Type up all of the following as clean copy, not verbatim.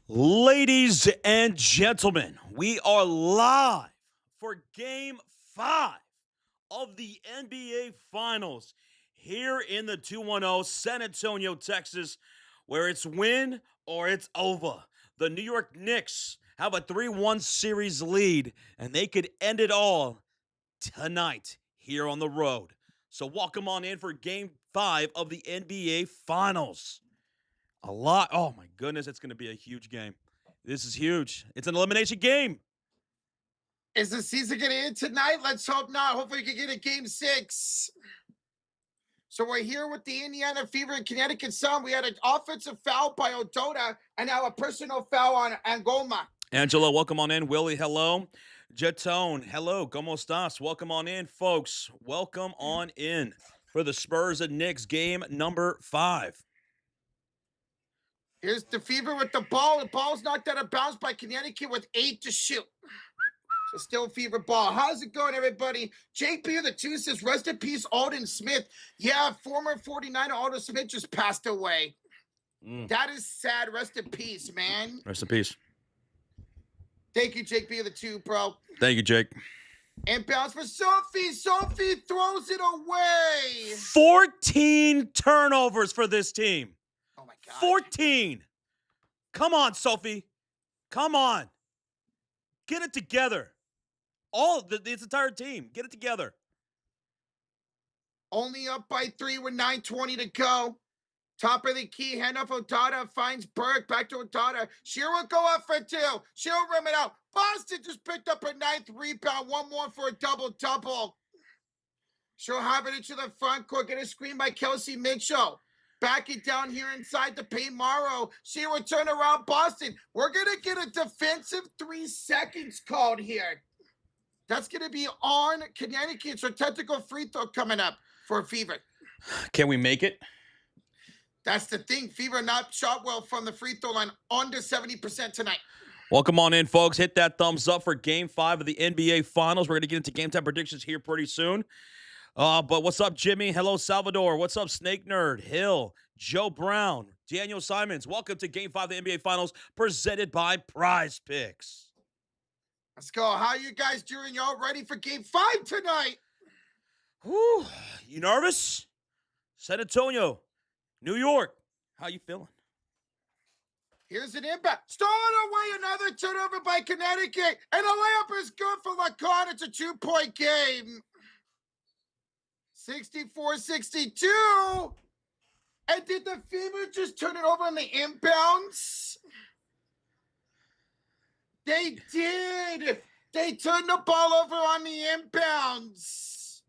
Ladies and gentlemen, we are live for Game 5 of the NBA Finals here in the 210 San Antonio, Texas, where it's win or it's over. The New York Knicks have a 3-1 series lead, and they could end it all tonight here on the road. So welcome on in for Game 5 of the NBA Finals. Oh my goodness, it's going to be a huge game. This is huge. It's an elimination game. Is the season going to end tonight? Let's hope not. Hopefully we can get a game 6. So we're here with the Indiana Fever and Connecticut Sun. We had an offensive foul by Odota and now a personal foul on Angoma. Angela, welcome on in. Willie, hello. Jetone, hello. ¿Cómo estás? Welcome on in, folks. Welcome on in for the Spurs and Knicks game number 5. Here's the Fever with the ball. The ball's knocked out of bounds by Connecticut with 8 to shoot. So still Fever ball. How's it going, everybody? JP of the 2 says, rest in peace, Alden Smith. Yeah, former 49er Alden Smith just passed away. That is sad. Rest in peace, man. Rest in peace. Thank you, JP of the 2, bro. Thank you, Jake. Inbounds for Sophie. Sophie throws it away. 14 turnovers for this team. Oh, my God. 14. Come on, Sophie. Come on. Get it together. This entire team. Get it together. Only up by 3 with 9:20 to go. Top of the key, hand off Odata, finds Burke, back to Odata. Sheer will go up for 2. She'll rim it out. Boston just picked up a 9th rebound. One more for a double-double. She'll have it into the front court. Get a screen by Kelsey Mitchell. Back it down here inside the paint. Morrow. She will turn around Boston. We're going to get a defensive 3 seconds called here. That's going to be on Connecticut. So technical free throw coming up for Fever. Can we make it? That's the thing. Fever not shot well from the free throw line, under 70% tonight. Welcome on in, folks. Hit that thumbs up for Game 5 of the NBA Finals. We're going to get into Game Time predictions here pretty soon. But what's up, Jimmy? Hello, Salvador. What's up, Snake Nerd? Hill, Joe Brown, Daniel Simons. Welcome to Game 5 of the NBA Finals, presented by PrizePicks. Let's go. How you guys doing? Y'all ready for Game 5 tonight? Whew. You nervous? San Antonio, New York. How you feeling? Here's an impact. Stolen away, another turnover by Connecticut. And a layup is good for Lacan. It's a 2-point game. 64-62. And did the Fever just turn it over on the inbounds? They did. They turned the ball over on the inbounds.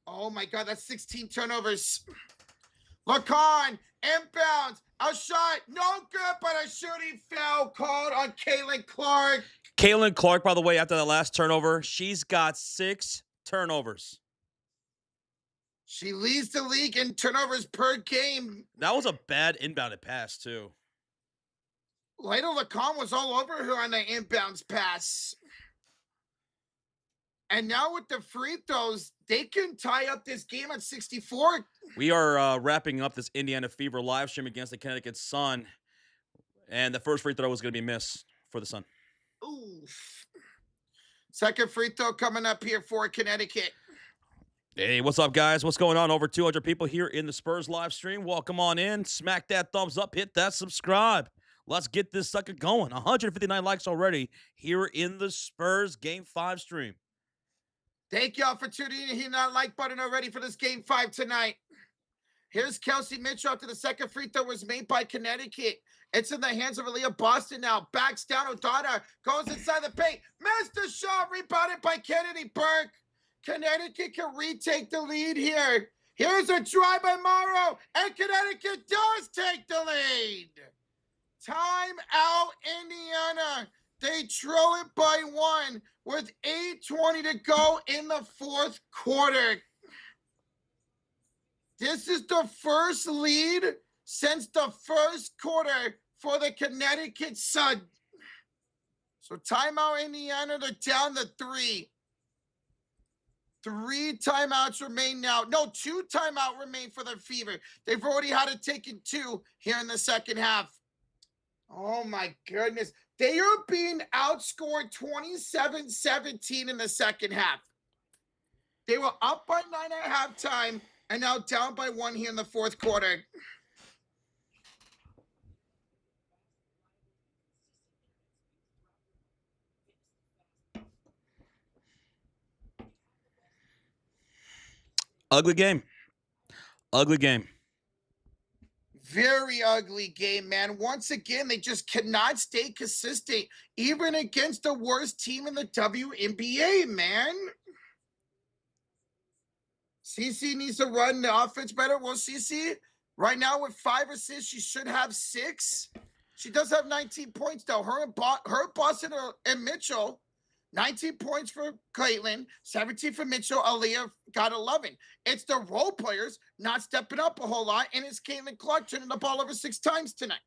Oh, my God. That's 16 turnovers. Lacan, inbounds, a shot, no good, but a shooting foul called on Caitlin Clark. Caitlin Clark, by the way, after that last turnover, she's got 6 turnovers. She leads the league in turnovers per game. That was a bad inbounded pass, too. Later, Lacan was all over her on the inbounds pass. And now with the free throws, they can tie up this game at 64. We are wrapping up this Indiana Fever live stream against the Connecticut Sun. And the first free throw was going to be missed for the Sun. Oof. Second free throw coming up here for Connecticut. Hey, what's up, guys? What's going on? Over 200 people here in the Spurs live stream. Welcome on in. Smack that thumbs up. Hit that subscribe. Let's get this sucker going. 159 likes already here in the Spurs Game 5 stream. Thank y'all for tuning in. Hitting that like button already for this Game 5 tonight. Here's Kelsey Mitchell after the second free throw was made by Connecticut. It's in the hands of Aaliyah Boston now. Backs down. Odata goes inside the paint. Missed the shot. Rebounded by Kennedy Burke. Connecticut can retake the lead here. Here's a try by Morrow. And Connecticut does take the lead. Time out, Indiana. They throw it by 1 with 8:20 to go in the fourth quarter. This is the first lead since the first quarter for the Connecticut Sun. So timeout, Indiana. They're down to 3. 3 timeouts remain now. No, 2 timeout remain for the Fever. They've already had it taken 2 here in the second half. Oh my goodness. They are being outscored 27-17 in the second half. They were up by 9 at halftime and now down by 1 here in the fourth quarter. Ugly game. Ugly game. Very ugly game, man. Once again, they just cannot stay consistent, even against the worst team in the WNBA, man. CC needs to run the offense better. Well, CC, right now with 5 assists, she should have 6. She does have 19 points, though. Her Boston and Mitchell, 19 points for Caitlin, 17 for Mitchell. Aaliyah got 11. It's the role players not stepping up a whole lot, and it's Caitlin Clark turning the ball over 6 times tonight.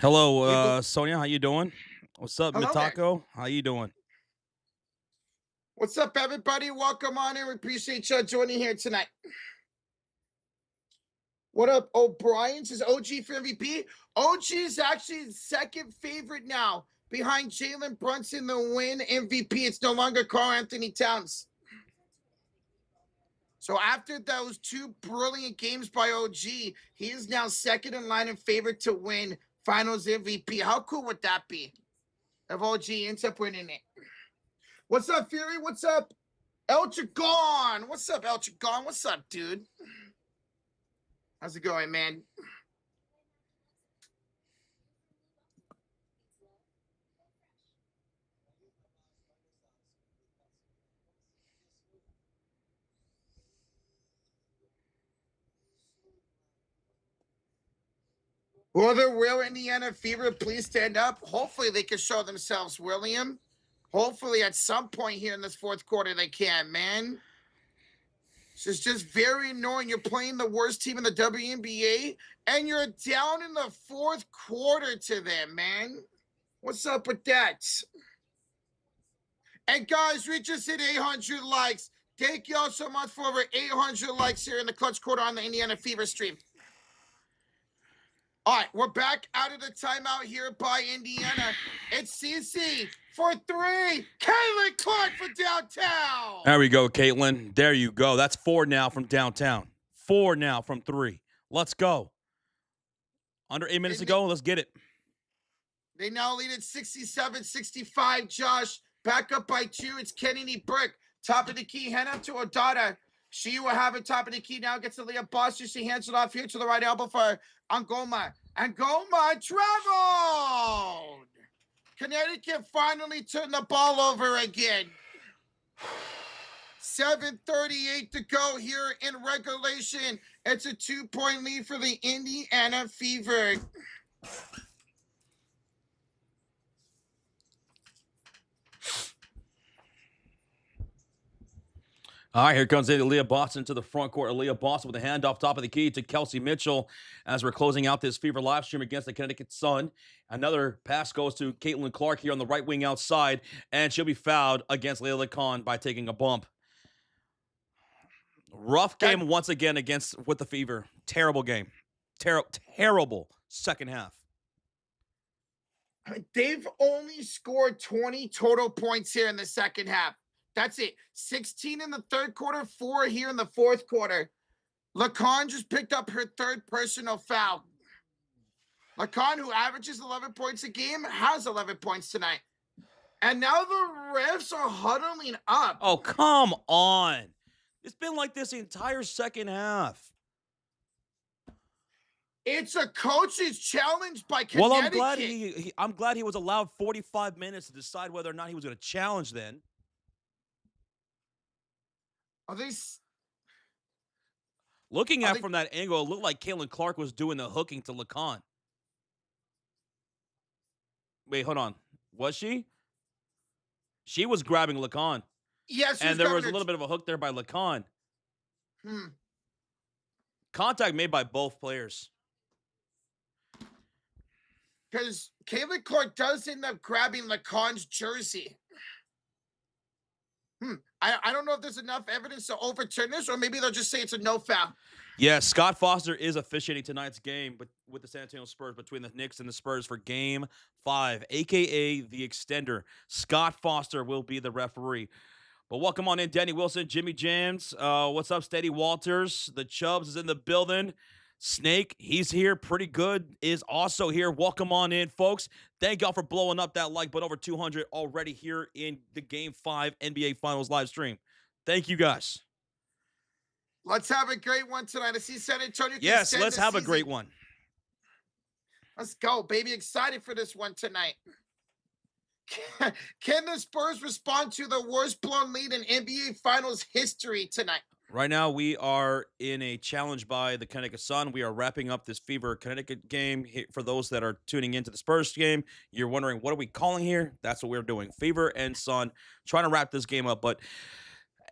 Hello, Sonia. How you doing? What's up, Hello there. Mitako? How you doing? What's up, everybody? Welcome on in. We appreciate you joining here tonight. What up, O'Brien? Says OG for MVP. OG is actually second favorite now, behind Jalen Brunson, the win MVP. It's no longer Karl-Anthony Towns. So after those 2 brilliant games by OG, he is now second in line and favorite to win Finals MVP. How cool would that be if OG ends up winning it? What's up, Fury? What's up, El Chagon? What's up, El Chagon? What's up, dude? How's it going, man? Will the real Indiana Fever please stand up? Hopefully they can show themselves, William. Hopefully at some point here in this fourth quarter they can, man. This is just very annoying. You're playing the worst team in the WNBA, and you're down in the fourth quarter to them, man. What's up with that? And guys, we just hit 800 likes. Thank y'all so much for over 800 likes here in the Clutch Quarter on the Indiana Fever stream. All right, we're back out of the timeout here by Indiana. It's CC for 3. Caitlin Clark for downtown. There we go, Caitlin. There you go. That's 4 now from downtown. 4 now from 3. Let's go. Under 8 minutes to go. Let's get it. They now lead at 67-65, Josh. Back up by 2. It's Kennedy Brick. Top of the key. Hand up to Odata. She will have it top of the key now. Gets to Leah Boston. She hands it off here to the right elbow for Angoma. Angoma traveled. Connecticut finally turned the ball over again. 7:38 to go here in regulation. It's a 2-point lead for the Indiana Fever. All right, here comes Leah Boston to the front court. Leah Boston with a handoff top of the key to Kelsey Mitchell as we're closing out this Fever live stream against the Connecticut Sun. Another pass goes to Caitlin Clark here on the right wing outside, and she'll be fouled against Layla Khan by taking a bump. Rough game once again with the Fever. Terrible game. Terrible second half. They've only scored 20 total points here in the second half. That's it. 16 in the third quarter, 4 here in the fourth quarter. Lacan just picked up her 3rd personal foul. Lacan, who averages 11 points a game, has 11 points tonight. And now the refs are huddling up. Oh, come on. It's been like this the entire second half. It's a coach's challenge by Connecticut. Well, I'm glad he was allowed 45 minutes to decide whether or not he was going to challenge then. Are they... Looking at from that angle, it looked like Caitlin Clark was doing the hooking to Lacan. Wait, hold on. Was she? She was grabbing Lacan. Yes, she was And there grabbing was a her. little bit of a hook there by Lacan. Hmm. Contact made by both players. Because Caitlin Clark does end up grabbing Lacan's jersey. I don't know if there's enough evidence to overturn this, or maybe they'll just say it's a no foul. Yes, Scott Foster is officiating tonight's game with the San Antonio Spurs between the Knicks and the Spurs for Game 5, a.k.a. the extender. Scott Foster will be the referee. But welcome on in, Danny Wilson, Jimmy Jams. What's up, Steady Walters? The Chubbs is in the building. Snake, he's here. Pretty good is also here. Welcome on in, folks. Thank y'all for blowing up that like button. Over 200 already here in the Game 5 NBA Finals live stream. Thank you, guys. Let's have a great one tonight. I see San Antonio. Yes, let's have a great one. Let's go, baby. Excited for this one tonight. Can the Spurs respond to the worst blown lead in NBA Finals history tonight? Right now, we are in a challenge by the Connecticut Sun. We are wrapping up this Fever Connecticut game. For those that are tuning into the Spurs game, you're wondering, what are we calling here? That's what we're doing. Fever and Sun, trying to wrap this game up. But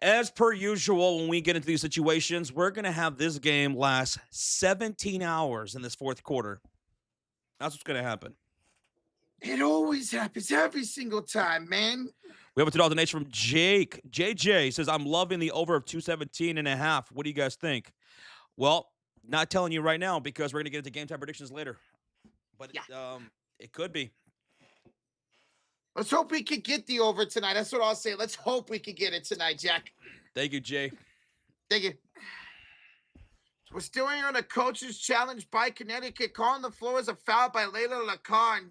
as per usual, when we get into these situations, we're going to have this game last 17 hours in this fourth quarter. That's what's going to happen. It always happens every single time, man. We have a $2 donation from Jake. JJ says, I'm loving the over of 217.5. What do you guys think? Well, not telling you right now because we're going to get into game time predictions later. But yeah. It could be. Let's hope we can get the over tonight. That's what I'll say. Let's hope we can get it tonight, Jack. Thank you, Jay. Thank you. We're still here on a coach's challenge by Connecticut. Calling the floor as a foul by Layla Lacan.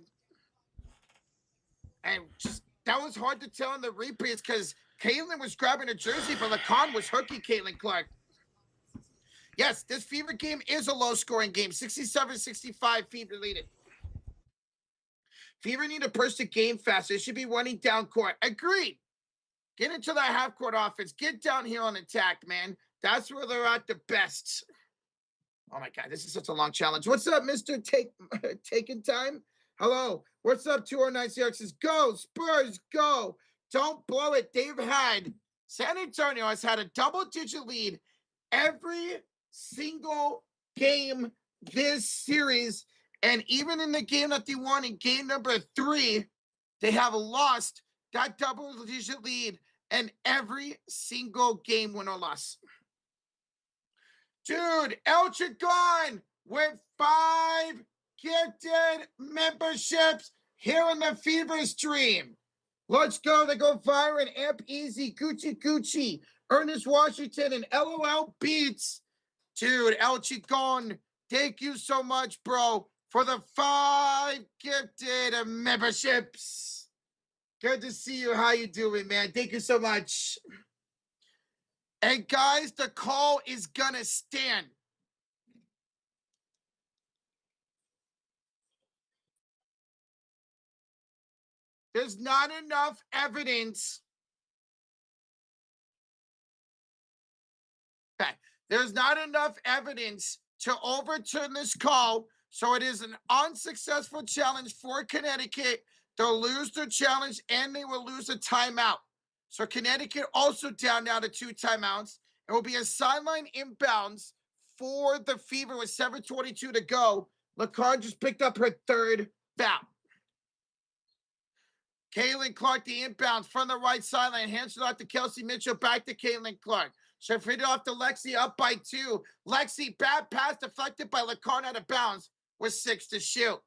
And just that was hard to tell in the replays because Caitlin was grabbing her jersey, but Lacan was hooking Caitlin Clark. Yes, this Fever game is a low-scoring game. 67-65 Fever lead it. Fever need to push the game faster. It should be running down court. Agreed. Get into that half-court offense. Get down here on attack, man. That's where they're at the best. Oh, my God. This is such a long challenge. What's up, Mr. Taking Time? Hello. What's up, 209CX? Says, go, Spurs, go. Don't blow it. San Antonio has had a double-digit lead every single game this series. And even in the game that they won in game number 3, they have lost that double-digit lead in every single game win or loss. Dude, El Chagon with 5 gifted memberships here on the Fever stream. Let's go. They go Fire and Amp Easy, Gucci, Ernest Washington, and LOL Beats. Dude, El Chagon, thank you so much, bro, for the 5 gifted memberships. Good to see you. How you doing, man? Thank you so much. And guys, the call is gonna stand. There's not enough evidence. There's not enough evidence to overturn this call, so it is an unsuccessful challenge for Connecticut. They'll lose their challenge and they will lose a timeout. So Connecticut also down now to 2 timeouts. It will be a sideline inbounds for the Fever with 7:22 to go. Lacan just picked up her 3rd foul. Caitlin Clark, the inbounds from the right sideline, hands it off to Kelsey Mitchell, back to Caitlin Clark. She'll feed it off to Lexi, up by 2. Lexi, bad pass deflected by Lacan out of bounds with 6 to shoot.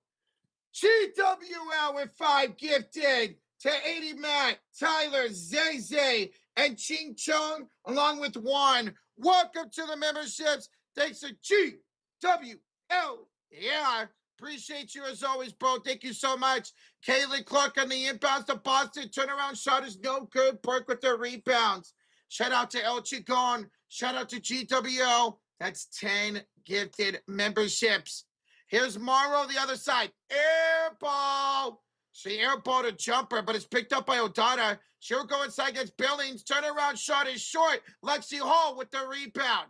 GWL with 5 gifted to 80 Matt, Tyler, Zay, and Ching Chong, along with Juan. Welcome to the memberships. Thanks to GWL. Yeah, appreciate you as always, bro. Thank you so much. Caitlin Clark on the inbounds to Boston. Turnaround shot is no good. Perk with the rebounds. Shout out to El Chigon. Shout out to GWL. That's 10 gifted memberships. Here's Morrow, the other side. Air ball. She airballed a jumper, but it's picked up by Odata. She'll go inside against Billings. Turnaround shot is short. Lexi Hall with the rebound.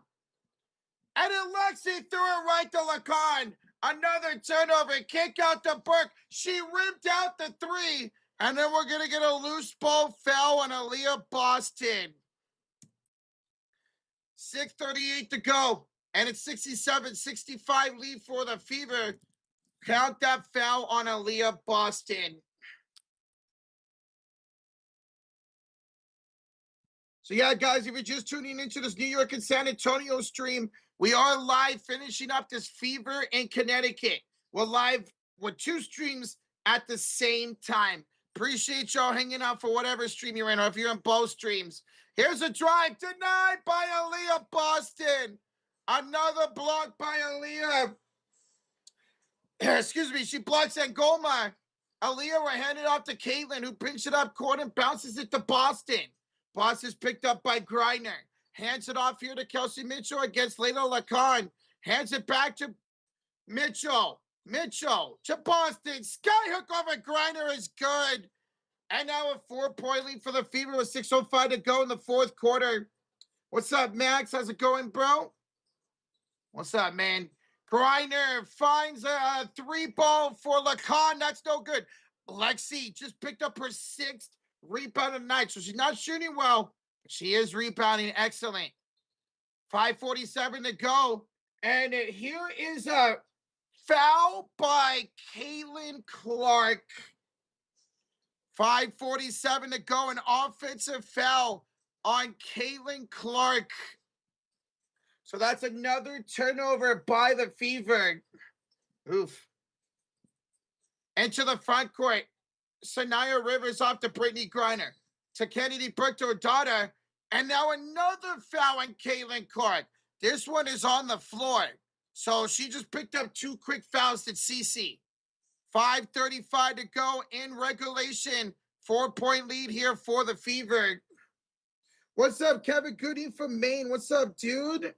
And then Lexi threw it right to Lacan. Another turnover. Kick out to Burke. She ripped out the three. And then we're going to get a loose ball foul on Aaliyah Boston. 6:38 to go. And it's 67-65 lead for the Fever. Count that foul on Aaliyah Boston. So yeah, guys, if you're just tuning into this New York and San Antonio stream, we are live finishing up this Fever in Connecticut. We're live with 2 streams at the same time. Appreciate y'all hanging out for whatever stream you're in, or if you're in both streams. Here's a drive denied by Aaliyah Boston. Another block by Aaliyah. Excuse me, she blocks Ngoma. Aaliyah will hand it off to Caitlin, who brings it up court and bounces it to Boston. Boston's picked up by Griner. Hands it off here to Kelsey Mitchell against Layla Lacan. Hands it back to Mitchell. Mitchell to Boston. Skyhook over Griner is good. And now a 4-point lead for the Fever with 6:05 to go in the fourth quarter. What's up, Max? How's it going, bro? What's up, man? Griner finds a 3-ball for Lacan. That's no good. Lexi just picked up her 6th rebound of the night. So she's not shooting well, but she is rebounding excellent. 5:47 to go. And here is a foul by Caitlin Clark. 5:47 to go. An offensive foul on Caitlin Clark. So that's another turnover by the Fever. Oof. Into the front court. Sanaya Rivers off to Brittany Griner. To Kennedy Burke to her daughter. And now another foul on Caitlin Clark. This one is on the floor. So she just picked up 2 quick fouls to CC. 5:35 to go in regulation. 4-point lead here for the Fever. What's up, Kevin Goody from Maine? What's up, dude?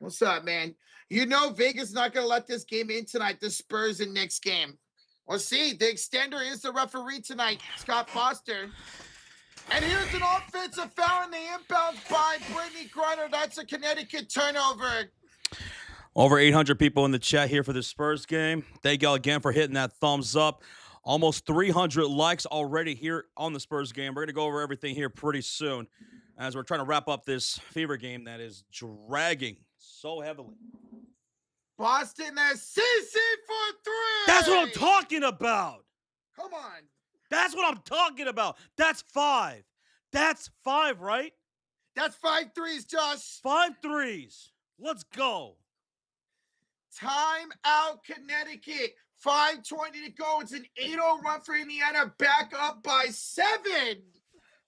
What's up, man? You know Vegas not going to let this game in tonight, the Spurs and Knicks game. We'll see. The extender is the referee tonight, Scott Foster. And here's an offensive foul in the inbounds by Brittany Griner. That's a Connecticut turnover. Over 800 people in the chat here for the Spurs game. Thank y'all again for hitting that thumbs up. Almost 300 likes already here on the Spurs game. We're going to go over everything here pretty soon as we're trying to wrap up this Fever game that is dragging so heavily. Boston has CC for 3. That's what I'm talking about. Come on. That's what I'm talking about. That's 5. That's 5, right? That's 5 threes, Josh. 5 threes. Let's go. Time out, Connecticut. 5:20 to go. It's an 8-0 run for Indiana. Back up by 7.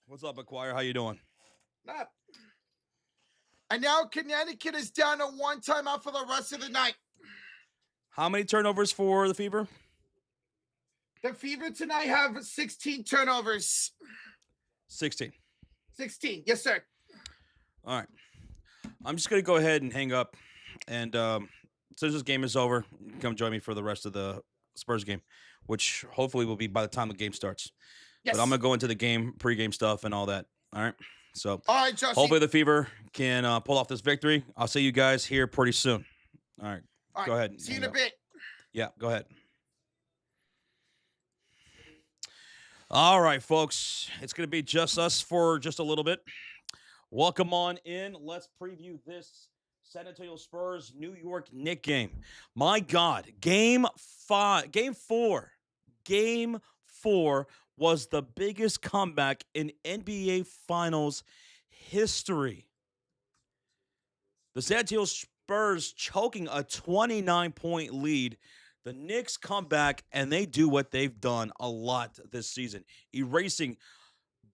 What's up, McGuire? How you doing? Up. And now Connecticut is down to 1 timeout for the rest of the night. How many turnovers for the Fever? The Fever tonight have 16 turnovers. 16. 16. Yes, sir. All right. I'm just going to go ahead and hang up. And since this game is over, you can come join me for the rest of the Spurs game, which hopefully will be by the time the game starts. Yes. But I'm going to go into the game, pregame stuff, and all that. All right? So all right, Josh. Hopefully the Fever can pull off this victory. I'll see you guys here pretty soon. All right. Go ahead. See you in a bit. Yeah, go ahead. All right, folks. It's going to be just us for just a little bit. Welcome on in. Let's preview this San Antonio Spurs New York Knicks game. My God, game 4 was the biggest comeback in NBA Finals history. The San Antonio Spurs choking a 29-point lead. The Knicks come back and they do what they've done a lot this season, erasing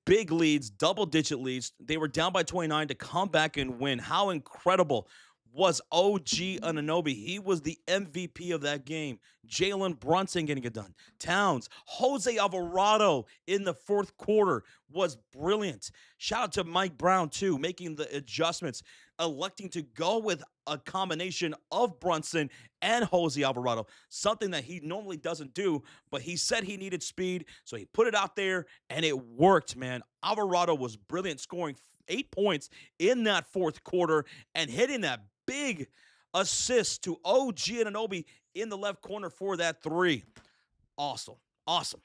big leads, double-digit leads. They were down by 29 to come back and win. How incredible was OG Anunoby? He was the MVP of that game. Jalen Brunson getting it done. Towns, Jose Alvarado in the fourth quarter was brilliant. Shout out to Mike Brown, too, making the adjustments, electing to go with a combination of Brunson and Jose Alvarado, something that he normally doesn't do, but he said he needed speed, so he put it out there, and it worked, man. Alvarado was brilliant, scoring 8 points in that fourth quarter and hitting that big assist to OG Anunoby in the left corner for that three. Awesome. Awesome.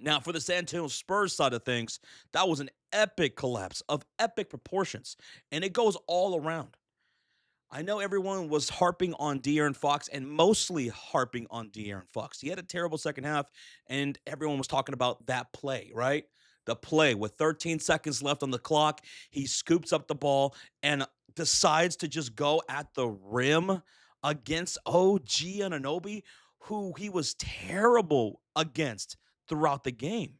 Now, for the San Antonio Spurs side of things, that was an epic collapse of epic proportions, and it goes all around. I know everyone was harping on De'Aaron Fox and mostly harping on De'Aaron Fox. He had a terrible second half, and everyone was talking about that play, right? The play with 13 seconds left on the clock, he scoops up the ball and decides to just go at the rim against OG Anunoby, who he was terrible against throughout the game.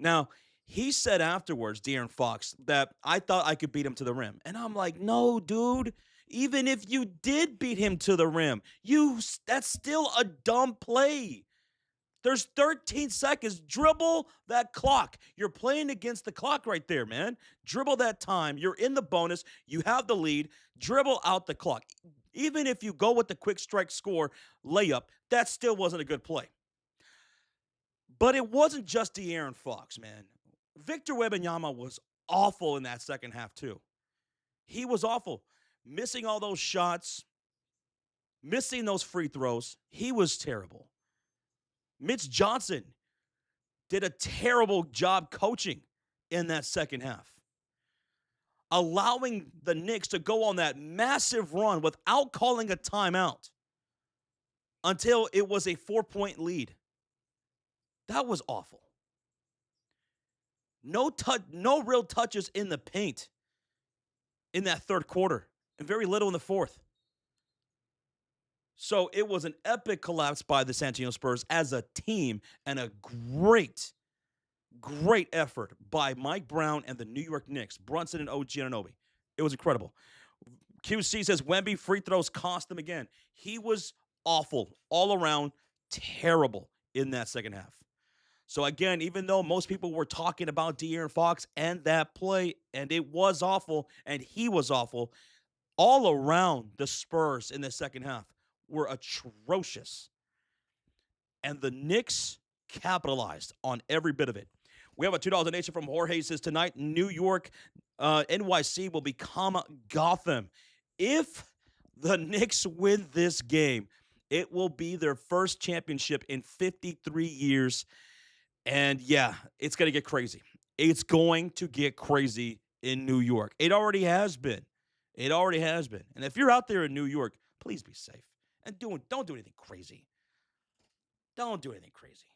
Now, he said afterwards, De'Aaron Fox, that I thought I could beat him to the rim. And I'm like, no, dude. Even if you did beat him to the rim, that's still a dumb play. There's 13 seconds. Dribble that clock. You're playing against the clock right there, man. Dribble that time. You're in the bonus. You have the lead. Dribble out the clock. Even if you go with the quick strike score layup, that still wasn't a good play. But it wasn't just De'Aaron Fox, man. Victor Wembanyama was awful in that second half, too. He was awful. Missing all those shots, missing those free throws. He was terrible. Mitch Johnson did a terrible job coaching in that second half, allowing the Knicks to go on that massive run without calling a timeout until it was a 4-point lead. That was awful. No real touches in the paint in that third quarter, and very little in the fourth. So it was an epic collapse by the San Antonio Spurs as a team, and a great effort by Mike Brown and the New York Knicks, Brunson and OG Anunoby. It was incredible. QC says Wemby free throws cost them again. He was awful, all around, terrible in that second half. So again, even though most people were talking about De'Aaron Fox and that play, and it was awful, and he was awful, all around the Spurs in the second half were atrocious. And the Knicks capitalized on every bit of it. We have a $2 donation from Jorge. Says tonight, New York, NYC will become Gotham. If the Knicks win this game, it will be their first championship in 53 years. And yeah, it's going to get crazy. It's going to get crazy in New York. It already has been. It already has been. And if you're out there in New York, please be safe. And don't do anything crazy. Don't do anything crazy.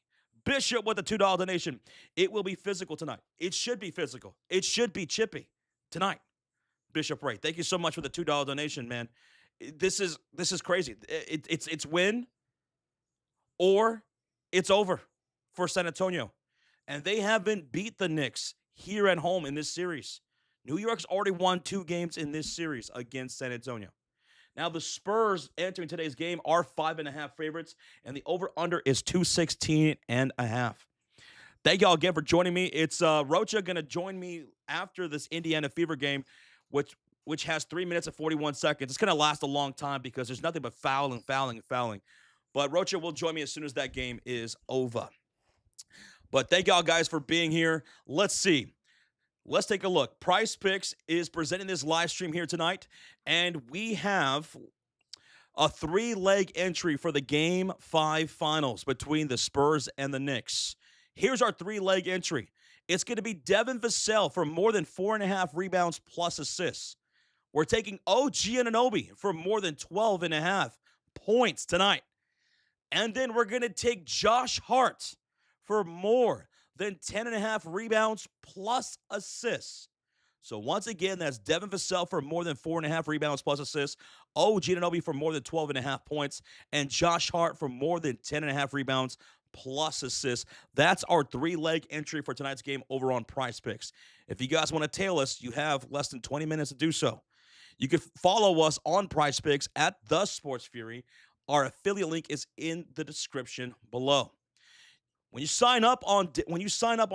Bishop with the $2 donation. It will be physical tonight. It should be physical. It should be chippy tonight. Bishop Ray, thank you so much for the $2 donation, man. This is crazy. It's win or it's over for San Antonio. And they haven't beat the Knicks here at home in this series. New York's already won 2 games in this series against San Antonio. Now, the Spurs entering today's game are 5.5 favorites, and the over-under is 216.5. Thank y'all again for joining me. It's Rocha going to join me after this Indiana Fever game, which has 3 minutes and 41 seconds. It's going to last a long time because there's nothing but fouling. But Rocha will join me as soon as that game is over. But thank y'all guys for being here. Let's see. Let's take a look. PrizePicks is presenting this live stream here tonight, and we have a 3-leg entry for the Game 5 finals between the Spurs and the Knicks. Here's our 3-leg entry. It's going to be Devin Vassell for more than 4.5 rebounds plus assists. We're taking OG Anunoby for more than 12.5 points tonight. And then we're going to take Josh Hart for more than 10.5 rebounds plus assists. So once again, that's Devin Vassell for more than 4.5 rebounds plus assists, OG Anunoby for more than 12.5 points, and Josh Hart for more than 10.5 rebounds plus assists. That's our 3-leg entry for tonight's game over on PrizePicks. If you guys want to tail us, you have less than 20 minutes to do so. You can follow us on PrizePicks at The Sports Fury. Our affiliate link is in the description below. When you sign up on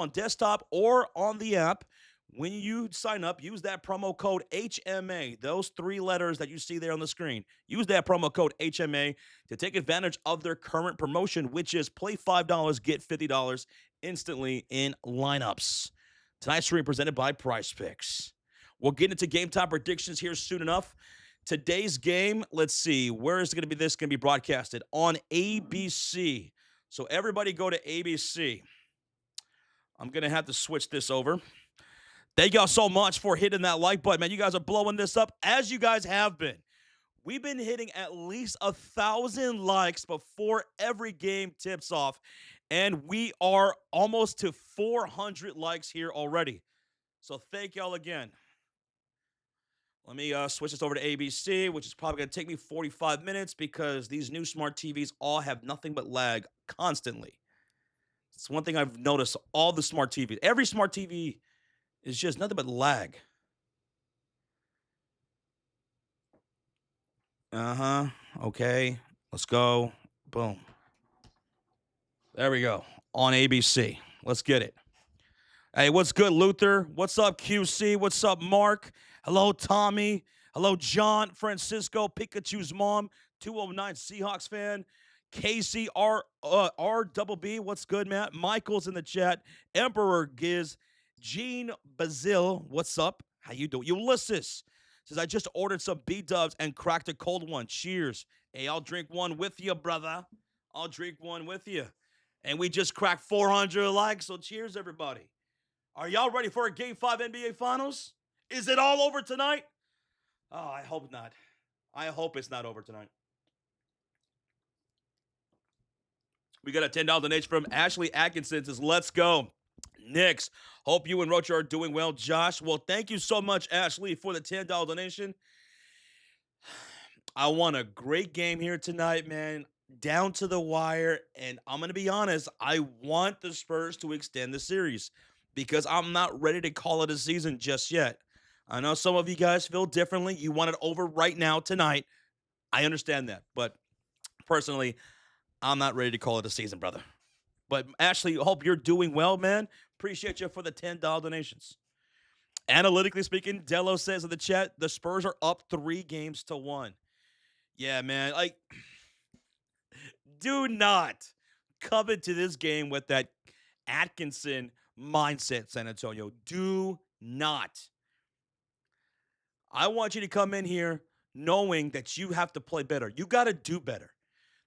desktop or on the app, when you sign up, use that promo code HMA, those 3 letters that you see there on the screen. Use that promo code HMA to take advantage of their current promotion, which is play $5, get $50 instantly in lineups. Tonight's stream presented by PrizePicks. We'll get into game time predictions here soon enough. Today's game, let's see, where is it going to be? This going to be broadcasted on ABC. So everybody go to ABC. I'm going to have to switch this over. Thank y'all so much for hitting that like button, man. You guys are blowing this up as you guys have been. We've been hitting at least 1,000 likes before every game tips off, and we are almost to 400 likes here already. So thank y'all again. Let me switch this over to ABC, which is probably going to take me 45 minutes because these new smart TVs all have nothing but lag constantly. It's one thing I've noticed, all the smart TVs. Every smart TV is just nothing but lag. Okay. Let's go. Boom. There we go. On ABC. Let's get it. Hey, what's good, Luther? What's up, QC? What's up, Mark? Hello, Tommy. Hello, John, Francisco, Pikachu's mom, 209 Seahawks fan. Casey, RBB, what's good, Matt? Michael's in the chat. Emperor Giz. Gene Bazil, what's up? How you doing? Ulysses says, I just ordered some B-dubs and cracked a cold one. Cheers. Hey, I'll drink one with you, brother. I'll drink one with you. And we just cracked 400 likes, so cheers, everybody. Are y'all ready for a Game 5 NBA Finals? Is it all over tonight? Oh, I hope not. I hope it's not over tonight. We got a $10 donation from Ashley Atkinson. Says, let's go. Knicks. Hope you and Rocha are doing well, Josh. Well, thank you so much, Ashley, for the $10 donation. I want a great game here tonight, man. Down to the wire. And I'm going to be honest, I want the Spurs to extend the series because I'm not ready to call it a season just yet. I know some of you guys feel differently. You want it over right now tonight. I understand that. But personally, I'm not ready to call it a season, brother. But Ashley, hope you're doing well, man. Appreciate you for the $10 donations. Analytically speaking, Dello says in the chat, the Spurs are up 3-1. Yeah, man. Like, do not come into this game with that Atkinson mindset, San Antonio. Do not. I want you to come in here knowing that you have to play better. You got to do better.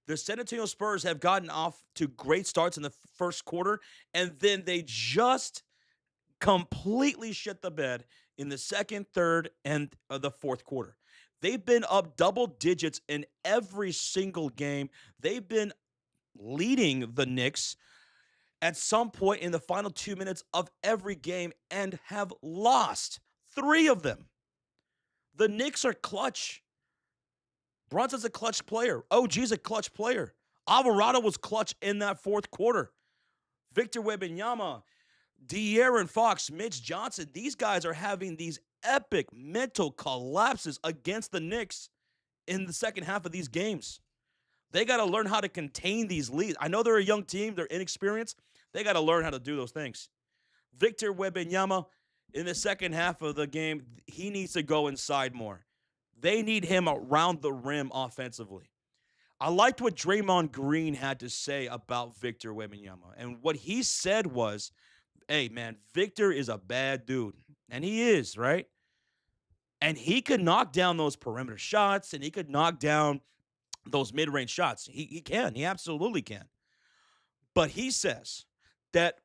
The San Antonio Spurs have gotten off to great starts in the first quarter, and then they just completely shit the bed in the second, third, and the fourth quarter. They've been up double digits in every single game. They've been leading the Knicks at some point in the final 2 minutes of every game and have lost 3 of them. The Knicks are clutch. Brunson's a clutch player. OG's a clutch player. Alvarado was clutch in that fourth quarter. Victor Wembanyama, De'Aaron Fox, Mitch Johnson, these guys are having these epic mental collapses against the Knicks in the second half of these games. They got to learn how to contain these leads. I know they're a young team. They're inexperienced. They got to learn how to do those things. Victor Wembanyama, in the second half of the game, he needs to go inside more. They need him around the rim offensively. I liked what Draymond Green had to say about Victor Wembanyama. And what he said was, hey, man, Victor is a bad dude. And he is, right? And he could knock down those perimeter shots, and he could knock down those mid-range shots. He can. He absolutely can. But he says that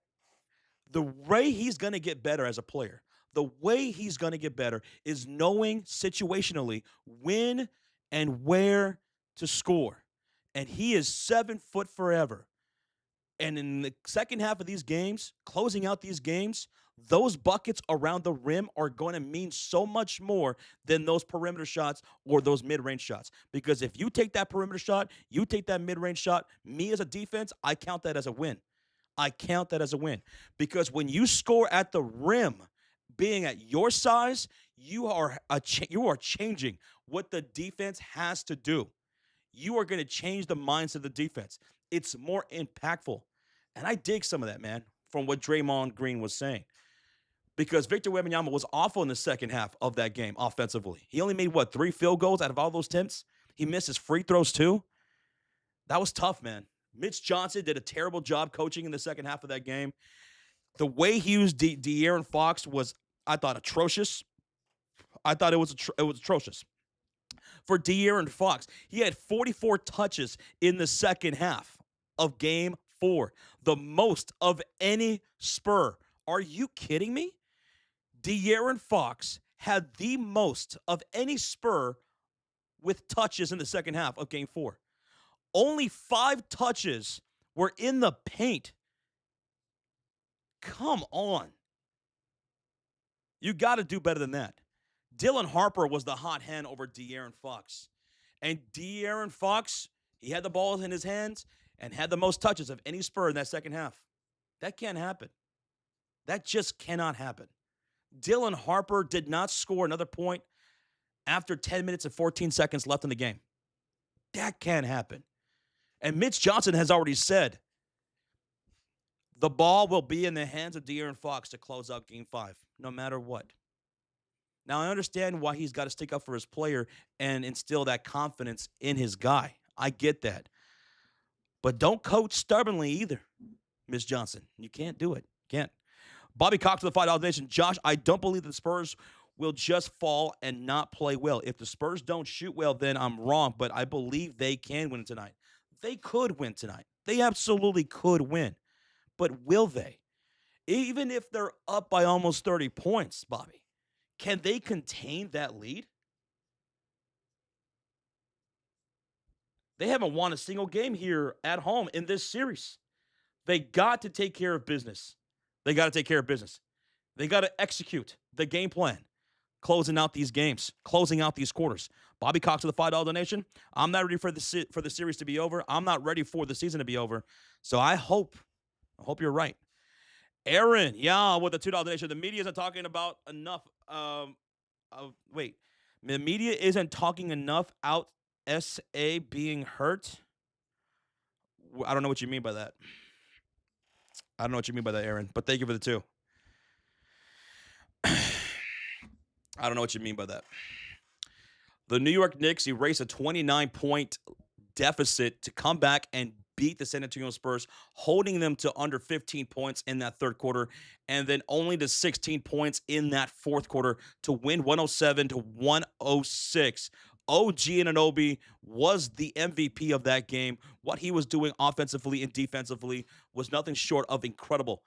the way he's going to get better as a player, the way he's going to get better is knowing situationally when and where to score. And he is 7 foot forever. And in the second half of these games, closing out these games, those buckets around the rim are going to mean so much more than those perimeter shots or those mid-range shots. Because if you take that perimeter shot, you take that mid-range shot, me as a defense, I count that as a win. I count that as a win. Because when you score at the rim, being at your size, you are changing what the defense has to do. You are going to change the mindset of the defense. It's more impactful. And I dig some of that, man, from what Draymond Green was saying. Because Victor Wembanyama was awful in the second half of that game offensively. He only made, 3 field goals out of all those attempts? He missed his free throws too. That was tough, man. Mitch Johnson did a terrible job coaching in the second half of that game. The way he used De'Aaron Fox was, I thought, atrocious. I thought it was atrocious. for De'Aaron Fox. He had 44 touches in the second half of game 4, the most of any Spur. Are you kidding me? De'Aaron Fox had the most of any Spur with touches in the second half of game 4. Only 5 touches were in the paint. Come on. You got to do better than that. Dylan Harper was the hot hand over De'Aaron Fox. And De'Aaron Fox, he had the ball in his hands and had the most touches of any Spur in that second half. That can't happen. That just cannot happen. Dylan Harper did not score another point after 10 minutes and 14 seconds left in the game. That can't happen. And Mitch Johnson has already said the ball will be in the hands of De'Aaron Fox to close out Game 5, no matter what. Now, I understand why he's got to stick up for his player and instill that confidence in his guy. I get that. But don't coach stubbornly either, Ms. Johnson. You can't do it. Can't. Bobby Cox with the $5 donation. Josh, I don't believe the Spurs will just fall and not play well. If the Spurs don't shoot well, then I'm wrong, but I believe they can win tonight. They could win tonight. They absolutely could win. But will they? Even if they're up by almost 30 points, Bobby, can they contain that lead? They haven't won a single game here at home in this series. They got to take care of business. They got to take care of business. They got to execute the game plan, closing out these games, closing out these quarters. Bobby Cox with the $5 donation. I'm not ready for the series to be over. I'm not ready for the season to be over. So I hope you're right. Aaron, yeah, with the $2 donation. The media isn't talking about enough. Wait, the media isn't talking enough out SA being hurt. I don't know what you mean by that. I don't know what you mean by that, Aaron, but thank you for the 2. I don't know what you mean by that. The New York Knicks erased a 29-point deficit to come back and beat the San Antonio Spurs, holding them to under 15 points in that third quarter, and then only to 16 points in that fourth quarter to win 107-106. OG Anunoby was the MVP of that game. What he was doing offensively and defensively was nothing short of incredible.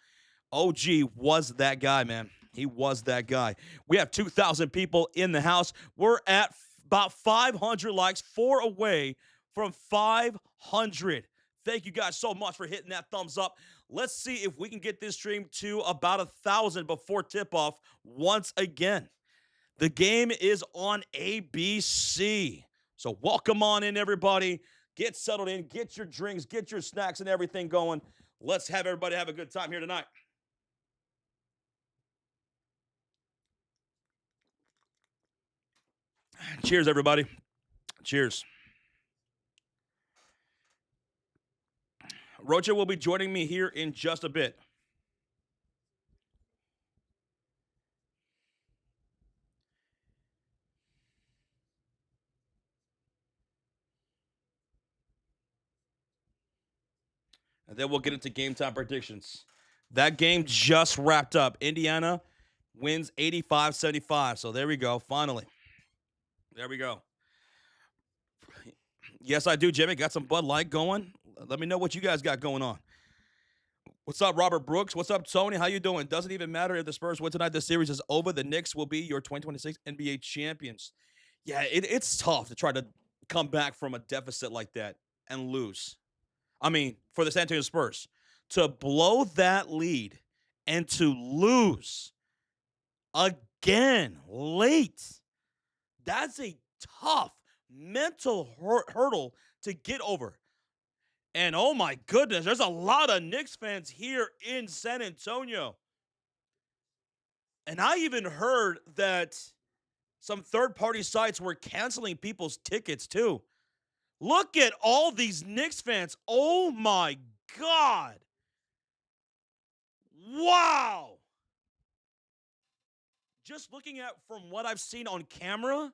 OG was that guy, man. He was that guy. We have 2,000 people in the house. We're at about 500 likes, 4 away from 500. Thank you guys so much for hitting that thumbs up. Let's see if we can get this stream to about 1,000 before tip-off once again. The game is on ABC. So welcome on in, everybody. Get settled in. Get your drinks. Get your snacks and everything going. Let's have everybody have a good time here tonight. Cheers, everybody. Cheers. Rocha will be joining me here in just a bit. And then we'll get into game time predictions. That game just wrapped up. Indiana wins 85-75. So there we go. Finally. There we go. Yes, I do, Jimmy. Got some Bud Light going. Let me know what you guys got going on. What's up, Robert Brooks? What's up, Tony? How you doing? Doesn't even matter if the Spurs win tonight. The series is over. The Knicks will be your 2026 NBA champions. Yeah, it's tough to try to come back from a deficit like that and lose. I mean, for the San Antonio Spurs, to blow that lead and to lose again late, that's a tough mental hurdle to get over. And oh my goodness, there's a lot of Knicks fans here in San Antonio. And I even heard that some third-party sites were canceling people's tickets too. Look at all these Knicks fans. Oh my God. Wow. Just looking at from what I've seen on camera,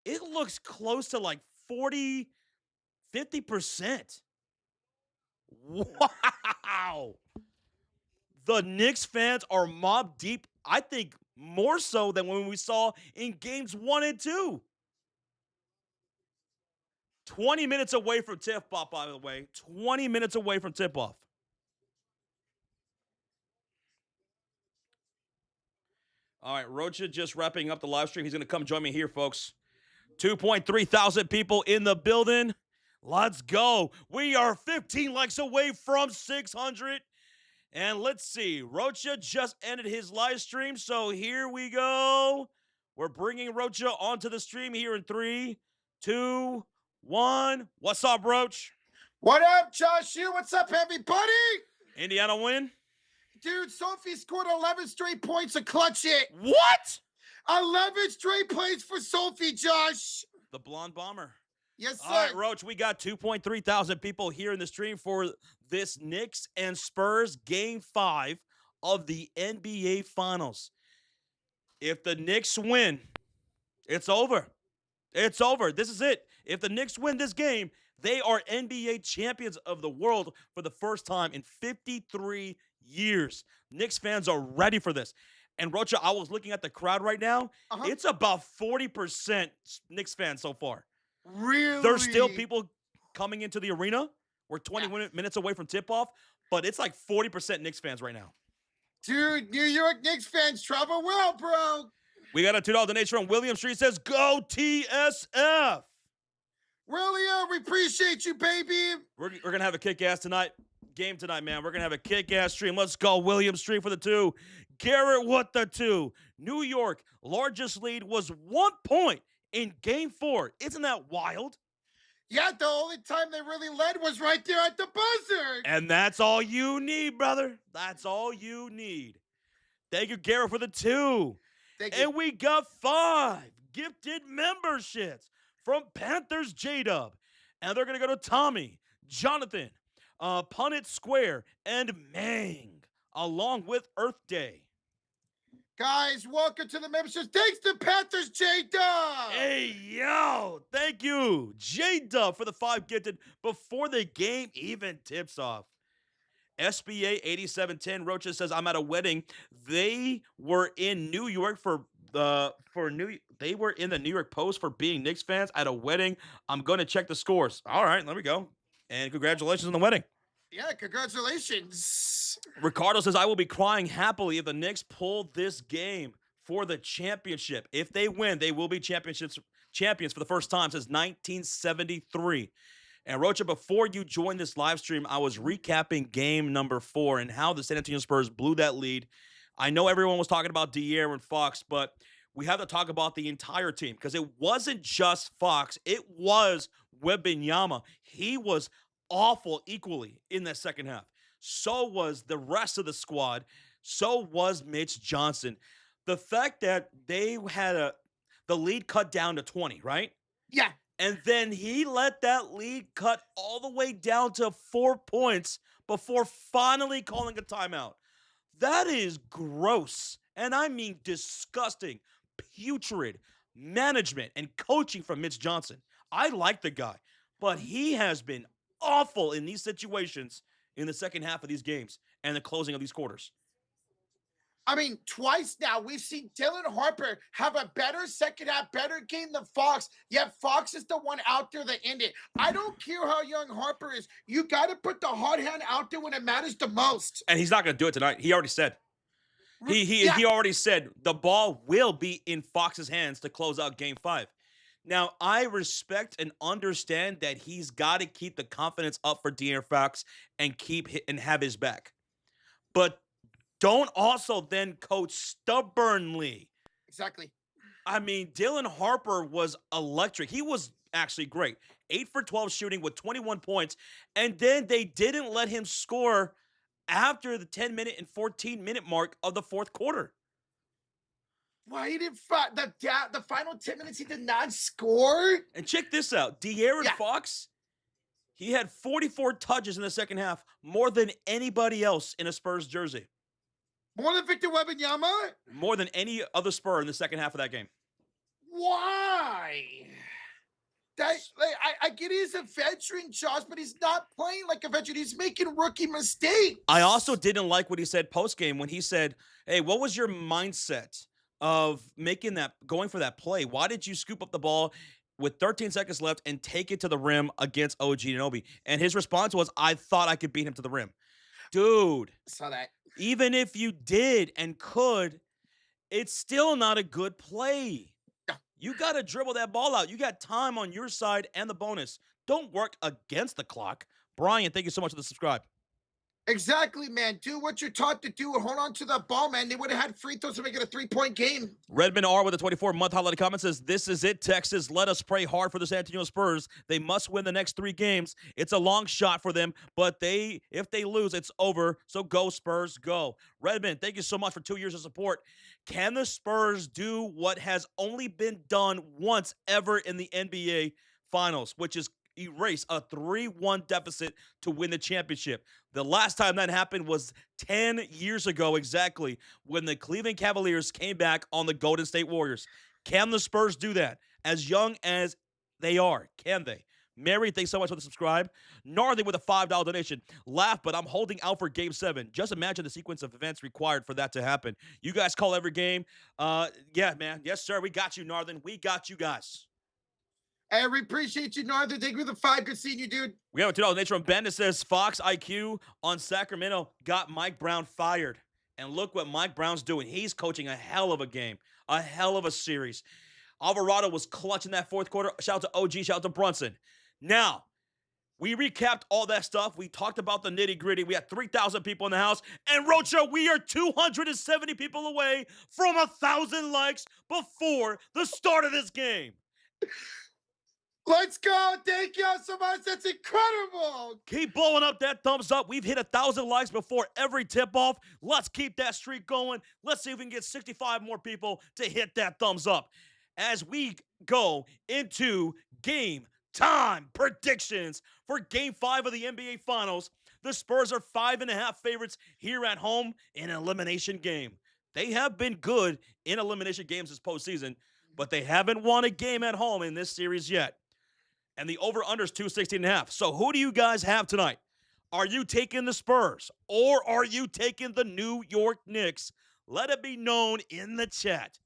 it looks close to like 40, 50%. Wow. The Knicks fans are mob deep, I think more so than when we saw in games 1 and 2. 20 minutes away from tip-off, by the way. 20 minutes away from tip-off. All right, Rocha just wrapping up the live stream. He's going to come join me here, folks. 2.3 thousand people in the building. Let's go. We are 15 likes away from 600. And let's see. Rocha just ended his live stream, so here we go. We're bringing Rocha onto the stream here in 3, 2, 1. What's up, Roach? What up, Josh? What's up, everybody? Indiana win? Dude, Sophie scored 11 straight points to clutch it. What? 11 straight points for Sophie, Josh. The blonde bomber. Yes, sir. All right, Roach, we got 2.3 thousand people here in the stream for this Knicks and Spurs Game 5 of the NBA Finals. If the Knicks win, it's over. It's over. This is it. If the Knicks win this game, they are NBA champions of the world for the first time in 53 years. Knicks fans are ready for this. And Rocha, I was looking at the crowd right now. It's about 40% Knicks fans so far. Really? There's still people coming into the arena. We're 20 minutes away from tip-off, but it's like 40% Knicks fans right now. Dude, New York Knicks fans travel well, bro. We got a $2 donation from William Street. Says, go TSF. William, we appreciate you, baby. We're going to have a kick-ass game tonight, man. We're going to have a kick-ass stream. Let's go, William Street for the 2. Garrett, what the 2? New York, largest lead was 1 point in Game 4. Isn't that wild? Yeah, the only time they really led was right there at the buzzer. And that's all you need, brother. That's all you need. Thank you, Garrett, for the 2. Thank you. And we got 5 gifted memberships from Panthers J-Dub. And they're going to go to Tommy, Jonathan, Punnett Square, and Mang, along with Earth Day. Guys, welcome to the memberships. Thanks to Panthers J-Dub. Hey, yo. Thank you, J-Dub, for the 5 gifted before the game even tips off. SBA 8710 Rocha says, I'm at a wedding. They were in New York they were in the New York Post for being Knicks fans at a wedding. I'm going to check the scores. All right, there we go. And congratulations on the wedding. Yeah, congratulations. Ricardo says, I will be crying happily if the Knicks pull this game for the championship. If they win, they will be champions for the first time since 1973. And Rocha, before you joined this live stream, I was recapping game number 4 and how the San Antonio Spurs blew that lead. I know everyone was talking about De'Aaron Fox, but we have to talk about the entire team because it wasn't just Fox. It was Wembanyama. He was awful equally in that second half. So was the rest of the squad. So was Mitch Johnson. The fact that they had the lead cut down to 20, right? Yeah. And then he let that lead cut all the way down to 4 points before finally calling a timeout. That is gross. And I mean disgusting, putrid management and coaching from Mitch Johnson. I like the guy, but he has been awful in these situations in the second half of these games and the closing of these quarters. I mean, twice now we've seen Dylan Harper have a better second half, better game than Fox, yet Fox is the one out there that ended. I don't care how young Harper is. You got to put the hot hand out there when it matters the most. And he's not going to do it tonight. He already said. He already said the ball will be in Fox's hands to close out Game 5. Now, I respect and understand that he's got to keep the confidence up for De'Aaron Fox and have his back. But don't also then coach stubbornly. Exactly. I mean, Dylan Harper was electric. He was actually great. 8 for 12 shooting with 21 points. And then they didn't let him score after the 10-minute and 14-minute mark of the fourth quarter. Why he didn't the final 10 minutes he did not score? And check this out. De'Aaron Fox, he had 44 touches in the second half, more than anybody else in a Spurs jersey. More than Victor Wembanyama? More than any other Spur in the second half of that game. Why? I get he's a veteran, Josh, but he's not playing like a veteran. He's making rookie mistakes. I also didn't like what he said post-game when he said, hey, what was your mindset of going for that play? Why did you scoop up the ball with 13 seconds left and take it to the rim against OG Anunoby. And his response was, I thought I could beat him to the rim. Dude, Saw that. even if you did and could, it's still not a good play. No. You got to dribble that ball out. You got time on your side and the bonus. Don't work against the clock. Brian, thank you so much for the subscribe. Exactly, man. Do what you're taught to do and hold on to the ball, man. They would have had free throws to make it a 3-point game. Redmond R with a 24-month holiday comment says, this is it, Texas. Let us pray hard for the San Antonio Spurs. They must win the next 3 games. It's a long shot for them, but if they lose, it's over. So go, Spurs, go. Redmond, thank you so much for 2 years of support. Can the Spurs do what has only been done once ever in the NBA Finals, which is erase a 3-1 deficit to win the championship? The last time that happened was 10 years ago exactly, when the Cleveland Cavaliers came back on the Golden State Warriors. Can the Spurs do that? As young as they are, can they? Mary, thanks so much for the subscribe. Gnarly with a $5 donation. Laugh, but I'm holding out for Game 7. Just imagine the sequence of events required for that to happen. You guys call every game. Yeah, man. Yes, sir. We got you, Northern. We got you guys. Hey, we appreciate you, Northern. Thank you for the 5. Good seeing you, dude. We have a $2 donation from Ben that says, Fox IQ on Sacramento got Mike Brown fired. And look what Mike Brown's doing. He's coaching a hell of a game, a hell of a series. Alvarado was clutch in that fourth quarter. Shout out to OG, shout out to Brunson. Now, we recapped all that stuff. We talked about the nitty-gritty. We had 3,000 people in the house. And Rocha, we are 270 people away from 1,000 likes before the start of this game. Let's go. Thank you so much. That's incredible. Keep blowing up that thumbs up. We've hit 1,000 likes before every tip-off. Let's keep that streak going. Let's see if we can get 65 more people to hit that thumbs up as we go into game time predictions for Game 5 of the NBA Finals. The Spurs are 5.5 favorites here at home in an elimination game. They have been good in elimination games this postseason, but they haven't won a game at home in this series yet. And the over-under is 216.5. So who do you guys have tonight? Are you taking the Spurs or are you taking the New York Knicks? Let it be known in the chat.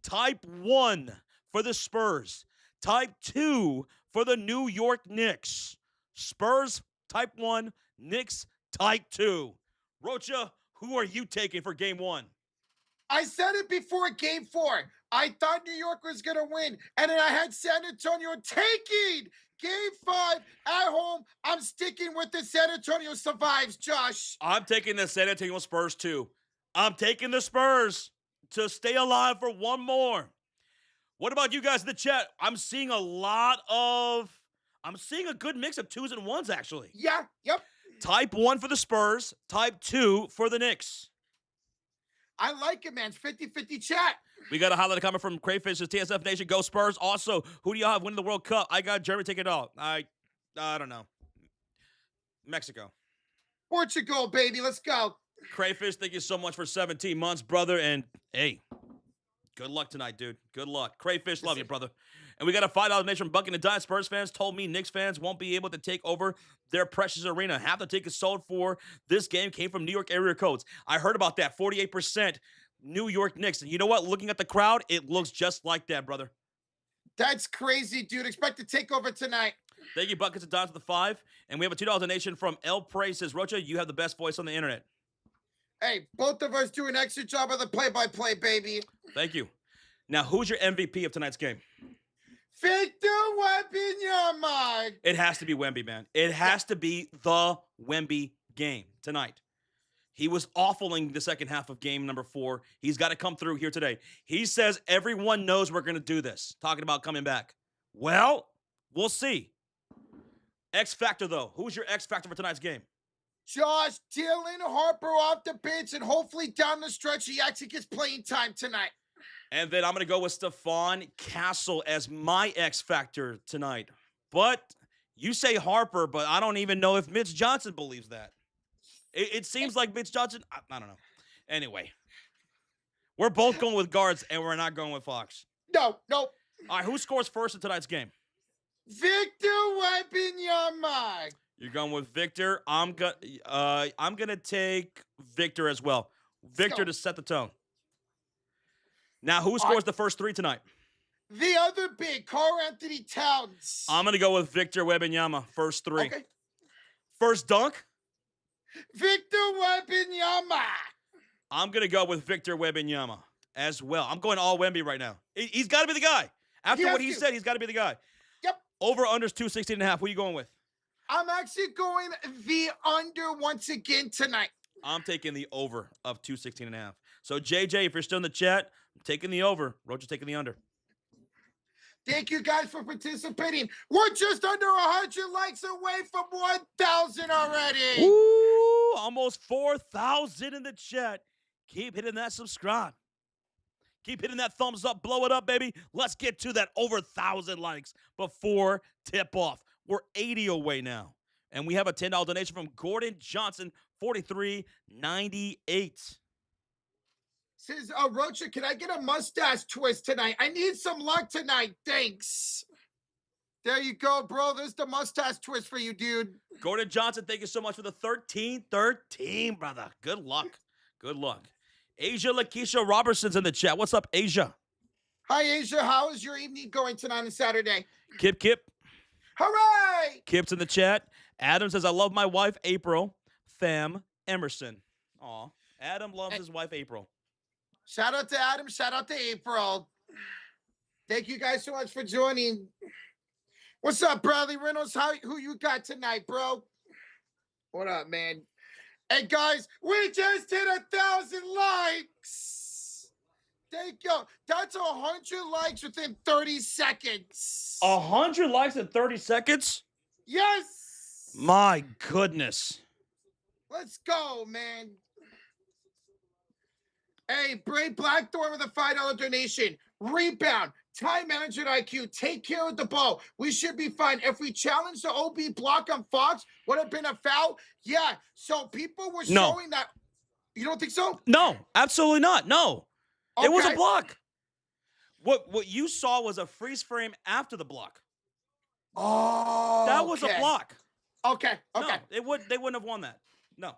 Type 1 for the Spurs. Type 2 for the New York Knicks. Spurs, type 1. Knicks, type 2. Rocha, who are you taking for Game 1? I said it before Game 4. I thought New York was going to win, and then I had San Antonio taking Game 5 at home. I'm sticking with the San Antonio survives, Josh. I'm taking the San Antonio Spurs, too. I'm taking the Spurs to stay alive for one more. What about you guys in the chat? I'm seeing a good mix of 2s and 1s, actually. Yeah, yep. Type 1 for the Spurs, type 2 for the Knicks. I like it, man. It's 50-50 chat. We got a highlight comment from Crayfish, says TSF Nation, go Spurs. Also, who do y'all have winning the World Cup? I got Germany taking it all. I don't know. Mexico. Portugal, baby. Let's go. Crayfish, thank you so much for 17 months, brother. And, hey, good luck tonight, dude. Good luck. Crayfish, love you, brother. And we got a $5 donation from Bucking and Dime. Spurs fans told me Knicks fans won't be able to take over their precious arena. Half the tickets sold for this game came from New York area codes. I heard about that. 48% New York Knicks. And you know what? Looking at the crowd, it looks just like that, brother. That's crazy, dude. Expect to take over tonight. Thank you, Buckets and Dimes, for the 5. And we have a $2 donation from El Prey. Says, Rocha, you have the best voice on the internet. Hey, both of us do an extra job of the play-by-play, baby. Thank you. Now, who's your MVP of tonight's game? Victor Wembanyama. It has to be Wemby, man. It has to be the Wemby game tonight. He was awful in the second half of game number 4. He's got to come through here today. He says everyone knows we're going to do this, talking about coming back. Well, we'll see. X Factor, though. Who's your X Factor for tonight's game? Josh Dylan Harper off the bench, and hopefully down the stretch he actually gets playing time tonight. And then I'm going to go with Stephon Castle as my X Factor tonight. But you say Harper, but I don't even know if Mitch Johnson believes that. It seems like Mitch Johnson, I don't know. Anyway, we're both going with guards, and we're not going with Fox. No. All right, who scores first in tonight's game? Victor Wembanyama. You're going with Victor. I'm gonna take Victor as well. Victor to set the tone. Now, who scores the first 3 tonight? The other big, Karl-Anthony Towns. I'm going to go with Victor Wembanyama, first three. Okay. First dunk? Victor Wembanyama. I'm going to go with Victor Wembanyama as well. I'm going all Wemby right now. He's got to be the guy. After what he said, he's got to be the guy. Yep. Over unders 216.5. Who are you going with? I'm actually going the under once again tonight. I'm taking the over of 216.5. So, JJ, if you're still in the chat, I'm taking the over. Roach is taking the under. Thank you guys for participating. We're just under 100 likes away from 1,000 already. Ooh, almost 4,000 in the chat. Keep hitting that subscribe. Keep hitting that thumbs up. Blow it up, baby. Let's get to that over 1,000 likes before tip-off. We're 80 away now. And we have a $10 donation from Gordon Johnson, 43.98. Says, Rocha, can I get a mustache twist tonight? I need some luck tonight. Thanks. There you go, bro. There's the mustache twist for you, dude. Gordon Johnson, thank you so much for the 13, brother. Good luck. Good luck. Asia Lakeisha Robertson's in the chat. What's up, Asia? Hi, Asia. How is your evening going tonight on Saturday? Kip. Hooray! Kip's in the chat. Adam says, I love my wife, April. Fam Emerson. Aw. Adam loves his wife, April. Shout out to Adam. Shout out to April. Thank you guys so much for joining. What's up, Bradley Reynolds? Who you got tonight, bro? What up, man? Hey, guys, we just hit 1,000 likes. Thank you. That's 100 likes within 30 seconds. 100 likes in 30 seconds? Yes. My goodness. Let's go, man. Hey, Bray Blackthorn with a $5 donation. Rebound. Time management IQ. Take care of the ball. We should be fine. If we challenge the OB block on Fox, would have been a foul? Yeah. So people were showing that. You don't think so? No, absolutely not. No. Okay. It was a block. What you saw was a freeze frame after the block. Oh. That was a block. Okay. No, they wouldn't have won that. No.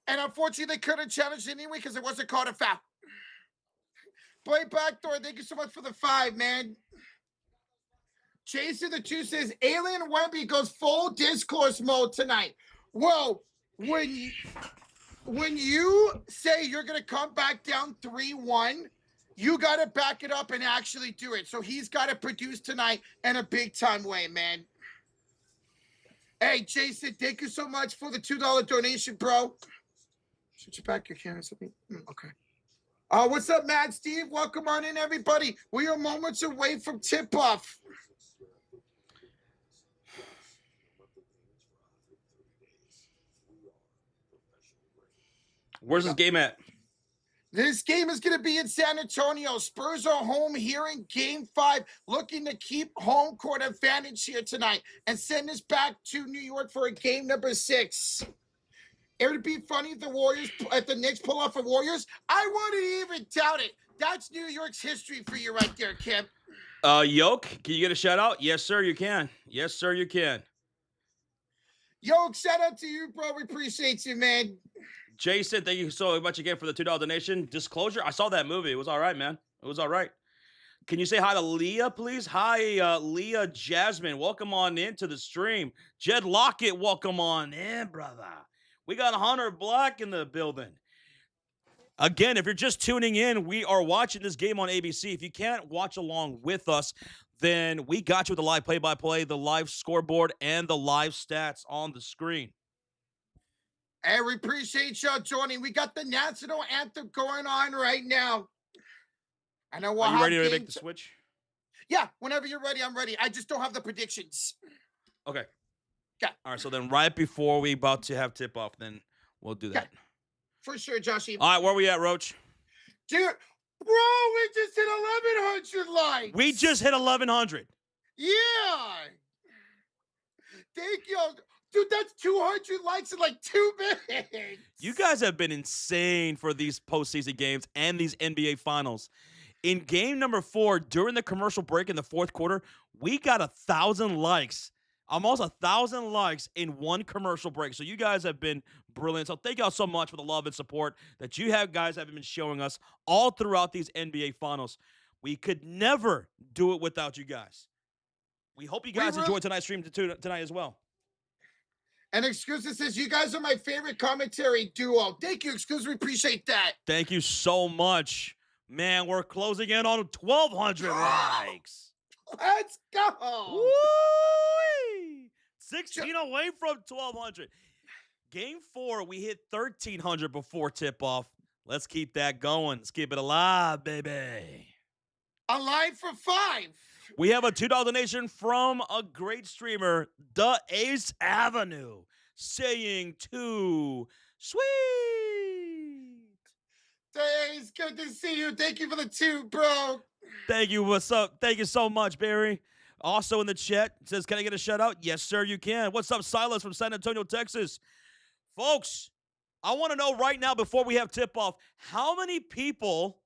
And unfortunately, they couldn't challenge it anyway because it wasn't called a foul. Play backdoor. Thank you so much for the 5, man. Jason the 2 says, Alien Wemby goes full discourse mode tonight. Whoa. When you say you're going to come back down 3-1, you got to back it up and actually do it. So he's got to produce tonight in a big-time way, man. Hey, Jason, thank you so much for the $2 donation, bro. Should you back your camera? Okay. What's up, Matt Steve? Welcome on in, everybody. We are moments away from tip-off. Where's this game at? This game is going to be in San Antonio. Spurs are home here in Game 5, looking to keep home court advantage here tonight and send us back to New York for a game number 6. It would be funny if the Knicks pull off a Warriors. I wouldn't even doubt it. That's New York's history for you right there, Kim. Yoke, can you get a shout out? Yes, sir, you can. Yes, sir, you can. Yoke, shout out to you, bro. We appreciate you, man. Jason, thank you so much again for the $2 donation. Disclosure, I saw that movie. It was all right, man. It was all right. Can you say hi to Leah, please? Hi, Leah Jasmine. Welcome on into the stream. Jed Lockett, welcome on in, brother. We got Hunter Black in the building. Again, if you're just tuning in, we are watching this game on ABC. If you can't watch along with us, then we got you with the live play-by-play, the live scoreboard, and the live stats on the screen. Hey, we appreciate y'all joining. We got the national anthem going on right now. I know we'll Are you ready to make the switch? Yeah, whenever you're ready, I'm ready. I just don't have the predictions. Okay. Yeah. All right, so then right before we about to have tip-off, then we'll do that. Yeah. For sure, Joshy. All right, where we at, Roach? Dude, bro, we just hit 1,100 likes. We just hit 1,100. Yeah. Thank you. Dude, that's 200 likes in like 2 minutes. You guys have been insane for these postseason games and these NBA Finals. In game number 4, during the commercial break in the fourth quarter, we got 1,000 likes. Almost 1,000 likes in one commercial break. So you guys have been brilliant. So thank y'all so much for the love and support that you guys have been showing us all throughout these NBA Finals. We could never do it without you guys. We hope you guys enjoyed tonight's stream tonight as well. And Exclusive says, you guys are my favorite commentary duo. Thank you, Exclusive. We appreciate that. Thank you so much. Man, we're closing in on 1,200 likes. Let's go. Woo! 16 away from 1,200. Game 4, we hit 1,300 before tip-off. Let's keep that going. Let's keep it alive, baby. Alive for 5. We have a $2 donation from a great streamer, The Ace Avenue, saying too sweet. It's good to see you. Thank you for the 2, bro. Thank you. What's up? Thank you so much, Barry. Also in the chat, says, can I get a shout out? Yes, sir, you can. What's up, Silas from San Antonio, Texas? Folks, I want to know right now before we have tip-off, how many people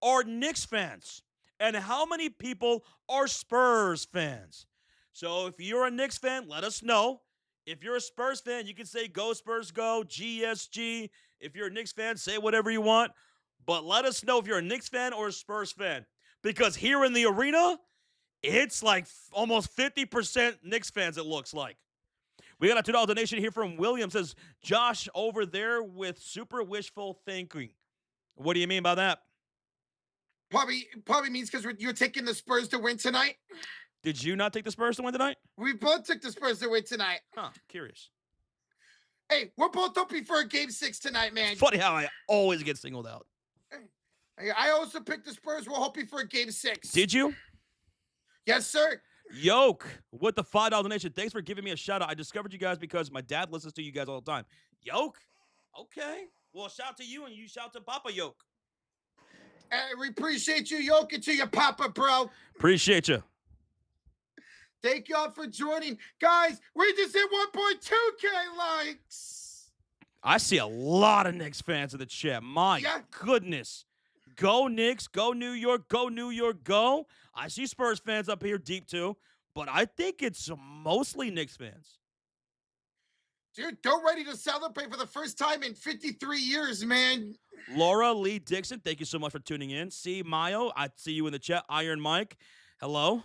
are Knicks fans? And how many people are Spurs fans? So if you're a Knicks fan, let us know. If you're a Spurs fan, you can say go Spurs go, GSG. If you're a Knicks fan, say whatever you want. But let us know if you're a Knicks fan or a Spurs fan. Because here in the arena, it's like almost 50% Knicks fans, it looks like. We got a $2 donation here from William. Says, Josh over there with super wishful thinking. What do you mean by that? Probably means because you're taking the Spurs to win tonight. Did you not take the Spurs to win tonight? We both took the Spurs to win tonight. Huh, curious. Hey, we're both hoping for a game 6 tonight, man. Funny how I always get singled out. I also picked the Spurs. We're hoping for a game 6. Did you? Yes, sir. Yoke with the $5 donation. Thanks for giving me a shout out. I discovered you guys because my dad listens to you guys all the time. Yoke? Okay. Well, shout to you and you shout to Papa Yoke. We appreciate you, Yoke, and to your papa, bro. Appreciate you. Thank y'all for joining. Guys, we just hit 1.2K likes. I see a lot of Knicks fans in the chat. My goodness. Go Knicks, go New York, go New York, go. I see Spurs fans up here deep too, but I think it's mostly Knicks fans. Dude, they're ready to celebrate for the first time in 53 years, man. Laura Lee Dixon, thank you so much for tuning in. See Mayo, I see you in the chat. Iron Mike, hello.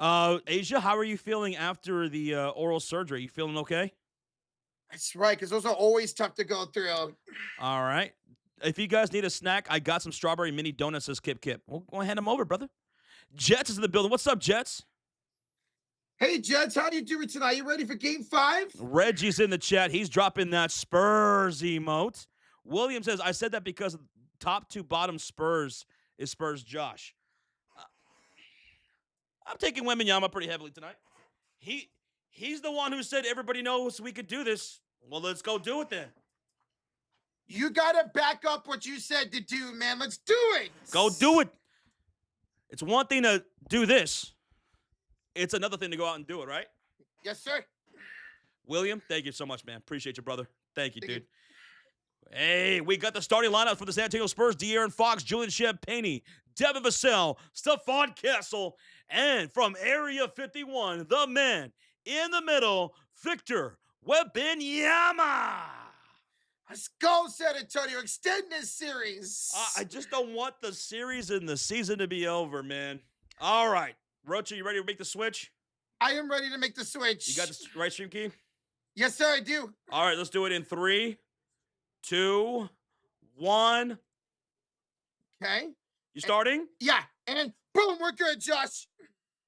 Asia, how are you feeling after the oral surgery? You feeling okay? That's right, because those are always tough to go through. All right. If you guys need a snack, I got some strawberry mini donuts, says Kip Kip. We'll go hand them over, brother. Jets is in the building. What's up, Jets? Hey, Jets, how you doing tonight? You ready for game 5? Reggie's in the chat. He's dropping that Spurs emote. William says, I said that because top to bottom Spurs is Spurs Josh. I'm taking Wembanyama pretty heavily tonight. He's the one who said everybody knows we could do this. Well, let's go do it then. You got to back up what you said to do, man. Let's do it. Go do it. It's one thing to do this. It's another thing to go out and do it, right? Yes, sir. William, thank you so much, man. Appreciate you, brother. Thank you, dude. Hey, we got the starting lineup for the San Antonio Spurs. De'Aaron Fox, Julian Champagnie, Devin Vassell, Stephon Castle, and from Area 51, the man in the middle, Victor Wembanyama. Let's go, San Antonio. Extend this series. I just don't want the series and the season to be over, man. All right. Rocha, you ready to make the switch? I am ready to make the switch. You got the right stream key? Yes, sir, I do. All right, let's do it in 3, 2, 1. Okay. You starting? Yeah, and boom, we're good, Josh.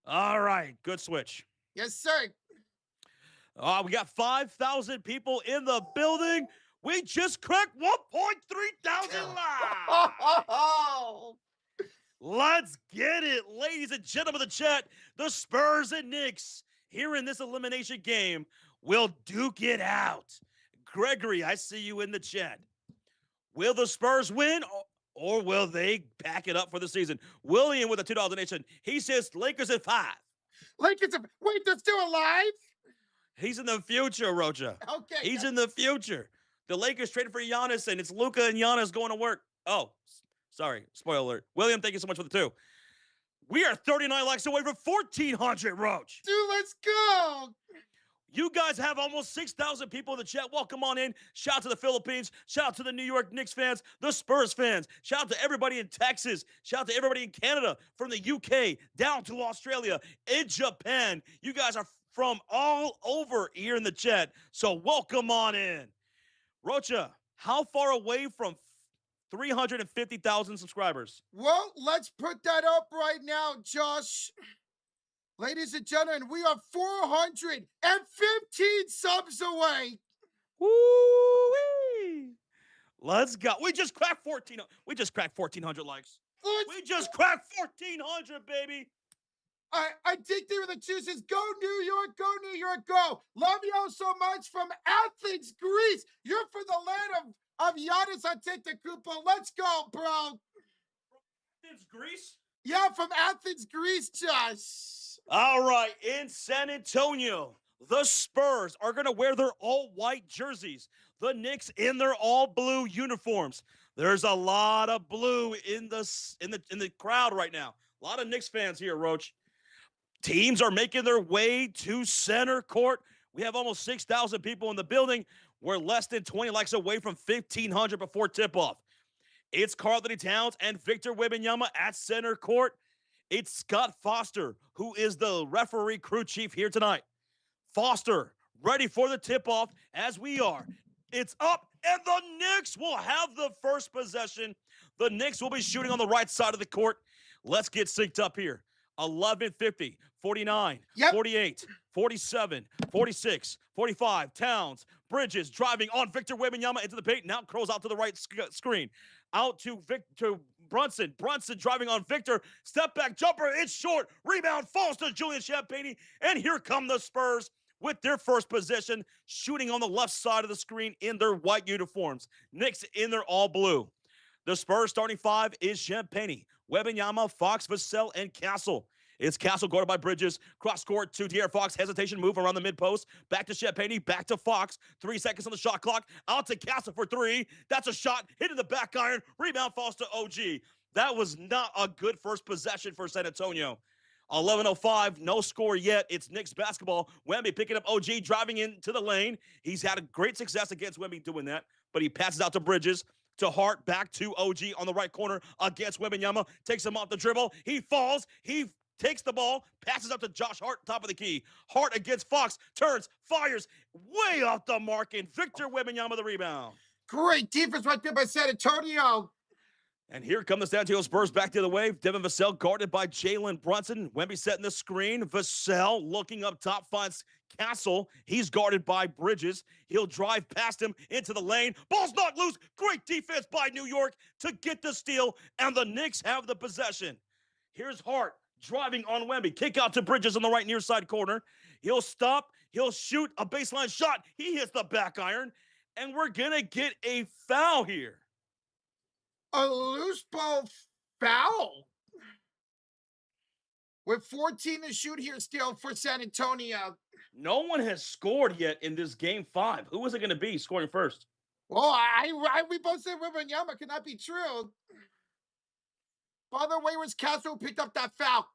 All right, good switch. Yes, sir. We got 5,000 people in the building. We just cracked 1.3 thousand live. Oh. Let's get it, ladies and gentlemen of the chat. The Spurs and Knicks here in this elimination game will duke it out. Gregory, I see you in the chat. Will the Spurs win or will they pack it up for the season? William with a $2 donation. He says Lakers at 5. Lakers, wait, they're still alive? He's in the future, Rocha. Okay. He's in the future. The Lakers traded for Giannis, and it's Luka and Giannis going to work. Oh, sorry. Spoiler alert. William, thank you so much for the 2. We are 39 likes away from 1,400, Roach. Dude, let's go. You guys have almost 6,000 people in the chat. Welcome on in. Shout out to the Philippines. Shout out to the New York Knicks fans, the Spurs fans. Shout out to everybody in Texas. Shout out to everybody in Canada, from the UK down to Australia, in Japan. You guys are from all over here in the chat. So welcome on in. Rocha, how far away from 350,000 subscribers? Well, let's put that up right now, Josh. Ladies and gentlemen, we are 415 subs away. Woo-wee. Let's go. We just cracked 14. We just cracked 1,400 likes. We just cracked 1,400, baby. I think they were the choosers. Go New York, go New York, go. Love you all so much from Athens, Greece. You're from the land of Giannis Antetokounmpo. Let's go, bro. Athens, Greece? Yeah, from Athens, Greece, Josh. All right, in San Antonio, the Spurs are going to wear their all-white jerseys. The Knicks in their all-blue uniforms. There's a lot of blue in the crowd right now. A lot of Knicks fans here, Roach. Teams are making their way to center court. We have almost 6,000 people in the building. We're less than 20 likes away from 1,500 before tip-off. It's Karl-Anthony Towns and Victor Wembanyama at center court. It's Scott Foster, who is the referee crew chief here tonight. Foster, ready for the tip-off as we are. It's up, and the Knicks will have the first possession. The Knicks will be shooting on the right side of the court. Let's get synced up here. 11:50, 49, 48, 47, 46, 45. Towns, Bridges driving on Victor Wembanyama into the paint. Now curls out to the right screen. Out to Brunson. Brunson driving on Victor. Step back jumper. It's short. Rebound falls to Julian Champagnie. And here come the Spurs with their first possession, shooting on the left side of the screen in their white uniforms. Knicks in their all blue. The Spurs starting five is Champagnie, Wembanyama, Fox, Vassell, and Castle. It's Castle guarded by Bridges. Cross court to De'Aaron Fox. Hesitation move around the mid post. Back to Champagnie. Back to Fox. 3 seconds on the shot clock. Out to Castle for three. That's a shot. Hitting the back iron. Rebound falls to OG. That was not a good first possession for San Antonio. 11:05. No score yet. It's Knicks basketball. Wemby picking up OG. Driving into the lane. He's had a great success against Wemby doing that. But he passes out to Bridges. To Hart. Back to OG on the right corner against Wembanyama. Takes him off the dribble. He falls. He takes the ball, passes up to Josh Hart, top of the key. Hart against Fox, turns, fires, way off the mark, and Victor Wembanyama the rebound. Great defense right there by San Antonio. And here come the San Antonio Spurs back to the wave. Devin Vassell guarded by Jalen Brunson. Wemby setting the screen. Vassell looking up top, finds Castle. He's guarded by Bridges. He'll drive past him into the lane. Ball's not loose. Great defense by New York to get the steal, and the Knicks have the possession. Here's Hart. Driving on Wemby. Kick out to Bridges on the right near side corner. He'll stop. He'll shoot a baseline shot. He hits the back iron. And we're going to get a foul here. A loose ball foul. With 14 to shoot here still for San Antonio. No one has scored yet in this game 5. Who is it going to be scoring first? Well, we both said Wembanyama. Could not be true. By the way, was Castle who picked up that foul?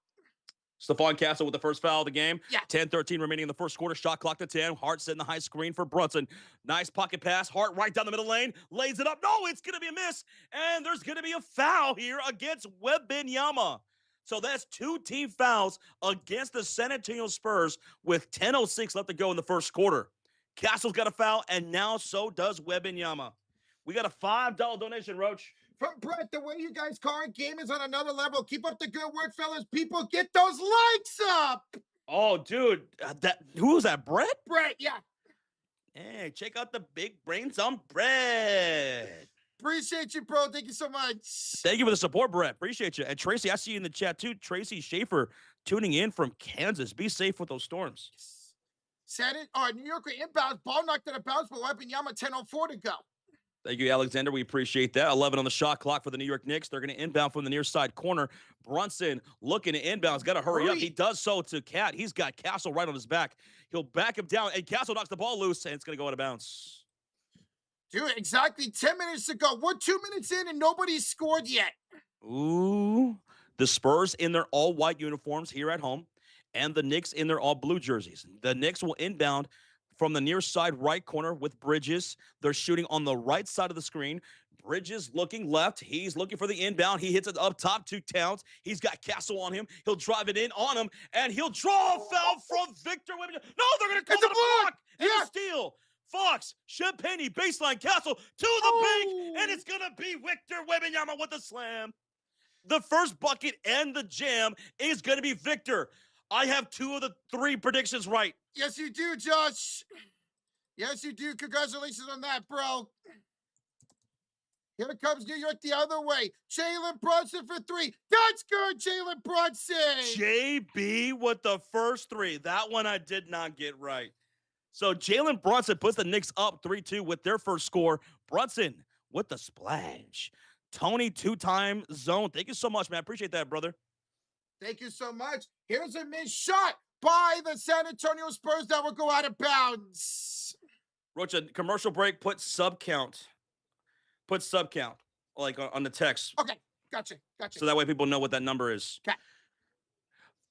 Stephon Castle with the first foul of the game. Yeah. 10-13 remaining in the first quarter. Shot clock to 10. Hart setting the high screen for Brunson. Nice pocket pass. Hart right down the middle lane. Lays it up. No, it's going to be a miss. And there's going to be a foul here against Wembanyama. So that's 2 team fouls against the San Antonio Spurs with 10:06 left to go in the first quarter. Castle's got a foul, and now so does Wembanyama. We got a $5 donation, Roach. From Brett, the way you guys call it, game is on another level. Keep up the good work, fellas. People, get those likes up. Oh, dude. Who was that, Brett? Brett, yeah. Hey, check out the big brains on Brett. Appreciate you, bro. Thank you so much. Thank you for the support, Brett. Appreciate you. And Tracy, I see you in the chat, too. Tracy Schaefer tuning in from Kansas. Be safe with those storms. New York inbounds. Ball knocked out of bounds, but Wembanyama 10:04 to go. Thank you, Alexander. We appreciate that. 11 on the shot clock for the New York Knicks. They're going to inbound from the near side corner. Brunson looking to inbound. He's got to hurry up. He does so to Cat. He's got Castle right on his back. He'll back him down, and Castle knocks the ball loose, and it's going to go out of bounds. Dude, exactly 10 minutes to go. We're 2 minutes in, and nobody's scored yet. Ooh. The Spurs in their all-white uniforms here at home, and the Knicks in their all-blue jerseys. The Knicks will inbound from the near side right corner with Bridges. They're shooting on the right side of the screen. Bridges looking left. He's looking for the inbound. He hits it up top to Towns. He's got Castle on him. He'll drive it in on him, and he'll draw a foul from Victor Wembanyama. No, they're going to call It's a it a block and Yeah. a steal. Fox, Champagne, baseline, Castle to the bank, and it's going to be Victor Wembanyama with the slam. The first bucket and the jam is going to be Victor. I have 2 of the 3 predictions right. Yes, you do, Josh. Yes, you do. Congratulations on that, bro. Here comes New York the other way. Jalen Brunson for 3. That's good, Jalen Brunson. JB with the first 3. That one I did not get right. So Jalen Brunson puts the Knicks up 3-2 with their first score. Brunson with the splash. Tony, 2-time zone. Thank you so much, man. Appreciate that, brother. Thank you so much. Here's a missed shot by the San Antonio Spurs that will go out of bounds. Rocha, commercial break, put sub count. Put sub count, like on the text. Okay, gotcha. So that way people know what that number is. Okay.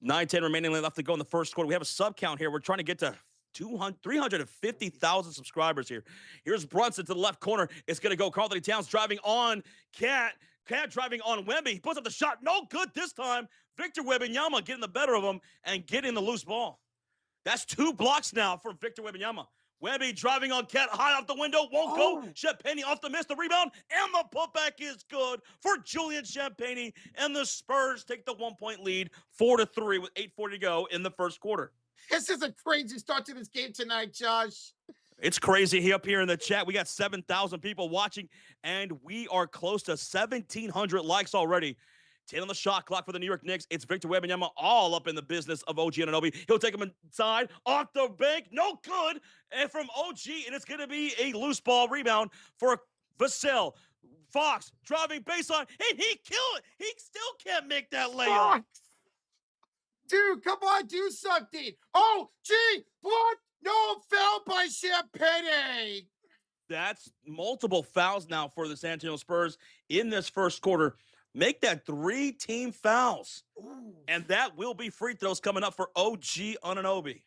9-10 remaining left to go in the first quarter. We have a sub count here. We're trying to get to 350,000 subscribers here. Here's Brunson to the left corner. It's going to go Karl-Anthony Towns driving on Cat. Cat driving on Wemby. He puts up the shot. No good this time. Victor Wembanyama getting the better of him and getting the loose ball. That's 2 blocks now for Victor Wembanyama. Wemby driving on Cat high off the window. Won't go. Champagne off the miss. The rebound. And the putback is good for Julian Champagne. And the Spurs take the 1-point lead 4-3 with 8:40 to go in the first quarter. This is a crazy start to this game tonight, Josh. It's crazy up here in the chat. We got 7,000 people watching, and we are close to 1,700 likes already. 10 on the shot clock for the New York Knicks. It's Victor Wembanyama all up in the business of OG Anunoby. He'll take him inside, off the bank, no good. And from OG, and it's going to be a loose ball rebound for Vassell. Fox driving baseline, and he killed it. He still can't make that layup. Fox. Dude, come on, do something. Oh, gee, block. No, foul by Champagne. That's multiple fouls now for the San Antonio Spurs in this first quarter. Make that 3-team fouls. Ooh. And that will be free throws coming up for OG Anunoby.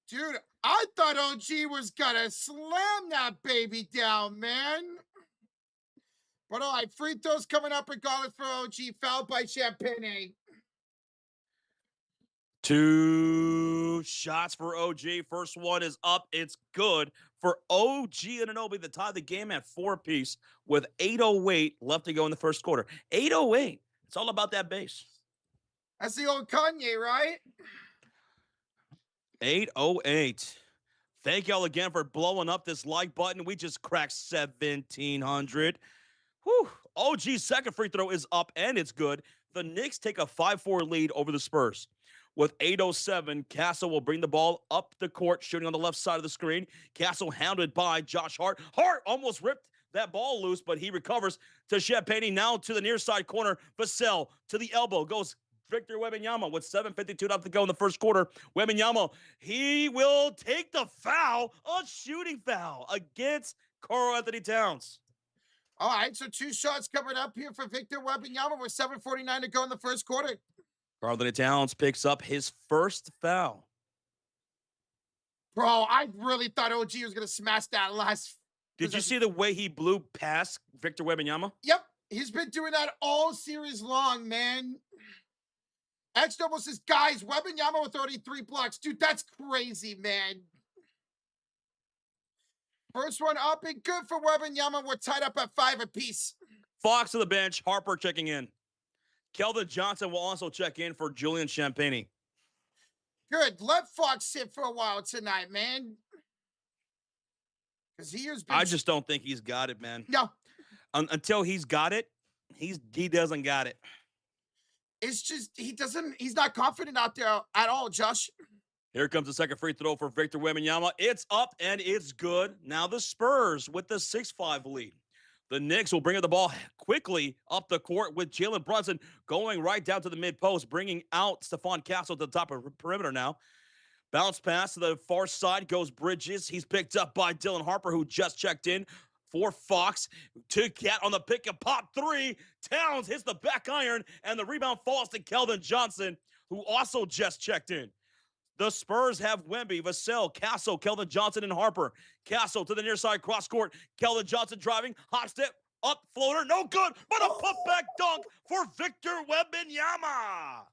Dude, I thought OG was going to slam that baby down, man. But all right, free throws coming up regardless for OG. Fouled by Champagne. 2 shots for OG. First one is up. It's good for OG Anunoby to tie the game at 4 apiece with 8:08 left to go in the first quarter. 8:08. It's all about that base. That's the old Kanye, right? 8:08. Thank y'all again for blowing up this like button. We just cracked 1,700. Whew. OG's second free throw is up, and it's good. The Knicks take a 5-4 lead over the Spurs. With 8:07, Castle will bring the ball up the court, shooting on the left side of the screen. Castle hounded by Josh Hart. Hart almost ripped that ball loose, but he recovers to Champagne. Now to the near side corner. Vassell to the elbow. Goes Victor Wembanyama with 7:52 left to go in the first quarter. Wembanyama, he will take the foul, a shooting foul against Karl-Anthony Towns. All right, so 2 shots coming up here for Victor Wembanyama with 7:49 to go in the first quarter. Karl-Anthony Towns picks up his first foul. Bro, I really thought OG was going to smash that last. Did you see the way he blew past Victor Wembanyama? Yep, he's been doing that all series long, man. X double says, guys, Wembanyama with 33 blocks. Dude, that's crazy, man. First one up and good for Wembanyama. We're tied up at 5 apiece. Fox to the bench. Harper checking in. Keldon Johnson will also check in for Julian Champagne. Good. Let Fox sit for a while tonight, man. Because he has been. I just don't think he's got it, man. No. Until he's got it, he doesn't got it. It's just he's not confident out there at all, Josh. Here comes the second free throw for Victor Wembanyama. It's up and it's good. Now the Spurs with the 6-5 lead. The Knicks will bring the ball quickly up the court with Jalen Brunson going right down to the mid-post, bringing out Stephon Castle to the top of the perimeter now. Bounce pass to the far side goes Bridges. He's picked up by Dylan Harper, who just checked in for Fox. To Cat on the pick and pop 3. Towns hits the back iron, and the rebound falls to Keldon Johnson, who also just checked in. The Spurs have Wemby, Vassell, Castle, Keldon Johnson, and Harper. Castle to the near side, cross court. Keldon Johnson driving, hop step, up, floater, no good, but a putback dunk for Victor Wembanyama.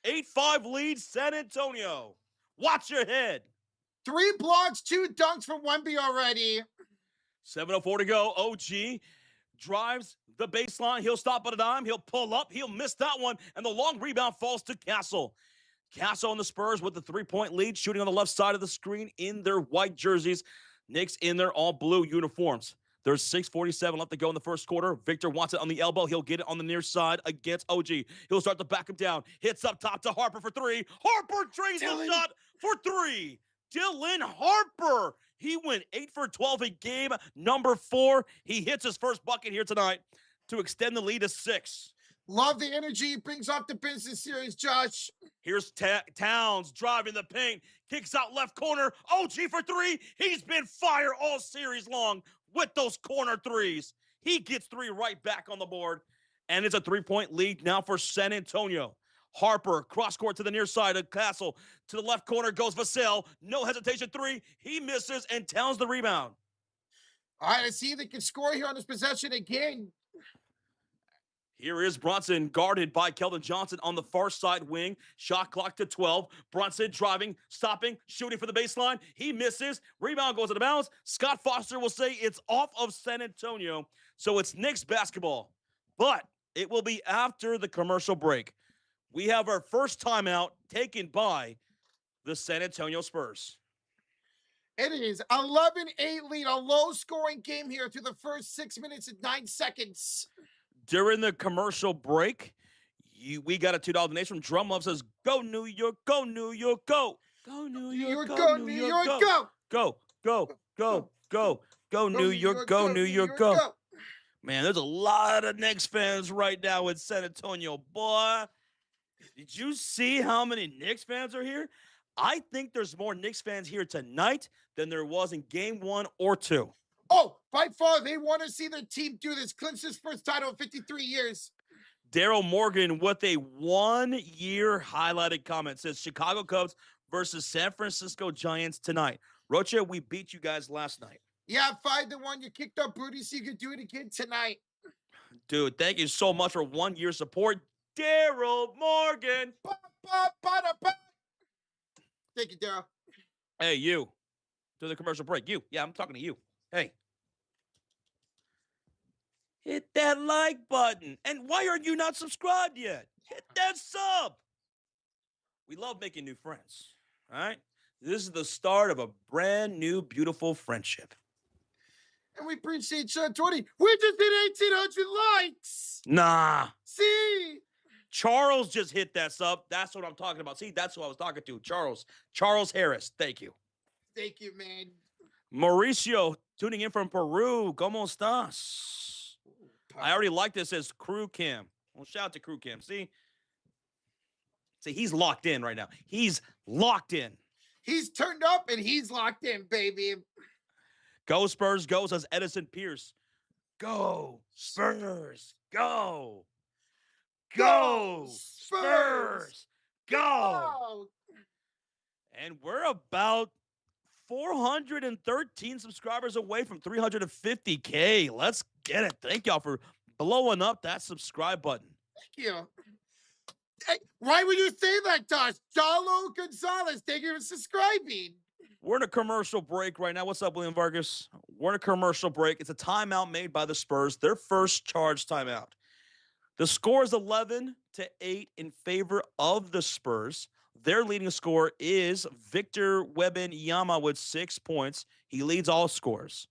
8-5 lead, San Antonio. Watch your head. 3 blocks, 2 dunks from Wemby already. 7:04 to go. OG drives the baseline. He'll stop at a dime. He'll pull up. He'll miss that one. And the long rebound falls to Castle. Castle on the Spurs with the 3-point lead, shooting on the left side of the screen in their white jerseys. Knicks in their all blue uniforms. There's 6:47 left to go in the first quarter. Victor wants it on the elbow. He'll get it on the near side against OG. He'll start to back him down. Hits up top to Harper for 3. Harper drains the shot for 3. Dylan Harper. He went 8 for 12 in game number 4. He hits his first bucket here tonight to extend the lead to 6. Love the energy he brings off the business series, Josh. Here's Towns driving the paint. Kicks out left corner. OG for 3. He's been fire all series long with those corner threes. He gets 3 right back on the board. And it's a 3-point lead now for San Antonio. Harper, cross court to the near side of Castle. To the left corner goes Vassell. No hesitation, 3. He misses, and Towns the rebound. All right, I see they can score here on this possession again. Here is Brunson, guarded by Keldon Johnson on the far side wing. Shot clock to 12. Brunson driving, stopping, shooting for the baseline. He misses. Rebound goes out of bounds. Scott Foster will say it's off of San Antonio. So it's Knicks basketball. But it will be after the commercial break. We have our first timeout taken by the San Antonio Spurs. It is 11-8 lead, a low-scoring game here through the first 6 minutes and 9 seconds. During the commercial break, we got a $2 donation from Drum Love. Says, go New York, go New York, go. Go New York, go New York, go. Go, go, go, go. Go New York, go New York, go. Man, there's a lot of Knicks fans right now in San Antonio, boy. Did you see how many Knicks fans are here? I think there's more Knicks fans here tonight than there was in game 1 or 2. Oh, by far, they want to see their team do this. Clinch his first title in 53 years. Daryl Morgan with a 1-year highlighted comment says Chicago Cubs versus San Francisco Giants tonight. Rocha, we beat you guys last night. Yeah, 5-1. You kicked our booty, so you could do it again tonight. Dude, thank you so much for 1 year support. Daryl Morgan. Thank you, Daryl. Hey, you. To the commercial break. You. Yeah, I'm talking to you. Hey. Hit that like button. And why are you not subscribed yet? Hit that sub. We love making new friends. All right? This is the start of a brand new, beautiful friendship. And we appreciate Sean 20. We just hit 1,800 likes. Nah. See? Charles just hit that sub. That's what I'm talking about. See, that's who I was talking to. Charles Harris. Thank you. Thank you, man. Mauricio tuning in from Peru. ¿Cómo estás? I already like this as Crew Cam. Well, shout out to Crew Cam. See, he's locked in right now. He's locked in. He's turned up and he's locked in, baby. Go Spurs, go, says Edison Pierce. Go Spurs, go. Go Spurs, go. And we're about 413 subscribers away from 350K. Let's get it. Thank y'all for blowing up that subscribe button. Thank you. Hey, why would you say that, Josh? Jalo Gonzalez, thank you for subscribing. We're in a commercial break right now. What's up, William Vargas? We're in a commercial break. It's a timeout made by the Spurs, their first charge timeout. The score is 11-8 in favor of the Spurs. Their leading scorer is Victor Wembanyama with 6 points. He leads all scores.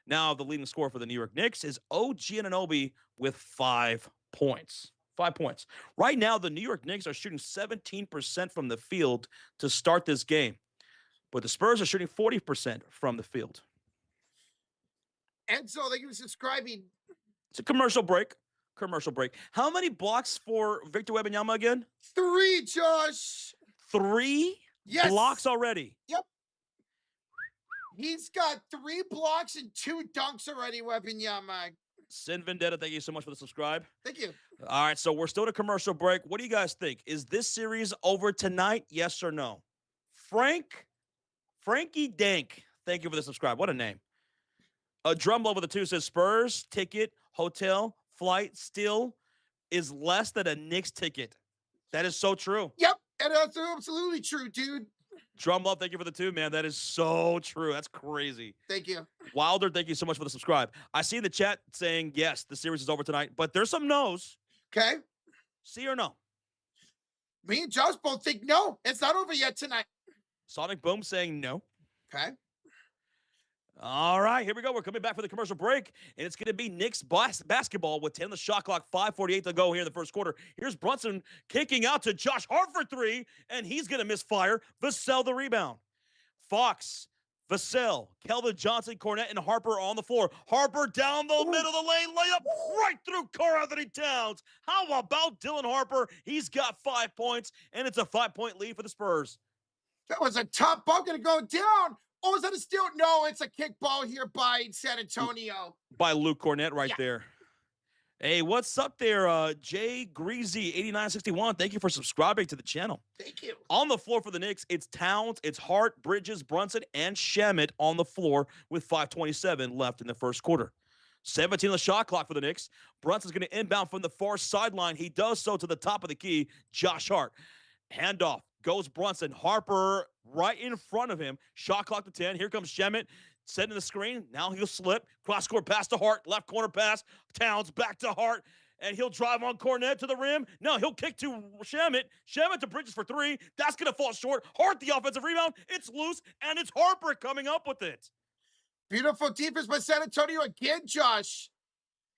Now, the leading scorer for the New York Knicks is OG Anunoby with 5 points. 5 points. Right now, the New York Knicks are shooting 17% from the field to start this game. But the Spurs are shooting 40% from the field. And so thank you for subscribing. It's a commercial break. How many blocks for Victor Wembanyama again? 3, Josh. 3 yes. blocks already. Yep. He's got 3 blocks and 2 dunks already, Wembanyama. Sin Vendetta, thank you so much for the subscribe. Thank you. All right, so we're still at a commercial break. What do you guys think? Is this series over tonight? Yes or no? Frankie Dank. Thank you for the subscribe. What a name. A drum roll with a 2 says Spurs ticket, hotel, flight still is less than a Knicks ticket. That is so true. Yep, and that's absolutely true, dude. Drum love, thank you for the 2, man. That is so true. That's crazy. Thank you. Wilder, thank you so much for the subscribe. I see in the chat saying, yes, the series is over tonight, but there's some no's. Okay. See or no? Me and Josh both think no, it's not over yet tonight. Sonic Boom saying no. Okay. All right, here we go. We're coming back for the commercial break, and it's going to be Knicks basketball with 10 on the shot clock, 5:48 to go here in the first quarter. Here's Brunson kicking out to Josh Hart for 3, and he's going to misfire. Vassell the rebound. Fox, Vassell, Kelvin Johnson, Cornette, and Harper on the floor. Harper down the middle of the lane, layup right through Karl-Anthony Towns. How about Dylan Harper? He's got 5 points, and it's a 5-point lead for the Spurs. That was a top ball going to go down. Oh, is that a steal? No, it's a kickball here by San Antonio. By Luke Cornette right there. Hey, what's up there, Jay Greasy 8961? Thank you for subscribing to the channel. Thank you. On the floor for the Knicks, it's Towns, it's Hart, Bridges, Brunson, and Shamet on the floor with 5:27 left in the first quarter. 17 on the shot clock for the Knicks. Brunson's going to inbound from the far sideline. He does so to the top of the key. Josh Hart. Handoff. Goes Brunson. Harper right in front of him. Shot clock to 10. Here comes Shamet. Setting the screen. Now he'll slip. Cross-court pass to Hart. Left corner pass. Towns back to Hart. And he'll drive on Cornette to the rim. No, he'll kick to Shamet. Shamet to Bridges for 3. That's going to fall short. Hart the offensive rebound. It's loose. And it's Harper coming up with it. Beautiful defense by San Antonio again, Josh.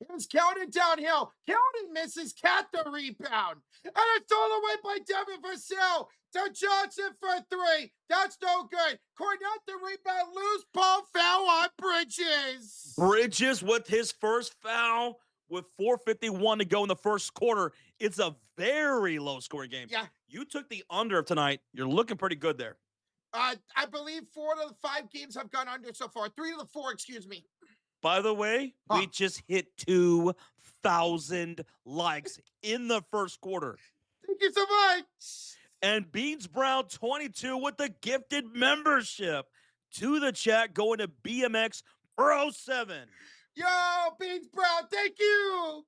Here's Keldon downhill. Keldon misses. Cat the rebound. And it's stolen away by Devin Vassell. To Johnson for 3. That's no good. Cornette the rebound. Loose ball foul on Bridges. Bridges with his first foul with 4:51 to go in the first quarter. It's a very low-scoring game. Yeah. You took the under of tonight. You're looking pretty good there. I believe 4 of the 5 games have gone under so far. 3 of the 4, excuse me. By the way, we just hit 2,000 likes in the first quarter. Thank you so much. And Beans Brown 22 with the gifted membership to the chat going to BMX Pro 7. Yo, Beans Brown, thank you.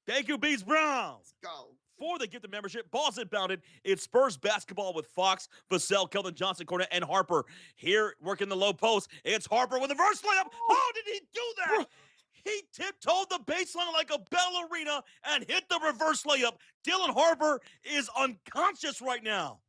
Thank you, Beans Brown. Let's go. For the gifted membership, ball's inbounded. It's Spurs basketball with Fox, Vassell, Kelvin Johnson, Cornette, and Harper. Here, working the low post. It's Harper with a reverse layup. How did he do that? He tiptoed the baseline like a ballerina and hit the reverse layup. Dylan Harper is unconscious right now.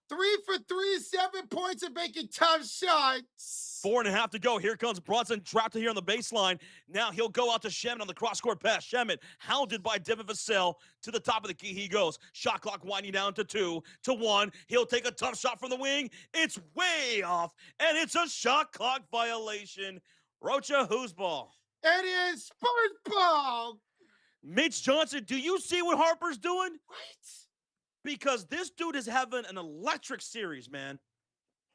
3 for 3, 7 points and making tough shots. 4.5 to go. Here comes Brunson, trapped here on the baseline. Now he'll go out to Shamet on the cross-court pass. Shamet, hounded by Devin Vassell. To the top of the key he goes. Shot clock winding down to 2 to 1. He'll take a tough shot from the wing. It's way off, and it's a shot clock violation. Rocha, whose ball? It is Spurs ball. Mitch Johnson, do you see what Harper's doing? What? Because this dude is having an electric series, man.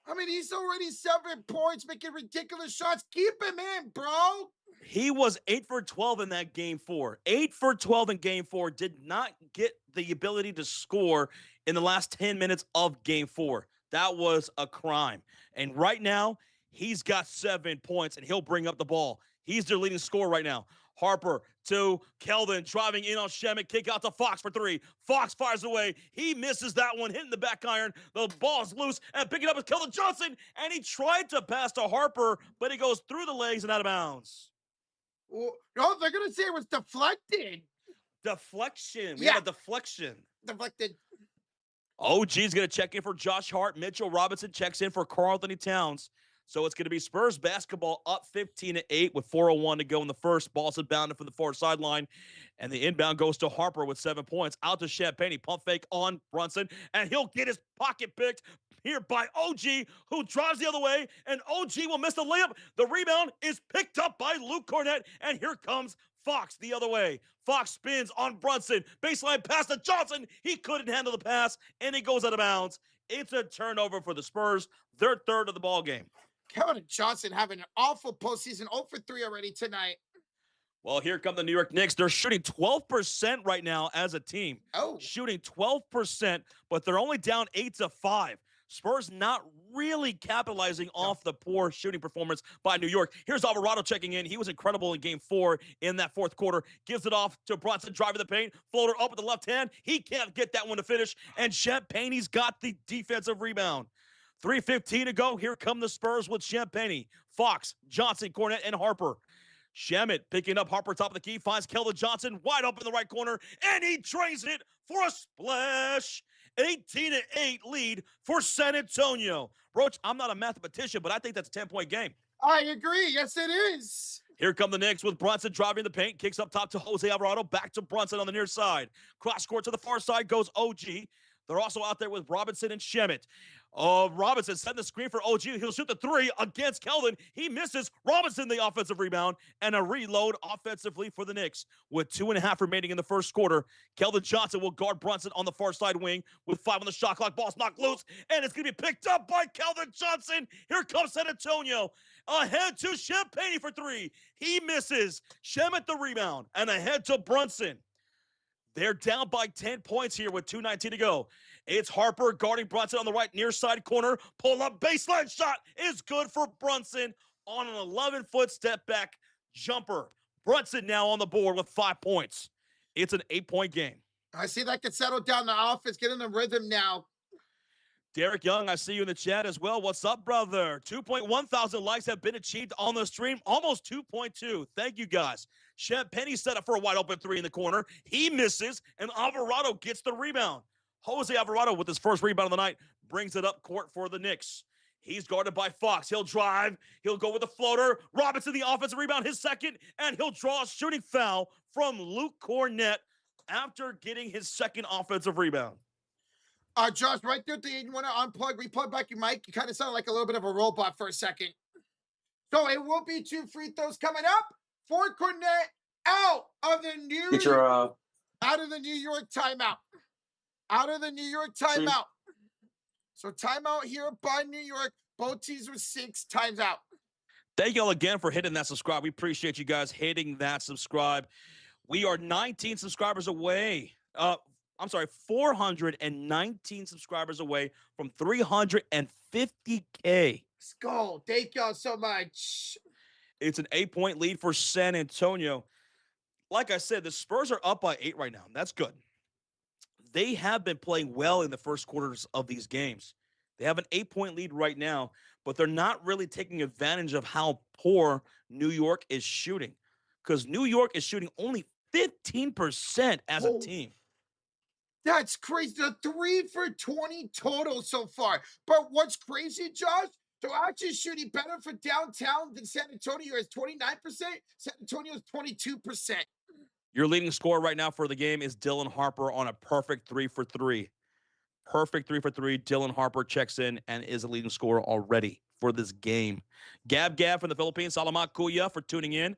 I mean, he's already 7 points, making ridiculous shots. Keep him in, bro. He was 8 for 12 in that game 4. 8 for 12 in game 4. Did not get the ability to score in the last 10 minutes of game 4. That was a crime. And right now, he's got 7 points, and he'll bring up the ball. He's their leading scorer right now. Harper to Kelvin, driving in on Shamet, kick out to Fox for 3. Fox fires away. He misses that one, hitting the back iron. The ball's loose, and picking up is Kelvin Johnson, and he tried to pass to Harper, but he goes through the legs and out of bounds. Oh, no, they're going to say it was deflected. Deflection. We Yeah. have a deflection. Deflected. OG's going to check in for Josh Hart. Mitchell Robinson checks in for Karl-Anthony Towns. So it's going to be Spurs basketball up 15-8 with 4:01 to go in the first. Ball's inbounded from the far sideline. And the inbound goes to Harper with 7 points. Out to Champagne. Pump fake on Brunson. And he'll get his pocket picked here by OG, who drives the other way. And OG will miss the layup. The rebound is picked up by Luke Cornette. And here comes Fox the other way. Fox spins on Brunson. Baseline pass to Johnson. He couldn't handle the pass. And he goes out of bounds. It's a turnover for the Spurs. Their third of the ball game. Keldon Johnson having an awful postseason. 0 for 3 already tonight. Well, here come the New York Knicks. They're shooting 12% right now as a team. Oh. Shooting 12%, but they're only down 8-5. Spurs not really capitalizing off the poor shooting performance by New York. Here's Alvarado checking in. He was incredible in game 4 in that fourth quarter. Gives it off to Brunson, driving the paint. Floater up with the left hand. He can't get that one to finish. And Champagne's got the defensive rebound. 3:15 to go. Here come the Spurs with Champagne, Fox, Johnson, Cornette, and Harper. Shamet picking up Harper top of the key, finds Keldon Johnson wide open in the right corner, and he drains it for a splash. 18-8 lead for San Antonio. Roach, I'm not a mathematician, but I think that's a 10-point game. I agree. Yes, it is. Here come the Knicks with Brunson driving the paint, kicks up top to Jose Alvarado, back to Brunson on the near side. Cross court to the far side goes OG. They're also out there with Robinson and Shemet. Robinson sent the screen for OG. He'll shoot the three against Keldon. He misses. Robinson the offensive rebound and a reload offensively for the Knicks. With 2.5 remaining in the first quarter, Keldon Johnson will guard Brunson on the far side wing with 5 on the shot clock. Ball's knocked loose, and it's going to be picked up by Keldon Johnson. Here comes San Antonio. Ahead to Champagne for 3. He misses. Shemet the rebound, and ahead to Brunson. They're down by 10 points here with 2:19 to go. It's Harper guarding Brunson on the right near side corner. Pull up baseline shot is good for Brunson on an 11-foot step back jumper. Brunson now on the board with 5 points. It's an 8-point game. I see that can settle down the offense, get in the rhythm now. Derek Young, I see you in the chat as well. What's up, brother? 2.1 thousand likes have been achieved on the stream. Almost 2.2. Thank you, guys. Champagne set up for a wide open 3 in the corner. He misses, and Alvarado gets the rebound. Jose Alvarado with his first rebound of the night brings it up court for the Knicks. He's guarded by Fox. He'll drive. He'll go with the floater. Robinson, the offensive rebound, his second, and he'll draw a shooting foul from Luke Cornette after getting his second offensive rebound. Josh, right there, you want to unplug, replug back your mic? You kind of sound like a little bit of a robot for a second. So it will be 2 free throws coming up for Cornette out of the New York timeout. Out of the New York timeout. So timeout here by New York. Both teams were 6 times out. Thank you all again for hitting that subscribe. We appreciate you guys hitting that subscribe. We are 19 subscribers away. 419 subscribers away from 350K. Let's go. Thank y'all so much. It's an 8-point lead for San Antonio. Like I said, the Spurs are up by 8 right now. That's good. They have been playing well in the first quarters of these games. They have an 8-point lead right now, but they're not really taking advantage of how poor New York is shooting, because New York is shooting only 15% as a team. That's crazy. The 3 for 20 total so far. But what's crazy, Josh? They're actually shooting better for downtown than San Antonio is 29%. San Antonio is 22%. Your leading scorer right now for the game is Dylan Harper on a perfect 3 for 3. Perfect 3 for 3. Dylan Harper checks in and is a leading scorer already for this game. Gab from the Philippines. Salamat Kuya for tuning in.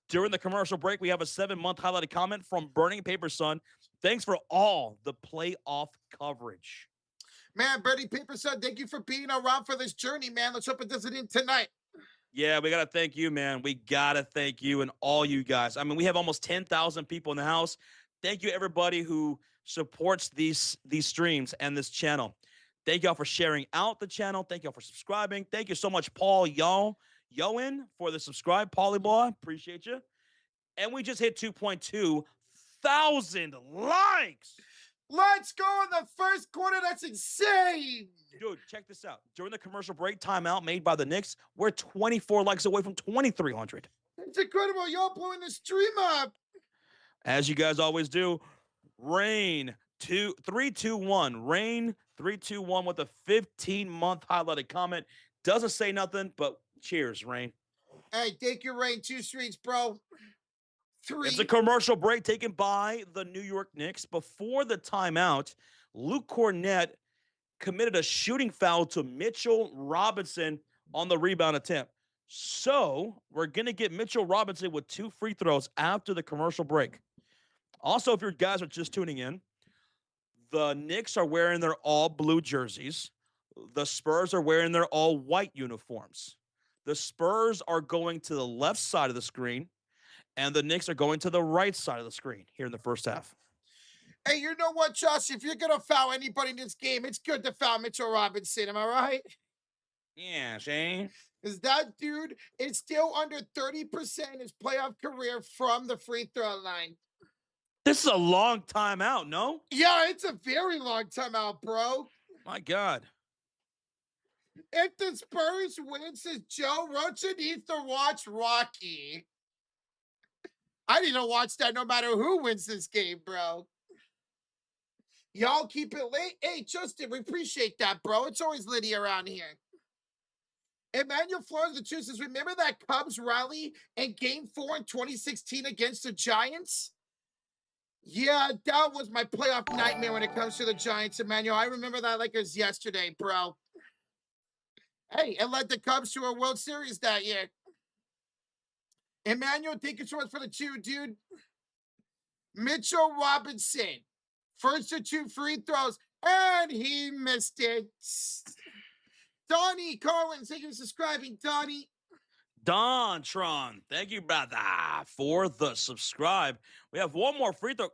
During the commercial break, we have a 7-month highlighted comment from Burning Paper Son. Thanks for all the playoff coverage. Man, Burning Paper Son, thank you for being around for this journey, man. Let's hope it does it in tonight. Yeah, we got to thank you, man. We got to thank you and all you guys. I mean, we have almost 10,000 people in the house. Thank you, everybody who supports these streams and this channel. Thank y'all for sharing out the channel. Thank y'all for subscribing. Thank you so much, Paul Yoen, for the subscribe. Paulie boy, appreciate you. And we just hit 2.2 thousand likes. Let's go in the first quarter. That's insane. Dude, check this out. During the commercial break timeout made by the Knicks, we're 24 likes away from 2,300. It's incredible. Y'all blowing the stream up. As you guys always do, Rain 321. Rain 321 with a 15-month highlighted comment. Doesn't say nothing, but cheers, Rain. Hey, thank you, Rain. 2 streets, bro. 3. It's a commercial break taken by the New York Knicks. Before the timeout, Luke Cornette committed a shooting foul to Mitchell Robinson on the rebound attempt. So we're going to get Mitchell Robinson with 2 free throws after the commercial break. Also, if you guys are just tuning in, the Knicks are wearing their all-blue jerseys. The Spurs are wearing their all-white uniforms. The Spurs are going to the left side of the screen, and the Knicks are going to the right side of the screen here in the first half. Hey, you know what, Josh? If you're going to foul anybody in this game, it's good to foul Mitchell Robinson. Am I right? Yeah, Shane. Is that dude is still under 30% his playoff career from the free throw line. This is a long time out, no? Yeah, it's a very long time out, bro. My God. If the Spurs wins, this Joe Rocha needs to watch Rocky. I need to watch that no matter who wins this game, bro. Y'all keep it late. Hey, Justin, we appreciate that, bro. It's always litty around here. Emmanuel Flores, the truth is, remember that Cubs rally in Game 4 in 2016 against the Giants? Yeah, that was my playoff nightmare when it comes to the Giants, Emmanuel. I remember that like it was yesterday, bro. Hey, it led the Cubs to a World Series that year. Emmanuel, take it for the two, dude. Mitchell Robinson, first to two free throws, and he missed it. Donnie Carlin, thank you for subscribing, Donnie. Dontron, thank you, brother, for the subscribe. We have one more free throw.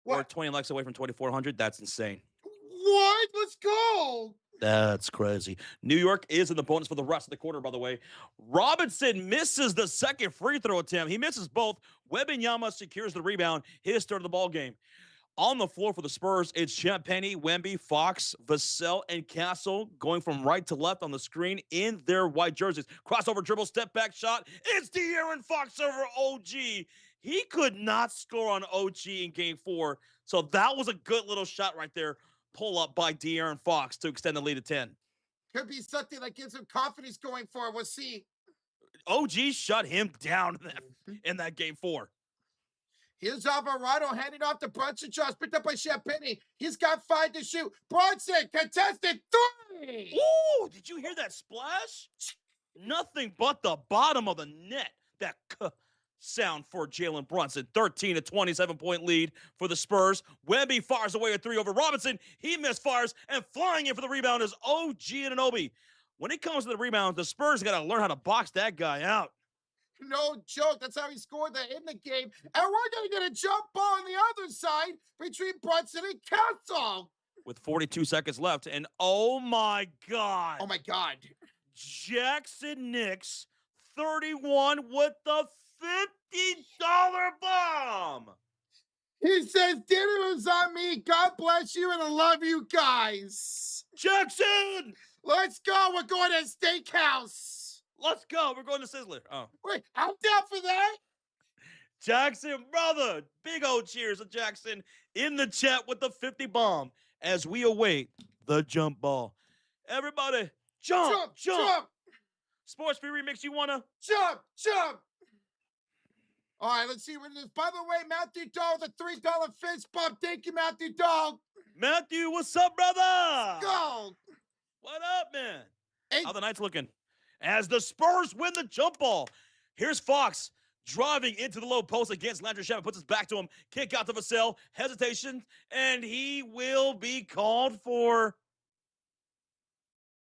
We're What? 20 likes away from 2,400. That's insane. What? Let's go. That's crazy. New York is in the bonus for the rest of the quarter, by the way. Robinson misses the second free throw attempt. He misses both. Wembanyama secures the rebound. His third of the ball game. On the floor for the Spurs, it's Champagnie, Wemby, Fox, Vassell, and Castle going from right to left on the screen in their white jerseys. Crossover dribble, step back shot. It's De'Aaron Fox over OG. He could not score on OG in game 4. So that was a good little shot right there. Pull up by De'Aaron Fox to extend the lead to 10. Could be something that gives him confidence going forward. We'll see. OG shut him down in that game 4. Here's Alvarado handing off to Brunson. Just picked up by Champagnie. He's got 5 to shoot. Brunson contested 3. Ooh, did you hear that splash? Nothing but the bottom of the net. That sound for Jalen Brunson. 13 to 27-point lead for the Spurs. Wemby fires away a 3 over Robinson. He misfires, and flying in for the rebound is OG Anunoby. When it comes to the rebound, the Spurs got to learn how to box that guy out. No joke. That's how he scored that in the game. And we're going to get a jump ball on the other side between Brunson and Castle. With 42 seconds left, and oh my God. Oh my God. Jackson Knicks, 31 with the $50 bomb. He says, dinner is on me. God bless you, and I love you guys. Jackson! Let's go. We're going to a steakhouse. Let's go. We're going to Sizzler. Oh. Wait, I'm down for that. Jackson, brother. Big old cheers to Jackson in the chat with the 50 bomb as we await the jump ball. Everybody, jump. Sports Free Remix, you want to? Jump. All right, let's see what it is. By the way, Matthew Dog, the $3 fist bump. Thank you, Matthew Dog. Matthew, what's up, brother? Go. What up, man? Hey. How the night's looking? As the Spurs win the jump ball. Here's Fox driving into the low post against Landry Shamet. Puts his back to him. Kick out to Vassell. Hesitation. And he will be called for.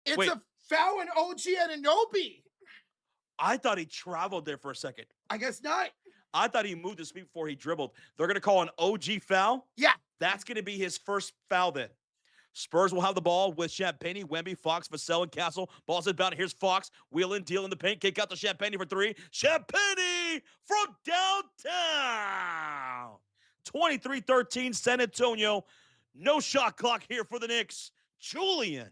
It's a foul on OG Anunoby. I thought he traveled there for a second. I guess not. I thought he moved his feet before he dribbled. They're going to call an OG foul? Yeah. That's going to be his first foul then. Spurs will have the ball with Champagnie, Wemby, Fox, Vassell, and Castle. Ball's inbound. Here's Fox. Wheeling, deal in the paint. Kick out to Champagnie for 3. Champagnie from downtown. 23-13 San Antonio. No shot clock here for the Knicks. Julian.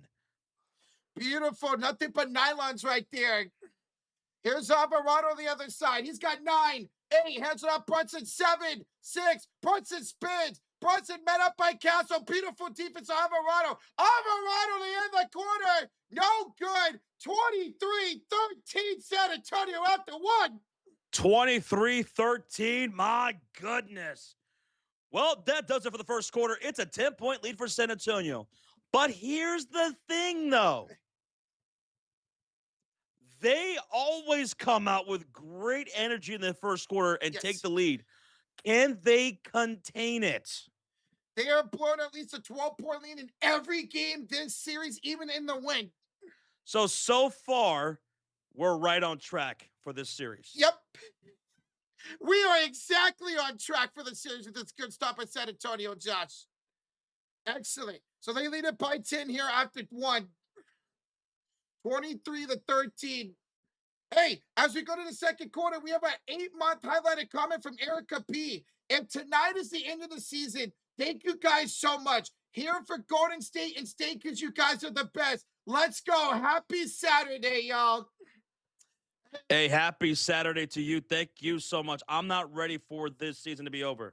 Beautiful. Nothing but nylons right there. Here's Alvarado on the other side. He's got 9, 8. Hands it up. Brunson, 7, 6. Brunson spins. Brunson met up by Castle. Beautiful defense of Alvarado. Alvarado to the end of the corner. No good. 23-13 San Antonio after 1. 23-13. My goodness. Well, that does it for the first quarter. It's a 10-point lead for San Antonio. But here's the thing, though. They always come out with great energy in the first quarter and take the lead. Can they contain it? They are blown at least a 12-point lead in every game this series, even in the win. So far, we're right on track for this series. Yep. We are exactly on track for the series with this good stop at San Antonio, Josh. Excellent. So they lead it by 10 here after 1. 23-13. Hey, as we go to the second quarter, we have an 8-month highlighted comment from Erica P. If tonight is the end of the season, thank you guys so much. Here for Golden State and State because you guys are the best. Let's go. Happy Saturday, y'all. Hey, happy Saturday to you. Thank you so much. I'm not ready for this season to be over.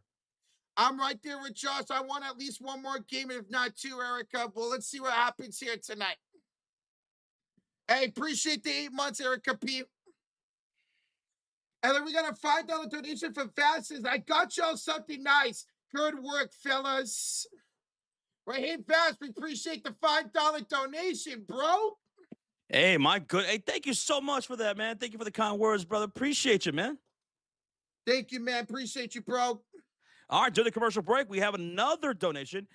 I'm right there with Josh. I want at least one more game, if not two, Erica. Well, let's see what happens here tonight. Hey, appreciate the 8 months, Erica P. And then we got a $5 donation from Fastest. I got y'all something nice. Good work, fellas. Right, hey, Fast, we appreciate the $5 donation, bro. Hey, my good. Hey, thank you so much for that, man. Thank you for the kind words, brother. Appreciate you, man. Thank you, man. Appreciate you, bro. All right, during the commercial break, we have another donation.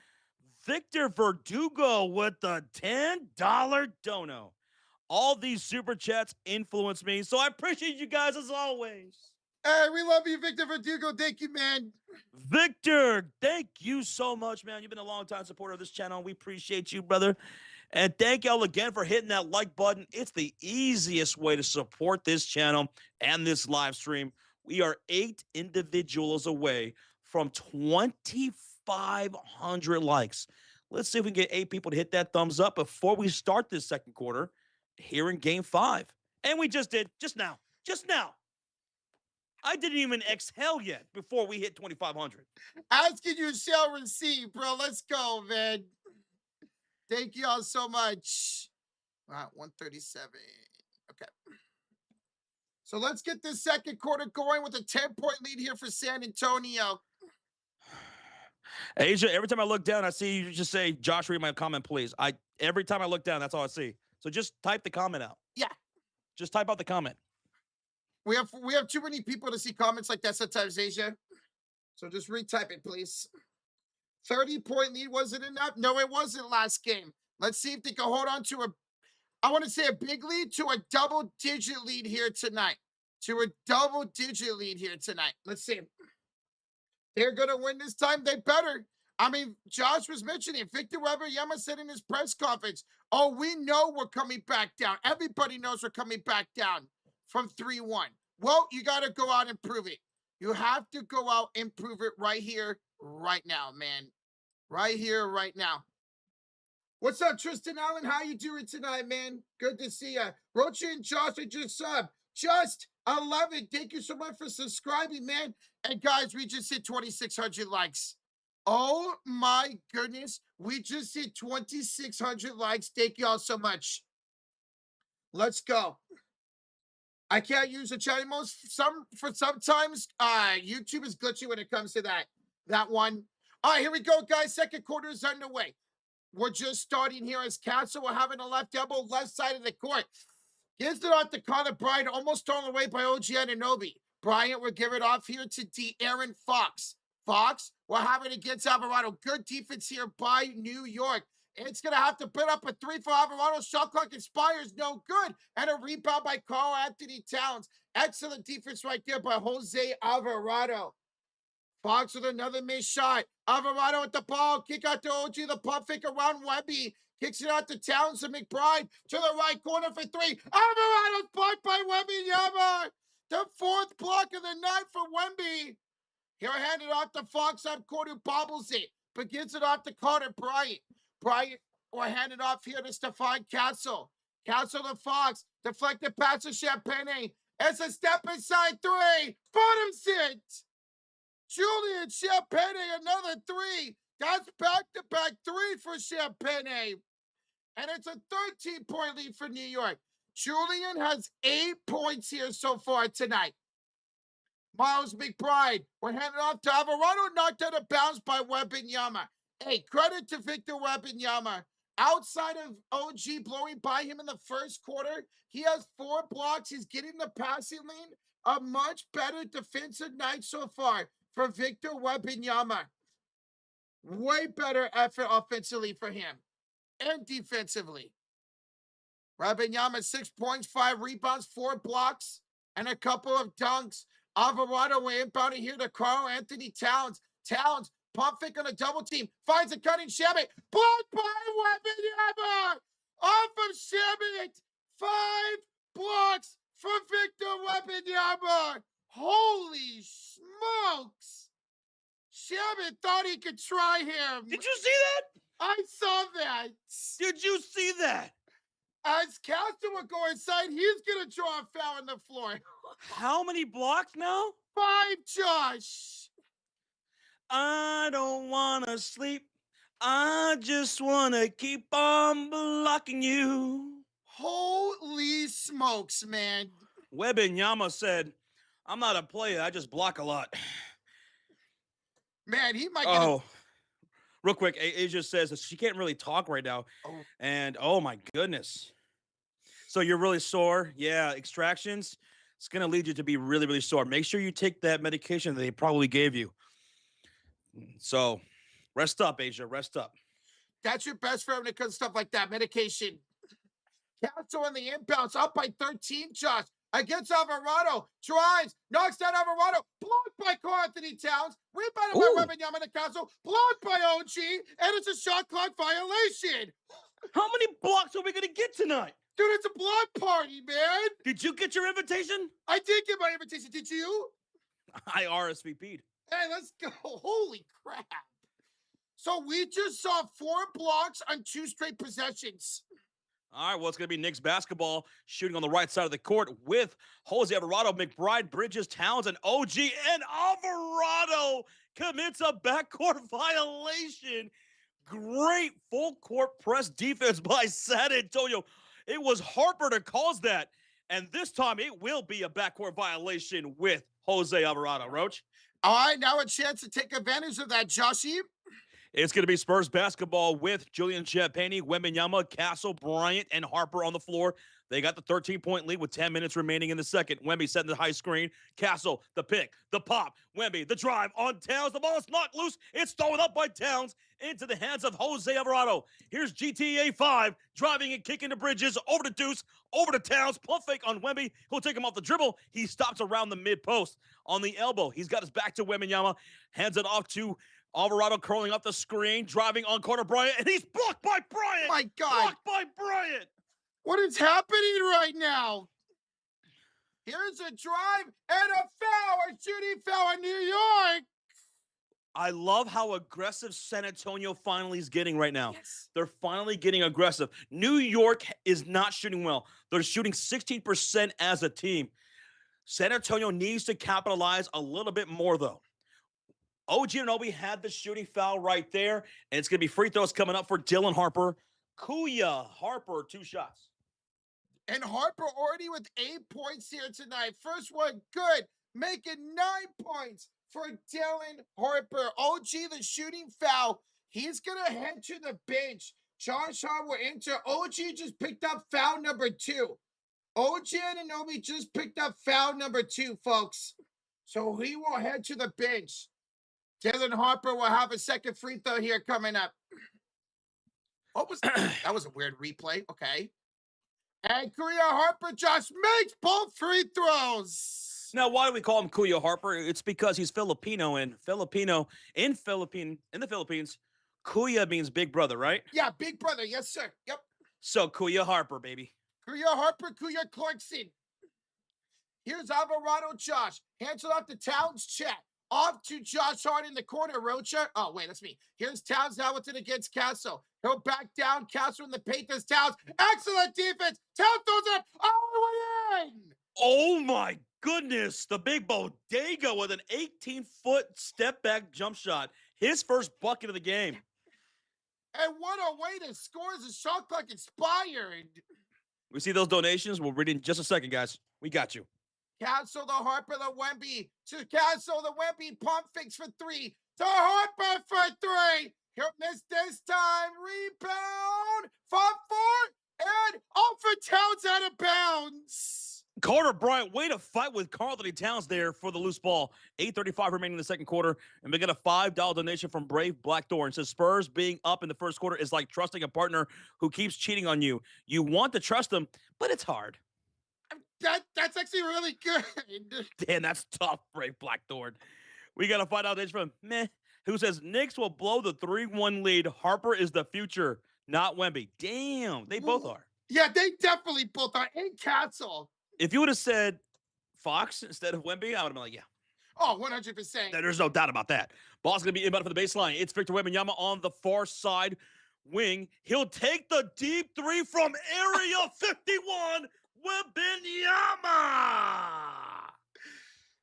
Victor Verdugo with the $10 dono. All these super chats influence me, so I appreciate you guys as always. Hey, we love you, Victor Verdugo. Thank you, man. Victor, thank you so much, man. You've been a long-time supporter of this channel. We appreciate you, brother. And thank y'all again for hitting that like button. It's the easiest way to support this channel and this live stream. We are 8 individuals away from 2,500 likes. Let's see if we can get 8 people to hit that thumbs up before we start this second quarter here in Game 5. And we just did, just now. I didn't even exhale yet before we hit 2,500. Asking you shall receive, bro. Let's go, man. Thank you all so much. All right, 137. Okay. So let's get this second quarter going with a 10-point lead here for San Antonio. Asia, every time I look down, I see you just say, Josh, read my comment, please. Every time I look down, that's all I see. So just type the comment out. Yeah. Just type out the comment. We have too many people to see comments like that sometimes, Asia. So just retype it, please. 30-point lead, was it enough? No, it wasn't last game. Let's see if they can hold on to I want to say a big lead to a double-digit lead here tonight. Let's see. They're going to win this time. They better. I mean, Josh was mentioning, Victor Wembanyama said in his press conference, oh, we know we're coming back down. Everybody knows we're coming back down from 3-1. Well, you got to go out and prove it. You have to go out and prove it right here, right now, man. Right here, right now. What's up, Tristan Allen? How you doing tonight, man? Good to see you. Rocha and Josh are just sub. Just, I love it. Thank you so much for subscribing, man. And guys, we just hit 2,600 likes. Oh my goodness. We just hit 2,600 likes. Thank you all so much. Let's go. I can't use the chat emotes. Sometimes YouTube is glitchy when it comes to that one. All right, here we go, guys. Second quarter is underway. We're just starting here as Castle. We're having a left elbow, left side of the court. Gives it off to Connor Bryant, almost stolen away by OG Anunoby. Bryant will give it off here to De'Aaron Fox. Fox, we're having against Alvarado. Good defense here by New York. It's going to have to put up a 3 for Alvarado. Shot clock expires. No good. And a rebound by Karl-Anthony Towns. Excellent defense right there by Jose Alvarado. Fox with another missed shot. Alvarado with the ball. Kick out to OG. The pump fake around Wemby. Kicks it out to Towns and McBride. To the right corner for 3. Alvarado's blocked by Wembanyama. The 4th block of the night for Wemby. He'll hand it off to Fox up court who bobbles it. But gets it off to Connor Bryant. Bryant will hand it off here to Stephon Castle. Castle to Fox. Deflected pass to Champagne. It's a step inside 3. Bottoms it. Julian Champagne, another 3. That's back-to-back 3 for Champagne. And it's a 13-point lead for New York. Julian has 8 points here so far tonight. Miles McBride, we're handing off to Alvarado, knocked out of bounds by Wembanyama. Hey, credit to Victor Wembanyama. Outside of OG blowing by him in the first quarter, he has 4 blocks. He's getting the passing lane. A much better defensive night so far for Victor Wembanyama. Way better effort offensively for him and defensively. Wembanyama, 6 points, 5 rebounds, 4 blocks, and a couple of dunks. Alvarado will inbound it here to Karl-Anthony Towns. Towns, pump fake on a double team, finds a cutting Shabbat. Blocked by Wembanyama! Off of Shabbat! 5 blocks for Victor Wembanyama. Holy smokes. Sherman thought he could try him. Did you see that? I saw that. Did you see that? As Castor would go inside, he's going to draw a foul on the floor. How many blocks now? 5, Josh. I don't want to sleep. I just want to keep on blocking you. Holy smokes, man. Wembanyama said, I'm not a player. I just block a lot. Man, he might get Oh, real quick, Asia says that she can't really talk right now. Oh. And oh my goodness. So you're really sore? Yeah, extractions. It's going to lead you to be really, really sore. Make sure you take that medication that they probably gave you. So rest up, Asia. Rest up. That's your best friend when it comes to stuff like that, medication. Castle in the inbounds, up by 13, Josh. Against Alvarado, drives, knocks down Alvarado, blocked by Karl-Anthony Towns, rebounded by Wembanyama in the Castle, blocked by OG, and it's a shot clock violation. How many blocks are we going to get tonight? Dude, it's a block party, man. Did you get your invitation? I did get my invitation. Did you? I RSVP'd. Hey, let's go. Holy crap. So we just saw 4 blocks on 2 straight possessions. All right, well, it's going to be Knicks basketball shooting on the right side of the court with Jose Alvarado, McBride, Bridges, Towns, and OG. And Alvarado commits a backcourt violation. Great full court press defense by San Antonio. It was Harper to cause that. And this time it will be a backcourt violation with Jose Alvarado. Roach? All right, now a chance to take advantage of that, Joshy. It's going to be Spurs basketball with Julian Champagny, Wembanyama, Castle, Bryant, and Harper on the floor. They got the 13-point lead with 10 minutes remaining in the second. Wemby setting the high screen. Castle, the pick, the pop. Wemby, the drive on Towns. The ball is knocked loose. It's thrown up by Towns into the hands of Jose Alvarado. Here's GTA 5 driving and kicking to Bridges, over to Deuce, over to Towns. Pump fake on Wemby. He'll take him off the dribble. He stops around the mid-post on the elbow. He's got his back to Wembanyama. Hands it off to Alvarado, curling up the screen, driving on corner Bryant, and he's blocked by Bryant. My God. Blocked by Bryant. What is happening right now? Here's a drive and a foul, a shooting foul in New York. I love how aggressive San Antonio finally is getting right now. Yes. They're finally getting aggressive. New York is not shooting well. They're shooting 16% as a team. San Antonio needs to capitalize a little bit more, though. OG Anunoby had the shooting foul right there, and it's going to be free throws coming up for Dylan Harper. Kuya Harper, 2 shots. And Harper already with 8 points here tonight. First one, good. Making 9 points for Dylan Harper. OG, the shooting foul. He's going to head to the bench. Josh Hart will enter. OG just picked up foul number 2. OG Anunoby just picked up foul number 2, folks. So he will head to the bench. Dylan Harper will have a second free throw here coming up. What was that? That was a weird replay. Okay. And Kuya Harper just makes both free throws. Now, why do we call him Kuya Harper? It's because he's Filipino, and in the Philippines, Kuya means big brother, right? Yeah, big brother. Yes, sir. Yep. So Kuya Harper, baby. Kuya Harper, Kuya Clarkson. Here's Alvarado Josh. Hands it off to Towns Chat. Off to Josh Hart in the corner, Rocha. Oh, wait, that's me. Here's Towns now with it against Castle. He'll back down. Castle in the paint. There's Towns. Excellent defense. Towns throws it up all the way in. Oh, my goodness. The big bodega with an 18-foot step-back jump shot. His first bucket of the game. And what a way to score as the shot clock expired. We see those donations. We'll read in just a second, guys. We got you. Castle, the Harper, the Wemby. To Castle, the Wemby. Pump fakes for 3. To Harper for 3. He'll miss this time. Rebound. 5-4. And off for Towns out of bounds. Carter Bryant, way to fight with Karl-Anthony Towns there for the loose ball. 8:35 remaining in the second quarter. And we get a $5 donation from Brave Blackthorn. It says, Spurs being up in the first quarter is like trusting a partner who keeps cheating on you. You want to trust them, but it's hard. That's actually really good. Damn, that's tough, Brave Blackthorn. We got a $5 donation from Meh, who says, Knicks will blow the 3-1 lead. Harper is the future, not Wemby. Damn, they both are. Yeah, they definitely both are. And Castle. If you would have said Fox instead of Wemby, I would have been like, yeah. Oh, 100%. There's no doubt about that. Ball's going to be inbound for the baseline. It's Victor Wembanyama on the far side wing. He'll take the deep three from Area 51. Wembanyama!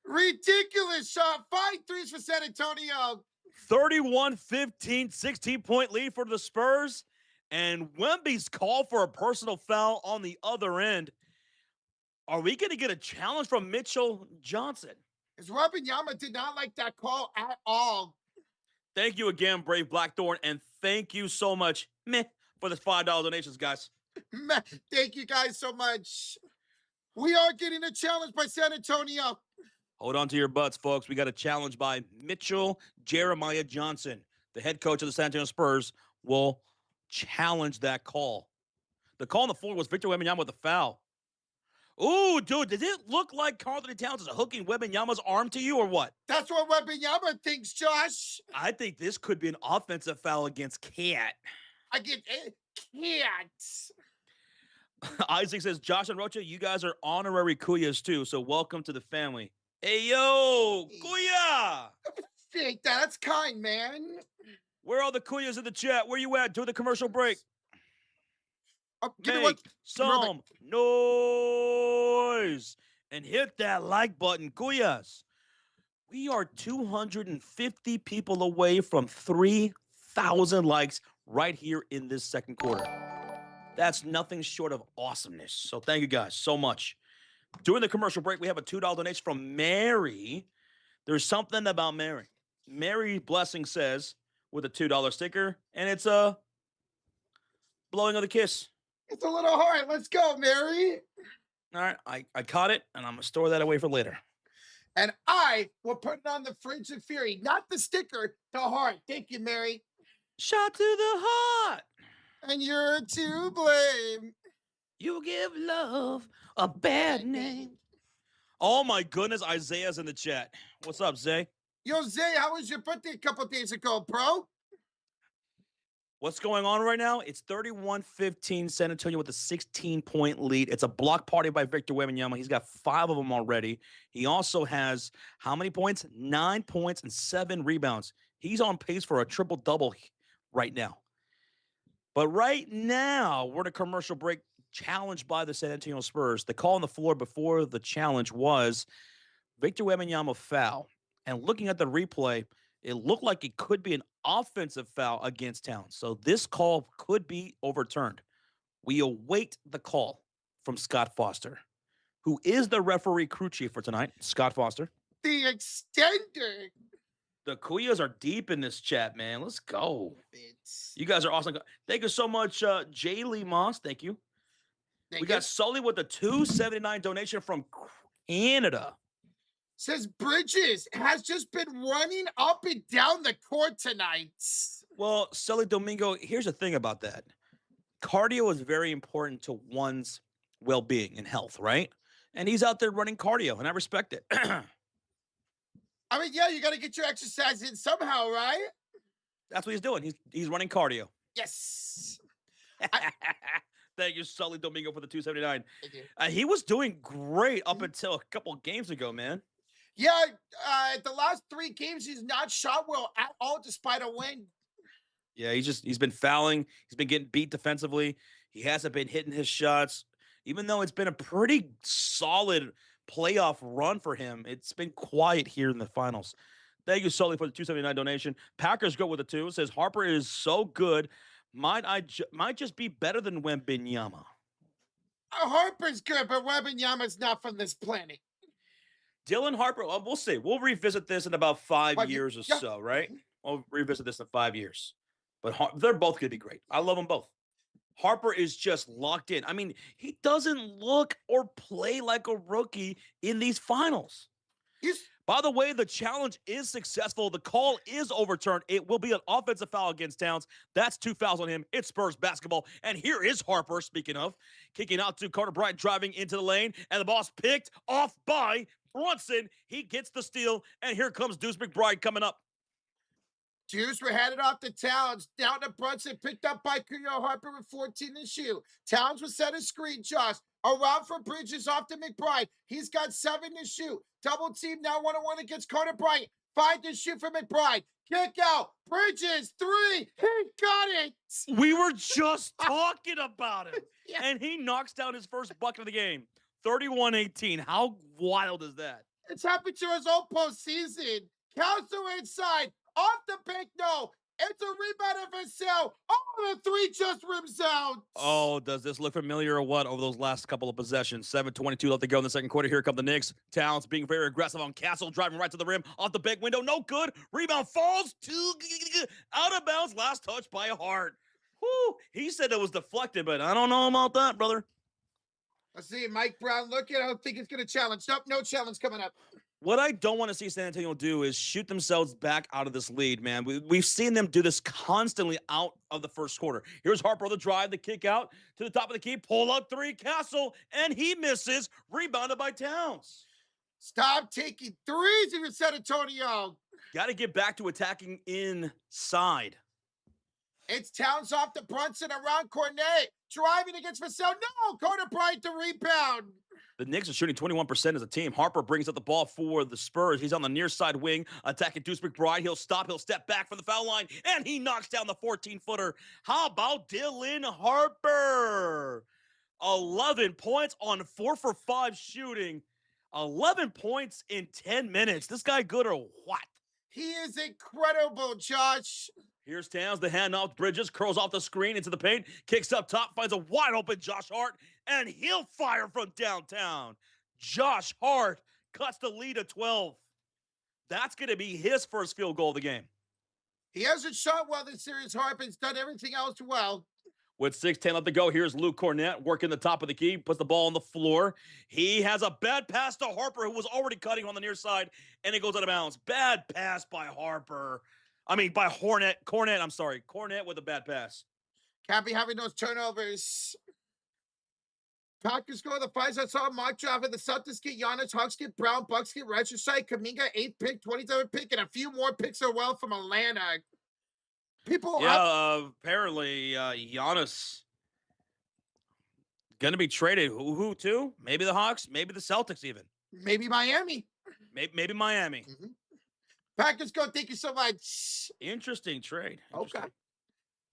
Ridiculous shot. 5 threes for San Antonio. 31-15, 16-point lead for the Spurs. And Wemby's call for a personal foul on the other end. Are we going to get a challenge from Mitchell Johnson? Because Wembanyama did not like that call at all. Thank you again, Brave Blackthorn, and thank you so much, for the $5 donations, guys. Thank you guys so much. We are getting a challenge by San Antonio. Hold on to your butts, folks. We got a challenge by Mitchell Jeremiah Johnson. The head coach of the San Antonio Spurs will challenge that call. The call on the floor was Victor Wembanyama with a foul. Ooh, dude, did it look like Karl-Anthony Towns is hooking Wembanyama's arm to you or what? That's what Wembanyama thinks, Josh. I think this could be an offensive foul against Cat. I get Cat. Isaac says, Josh and Rocha, you guys are honorary Kuyas too, so welcome to the family. Hey, yo, Kuya! Think that's kind, man. Where are all the Kuyas in the chat? Where you at? During the commercial break. Make some noise and hit that like button, Kuyas. We are 250 people away from 3,000 likes right here in this second quarter. That's nothing short of awesomeness. So thank you guys so much. During the commercial break, we have a $2 donation from Mary. There's something about Mary. Mary Blessing says with a $2 sticker, and it's a blowing of the kiss. It's a little hard. Let's go, Mary. All right, I caught it, and I'm going to store that away for later. And I will put it on the Fridge of Fury, not the sticker, the heart. Thank you, Mary. Shot to the heart. And you're to blame. You give love a bad name. Oh, my goodness, Isaiah's in the chat. What's up, Zay? Yo, Zay, how was your birthday a couple days ago, bro? What's going on right now? It's 31-15, San Antonio with a 16-point lead. It's a block party by Victor Wembanyama. He's got 5 of them already. He also has how many points? 9 points and 7 rebounds. He's on pace for a triple-double right now. But right now, we're at a commercial break challenged by the San Antonio Spurs. The call on the floor before the challenge was Victor Wembanyama foul. And looking at the replay, it looked like it could be an offensive foul against Towns. So this call could be overturned. We await the call from Scott Foster, who is the referee crew chief for tonight. Scott Foster. The extender. The Kuyas are deep in this chat, man. Let's go. You guys are awesome. Thank you so much, Jay Lee Moss. Thank you. We got Sully with the $2.79 donation from Canada. Says Bridges has just been running up and down the court tonight. Well, Sully Domingo, here's the thing about that. Cardio is very important to one's well-being and health, right? And he's out there running cardio, and I respect it. I mean, yeah, you got to get your exercise in somehow, right? That's what he's doing. He's running cardio. Yes. Thank you, Sully Domingo, for the $2.79. Thank you. He was doing great up until a couple of games ago, man. Yeah, the last 3 games, he's not shot well at all, despite a win. Yeah, he's been fouling. He's been getting beat defensively. He hasn't been hitting his shots. Even though it's been a pretty solid playoff run for him, it's been quiet here in the finals. Thank you, Sully, for the $2.79 donation. Packers go with the 2. It says, Harper is so good. Might just be better than Wembanyama. Harper's good, but Wembanyama's not from this planet. Dylan Harper, well, we'll see. We'll revisit this in about 5 years or so, right? We'll revisit this in 5 years. But they're both going to be great. I love them both. Harper is just locked in. I mean, he doesn't look or play like a rookie in these finals. By the way, the challenge is successful. The call is overturned. It will be an offensive foul against Towns. That's 2 fouls on him. It's Spurs basketball. And here is Harper, speaking of, kicking out to Carter Bryant, driving into the lane. And the ball's picked off by Brunson. He gets the steal. And here comes Deuce McBride coming up. Jews were handed off to Towns. Down to Brunson, picked up by Kyle Harper with 14 to shoot. Towns was set a screen, Josh. Around for Bridges off to McBride. He's got 7 to shoot. Double team now 1-on-1 against Carter Bryant. 5 to shoot for McBride. Kick out. Bridges, 3. He got it. We were just talking about it. Yeah. And he knocks down his first bucket of the game. 31-18. How wild is that? It's happened to his own postseason. Council inside. Off the pick, no. It's a rebound of Vassell. Oh, the 3 just rims out. Oh, does this look familiar or what over those last couple of possessions? 7:22 left to go in the second quarter. Here come the Knicks. Towns being very aggressive on Castle, driving right to the rim. Off the big window, no good. Rebound falls to out of bounds. Last touch by Hart. Whew. He said it was deflected, but I don't know about that, brother. I see Mike Brown looking. I don't think it's going to challenge. Nope, no challenge coming up. What I don't want to see San Antonio do is shoot themselves back out of this lead, man. We've seen them do this constantly out of the first quarter. Here's Harper on the drive, the kick out to the top of the key, pull up 3, Castle, and he misses, rebounded by Towns. Stop taking threes if you're San Antonio. Got to get back to attacking inside. It's Towns off to Brunson around Cornet. Driving against Vassell. No, Carter Bryant the rebound. The Knicks are shooting 21% as a team. Harper brings up the ball for the Spurs. He's on the near side wing, attacking Deuce McBride. He'll stop. He'll step back for the foul line, and he knocks down the 14-footer. How about Dylan Harper? 11 points on 4 for 5 shooting. 11 points in 10 minutes. This guy good or what? He is incredible, Josh. Here's Towns, the handoff. Bridges curls off the screen into the paint, kicks up top, finds a wide open Josh Hart, and he'll fire from downtown. Josh Hart cuts the lead to 12. That's going to be his first field goal of the game. He hasn't shot well this series, Harper's done everything else well. With 6:10 left to go, here's Luke Cornett working the top of the key, puts the ball on the floor. He has a bad pass to Harper, who was already cutting on the near side, and it goes out of bounds. Bad pass by Harper. By Cornett with a bad pass. Can't be having those turnovers. Packers go to the finals. I saw a mock draft of the Celtics get Giannis, Hawks get Brown, Bucks get Regicide, Kuminga 8th pick, 27th pick, and a few more picks are well from Atlanta. Apparently Giannis gonna be traded. Who to? Maybe the Hawks, maybe the Celtics even. Maybe Miami. Maybe Miami. Mm-hmm. Packers go. Thank you so much. Interesting trade. Okay.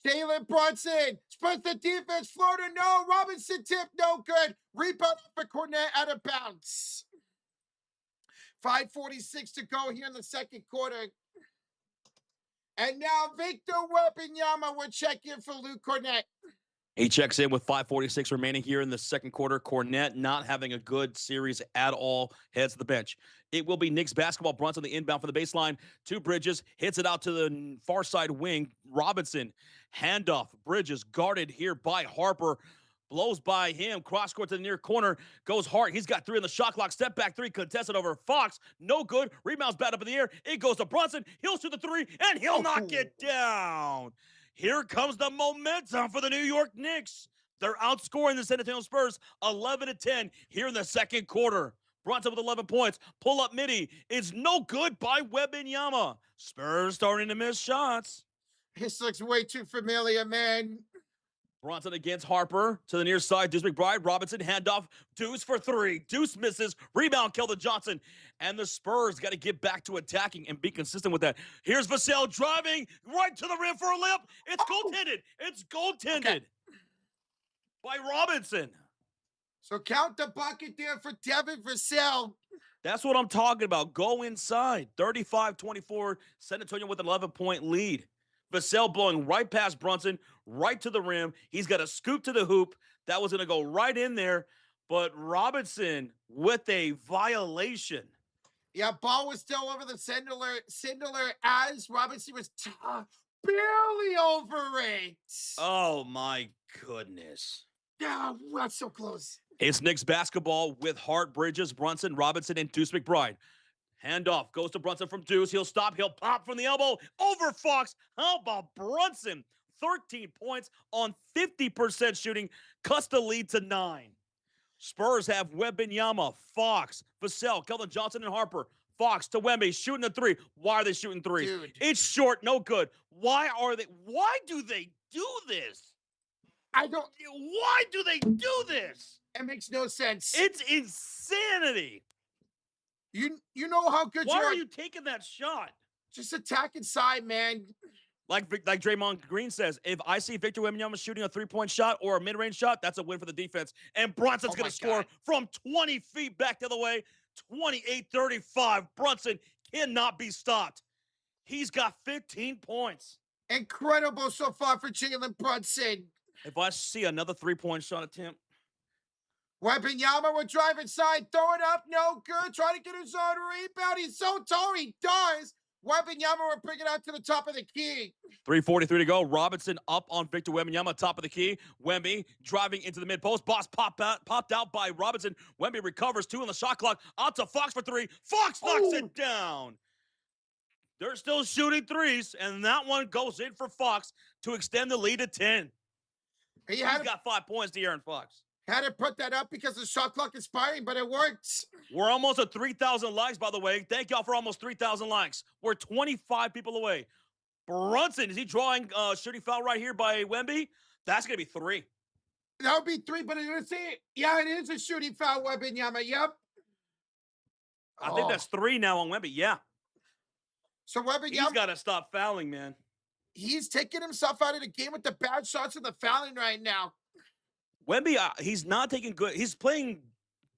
Jalen Brunson spreads the defense. Florida, no. Robinson tip, no good. Rebound for Cornet out of bounds. 5:46 to go here in the second quarter. And now Victor Wembanyama will check in for Luke Cornet. He checks in with 5:46 remaining here in the second quarter. Cornett not having a good series at all. Heads to the bench. It will be Knicks basketball. Brunson the inbound for the baseline. 2 Bridges. Hits it out to the far side wing. Robinson. Handoff. Bridges guarded here by Harper. Blows by him. Cross court to the near corner. Goes Hart. He's got 3 in the shot clock. Step back 3. Contested over Fox. No good. Rebounds bad up in the air. It goes to Brunson. He'll shoot the 3. And he'll knock it down. Here comes the momentum for the New York Knicks. They're outscoring the San Antonio Spurs 11-10 here in the second quarter. Brunson with 11 points. Pull up midi. It's no good by Wembanyama. Spurs starting to miss shots. This looks way too familiar, man. Brunson against Harper to the near side. Deuce McBride. Robinson handoff. Deuce for 3. Deuce misses. Rebound. Keldon Johnson. And the Spurs got to get back to attacking and be consistent with that. Here's Vassell driving right to the rim for a layup. It's goaltended. It's goaltended by Robinson. So count the bucket there for Devin Vassell. That's what I'm talking about. Go inside. 35-24. San Antonio with an 11-point lead. Vassell blowing right past Brunson, right to the rim. He's got a scoop to the hoop. That was going to go right in there. But Robinson with a violation. Yeah, ball was still over the Sindler as Robinson was barely over it. Oh, my goodness. Yeah, not so close. It's Knicks basketball with Hart, Bridges, Brunson, Robinson, and Deuce McBride. Handoff goes to Brunson from Deuce. He'll stop. He'll pop from the elbow over Fox. How about Brunson? 13 points on 50% shooting. Cuts the lead to 9. Spurs have Wembanyama, Fox, Vassell, Keldon Johnson, and Harper. Fox to Wemby, shooting a three. Why are they shooting threes? Dude. It's short, no good. Why do they do this? I don't. Why do they do this? It makes no sense. It's insanity. You know how good Why you are are. you taking that shot? Just attack inside, man. Like Draymond Green says, if I see Victor Wembanyama shooting a three-point shot or a mid-range shot, that's a win for the defense. And Brunson's going to score from 20 feet back the other way, 28-35. Brunson cannot be stopped. He's got 15 points. Incredible so far for Jalen Brunson. If I see another three-point shot attempt. Wembanyama will drive inside, throw it up, no good. Try to get his own rebound. He's so tall, he does. Wembanyama will bring it out to the top of the key. 3:43 to go. Robinson up on Victor Wembanyama, top of the key. Wemby driving into the mid-post. Boss popped out by Robinson. Wemby recovers, 2 on the shot clock. Out to Fox for 3. Fox knocks it down. They're still shooting threes, and that one goes in for Fox to extend the lead to 10. He's got 5 points to Aaron Fox. Had to put that up because the shot clock is expiring, but it works. We're almost at 3,000 likes, by the way. Thank y'all for almost 3,000 likes. We're 25 people away. Brunson, is he drawing shooting foul right here by Wemby? That's going to be 3. That would be 3, but let's see. Yeah, it is a shooting foul, Wembanyama. Yep. I think that's 3 now on Wemby. Yeah. So Wembanyama, he's got to stop fouling, man. He's taking himself out of the game with the bad shots and the fouling right now. Wemby, he's not taking good. He's playing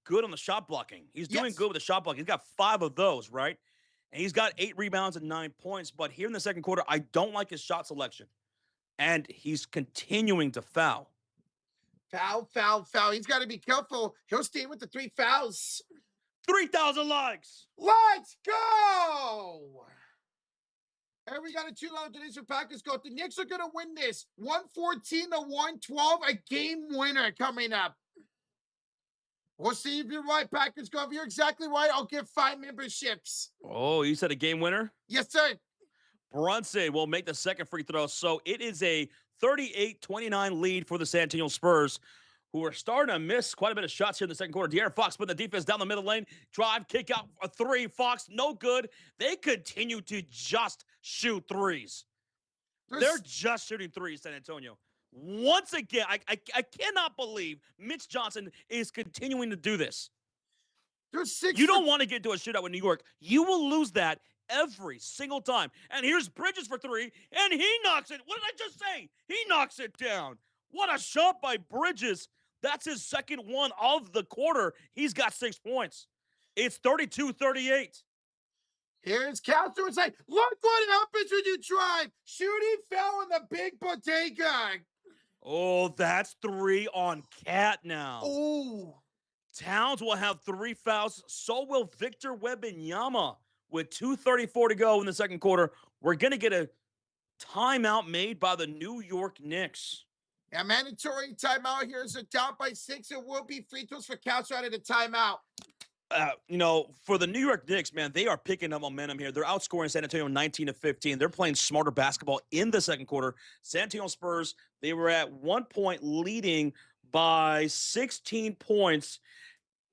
good on the shot blocking. He's doing good with the shot blocking. He's got 5 of those, right? And he's got 8 rebounds and 9 points. But here in the second quarter, I don't like his shot selection. And he's continuing to foul. Foul. He's got to be careful. He'll stay with the 3 fouls. 3,000 likes. Let's go. And we got a $2 donation package code. The Knicks are going to win this. 114-112, a game winner coming up. We'll see if you're right, Packers go. If you're exactly right, I'll give 5 memberships. Oh, you said a game winner? Yes, sir. Brunson will make the second free throw. So it is a 38-29 lead for the San Antonio Spurs, who are starting to miss quite a bit of shots here in the second quarter. De'Aaron Fox putting the defense down the middle lane. Drive, kick out, a 3. Fox, no good. They continue to just shoot threes. They're just shooting threes, San Antonio. Once again, I cannot believe Mitch Johnson is continuing to do this. You don't want to get into a shootout with New York. You will lose that every single time. And here's Bridges for 3, and he knocks it. What did I just say? He knocks it down. What a shot by Bridges. That's his second one of the quarter. He's got 6 points. It's 32-38. Here's Castro. It's like, look what happens when you drive. Shooting foul on the big bodega. Oh, that's 3 on Cat now. Oh. Towns will have 3 fouls. So will Victor Wembanyama with 2:34 to go in the second quarter. We're going to get a timeout made by the New York Knicks. Yeah, mandatory timeout here is a down by 6. It will be free throws for Castro out of the timeout. For the New York Knicks, man, they are picking up momentum here. They're outscoring San Antonio 19-15. They're playing smarter basketball in the second quarter. San Antonio Spurs, they were at 1 point leading by 16 points,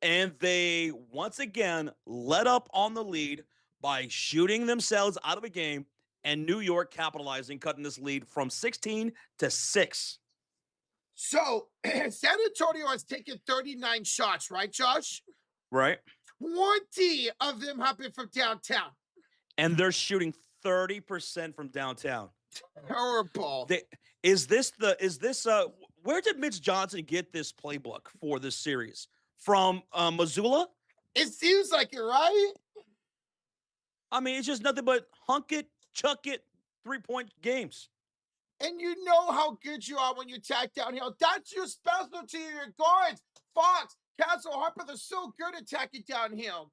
and they once again let up on the lead by shooting themselves out of a game, and New York capitalizing, cutting this lead from 16 to 6. So, San Antonio has taken 39 shots, right, Josh? Right. 20 of them have been from downtown. And they're shooting 30% from downtown. Terrible. Where did Mitch Johnson get this playbook for this series? From Missoula? It seems like it, right? I mean, it's just nothing but hunk it, chuck it, 3-point games. And you know how good you are when you attack downhill. That's your specialty, your guards. Fox, Castle, Harper, they're so good at attacking downhill.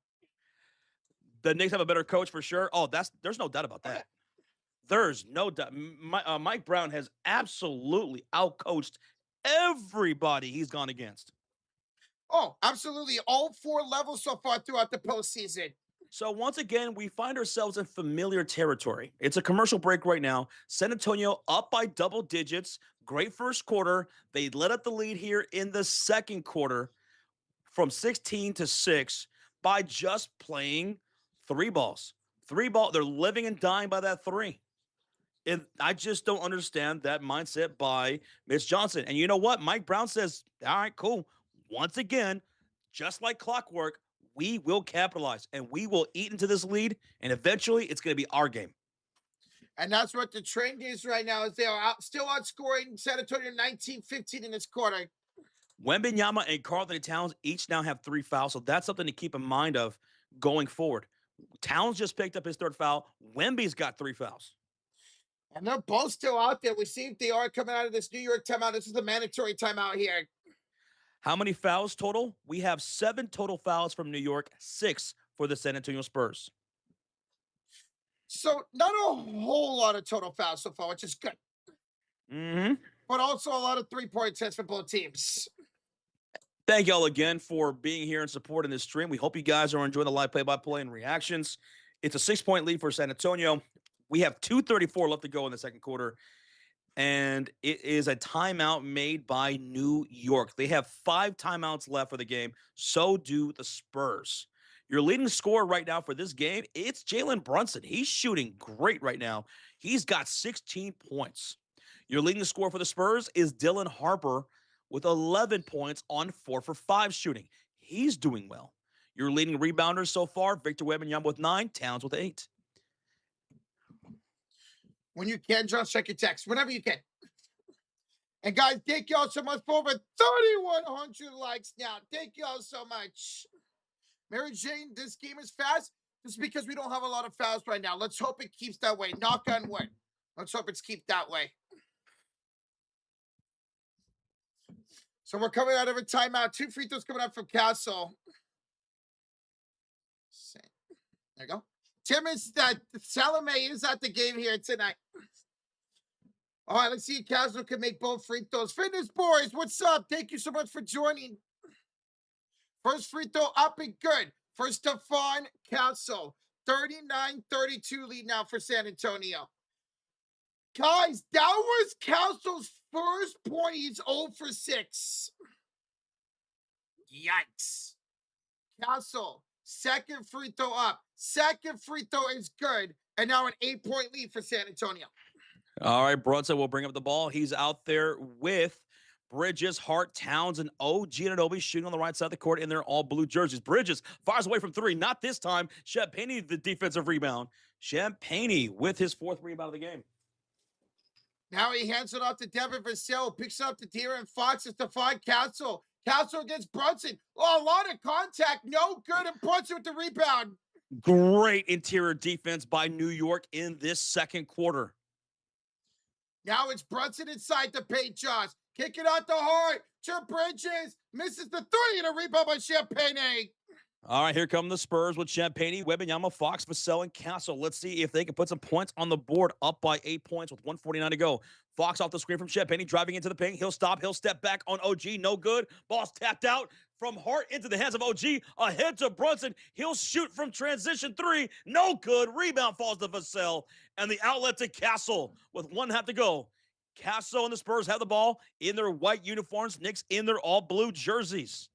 The Knicks have a better coach for sure. Oh, there's no doubt about that. There's no doubt. Mike Brown has absolutely outcoached everybody he's gone against. Oh, absolutely. All 4 levels so far throughout the postseason. So once again, we find ourselves in familiar territory. It's a commercial break right now. San Antonio up by double digits. Great first quarter. They let up the lead here in the second quarter from 16 to 6 by just playing Three balls. Three ball. They're living and dying by that three. And I just don't understand that mindset by Mitch Johnson. And you know what? Mike Brown says, all right, cool. Once again, just like clockwork, we will capitalize and we will eat into this lead. And eventually it's going to be our game. And that's what the trend is right now, is they are still outscoring San Antonio 19-15 in this quarter. Wembanyama and Karl-Anthony Towns each now have 3 fouls. So that's something to keep in mind of going forward. Towns just picked up his 3rd foul. Wemby's got 3 fouls. And they're both still out there. We see if they are coming out of this New York timeout. This is the mandatory timeout here. How many fouls total? We have 7 total fouls from New York, 6 for the San Antonio Spurs. So not a whole lot of total fouls so far, which is good. But also a lot of 3-point attempts for both teams. Thank y'all again for being here and supporting this stream. We hope you guys are enjoying the live play-by-play and reactions. It's a 6-point lead for San Antonio. We have 2:34 left to go in the second quarter, and it is a timeout made by New York. They have 5 timeouts left for the game. So do the Spurs. Your leading scorer right now for this game, it's Jalen Brunson. He's shooting great right now. He's got 16 points. Your leading scorer for the Spurs is Dylan Harper with 11 points on 4 for 5 shooting. He's doing well. Your leading rebounders so far, Victor Wembanyama with 9, Towns with 8. When you can, Josh, check your text whenever you can. And guys, thank y'all so much for over 3,100 likes now. Thank y'all so much. Mary Jane, this game is fast. This is because we don't have a lot of fouls right now. Let's hope it keeps that way. Knock on wood. Let's hope it's keep that way. So we're coming out of a timeout. 2 free throws coming up from Castle. There you go. Tim is that Salome is at the game here tonight. All right, let's see if Castle can make both free throws. Fitness boys, what's up? Thank you so much for joining. First free throw up and good for Stephon Castle. 39-32 lead now for San Antonio. Guys, that was Castle's first point. He's 0 for 6. Yikes. Castle, second free throw up. Second free throw is good. And now an 8-point lead for San Antonio. All right, Brunson will bring up the ball. He's out there with Bridges, Hart, Towns, and OG Anunoby shooting on the right side of the court in their all-blue jerseys. Bridges fires away from 3. Not this time. Champagny, the defensive rebound. Champagny with his 4th rebound of the game. Now he hands it off to Devin Vassell. Picks up to De'Aaron Fox and Stephon Castle. Castle against Brunson. Oh, a lot of contact. No good. And Brunson with the rebound. Great interior defense by New York in this second quarter. Now it's Brunson inside the paint, Josh. Kick it out to Hart. To Bridges. Misses the 3 and a rebound by Champagny. All right, here come the Spurs with Champagny, Wembanyama, Fox, Vassell, and Castle. Let's see if they can put some points on the board, up by 8 points with 1:49 to go. Fox off the screen from Champagny, driving into the paint. He'll stop. He'll step back on OG. No good. Ball's tapped out from Hart into the hands of OG. Ahead to Brunson. He'll shoot from transition 3. No good. Rebound falls to Vassell. And the outlet to Castle with 1/2 to go. Castle and the Spurs have the ball in their white uniforms. Knicks in their all-blue jerseys.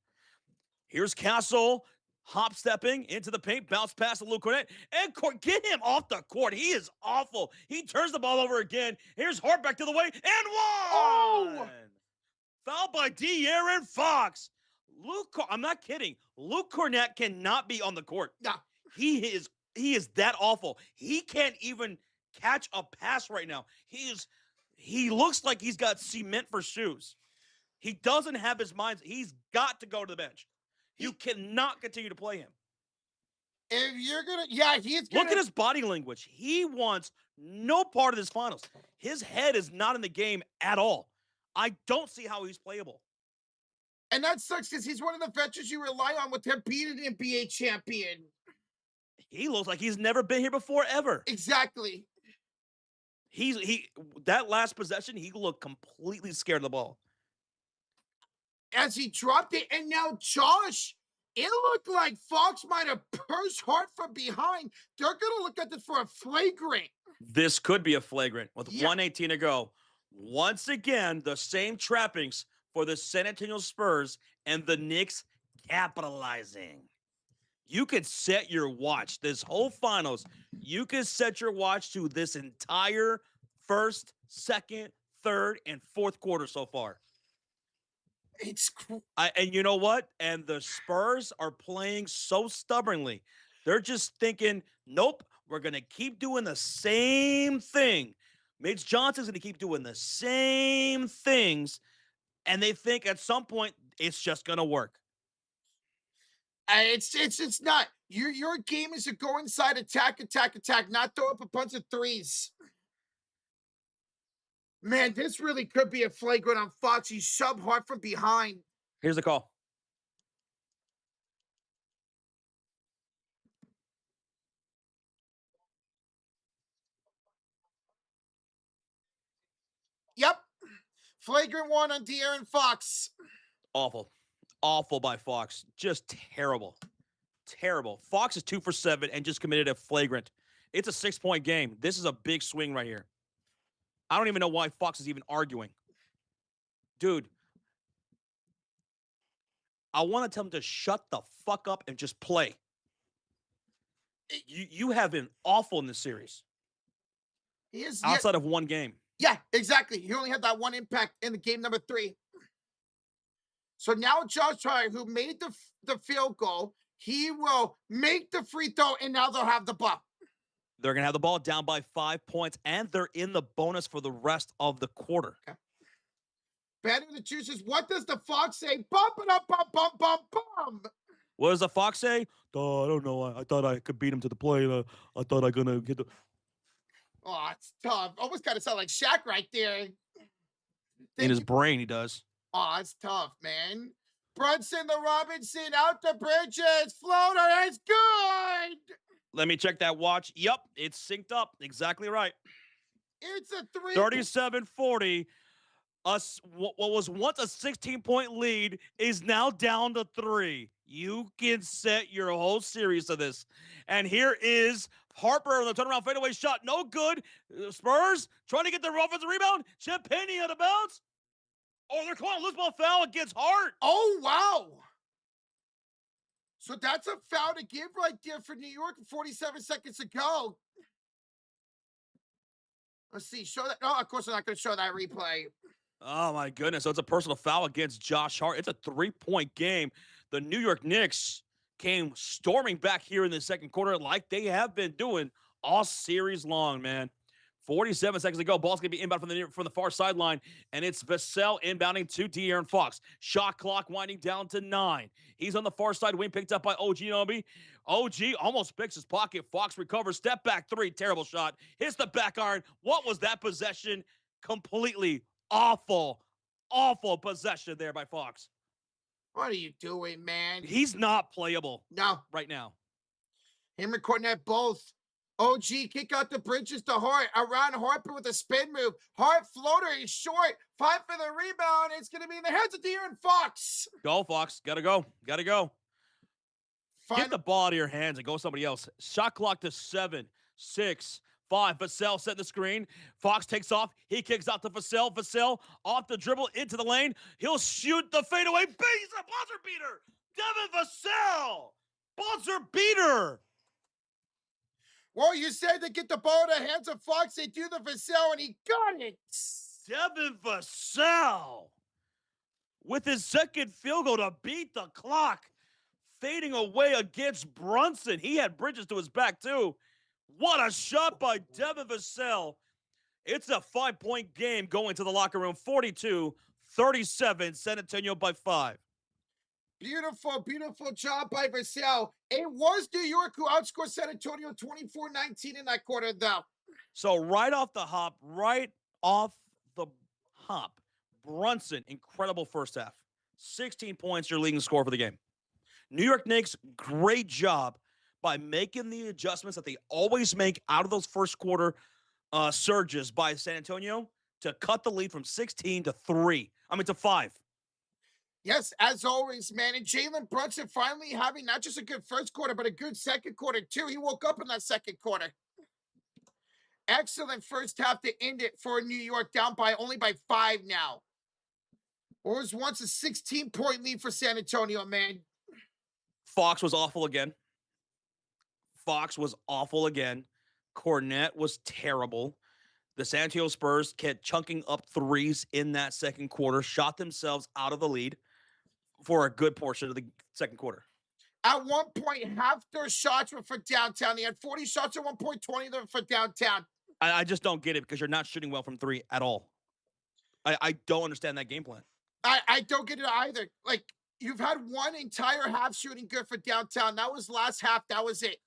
Here's Castle. Hop stepping into the paint, bounce pass to Luke Cornett, and get him off the court. He is awful. He turns the ball over again. Here's Hart back to the way, and 1! Oh! Foul by De'Aaron Fox. I'm not kidding. Luke Cornett cannot be on the court. No. He is that awful. He can't even catch a pass right now. He looks like he's got cement for shoes. He doesn't have his mind. He's got to go to the bench. You cannot continue to play him. If you're going to, he's going to. Look at his body language. He wants no part of this finals. His head is not in the game at all. I don't see how he's playable. And that sucks because he's one of the veterans you rely on with him being an NBA champion. He looks like he's never been here before, ever. Exactly. That last possession, he looked completely scared of the ball. As he dropped it, and now Josh, it looked like Fox might have pursed Hart from behind. They're going to look at this for a flagrant. This could be a flagrant with 1:18 to go. Once again, the same trappings for the San Antonio Spurs and the Knicks capitalizing. You could set your watch this whole finals. You could set your watch to this entire first, second, third, and fourth quarter so far. And you know what? And the Spurs are playing so stubbornly. They're just thinking, nope, we're going to keep doing the same thing. Mitch Johnson's going to keep doing the same things. And they think at some point it's just going to work. It's not. Your game is to go inside, attack, not throw up a bunch of threes. Man, this really could be a flagrant on Fox. He shoved hard from behind. Here's the call. Yep. Flagrant one on De'Aaron Fox. Awful. Awful by Fox. Just terrible. Terrible. Fox is 2 for 7 and just committed a flagrant. It's a 6-point game. This is a big swing right here. I don't even know why Fox is even arguing. Dude, I want to tell him to shut the fuck up and just play. You have been awful in this series. He is outside of one game. Yeah, exactly. He only had that one impact in the game number 3. So now Josh Hart, who made the field goal, he will make the free throw, and now they'll have the ball. They're going to have the ball down by 5 points, and they're in the bonus for the rest of the quarter. Okay. Betting the juices. What does the Fox say? Bump it up, bump, bump, bump, bump. What does the Fox say? I don't know. I thought I could beat him to the play. I thought I gonna get the. Oh, it's tough. Almost kind of sound like Shaq right there. In his brain, he does. Oh, it's tough, man. Brunson, the Robinson, out the bridges. Floater is good. Let me check that watch. Yep, it's synced up. Exactly right. It's a 3. 37-40. What was once a 16-point lead is now down to 3. You can set your whole series to this. And here is Harper on the turnaround fadeaway shot. No good. Spurs trying to get the offensive rebound. Champagne out of bounds. Oh, they're calling a loose ball foul against Hart. Oh, wow. So that's a foul to give right there for New York. 47 seconds to go. Let's see. Show that. No, of course I'm not going to show that replay. Oh, my goodness. So it's a personal foul against Josh Hart. It's a 3-point game. The New York Knicks came storming back here in the second quarter like they have been doing all series long, man. 47 seconds to go. Ball's going to be inbound from the far sideline, and it's Vassell inbounding to De'Aaron Fox. Shot clock winding down to 9. He's on the far side wing, picked up by OG Anunoby. OG almost picks his pocket. Fox recovers. Step back 3. Terrible shot. Hits the back iron. What was that possession? Completely awful possession there by Fox. What are you doing, man? He's not playable. No. Right now. Him and Cornette both. OG kick out the bridges to Hart. Around Harper with a spin move. Hart floater is short. 5 for the rebound. It's going to be in the hands of De'Aaron Fox. Go, Fox. Gotta go. Get the ball out of your hands and go somebody else. Shot clock to 7, 6, 5. Vassell set the screen. Fox takes off. He kicks out to Vassell. Vassell off the dribble into the lane. He'll shoot the fadeaway. He's a buzzer beater. Devin Vassell. Buzzer beater. Well, you said to get the ball in the hands of Fox. They do the Vassell, and he got it. Devin Vassell with his second field goal to beat the clock. Fading away against Brunson. He had Bridges to his back, too. What a shot by Devin Vassell. It's a 5-point game going to the locker room. 42-37, San Antonio by 5. Beautiful, beautiful job by Vassell. It was New York who outscored San Antonio 24-19 in that quarter, though. So right off the hop, Brunson, incredible first half. 16 points, your leading score for the game. New York Knicks, great job by making the adjustments that they always make out of those first quarter surges by San Antonio to cut the lead from 16 to 5. Yes, as always, man. And Jalen Brunson finally having not just a good first quarter, but a good second quarter, too. He woke up in that second quarter. Excellent first half to end it for New York, down by only by 5 now. What was once a 16-point lead for San Antonio, man. Fox was awful again. Fox was awful again. Cornette was terrible. The San Antonio Spurs kept chunking up threes in that second quarter, shot themselves out of the lead for a good portion of the second quarter. At one point, half their shots were for downtown. They had 40 shots at one point, 20 of them for downtown. I just don't get it because you're not shooting well from three at all. I don't understand that game plan. I don't get it either. Like, you've had one entire half shooting good for downtown. That was last half. That was it.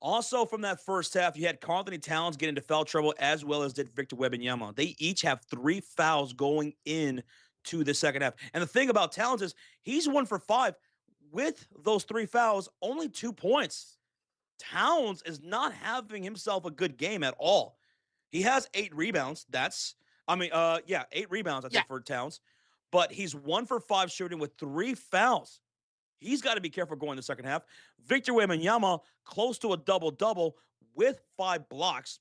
Also, from that first half, you had Karl-Anthony Towns get into foul trouble as well as did Victor Wembanyama. They each have 3 fouls going in to the second half. And the thing about Towns is he's 1 for 5 with those 3 fouls, only 2 points. Towns is not having himself a good game at all. He has 8 rebounds. 8 rebounds, I think, for Towns. But he's 1 for 5 shooting with 3 fouls. He's got to be careful going the second half. Victor Wembanyama, close to a double-double with 5 blocks.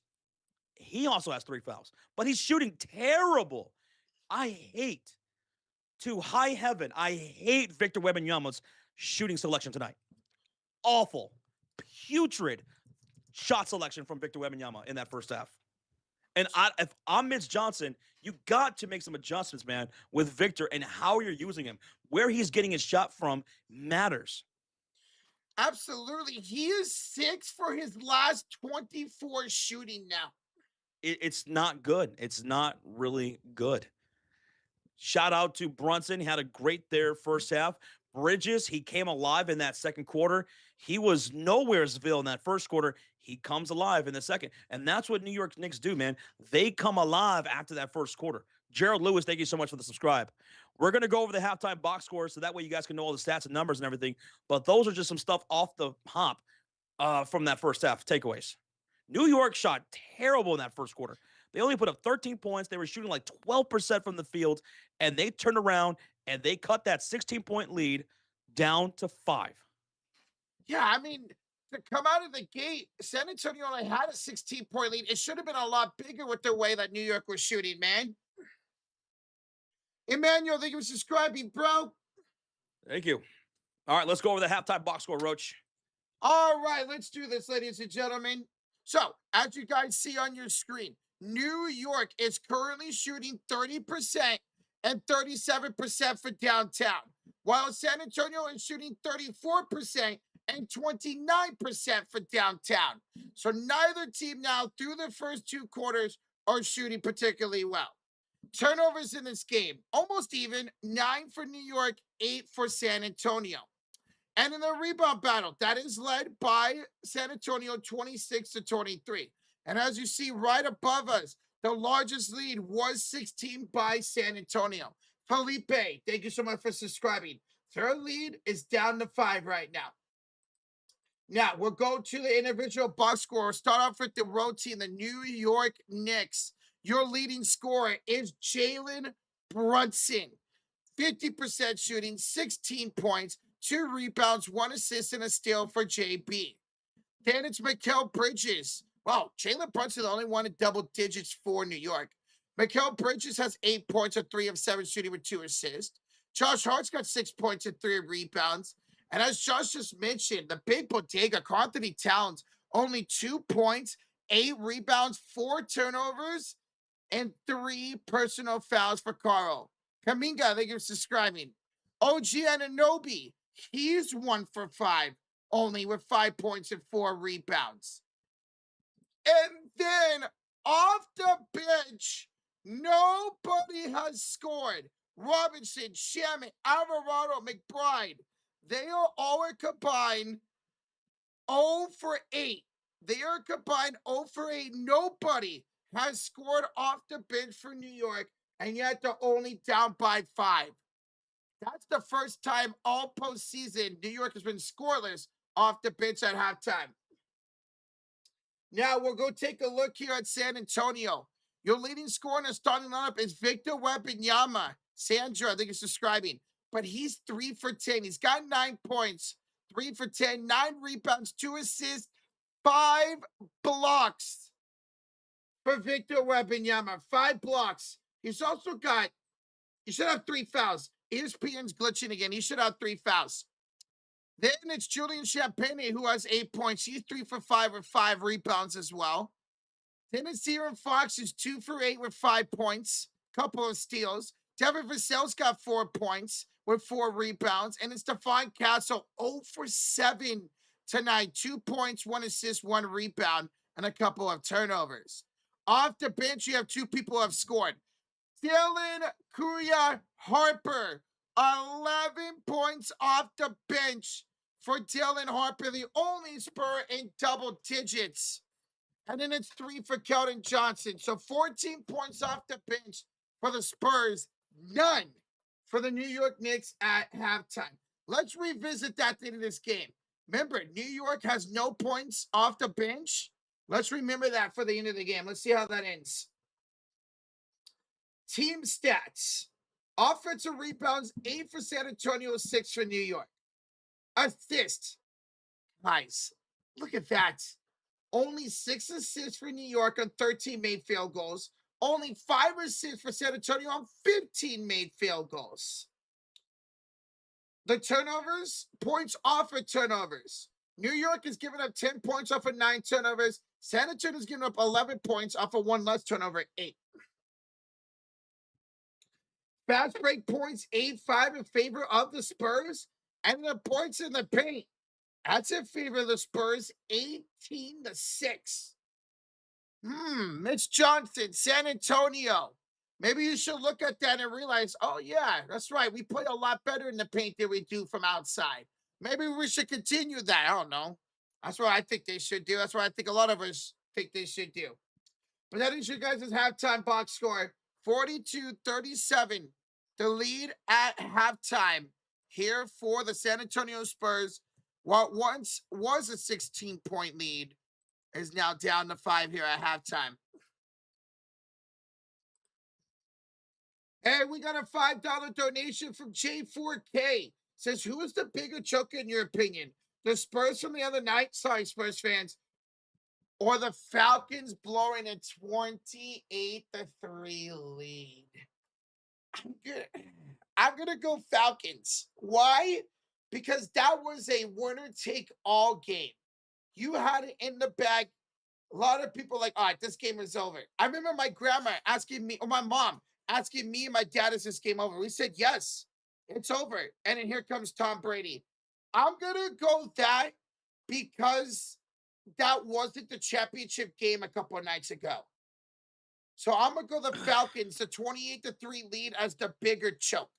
He also has 3 fouls. But he's shooting terrible. I hate Victor Wembanyama's shooting selection tonight. Awful, putrid shot selection from Victor Wembanyama in that first half. And if I'm Mitch Johnson, you got to make some adjustments, man, with Victor and how you're using him. Where he's getting his shot from matters. Absolutely. He is 6 for his last 24 shooting now. It's not good. It's not really good. Shout out to Brunson. He had a great there first half. Bridges, he came alive in that second quarter. He was nowheresville in that first quarter. He comes alive in the second. And that's what New York Knicks do, man. They come alive after that first quarter. Gerald Lewis, thank you so much for the subscribe. We're going to go over the halftime box scores so that way you guys can know all the stats and numbers and everything. But those are just some stuff off the hop from that first half takeaways. New York shot terrible in that first quarter. They only put up 13 points. They were shooting like 12% from the field, and they turned around and they cut that 16-point lead down to 5. Yeah, I mean, to come out of the gate, San Antonio only had a 16-point lead. It should have been a lot bigger with the way that New York was shooting, man. Emmanuel, thank you for subscribing, bro. Thank you. All right, let's go over the halftime box score, Roach. All right, let's do this, ladies and gentlemen. So, as you guys see on your screen, New York is currently shooting 30% and 37% for downtown, while San Antonio is shooting 34% and 29% for downtown. So neither team now through the first 2 quarters are shooting particularly well. Turnovers in this game, almost even, 9 for New York, 8 for San Antonio. And in the rebound battle, that is led by San Antonio 26-23. And as you see right above us, the largest lead was 16 by San Antonio. Felipe, thank you so much for subscribing. Their lead is down to 5 right now. Now, we'll go to the individual box score. We'll start off with the road team, the New York Knicks. Your leading scorer is Jalen Brunson. 50% shooting, 16 points, 2 rebounds, 1 assist, and a steal for JB. Then it's Mikal Bridges. Well, Jalen Brunson the only one in double digits for New York. Mikal Bridges has 8 points or 3 of 7 shooting with 2 assists. Josh Hart's got 6 points and 3 rebounds. And as Josh just mentioned, the big bodega, Karl-Anthony Towns, only 2 points, 8 rebounds, 4 turnovers, and 3 personal fouls for Carl. Kaminga, thank you for subscribing. OG Anunoby, he's 1 for 5, only with 5 points and 4 rebounds. And then off the bench, nobody has scored. Robinson, Shaman, Alvarado, McBride, they are all combined 0 for 8. They are combined 0 for 8. Nobody has scored off the bench for New York, and yet they're only down by 5. That's the first time all postseason New York has been scoreless off the bench at halftime. Now we'll go take a look here at San Antonio. Your leading scorer in the starting lineup is Victor Wembanyama. Sandra, I think you're subscribing. But he's 3 for 10. He's got 9 points, 3 for 10, 9 rebounds, 2 assists, 5 blocks for Victor Wembanyama. 5 blocks. He's also got, he should have 3 fouls. ESPN's glitching again. He should have 3 fouls. Then it's Julian Champagny, who has 8 points. He's 3 for 5 with 5 rebounds as well. Then it's De'Aaron Fox, who's 2 for 8 with 5 points, couple of steals. Devin Vassell's got 4 points with 4 rebounds. And it's Stephon Castle, 0 for 7 tonight. 2 points, 1 assist, 1 rebound, and a couple of turnovers. Off the bench, you have 2 people who have scored. Dylan Kuya Harper, 11 points off the bench for Dylan Harper, the only Spur in double digits. And then it's 3 for Keldon Johnson. So 14 points off the bench for the Spurs, none for the New York Knicks at halftime. Let's revisit that thing in this game. Remember, New York has no points off the bench. Let's remember that for the end of the game. Let's see how that ends. Team stats. Offensive rebounds, 8 for San Antonio, 6 for New York. Assists. Guys, look at that. Only 6 assists for New York on 13 made field goals. Only 5 assists for San Antonio on 15 made field goals. The turnovers, points off of turnovers. New York is giving up 10 points off of 9 turnovers. San Antonio is giving up 11 points off of 1 less turnover, 8. Fast break points, 8-5 in favor of the Spurs. And the points in the paint, that's in favor of the Spurs, 18-6. Mitch Johnson, San Antonio. Maybe you should look at that and realize, oh, yeah, that's right. We play a lot better in the paint than we do from outside. Maybe we should continue that. I don't know. That's what I think they should do. That's what I think a lot of us think they should do. But that is your guys' halftime box score, 42-37. The lead at halftime here for the San Antonio Spurs. What once was a 16-point lead is now down to 5 here at halftime. Hey, we got a $5 donation from J4K. Says, who is the bigger choker in your opinion? The Spurs from the other night? Sorry, Spurs fans. Or the Falcons blowing a 28-3 lead? I'm gonna go Falcons. Why? Because that was a winner-take-all game. You had it in the bag. A lot of people like, all right, this game is over. I remember my grandma asking me, or my mom asking me and my dad, is this game over? We said, yes, it's over. And then here comes Tom Brady. I'm going to go that because that wasn't the championship game a couple of nights ago. So I'm going to go the Falcons, the 28-3 lead as the bigger choke.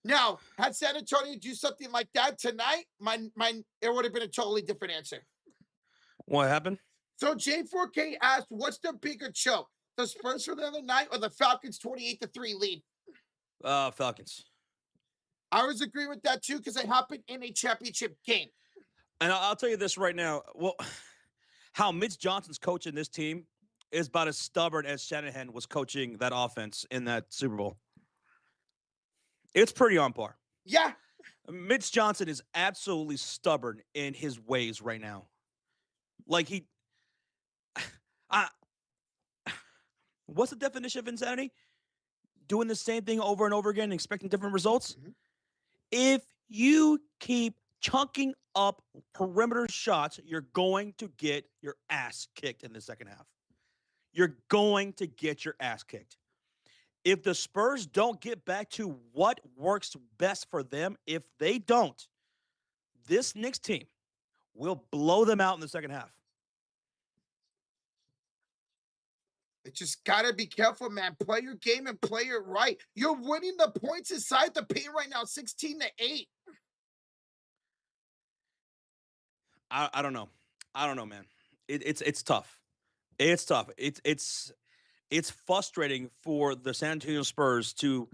Now, had San Antonio do something like that tonight, it would have been a totally different answer. What happened? So J4K asked, what's the bigger choke? The Spurs from the other night or the Falcons 28-3 lead? Falcons. I was agreeing with that too because it happened in a championship game. And I'll tell you this right now. Well, how Mitch Johnson's coaching this team is about as stubborn as Shanahan was coaching that offense in that Super Bowl. It's pretty on par. Yeah. Mitch Johnson is absolutely stubborn in his ways right now. Like what's the definition of insanity? Doing the same thing over and over again and expecting different results? Mm-hmm. If you keep chunking up perimeter shots, you're going to get your ass kicked in the second half. You're going to get your ass kicked. If the Spurs don't get back to what works best for them, if they don't, this Knicks team will blow them out in the second half. It just got to be careful, man. Play your game and play it right. You're winning the points inside the paint right now, 16-8. I don't know. I don't know, man. It's tough. It's tough. It's frustrating for the San Antonio Spurs to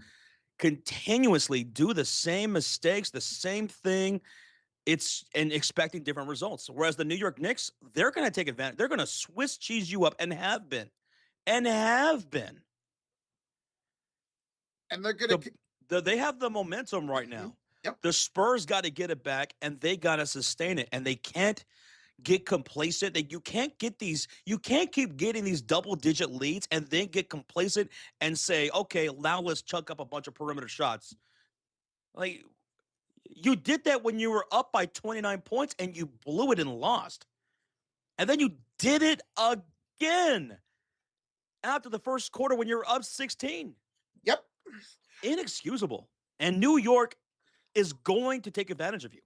continuously do the same mistakes, the same thing. And expecting different results. Whereas the New York Knicks, they're going to take advantage. They're going to Swiss cheese you up and have been. And they're going to. They have the momentum right now. Yep. The Spurs got to get it back, and they got to sustain it. And they can't get complacent. You can't keep getting these double-digit leads and then get complacent and say, okay, now let's chuck up a bunch of perimeter shots. Like, You did that when you were up by 29 points and you blew it and lost. And then you did it again after the first quarter when you were up 16. Yep. Inexcusable. And New York is going to take advantage of you.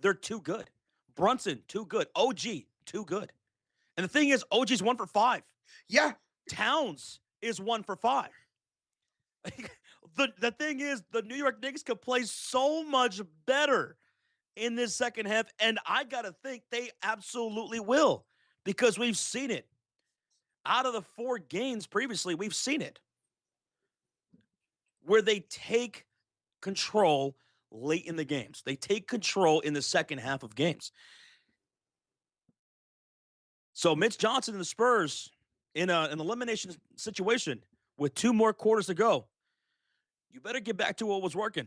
They're too good. Brunson, too good. OG, too good. And the thing is, OG's 1 for 5. Yeah. Towns is 1 for 5. The thing is, the New York Knicks could play so much better in this second half, and I got to think they absolutely will because we've seen it. Out of the 4 games previously, we've seen it where they take control late in the games. They take control in the second half of games. So Mitch Johnson and the Spurs in an elimination situation with 2 more quarters to go, you better get back to what was working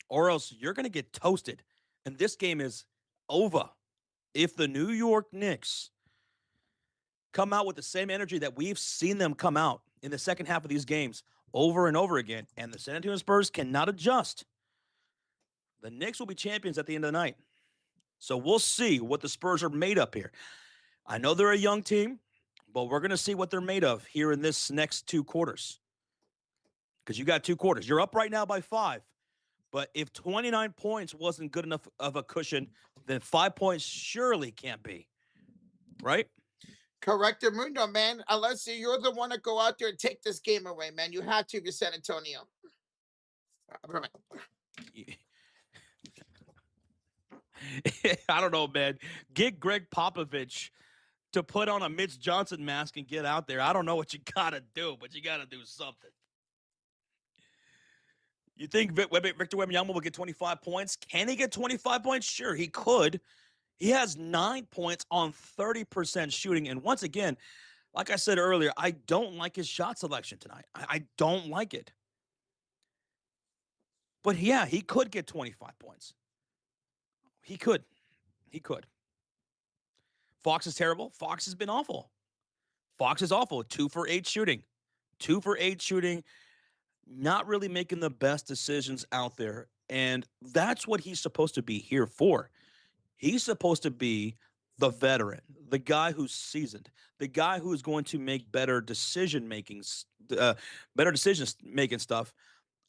or else you're going to get toasted. And this game is over. If the New York Knicks come out with the same energy that we've seen them come out in the second half of these games over and over again, and the San Antonio Spurs cannot adjust, the Knicks will be champions at the end of the night. So we'll see what the Spurs are made up here. I know they're a young team, but we're going to see what they're made of here in this next 2 quarters. Because you got 2 quarters. You're up right now by 5. But if 29 points wasn't good enough of a cushion, then 5 points surely can't be. Right? Correct, Mundo, man. Unless you're the one to go out there and take this game away, man. You have to if you're San Antonio. I don't know, man. Get Greg Popovich to put on a Mitch Johnson mask and get out there. I don't know what you got to do, but you got to do something. You think Victor Wembanyama will get 25 points? Can he get 25 points? Sure, he could. He has 9 points on 30% shooting. And once again, like I said earlier, I don't like his shot selection tonight. I don't like it. But yeah, he could get 25 points. He could. He could. Fox is terrible. Fox has been awful. Fox is awful. 2 for 8 shooting. 2 for 8 shooting. Not really making the best decisions out there. And that's what he's supposed to be here for. He's supposed to be the veteran, the guy who's seasoned, the guy who is going to make better decision making stuff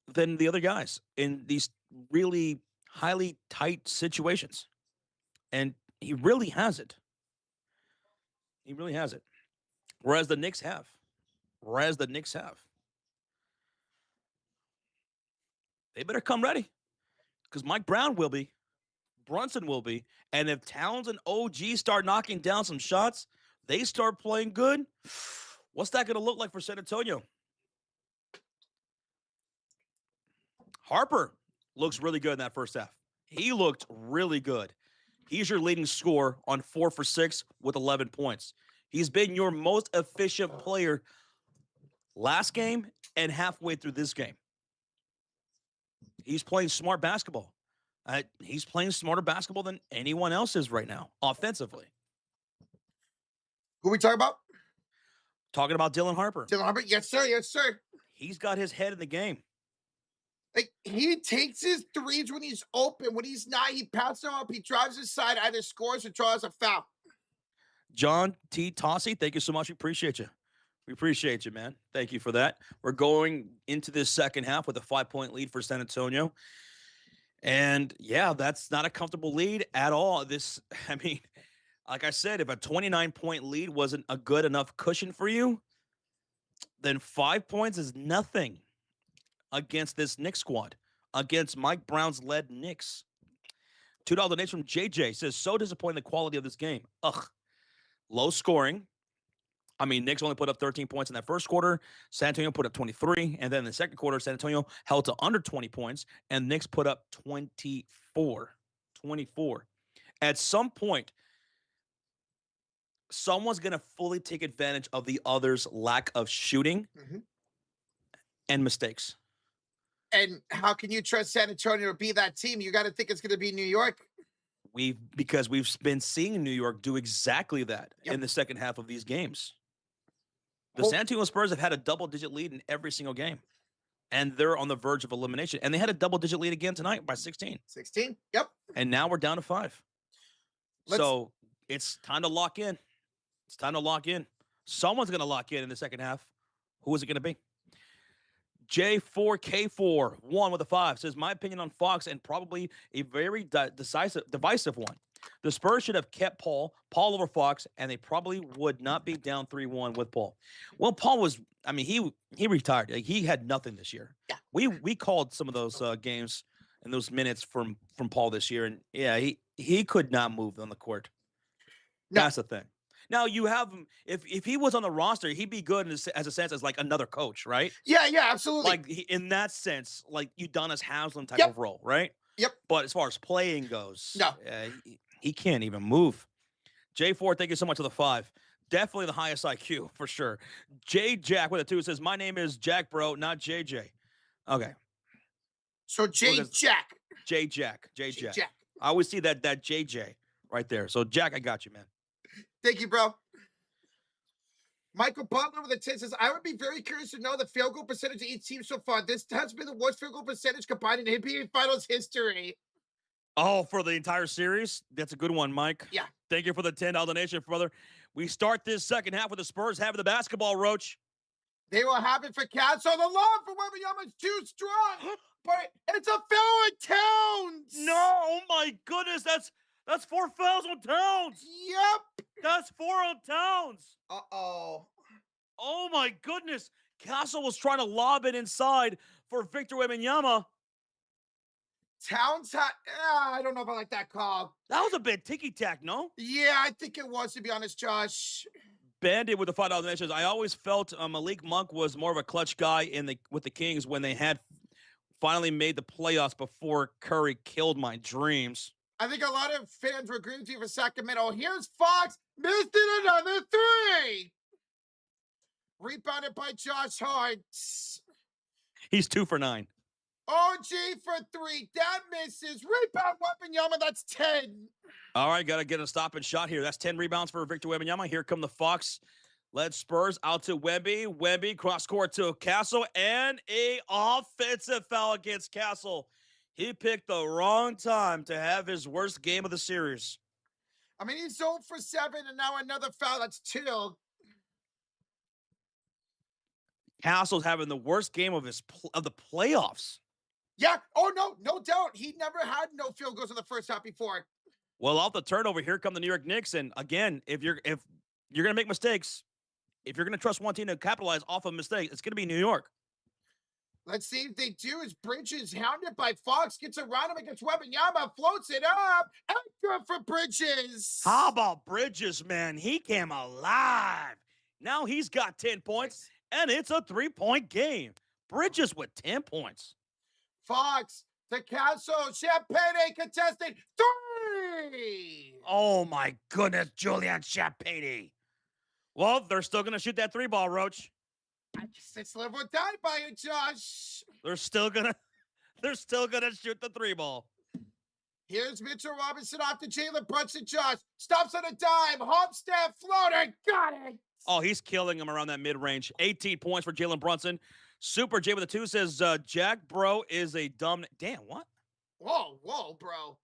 than the other guys in these really highly tight situations. And he really has it. He really has it. Whereas the Knicks have. They better come ready because Mike Brown will be. Brunson will be. And if Towns and OG start knocking down some shots, they start playing good, what's that going to look like for San Antonio? Harper looks really good in that first half. He looked really good. He's your leading scorer on 4 for 6 with 11 points. He's been your most efficient player last game and halfway through this game. He's playing smart basketball. He's playing smarter basketball than anyone else is right now, offensively. Who are we talking about? Talking about Dylan Harper. Dylan Harper? Yes, sir. Yes, sir. He's got his head in the game. Like, he takes his threes when he's open. When he's not, he pounces them up. He drives his side, either scores or draws a foul. John T. Tossi, thank you so much. We appreciate you. We appreciate you, man. Thank you for that. We're going into this second half with a 5-point lead for San Antonio. And yeah, that's not a comfortable lead at all. Like I said, if a 29-point lead wasn't a good enough cushion for you, then 5 points is nothing against this Knicks squad, against Mike Brown's led Knicks. $2 donation from JJ says, so disappointing the quality of this game. Low scoring. Knicks only put up 13 points in that first quarter. San Antonio put up 23. And then in the second quarter, San Antonio held to under 20 points. And Knicks put up 24. At some point, someone's going to fully take advantage of the other's lack of shooting and mistakes. And how can you trust San Antonio to be that team? You got to think it's going to be New York. Because we've been seeing New York do exactly that in the second half of these games. The San Antonio Spurs have had a double-digit lead in every single game. and they're on the verge of elimination. And they had a double-digit lead again tonight by 16. 16. Yep. And now we're down to 5. So it's time to lock in. It's time to lock in. Someone's going to lock in the second half. Who is it going to be? J4K4, 1 with a 5, says, my opinion on Fox, and probably a very divisive one. The Spurs should have kept Paul over Fox, and they probably would not be down 3-1 with Paul. Well, Paul was, I mean, he retired. Like, he had nothing this year. Yeah. We called some of those games and those minutes from Paul this year, and yeah, he could not move on the court. No. That's the thing. Now you have him. If he was on the roster, he'd be good as a sense as like another coach, right? Yeah, absolutely. Like in that sense, like Udonis Haslem type Yep. of role, right? Yep. But as far as playing goes, no, he can't even move. J4, thank you so much for the 5. Definitely the highest IQ for sure. J Jack with a 2 says, my name is Jack, bro, not JJ. Okay. So J Jack. J Jack. I always see that JJ right there. So Jack, I got you, man. Thank you, bro. Michael Butler with a 10 says, I would be very curious to know the field goal percentage of each team so far. This has been the worst field goal percentage combined in NBA Finals history. Oh, for the entire series? That's a good one, Mike. Yeah. Thank you for the $10 donation, brother. We start this second half with the Spurs having the basketball, Roach. They will have it for Cats. So the love for Wembanyama is too strong. But it's a foul on Towns. No, oh my goodness. That's 4 fouls on Towns. Yep. That's 4 on Towns. Uh-oh. Oh my goodness. Castle was trying to lob it inside for Victor Wembanyama. Towns had, I don't know if I like that call. That was a bit ticky-tack, no? Yeah, I think it was, to be honest, Josh. Bandit with the $5 donations. I always felt Malik Monk was more of a clutch guy with the Kings when they had finally made the playoffs before Curry killed my dreams. I think a lot of fans were agreeing with you for Sacramento. Here's Fox. Missed it, another 3. Rebounded by Josh Hart. He's 2 for 9. OG for 3. That misses. Rebound Wembanyama. That's 10. All right, got to get a stop and shot here. That's 10 rebounds for Victor Wembanyama. Here come the Fox-led Spurs out to Wemby. Wemby cross-court to Castle, and a offensive foul against Castle. He picked the wrong time to have his worst game of the series. I mean, he's 0 for 7, and now another foul. That's 2. Castle's having the worst game of the playoffs. Yeah. Oh, no doubt. He never had no field goals in the first half before. Well, off the turnover, here come the New York Knicks. And again, if you're going to make mistakes, if you're going to trust one team to capitalize off of mistakes, it's going to be New York. Let's see if they do. As Bridges, hounded by Fox, gets around him against Wembanyama, floats it up. Extra for Bridges. How about Bridges, man? He came alive. Now he's got 10 points, and it's a 3-point game. Bridges with 10 points. Fox to Castle. Champagne contested 3. Oh, my goodness, Julian Champagne. Well, they're still going to shoot that 3-ball, Roach. I guess it's live or die by it, Josh. They're still gonna shoot the 3-ball. Here's Mitchell Robinson off to Jalen Brunson. Josh stops on a dime. Hop step floater. Got it. Oh, he's killing him around that mid-range. 18 points for Jalen Brunson. Super J with a 2 says, Jack, bro, is a dumb... Damn, what? Whoa, bro.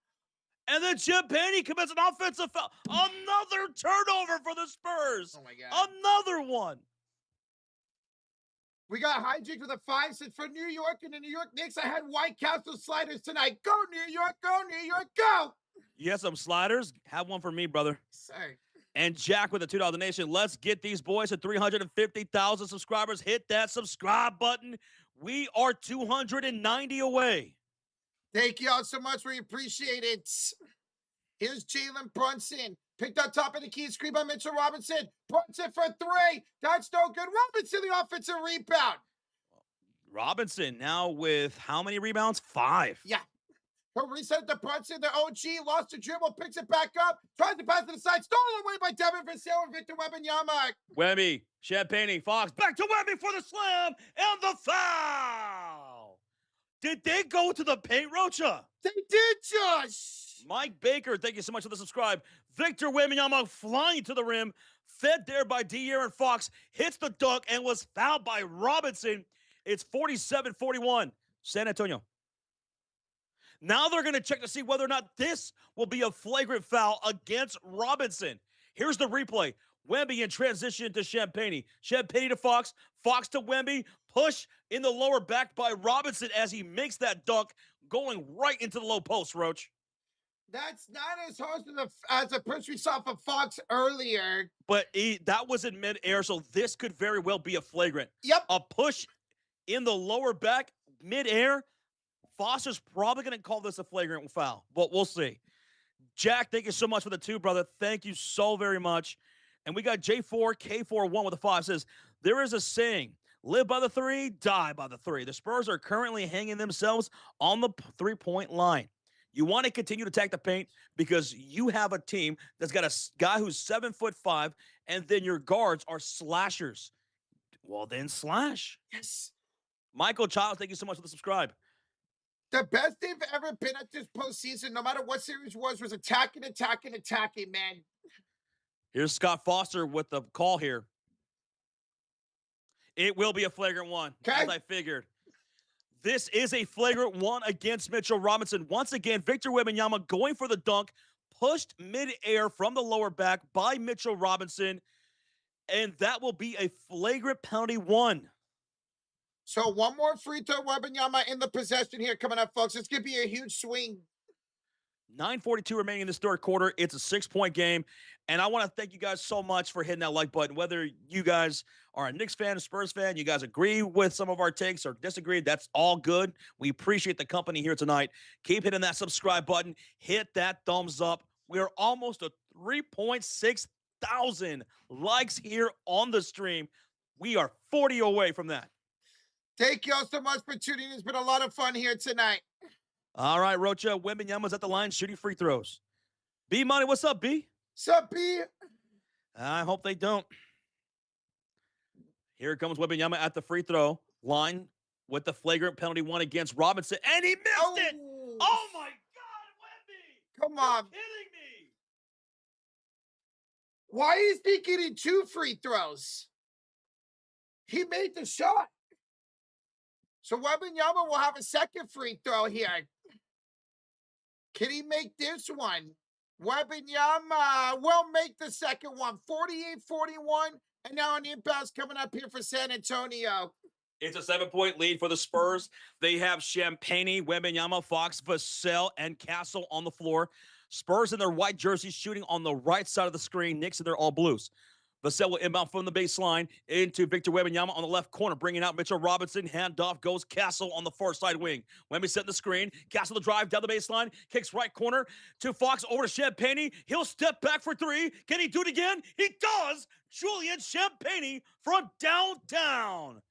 And then Champagne commits an offensive foul. Another turnover for the Spurs. Oh, my God. Another one. We got hijinks with a 5 cent for New York and the New York Knicks. I had White Castle sliders tonight. Go, New York. Go, New York. Go. You have some sliders? Have one for me, brother. Sorry. And Jack with a $2 donation. Let's get these boys to 350,000 subscribers. Hit that subscribe button. We are 290 away. Thank you all so much. We appreciate it. Here's Jalen Brunson. Picked on top of the key screen by Mitchell Robinson. Brunson for 3. That's no good. Robinson, the offensive rebound. Robinson now with how many rebounds? 5. Yeah. He'll reset to Brunson. The OG lost the dribble, picks it back up, tries to pass to the side, stolen away by Devin Vassell and Victor Wembanyama. Wemby, Champagne, Fox, back to Wemby for the slam and the foul. Did they go to the paint, Rocha? They did, Josh. Mike Baker, thank you so much for the subscribe. Victor Wembanyama flying to the rim, fed there by De'Aaron Fox, hits the dunk and was fouled by Robinson. It's 47-41, San Antonio. Now they're going to check to see whether or not this will be a flagrant foul against Robinson. Here's the replay. Wemby in transition to Champagnie. Champagnie to Fox. Fox to Wemby. Push in the lower back by Robinson as he makes that dunk, going right into the low post, Roach. That's not as hard as the push we saw from Fox earlier. But that was in midair, so this could very well be a flagrant. Yep. A push in the lower back, midair. Foster's probably going to call this a flagrant foul, but we'll see. Jack, thank you so much for the 2, brother. Thank you so very much. And we got J4K41 with a 5. Says, there is a saying, live by the 3, die by the 3. The Spurs are currently hanging themselves on the 3-point line. You want to continue to attack the paint because you have a team that's got a guy who's 7'5", and then your guards are slashers. Well, then slash. Yes. Michael Childs, thank you so much for the subscribe. The best they've ever been at this postseason, no matter what series was attacking, man. Here's Scott Foster with the call here. It will be a flagrant one, as I figured. This is a flagrant one against Mitchell Robinson. Once again, Victor Wembanyama going for the dunk, pushed midair from the lower back by Mitchell Robinson, and that will be a flagrant penalty 1. So one more free throw, Wembanyama in the possession here coming up, folks. It's going to be a huge swing. 9:42 remaining in this third quarter. It's a 6-point game. And I want to thank you guys so much for hitting that like button. Whether you guys are a Knicks fan, a Spurs fan, you guys agree with some of our takes or disagree, that's all good. We appreciate the company here tonight. Keep hitting that subscribe button. Hit that thumbs up. We are almost at 3.6 thousand likes here on the stream. We are 40 away from that. Thank you all so much for tuning in. It's been a lot of fun here tonight. All right, Rocha. Wembanyama's at the line shooting free throws. B Money, what's up, B? Sup, B? I hope they don't. Here comes Wembanyama at the free throw line with the flagrant penalty 1 against Robinson, and he missed it. Oh my God, Wemby! Come on. You're kidding me. Why is he getting 2 free throws? He made the shot. So Wembanyama will have a second free throw here. Can he make this one? Wembanyama will make the second one. 48-41. And now an inbounds coming up here for San Antonio. It's a 7-point lead for the Spurs. They have Champagnie, Wembanyama, Fox, Vassell, and Castle on the floor. Spurs in their white jerseys shooting on the right side of the screen. Knicks in their all blues. Vassell will inbound from the baseline into Victor Wembanyama on the left corner, bringing out Mitchell Robinson. Handoff goes Castle on the far side wing. Wemby setting the screen. Castle the drive down the baseline. Kicks right corner to Fox over to Champagnie. He'll step back for 3. Can he do it again? He does! Julian Champagnie from downtown.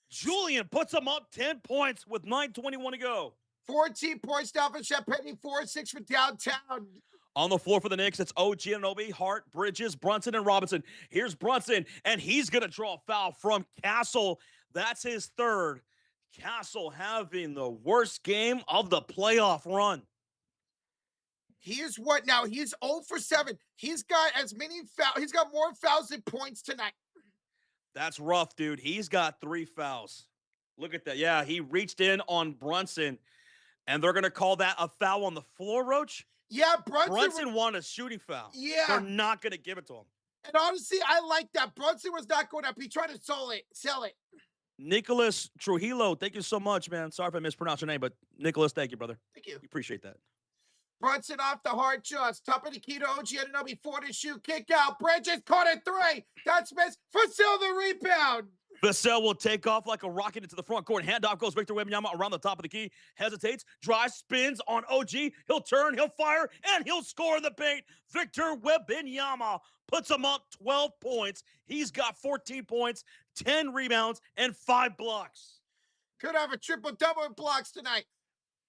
Julian puts him up 10 points with 9:21 to go. 14 points down for Champagnie. 4-6 for downtown. On the floor for the Knicks, it's OG Anunoby, Hart, Bridges, Brunson, and Robinson. Here's Brunson, and he's going to draw a foul from Castle. That's his third. Castle having the worst game of the playoff run. He's what now? He's 0 for 7. He's got as many fouls. He's got more fouls than points tonight. That's rough, dude. He's got 3 fouls. Look at that. Yeah, he reached in on Brunson, and they're going to call that a foul on the floor, Roach? Yeah, Brunson wanted a shooting foul. Yeah. They're not going to give it to him. And honestly, I like that. Brunson was not going up. He tried to sell it. Nicholas Trujillo, thank you so much, man. Sorry if I mispronounced your name, but Nicholas, thank you, brother. Thank you. We appreciate that. Brunson off the hard shots. Top of the key to OG Anunoby. 4 to shoot. Kick out. Bridges caught it 3. That's missed. Vassell the rebound. Vassell will take off like a rocket into the front court. Handoff goes Victor Wembanyama around the top of the key. Hesitates, drives, spins on OG. He'll turn, he'll fire, and he'll score in the paint. Victor Wembanyama puts him up 12 points. He's got 14 points, 10 rebounds, and 5 blocks. Could have a triple-double in blocks tonight.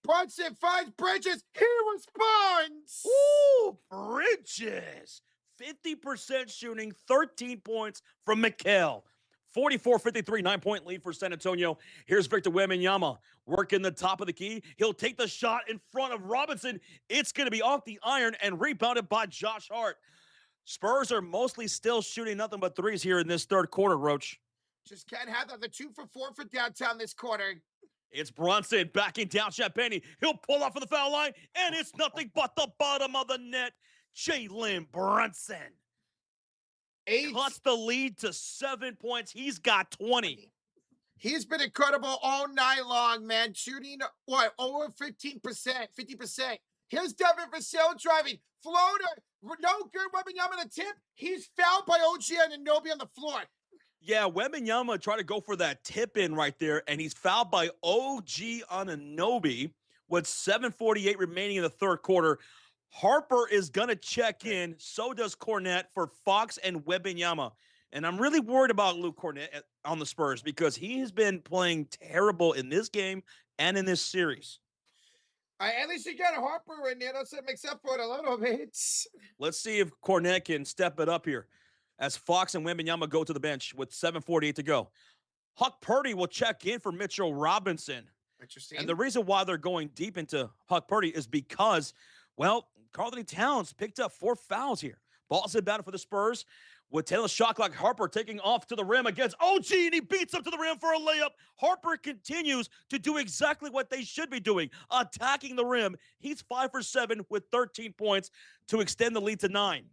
Brunson finds Bridges. He responds. Ooh, Bridges. 50% shooting, 13 points from Mikal. 44-53, 9-point lead for San Antonio. Here's Victor Wembanyama working the top of the key. He'll take the shot in front of Robinson. It's going to be off the iron and rebounded by Josh Hart. Spurs are mostly still shooting nothing but threes here in this third quarter, Roach. Just can't have that. The 2 for 4 for downtown this quarter. It's Brunson backing down Champagne. He'll pull off for the foul line, and it's nothing but the bottom of the net. Jalen Brunson cuts the lead to 7 points. He's got 20. He's been incredible all night long, man. Shooting, what, over 15%, 50%. Here's Devin Vassell driving. Floater. No good. Wembanyama the tip. He's fouled by OG Anunoby on the floor. Yeah, Wembanyama tried to go for that tip in right there, and he's fouled by OG Anunoby with 7:48 remaining in the third quarter. Harper is going to check in. So does Kornet for Fox and Wembanyama. And I'm really worried about Luke Kornet on the Spurs because he has been playing terrible in this game and in this series. At least you got Harper in there. That makes up for it a little bit. Let's see if Kornet can step it up here as Fox and Wembanyama go to the bench with 7:48 to go. Huck Purdy will check in for Mitchell Robinson. Interesting. And the reason why they're going deep into Huck Purdy is because, well, Karl-Anthony Towns picked up 4 fouls here. Ball's in battle for the Spurs with Taylor Shocklock Harper taking off to the rim against OG, and he beats him to the rim for a layup. Harper continues to do exactly what they should be doing, attacking the rim. He's 5 for 7 with 13 points to extend the lead to 9.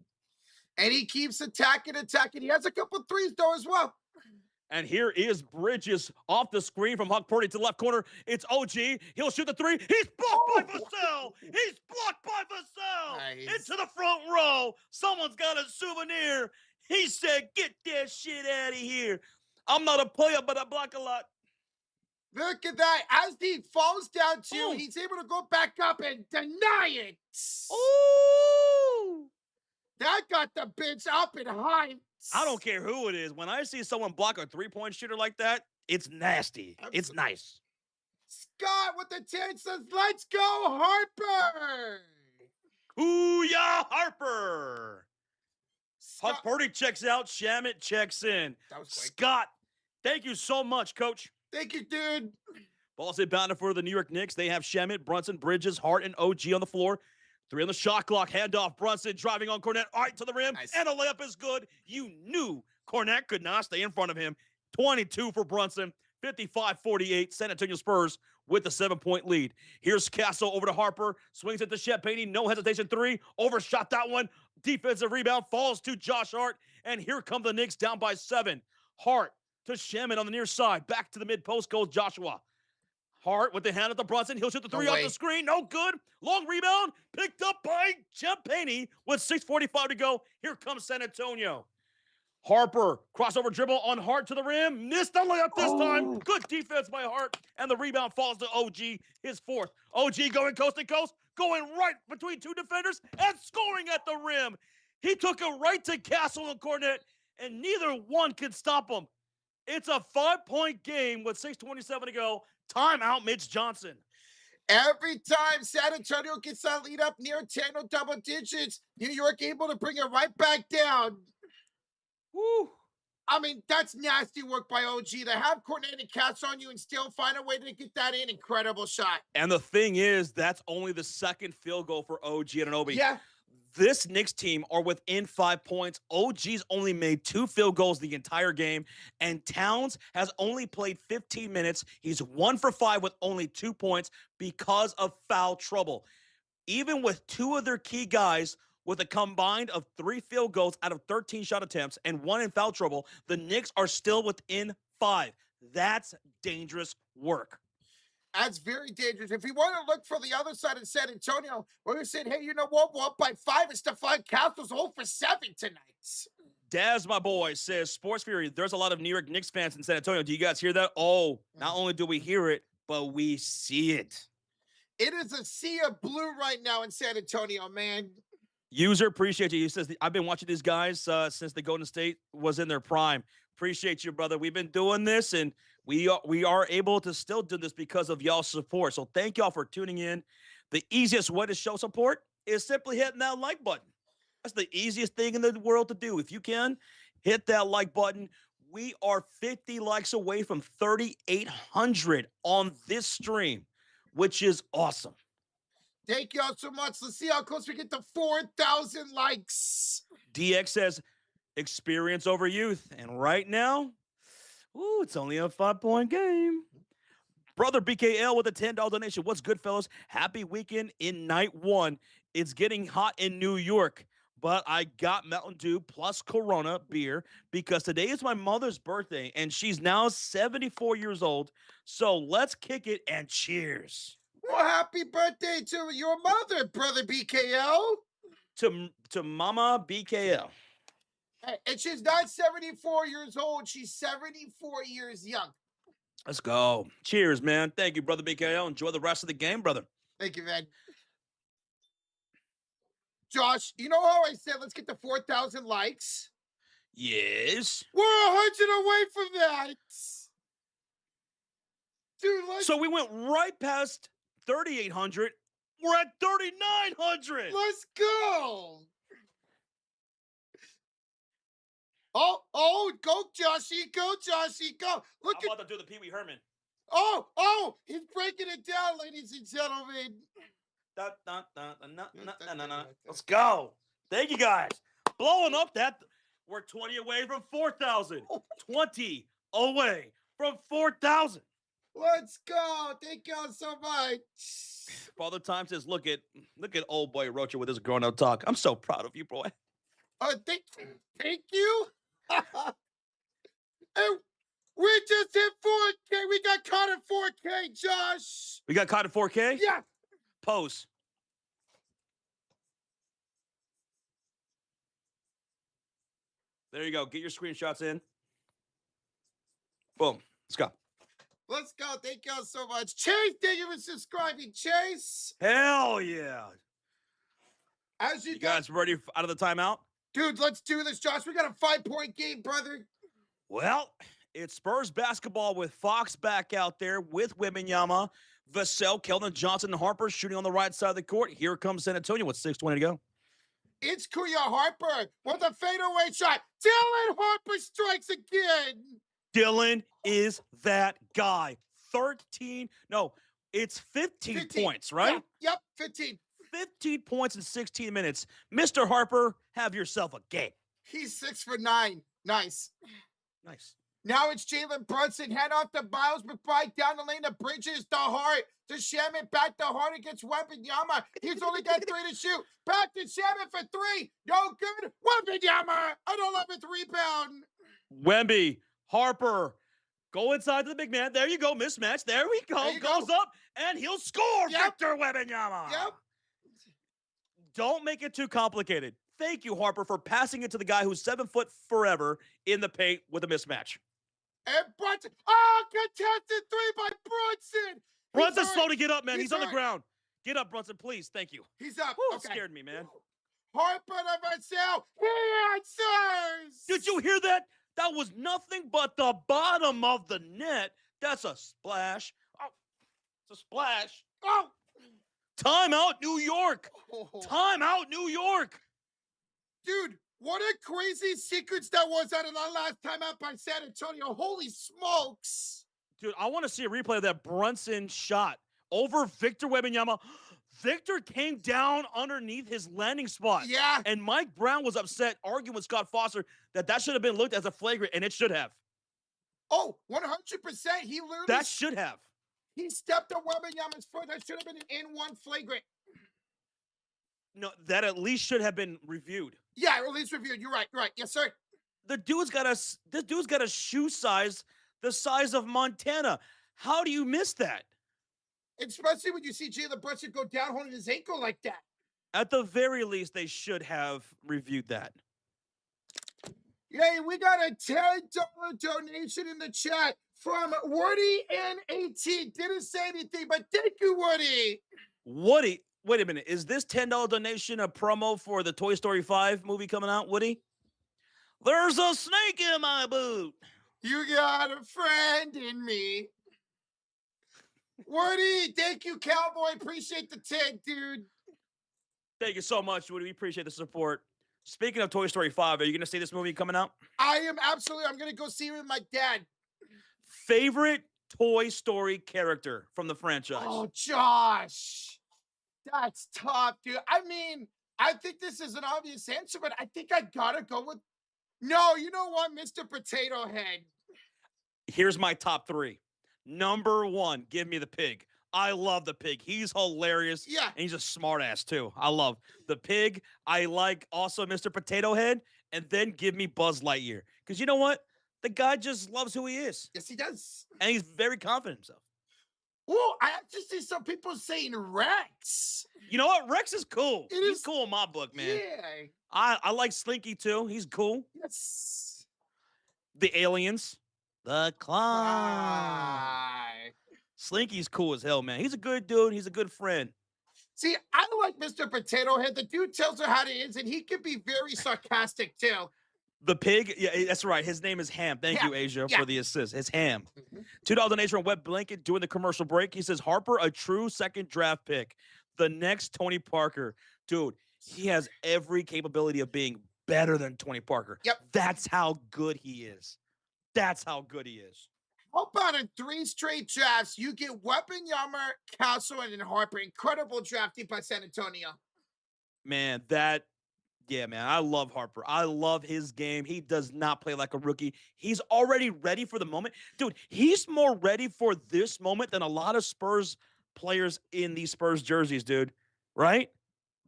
And he keeps attacking. He has a couple threes, though, as well. And here is Bridges off the screen from Huck Purdy to the left corner. It's OG. He'll shoot the 3. He's blocked by Vassell. He's blocked by Vassell. Nice. Into the front row. Someone's got a souvenir. He said, get that shit out of here. I'm not a player, but I block a lot. Look at that. As he falls down, too, he's able to go back up and deny it. Ooh. That got the bench up and high. I don't care who it is. When I see someone block a 3-point shooter like that, it's nasty. Absolutely. It's nice. Scott with the 10 says, let's go, Harper. Hoo-yah, Harper. Scott. Huck Purdy checks out. Shamet checks in. That was quick. Scott, thank you so much, Coach. Thank you, dude. Ball's inbounded for the New York Knicks. They have Shamet, Brunson, Bridges, Hart, and OG on the floor. 3 on the shot clock. Handoff. Brunson driving on Kornet. All right to the rim. Nice. And a layup is good. You knew Kornet could not stay in front of him. 22 for Brunson. 55-48. San Antonio Spurs with the 7-point lead. Here's Castle over to Harper. Swings it to Champagne. No hesitation. 3. Overshot that one. Defensive rebound. Falls to Josh Hart. And here come the Knicks down by 7. Hart to Shaman on the near side. Back to the mid-post goes Joshua. Hart with the hand at the Brunson. He'll shoot the 3 off the screen. No good. Long rebound. Picked up by Champagne with 6:45 to go. Here comes San Antonio. Harper, crossover dribble on Hart to the rim. Missed the layup this time. Good defense by Hart. And the rebound falls to OG, his 4th. OG going coast to coast, going right between 2 defenders and scoring at the rim. He took it right to Castle and Kornet, and neither one could stop him. It's a 5-point game with 6:27 to go. Timeout, Mitch Johnson. Every time San Antonio gets that lead up near 10 or double digits, New York able to bring it right back down. Woo. I mean, that's nasty work by OG. To have Kornet and Cats on you and still find a way to get that in. Incredible shot. And the thing is, that's only the 2nd field goal for OG Anunoby. Yeah. This Knicks team are within 5 points. OG's only made 2 field goals the entire game, and Towns has only played 15 minutes. He's 1 for 5 with only 2 points because of foul trouble. Even with 2 of their key guys with a combined of 3 field goals out of 13 shot attempts and 1 in foul trouble, the Knicks are still within 5. That's dangerous work. That's very dangerous. If you want to look for the other side of San Antonio, we're going to say, hey, you know what? We're up by 5. And Stephon Castle's 0 for 7 tonight. Daz, my boy, says, Sports Fury, there's a lot of New York Knicks fans in San Antonio. Do you guys hear that? Oh, not only do we hear it, but we see it. It is a sea of blue right now in San Antonio, man. User, appreciate you. He says, I've been watching these guys since the Golden State was in their prime. Appreciate you, brother. We've been doing this, and we are able to still do this because of y'all's support. So thank y'all for tuning in. The easiest way to show support is simply hitting that like button. That's the easiest thing in the world to do. If you can, hit that like button. We are 50 likes away from 3,800 on this stream, which is awesome. Thank y'all so much. Let's see how close we get to 4,000 likes. DX says, experience over youth. And right now, Ooh, it's only a 5-point game. Brother BKL with a $10 donation. What's good, fellas? Happy weekend in night one. It's getting hot in New York, but I got Mountain Dew plus Corona beer because today is my mother's birthday and she's now 74 years old. So let's kick it and cheers Well, happy birthday to your mother, brother BKL. to Mama BKL. And she's not 74 years old. She's 74 years young. Let's go. Cheers, man. Thank you, brother BKL. Enjoy the rest of the game, brother. Thank you, man. Josh, you know how I said let's get to 4,000 likes? Yes. We're 100 away from that. Dude, So we went right past 3,800. We're at 3,900. Let's go. Go, Joshy, go. Look I'm about to do the Pee Wee Herman. He's breaking it down, ladies and gentlemen. Let's go. Thank you, guys. Blowing up that. We're 20 away from 4,000. 20 away from 4,000. Let's go. Thank y'all so much. Father Time says, look at old boy Rocha with his grown-up talk. I'm so proud of you, boy. Thank you. And we just hit 4K. We got caught at 4K, Josh. We got caught at 4K? Yeah. Pose. There you go. Get your screenshots in. Boom. Let's go. Let's go. Thank y'all so much. Chase, thank you for subscribing, Chase. Hell yeah. As you guys ready out of the timeout? Dude, let's do this, Josh. We got a 5-point game, brother. Well, it's Spurs basketball with Fox back out there with Wembanyama, Vassell, Keldon Johnson, and Harper shooting on the right side of the court. Here comes San Antonio with 6:20 to go. It's Kuya Harper with a fadeaway shot. Dylan Harper strikes again. Dylan is that guy. 15 points, right? Yeah, yep, 15. 15 points in 16 minutes. Mr. Harper, have yourself a game. He's 6 for 9. Nice. Now it's Jalen Brunson. Head off to Miles McBride down the lane to Bridges to Hart. To Shaman back to Hart against Wembanyama. He's only got 3 to shoot. Back to Shaman for 3. No good. Wembanyama. An 11th rebound. Wemby, Harper, go inside to the big man. There you go. Mismatch. There we go. Goes up, and he'll score. Yep. Victor Wembanyama. Yep. Don't make it too complicated. Thank you, Harper, for passing it to the guy who's 7 foot forever in the paint with a mismatch. And Brunson. Contested 3 by Brunson. Brunson's slow to get up, man. He's on the ground. Get up, Brunson, please. Thank you. He's up. Woo, okay. Scared me, man. Harper to Vassell. He answers. Did you hear that? That was nothing but the bottom of the net. That's a splash. Oh, it's a splash. Oh. Timeout, New York. Timeout, New York. Dude, what a crazy sequence that was out of that last timeout by San Antonio. Holy smokes. Dude, I want to see a replay of that Brunson shot over Victor Wembanyama. Victor came down underneath his landing spot. Yeah. And Mike Brown was upset, arguing with Scott Foster that should have been looked as a flagrant, and it should have. Oh, 100%. He literally... That should have. He stepped on Wembanyama's foot. That should have been an N1 flagrant. No, that at least should have been reviewed. Yeah, at least reviewed. You're right. Yes, sir. This dude's got a shoe size the size of Montana. How do you miss that? Especially when you see Jalen Brunson go down holding his ankle like that. At the very least, they should have reviewed that. Yay, we got a $10 donation in the chat from Woody and 18. Didn't say anything, but thank you, Woody. Woody, wait a minute. Is this $10 donation a promo for the Toy Story 5 movie coming out, Woody? There's a snake in my boot. You got a friend in me. Woody, thank you, Cowboy. Appreciate the 10, dude. Thank you so much, Woody. We appreciate the support. Speaking of Toy Story 5, are you going to see this movie coming out? I am absolutely. I'm going to go see it with my dad. Favorite Toy Story character from the franchise? Oh, Josh. That's tough, dude. I mean, I think this is an obvious answer, but I think I got to go with... No, you know what? Mr. Potato Head. Here's my top three. Number one, give me the pig. I love the pig. He's hilarious. Yeah. And he's a smart ass too. I love the pig. I like also Mr. Potato Head. And then give me Buzz Lightyear. Because you know what? The guy just loves who he is. Yes, he does. And he's very confident in himself. Oh, I actually see some people saying Rex. You know what? Rex is cool. He's is- cool in my book, man. Yeah. I like Slinky too. He's cool. Yes. The aliens. The clown. Why? Slinky's cool as hell, man. He's a good dude. He's a good friend. See, I like Mr. Potato Head. The dude tells her how it is, and he can be very sarcastic too. The pig, yeah, that's right. His name is Ham. Thank you, Asia, for the assist. It's Ham. $2 donation from Web Blanket doing the commercial break. He says, Harper, a true second draft pick. The next Tony Parker. Dude, he has every capability of being better than Tony Parker. Yep. That's how good he is. That's how good he is. How about in 3 straight drafts, you get Wembanyama, Castle, and Harper. Incredible drafting by San Antonio. Man, man, I love Harper. I love his game. He does not play like a rookie. He's already ready for the moment. Dude, he's more ready for this moment than a lot of Spurs players in these Spurs jerseys, dude. Right?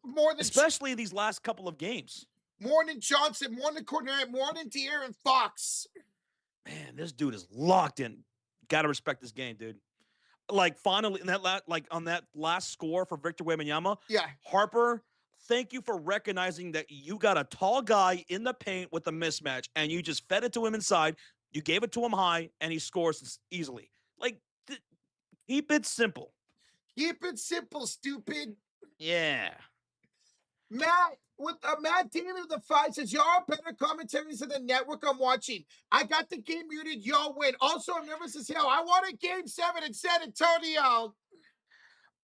More than Especially these last couple of games. more than Johnson, more than Cornet, more than De'Aaron Fox. Man, this dude is locked in. Got to respect this game, dude. Like finally, in that on that last score for Victor Wembanyama, Yeah. Harper, thank you for recognizing that you got a tall guy in the paint with a mismatch, and you just fed it to him inside. You gave it to him high, and he scores easily. Like, keep it simple. Keep it simple, stupid. Yeah. Matt Daly of the Five says, y'all are better commentaries than the network I'm watching. I got the game muted, y'all win. Also, I'm nervous as hell. I want a game 7 in San Antonio.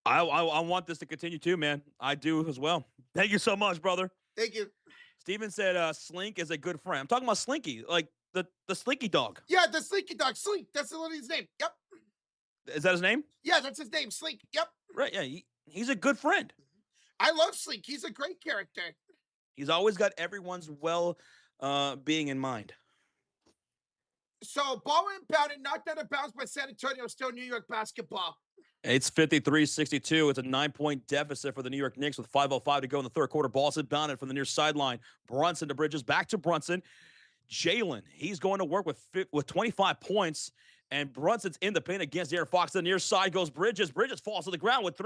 I want this to continue too, man. I do as well. Thank you so much, brother. Thank you. Steven said Slink is a good friend. I'm talking about Slinky, like the Slinky dog. Yeah, the Slinky dog. Slink. That's his name. Yep. Is that his name? Yeah, that's his name. Slink. Yep. Right, yeah. He's a good friend. I love Slink. He's a great character. He's always got everyone's being in mind. So, ball inbounded, knocked out of bounds by San Antonio, still New York basketball. It's 53-62. It's a 9-point deficit for the New York Knicks with 5:05 to go in the third quarter. Ball's inbounded from the near sideline. Brunson to Bridges, back to Brunson. Jalen, he's going to work with 25 points, and Brunson's in the paint against De'Aaron Fox. The near side goes Bridges. Bridges falls to the ground with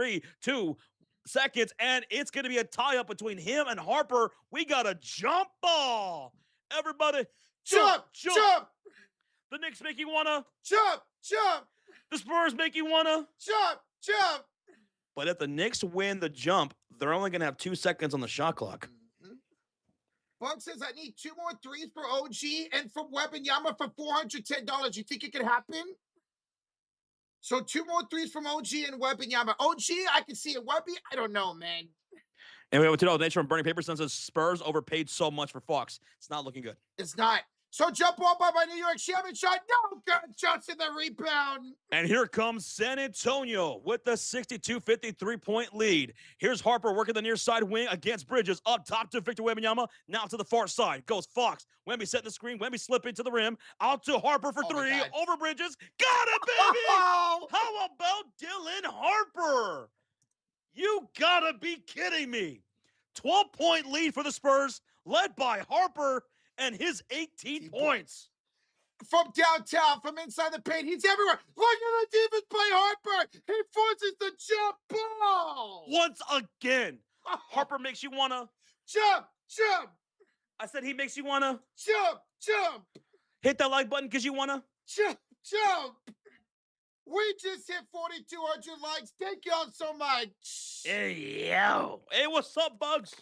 2 seconds, and it's going to be a tie-up between him and Harper. We got a jump ball. Everybody, Jump. The Knicks make you wanna. Jump. The Spurs make you wanna. Jump. But if the Knicks win the jump, they're only going to have 2 seconds on the shot clock. Bug says, I need 2 more threes for OG and from Wembanyama for $410. You think it could happen? So 2 more threes from OG and Wembanyama. OG, I can see it. Webby, I don't know, man. And we have a $2 donation from Burning Paper. Says Spurs overpaid so much for Fox. It's not looking good. It's not. So jump ball by my New York Shaman shot. No, good shots in the rebound. And here comes San Antonio with the 62-53 point lead. Here's Harper working the near side wing against Bridges. Up top to Victor Wembanyama. Now to the far side goes Fox. Wemby set the screen. Wemby slipping to the rim. Out to Harper for 3. Over Bridges. Got it, baby! Oh. How about Dylan Harper? You gotta be kidding me. 12-point lead for the Spurs, led by Harper and his 18 points. From downtown, from inside the paint, he's everywhere. Look at the defense play Harper. He forces the jump ball. Once again, Harper makes you wanna. Jump. I said he makes you wanna. Jump. Hit that like button because you wanna. Jump. We just hit 4,200 likes. Thank y'all so much. Hey, yo. Hey, what's up, Bugs?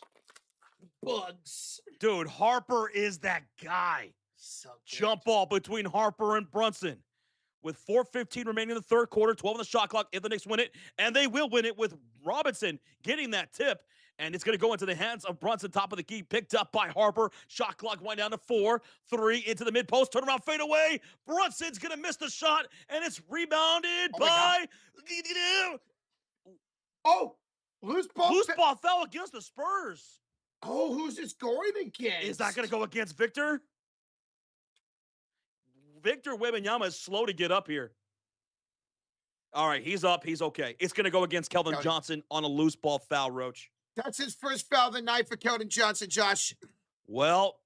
Dude, Harper is that guy. So good. Jump ball between Harper and Brunson. With 4:15 remaining in the third quarter, 12 on the shot clock if the Knicks win it. And they will win it with Robinson getting that tip. And it's going to go into the hands of Brunson, top of the key, picked up by Harper. Shot clock went down to 4. 3 into the mid-post, turnaround fade away. Brunson's going to miss the shot, and it's rebounded by... Oh, loose ball fell against the Spurs. Oh, who's this going against? Is that going to go against Victor? Victor Wembanyama is slow to get up here. All right, he's up. He's okay. It's going to go against Keldon Johnson on a loose ball foul, Roach. That's his first foul of the night for Keldon Johnson, Josh. Well,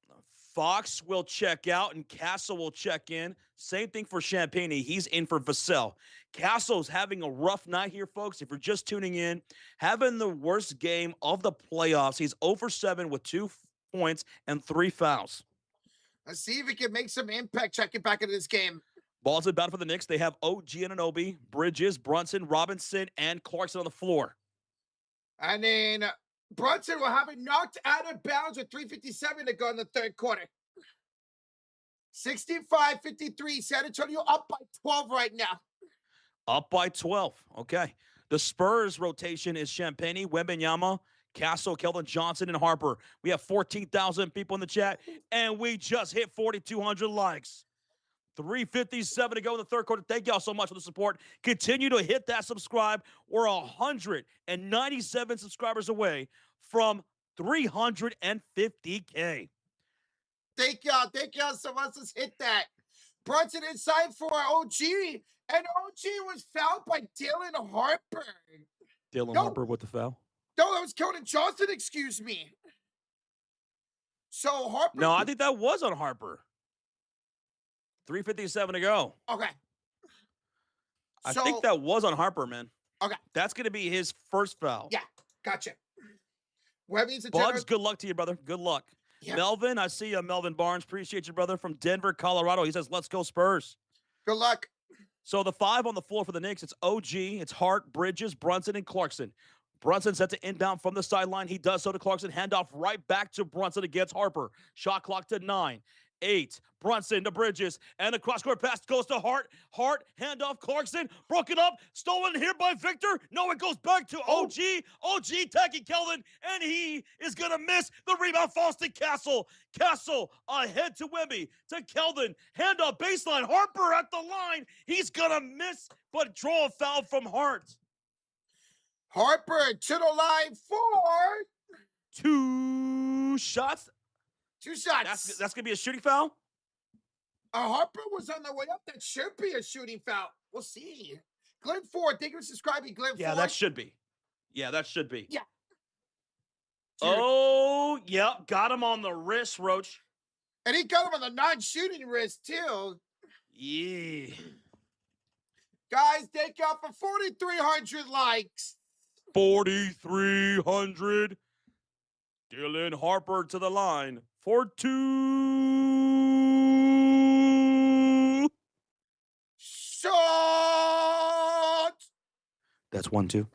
Fox will check out and Castle will check in. Same thing for Champagne. He's in for Vassell. Castle's having a rough night here, folks. If you're just tuning in, having the worst game of the playoffs. He's 0 for 7 with 2 points and 3 fouls. Let's see if he can make some impact checking back into this game. Ball's inbound for the Knicks. They have OG Anunoby, Bridges, Brunson, Robinson, and Clarkson on the floor. And then Brunson will have it knocked out of bounds with 3:57 to go in the third quarter. 65-53. San Antonio up by 12 right now. Up by 12. Okay. The Spurs rotation is Champagne, Wembanyama, Castle, Keldon Johnson, and Harper. We have 14,000 people in the chat, and we just hit 4,200 likes. 3:57 to go in the third quarter. Thank y'all so much for the support. Continue to hit that subscribe. We're 197 subscribers away from 350K. Thank y'all. Thank y'all so much. Let's hit that. Brunson inside for OG. And OG was fouled by Dylan Harper. Harper with the foul? No, that was Keldon Johnson, excuse me. So Harper. No, I think that was on Harper. 3:57 to go. Okay. I think that was on Harper, man. Okay. That's going to be his first foul. Yeah, gotcha. Webby's a Bugs, good luck to you, brother. Good luck. Yeah. Melvin, I see you, Melvin Barnes. Appreciate you, brother, from Denver, Colorado. He says, let's go Spurs. Good luck. So the 5 on the floor for the Knicks, it's OG, it's Hart, Bridges, Brunson, and Clarkson. Brunson set to inbound from the sideline. He does so to Clarkson. Handoff right back to Brunson against Harper. Shot clock to 9. 8. Brunson to Bridges. And the cross-court pass goes to Hart. Hart, handoff, Clarkson. Broken up. Stolen here by Victor. No, it goes back to OG. OG tagging Keldon. And he is going to miss. The rebound falls to Castle. Castle ahead to Wemby. To Keldon. Handoff baseline. Harper at the line. He's going to miss, but draw a foul from Hart. Harper to the line for 2 shots. 2 shots. That's going to be a shooting foul? Harper was on the way up. That should be a shooting foul. We'll see. Glenn Ford, thank you for subscribing, Glenn Ford. Yeah, that should be. Yeah. Dude. Oh, yep. Got him on the wrist, Roach. And he got him on the non-shooting wrist, too. Yeah. Guys, thank y'all for 4,300 likes. 4,300. Dylan Harper to the line for 2 shots. That's 1, 2.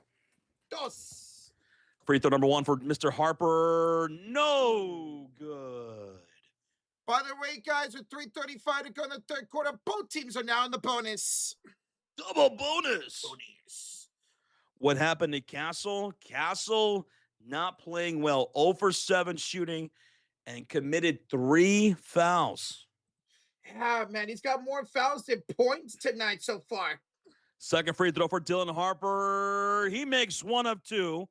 Dos. Free throw number 1 for Mr. Harper. No good. By the way, guys, with 3:35 to go in the third quarter, both teams are now in the bonus. Double bonus. What happened to Castle? Castle not playing well. 0 for 7 shooting and committed 3 fouls. Yeah, man. He's got more fouls than points tonight so far. Second free throw for Dylan Harper. He makes 1 of 2.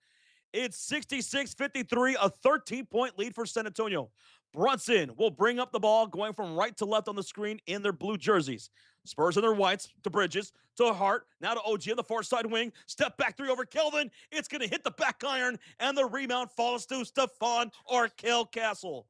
It's 66-53, a 13-point lead for San Antonio. Brunson will bring up the ball, going from right to left on the screen in their blue jerseys. Spurs in their whites to Bridges, to Hart, now to OG on the far side wing. Step back 3 over Keldon. It's going to hit the back iron, and the rebound falls to Stephon Arkel Castle.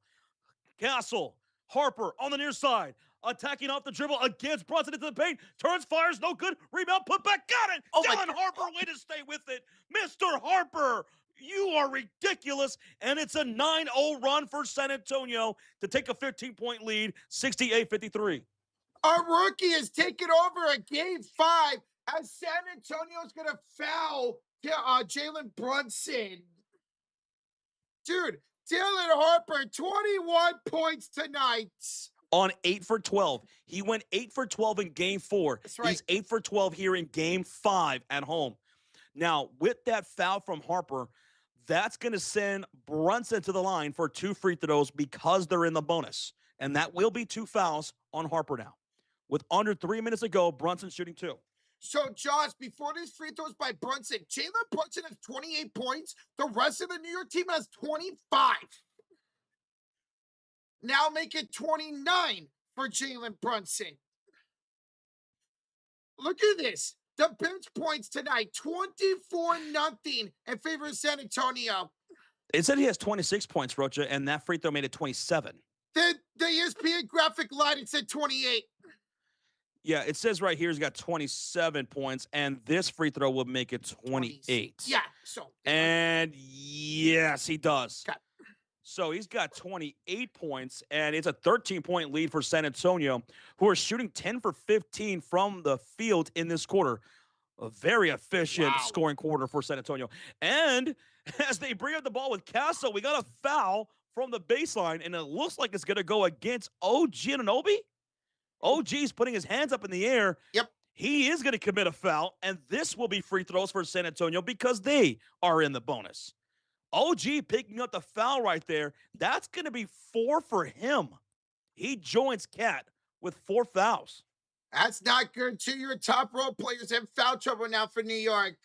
Castle, Harper on the near side, attacking off the dribble against Brunson into the paint. Turns, fires, no good. Rebound, put back, got it. Dylan Harper, way to stay with it. Mr. Harper, you are ridiculous. And it's a 9-0 run for San Antonio to take a 15-point lead, 68-53. Our rookie is taking over a game 5 as San Antonio's going to foul Jalen Brunson. Dude, Dylan Harper, 21 points tonight. On 8 for 12. He went 8 for 12 in game 4. That's right. He's 8 for 12 here in game 5 at home. Now, with that foul from Harper, that's going to send Brunson to the line for 2 free throws because they're in the bonus. And that will be 2 fouls on Harper now. With under 3 minutes to go, Brunson shooting 2. So, Josh, before these free throws by Brunson, Jalen Brunson has 28 points. The rest of the New York team has 25. Now make it 29 for Jalen Brunson. Look at this. The bench points tonight, 24-0 in favor of San Antonio. It said he has 26 points, Rocha, and that free throw made it 27. The ESPN graphic lied, it said 28. Yeah, it says right here he's got 27 points, and this free throw will make it 28. Yeah, so. And yes, he does. Okay. So he's got 28 points, and it's a 13-point lead for San Antonio, who are shooting 10 for 15 from the field in this quarter. A very efficient scoring quarter for San Antonio. And as they bring up the ball with Castle, we got a foul from the baseline, and it looks like it's going to go against OG Anunoby. OG's putting his hands up in the air. Yep. He is going to commit a foul, and this will be free throws for San Antonio because they are in the bonus. OG picking up the foul right there. That's going to be 4 for him. He joins Cat with 4 fouls. That's not good. 2 your top role players in foul trouble now for New York.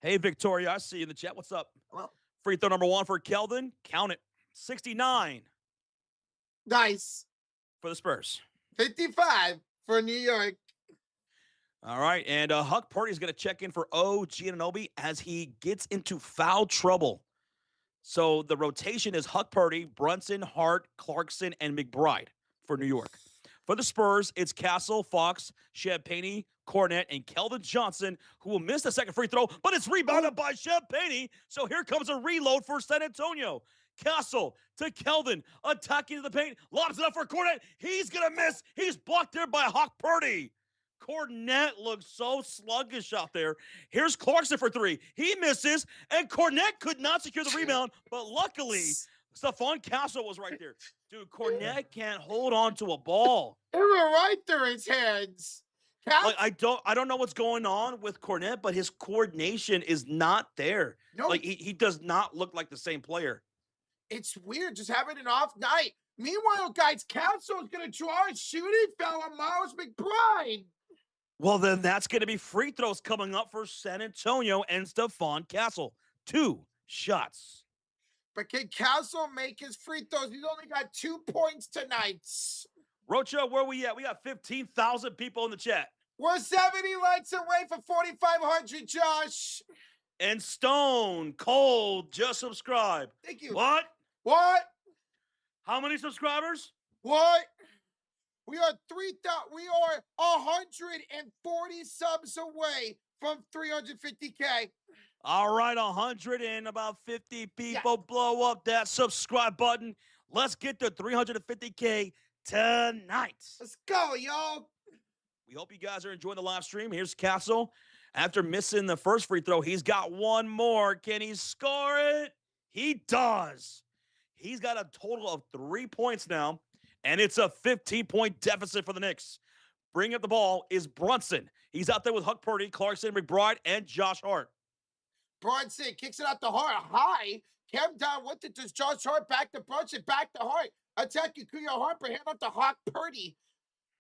Hey, Victoria, I see you in the chat. What's up? Well, free throw number 1 for Keldon. Count it. 69. Nice. For the Spurs. 55 for New York. All right, and Huck Purdy's going to check in for OG Anunoby as he gets into foul trouble. So the rotation is Huck Purdy, Brunson, Hart, Clarkson, and McBride for New York. For the Spurs, it's Castle, Fox, Champagnie, Cornette, and Keldon Johnson, who will miss the second free throw, but it's rebounded by Champagnie. So here comes a reload for San Antonio. Castle to Keldon, attacking to the paint, lobs it up for Cornette. He's going to miss. He's blocked there by Huck Purdy. Cornette looks so sluggish out there. Here's Clarkson for 3. He misses, and Cornette could not secure the rebound, but luckily, Stephon Castle was right there. Dude, Cornette can't hold on to a ball. It went right through his hands. Like, I don't know what's going on with Cornette, but his coordination is not there. No. Like, he does not look like the same player. It's weird, just having an off night. Meanwhile, guys, Castle is going to draw a shooting foul on Miles McBride. Well, then that's going to be free throws coming up for San Antonio and Stephon Castle. 2 shots. But can Castle make his free throws? He's only got 2 points tonight. Rocha, where we at? We got 15,000 people in the chat. We're 70 likes away for 4,500, Josh. And Stone Cold just subscribed. Thank you. What? How many subscribers? What? We are 140 subs away from 350K. All right, 150 people blow up that subscribe button. Let's get to 350K tonight. Let's go, y'all. We hope you guys are enjoying the live stream. Here's Castle. After missing the first free throw, he's got one more. Can he score it? He does. He's got a total of 3 points now, and it's a 15-point deficit for the Knicks. Bringing up the ball is Brunson. He's out there with Huck Purdy, Clarkson, McBride, and Josh Hart. Brunson kicks it out to Hart. High. Cam down with it. Does Josh Hart back to Brunson, back to Hart. Attack Kuya Harper, hand up to Huck Purdy.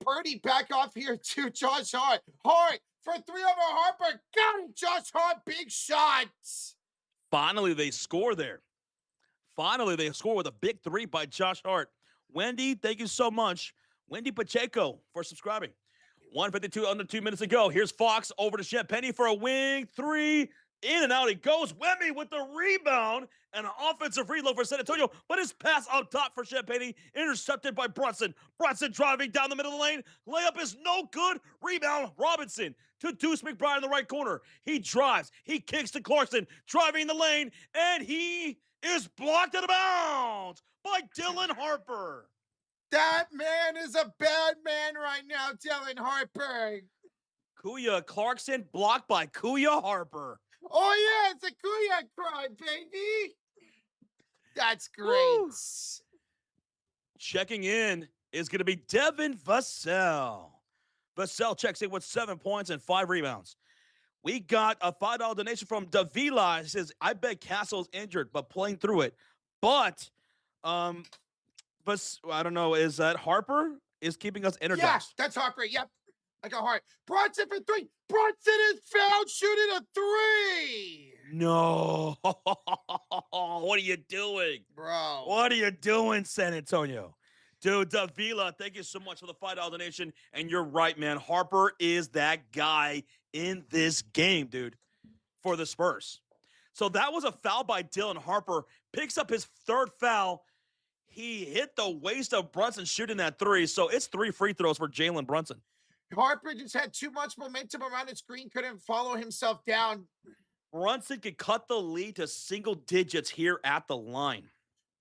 Purdy back off here to Josh Hart. Hart for 3 over Harper. Got it, Josh Hart. Big shots. Finally, they score there. Finally, they score with a big 3 by Josh Hart. Wendy, thank you so much. Wendy Pacheco for subscribing. 152 under 2 minutes ago. Here's Fox over to Champagnie for a wing 3. In and out he goes. Wemby with the rebound and an offensive reload for San Antonio, but his pass up top for Champagnie intercepted by Brunson. Brunson driving down the middle of the lane. Layup is no good. Rebound, Robinson to Deuce McBride in the right corner. He drives. He kicks to Clarkson, driving the lane, and he is blocked out of bounds by Dylan Harper. That man is a bad man right now, Dylan Harper. Kuya Clarkson blocked by Kuya Harper. Oh, yeah, it's a Kuya cry, baby. That's great. Woo. Checking in is going to be Devin Vassell. Vassell checks in with 7 points and 5 rebounds. We got a $5 donation from Davila. He says, I bet Castle's injured, but playing through it. But I don't know, is that Harper is keeping us energized? Yeah, that's Harper. Yep. I got Hart. Brunson for 3. Brunson is fouled shooting a 3. No. What are you doing? Bro. What are you doing, San Antonio? Dude, Davila, thank you so much for the $5 donation. And you're right, man. Harper is that guy in this game, dude, for the Spurs. So that was a foul by Dylan Harper. Picks up his third foul. He hit the waist of Brunson shooting that three. So it's 3 free throws for Jalen Brunson. Harper just had too much momentum around the screen, couldn't follow himself down. Brunson could cut the lead to single digits here at the line.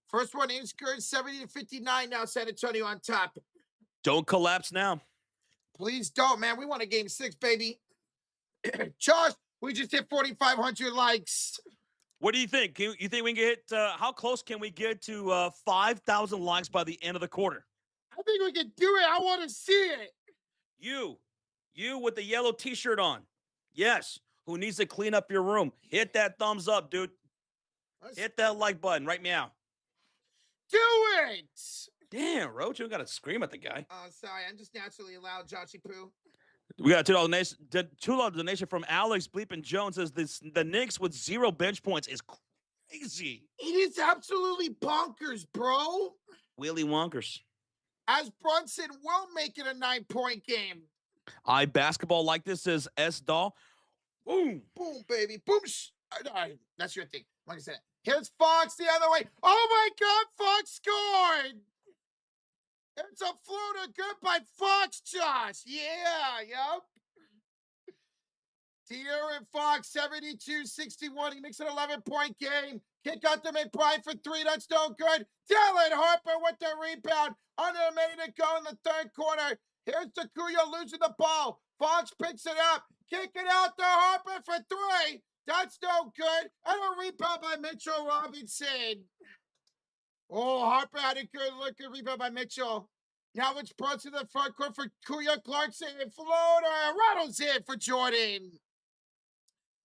First one is good, 70-59 now, San Antonio on top. Don't collapse now. Please don't, man. We want a game 6, baby. Josh, we just hit 4,500 likes. What do you think? You think we can get, how close can we get to 5,000 likes by the end of the quarter? I think we can do it. I want to see it. You with the yellow t-shirt on. Yes. Who needs to clean up your room? Hit that thumbs up, dude. Hit that like button right now. Do it! Damn, Roach, you gotta scream at the guy. Oh, sorry. I'm just naturally loud, Joshy Poo. We got a $2 donation from Alex Bleepin Jones. Says the Knicks with 0 bench points is crazy. It is absolutely bonkers, bro. Willy Wonkers. As Brunson will make it a 9-point game. I basketball like this, says S Doll. Boom. Boom, baby. Boom. All right, that's your thing. Like I said, here's Fox the other way. Oh, my God. Fox scored. It's a floater good by Fox, Josh. Yeah, yup. De'Aaron Fox, 72-61. He makes an 11-point game. Kick out to McBride for 3. That's no good. Dylan Harper with the rebound. Under a minute to go in the third quarter. Here's Takuya losing the ball. Fox picks it up. Kick it out to Harper for 3. That's no good. And a rebound by Mitchell Robinson. Oh, Harper had a good look at rebound by Mitchell. Now it's Brunson in the front court for Kuya Clarkson. Floater rattles in for Jordan.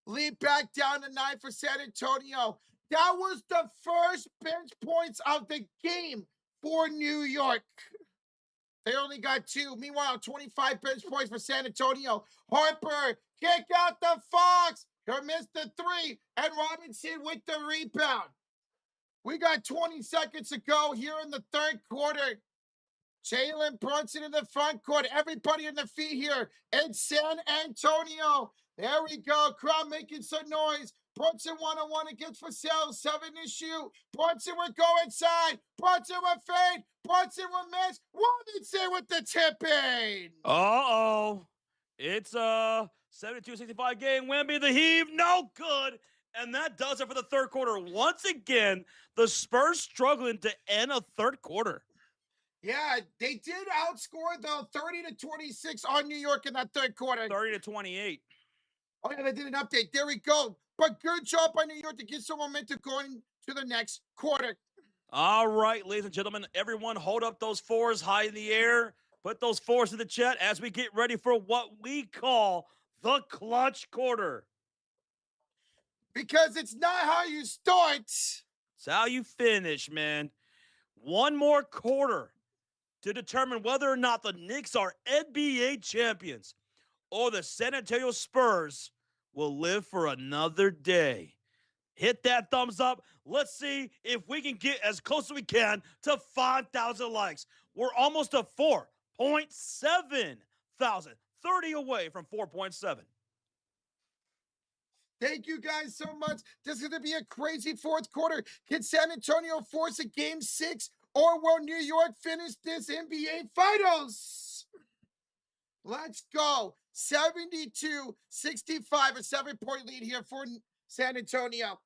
Lead back down to 9 for San Antonio. That was the first bench points of the game for New York. They only got 2. Meanwhile, 25 bench points for San Antonio. Harper, kick out the Fox. He missed the 3. And Robinson with the rebound. We got 20 seconds to go here in the third quarter. Jalen Brunson in the front court. Everybody in the feet here in San Antonio. There we go. Crowd making some noise. Brunson 1-on-1 against Vassell. 7 to shoot. Brunson will go inside. Brunson will fade. Brunson will miss. Robinson with the tip-in. Uh-oh. It's a 72-65 game. Wemby the heave. No good. And that does it for the third quarter. Once again, the Spurs struggling to end a third quarter. Yeah, they did outscore, though, 30-26 on New York in that third quarter. 30-28. Oh, yeah, they did an update. There we go. But good job by New York to get some momentum going to the next quarter. All right, ladies and gentlemen, everyone hold up those 4s high in the air. Put those 4s in the chat as we get ready for what we call the clutch quarter. Because it's not how you start. It's how you finish, man. One more quarter to determine whether or not the Knicks are NBA champions or the San Antonio Spurs will live for another day. Hit that thumbs up. Let's see if we can get as close as we can to 5,000 likes. We're almost to 4.7 thousand. 30 away from 4.7. Thank you guys so much. This is going to be a crazy fourth quarter. Can San Antonio force a game 6, or will New York finish this NBA Finals? Let's go. 72-65, a 7-point lead here for San Antonio.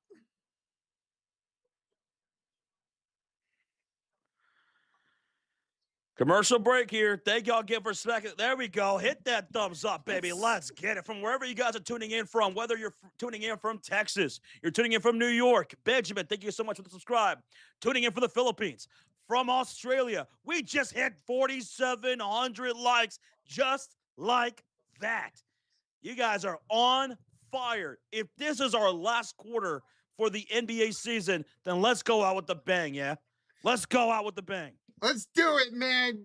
Commercial break here. Thank y'all again for a second. There we go. Hit that thumbs up, baby. Let's get it. From wherever you guys are tuning in from, whether you're tuning in from Texas, you're tuning in from New York. Benjamin, thank you so much for the subscribe. Tuning in from the Philippines, from Australia. We just hit 4,700 likes just like that. You guys are on fire. If this is our last quarter for the NBA season, then let's go out with the bang, yeah? Let's go out with the bang. Let's do it, man.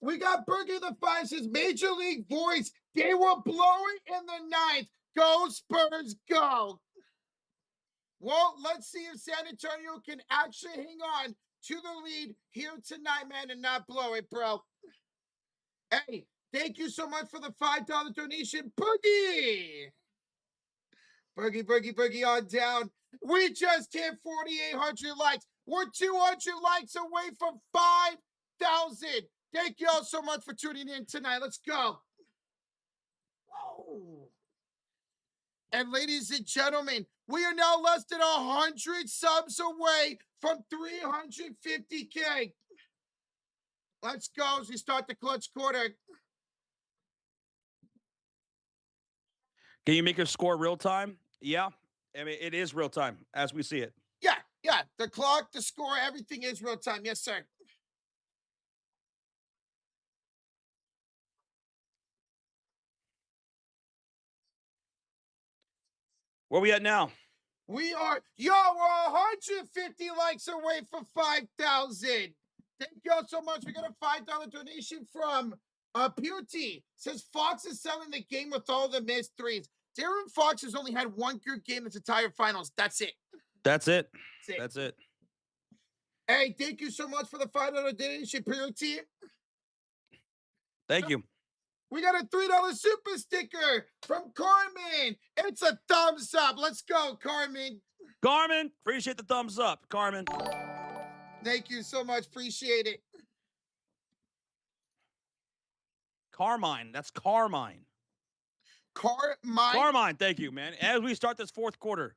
We got Burger the Five says Major League voice. They were blowing in the ninth. Go Spurs, go. Well, let's see if San Antonio can actually hang on to the lead here tonight, man, and not blow it, bro. Hey, thank you so much for the $5 donation, Boogie. Boogie on down. We just hit 4,800 likes. We're 200 likes away from 5,000. Thank you all so much for tuning in tonight. Let's go. Whoa. And ladies and gentlemen, we are now less than 100 subs away from 350K. Let's go as we start the clutch quarter. Can you make a score real time? Yeah. I mean, it is real time as we see it. Yeah. The clock, the score, everything is real time. Yes, sir. Where we at now? We're 150 likes away from 5,000. Thank y'all so much. We got a $5 donation from Pewty. Says Fox is selling the game with all the missed threes. Darren Fox has only had one good game this entire finals. That's it. That's it. That's it. Hey, thank you so much for the $5 donation, Pewty. Thank you. We got a $3 super sticker from Carmen. It's a thumbs up. Let's go, Carmen. Carmen, appreciate the thumbs up, Carmen. Thank you so much. Appreciate it. Carmine. That's Carmine. Carmine, thank you, man. As we start this fourth quarter.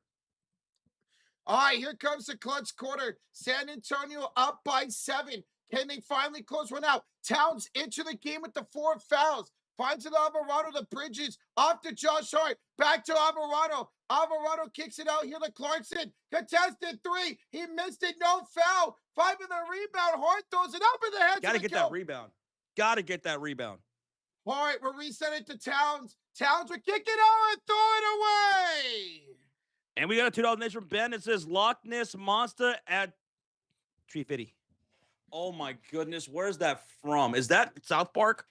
All right, here comes the clutch quarter. San Antonio up by 7. Can they finally close one out? Towns into the game with the 4 fouls. Finds it Alvarado, the Bridges, off to Josh Hart, back to Alvarado. Alvarado kicks it out here to Clarkson. Contested 3. He missed it, no foul. 5 in the rebound. Hart throws it up in the head. Gotta get that rebound. Gotta get that rebound. All right, we'll reset it to Towns. Towns will kick it out and throw it away. And we got a $2 donation from Ben. It says Loch Ness Monster at 350. Oh my goodness, where's that from? Is that South Park?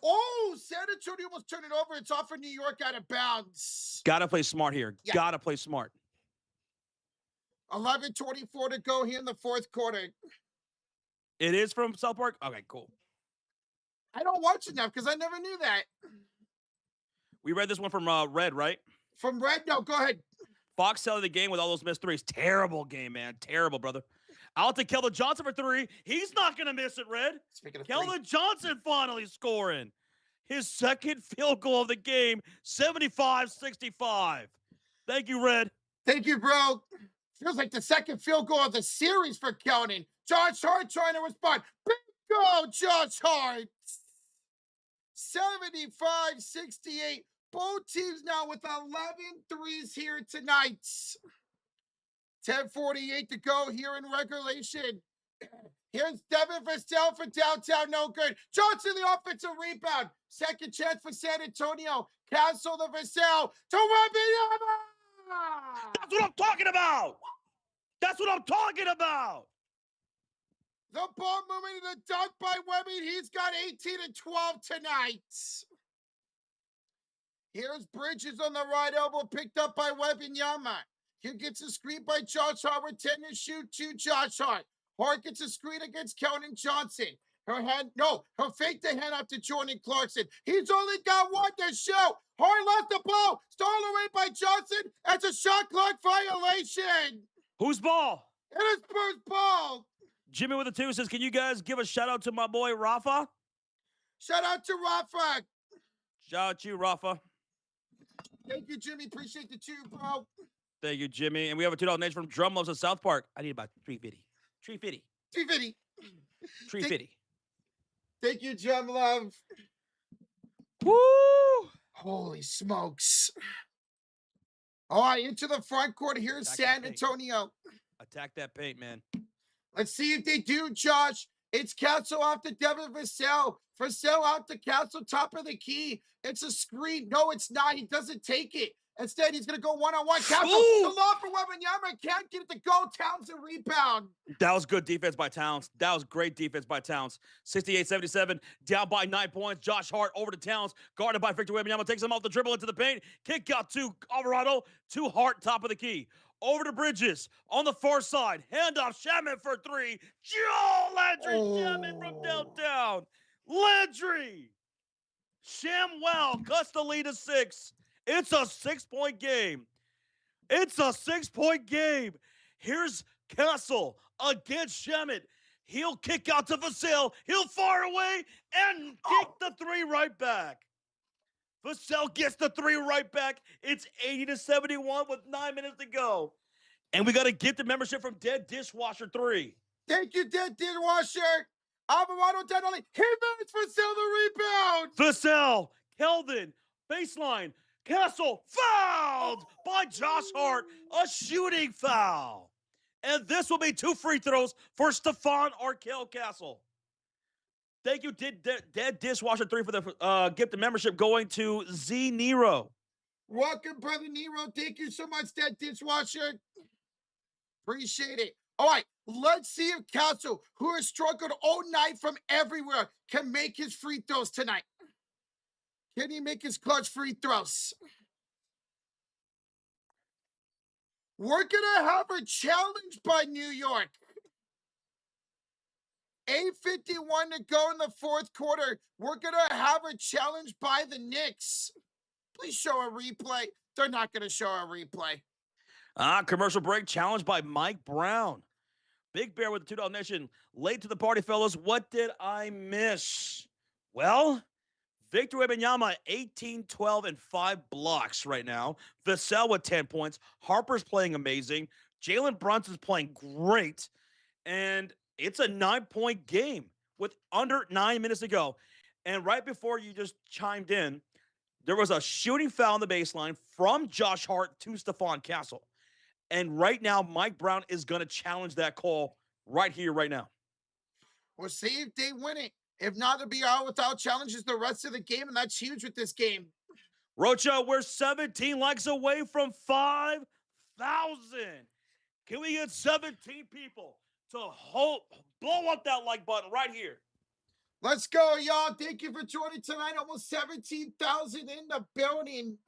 Oh, San Antonio almost turned it over. It's off of New York out of bounds. Gotta play smart here. Yeah. Gotta play smart. 11:24 to go here in the fourth quarter. It is from South Park? Okay, cool. I don't watch it now because I never knew that. We read this one from Red, right? From Red? No, go ahead. Fox selling the game with all those missed threes. Terrible game, man. Terrible, brother. Out to Keldon Johnson for 3. He's not going to miss it, Red. Speaking of Keldon Johnson finally scoring. His second field goal of the game, 75-65. Thank you, Red. Thank you, bro. Feels like the second field goal of the series for Keldon. Josh Hart trying to respond. Big goal, Josh Hart. 75-68. Both teams now with 11 threes here tonight. 10:48 to go here in regulation. Here's Devin Vassell for downtown, no good. Johnson, the offensive rebound. Second chance for San Antonio. Castle the Vassell to Wembanyama. That's what I'm talking about. That's what I'm talking about. The ball moving to the dunk by Webby. He's got 18 and 12 tonight. Here's Bridges on the right elbow, picked up by Wembanyama. Here gets a screen by Josh Hart, 10 to shoot to Josh Hart. Hart gets a screen against Keldon Johnson. He'll fake the hand up to Jordan Clarkson. He's only got one to shoot. Hart lost the ball. Stolen away by Johnson. That's a shot clock violation. Whose ball? It is Spurs ball. Jimmy with the 2 says, can you guys give a shout out to my boy Rafa? Shout out to Rafa. Shout out to you, Rafa. Thank you, Jimmy. Appreciate the 2, bro. Thank you, Jimmy. And we have a $2 donation from Drum Loves of South Park. I need about 350. 350. 350. 350. Thank you, Drum Love. Woo! Holy smokes. All right, into the front court. Here's San Antonio. Attack that paint, man. Let's see if they do, Josh. It's Castle off to Devin Vassell. Vassell out to Castle, top of the key. It's a screen. No, it's not. He doesn't take it. Instead, he's going to go one-on-one. Castle, the lob for Wembanyama. Can't get it to go. Towns a rebound. That was good defense by Towns. That was great defense by Towns. 68-77, down by 9 points. Josh Hart over to Towns, guarded by Victor Wembanyama. Takes him off the dribble into the paint. Kick out to Alvarado, to Hart, top of the key. Over to Bridges on the far side. Handoff, Shaman for 3. Joe Landry, Shaman from downtown. Landry. Shamwell cuts the lead to 6. It's a 6-point game. It's a 6-point game. Here's Castle against Shaman. He'll kick out to Vassell. He'll fire away and kick the 3 right back. Vassell gets the 3 right back. It's 80-71 with 9 minutes to go. And we got to get the membership from Dead Dishwasher 3. Thank you, Dead Dishwasher. Alvarado dead only. He managed Vassell the rebound. Vassell, Keldon, baseline. Castle fouled by Josh Hart. A shooting foul. And this will be 2 free throws for Stephon Arkell Castle. Thank you, Dead Dishwasher 3 for the gift of membership going to Z Nero. Welcome, Brother Nero. Thank you so much, Dead Dishwasher. Appreciate it. All right, let's see if Castle, who has struggled all night from everywhere, can make his free throws tonight. Can he make his clutch free throws? We're going to have a challenge by New York. 8:51 to go in the fourth quarter. We're going to have a challenge by the Knicks. Please show a replay. They're not going to show a replay. Commercial break challenge by Mike Brown. Big Bear with the $2 Nation. Late to the party, fellas. What did I miss? Well, Victor Wembanyama, 18, 12, and 5 blocks right now. Vassell with 10 points. Harper's playing amazing. Jalen Brunson's playing great. And it's a 9-point game with under 9 minutes to go. And right before you just chimed in, there was a shooting foul on the baseline from Josh Hart to Stephon Castle. And right now, Mike Brown is going to challenge that call right here, right now. We'll see if they win it. If not, it'll be all without challenges the rest of the game, and that's huge with this game. Rocha, we're 17 likes away from 5,000. Can we get 17 people to blow up that like button right here? Let's go, y'all. Thank you for joining tonight. Almost 17,000 in the building.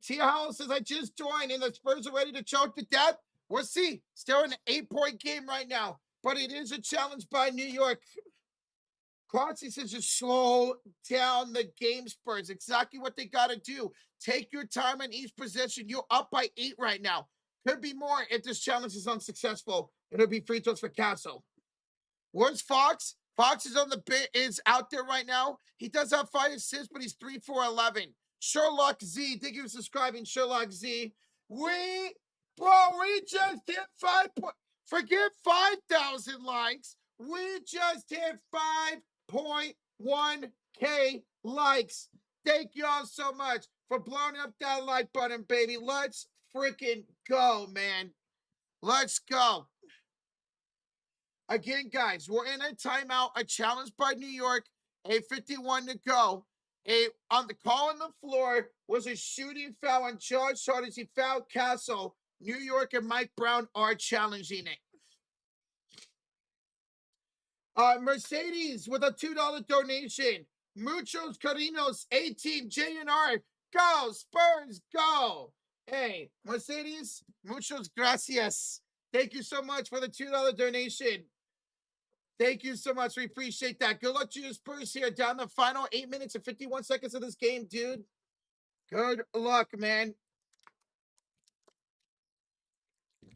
Tia House says, I just joined, and the Spurs are ready to choke to death. We'll see. Still in an 8-point game right now, but it is a challenge by New York. Clancy says, just slow down the game, Spurs. Exactly what they got to do. Take your time in each possession. You're up by 8 right now. Could be more if this challenge is unsuccessful. It'll be free throws for Castle. Where's Fox? Fox is on the bit, is out there right now. He does have 5 assists, but he's 3 for 11. Sherlock Z, thank you for subscribing, Sherlock Z. We just hit 5. Forget 5,000 likes. We just hit 5.1K likes. Thank y'all so much for blowing up that like button, baby. Let's freaking go, man. Let's go. Again, guys, we're in a timeout, a challenge by New York, 8:51 to go. On the call on the floor was a shooting foul on Josh Hart as he fouled Castle. New York and Mike Brown are challenging it. Mercedes with a $2 donation. Muchos Carinos 18, JNR. Go, Spurs, go. Hey, Mercedes, muchos gracias. Thank you so much for the $2 donation. Thank you so much. We appreciate that. Good luck to your Spurs here down the final 8 minutes and 51 seconds of this game, dude. Good luck, man.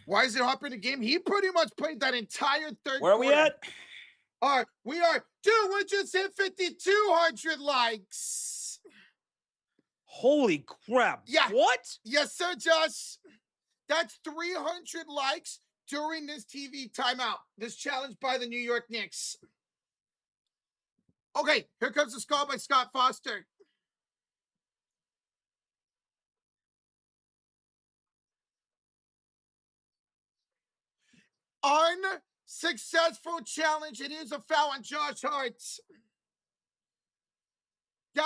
Why is it Hopper in the game? He pretty much played that entire third Where are quarter. we at? All right, we are. Dude, we just hit 5,200 likes. Holy crap. Yeah. What? Yes, sir, Josh. That's 300 likes during this TV timeout, this challenge by the New York Knicks. Okay, here comes the score by Scott Foster. Unsuccessful challenge. It is a foul on Josh Hart.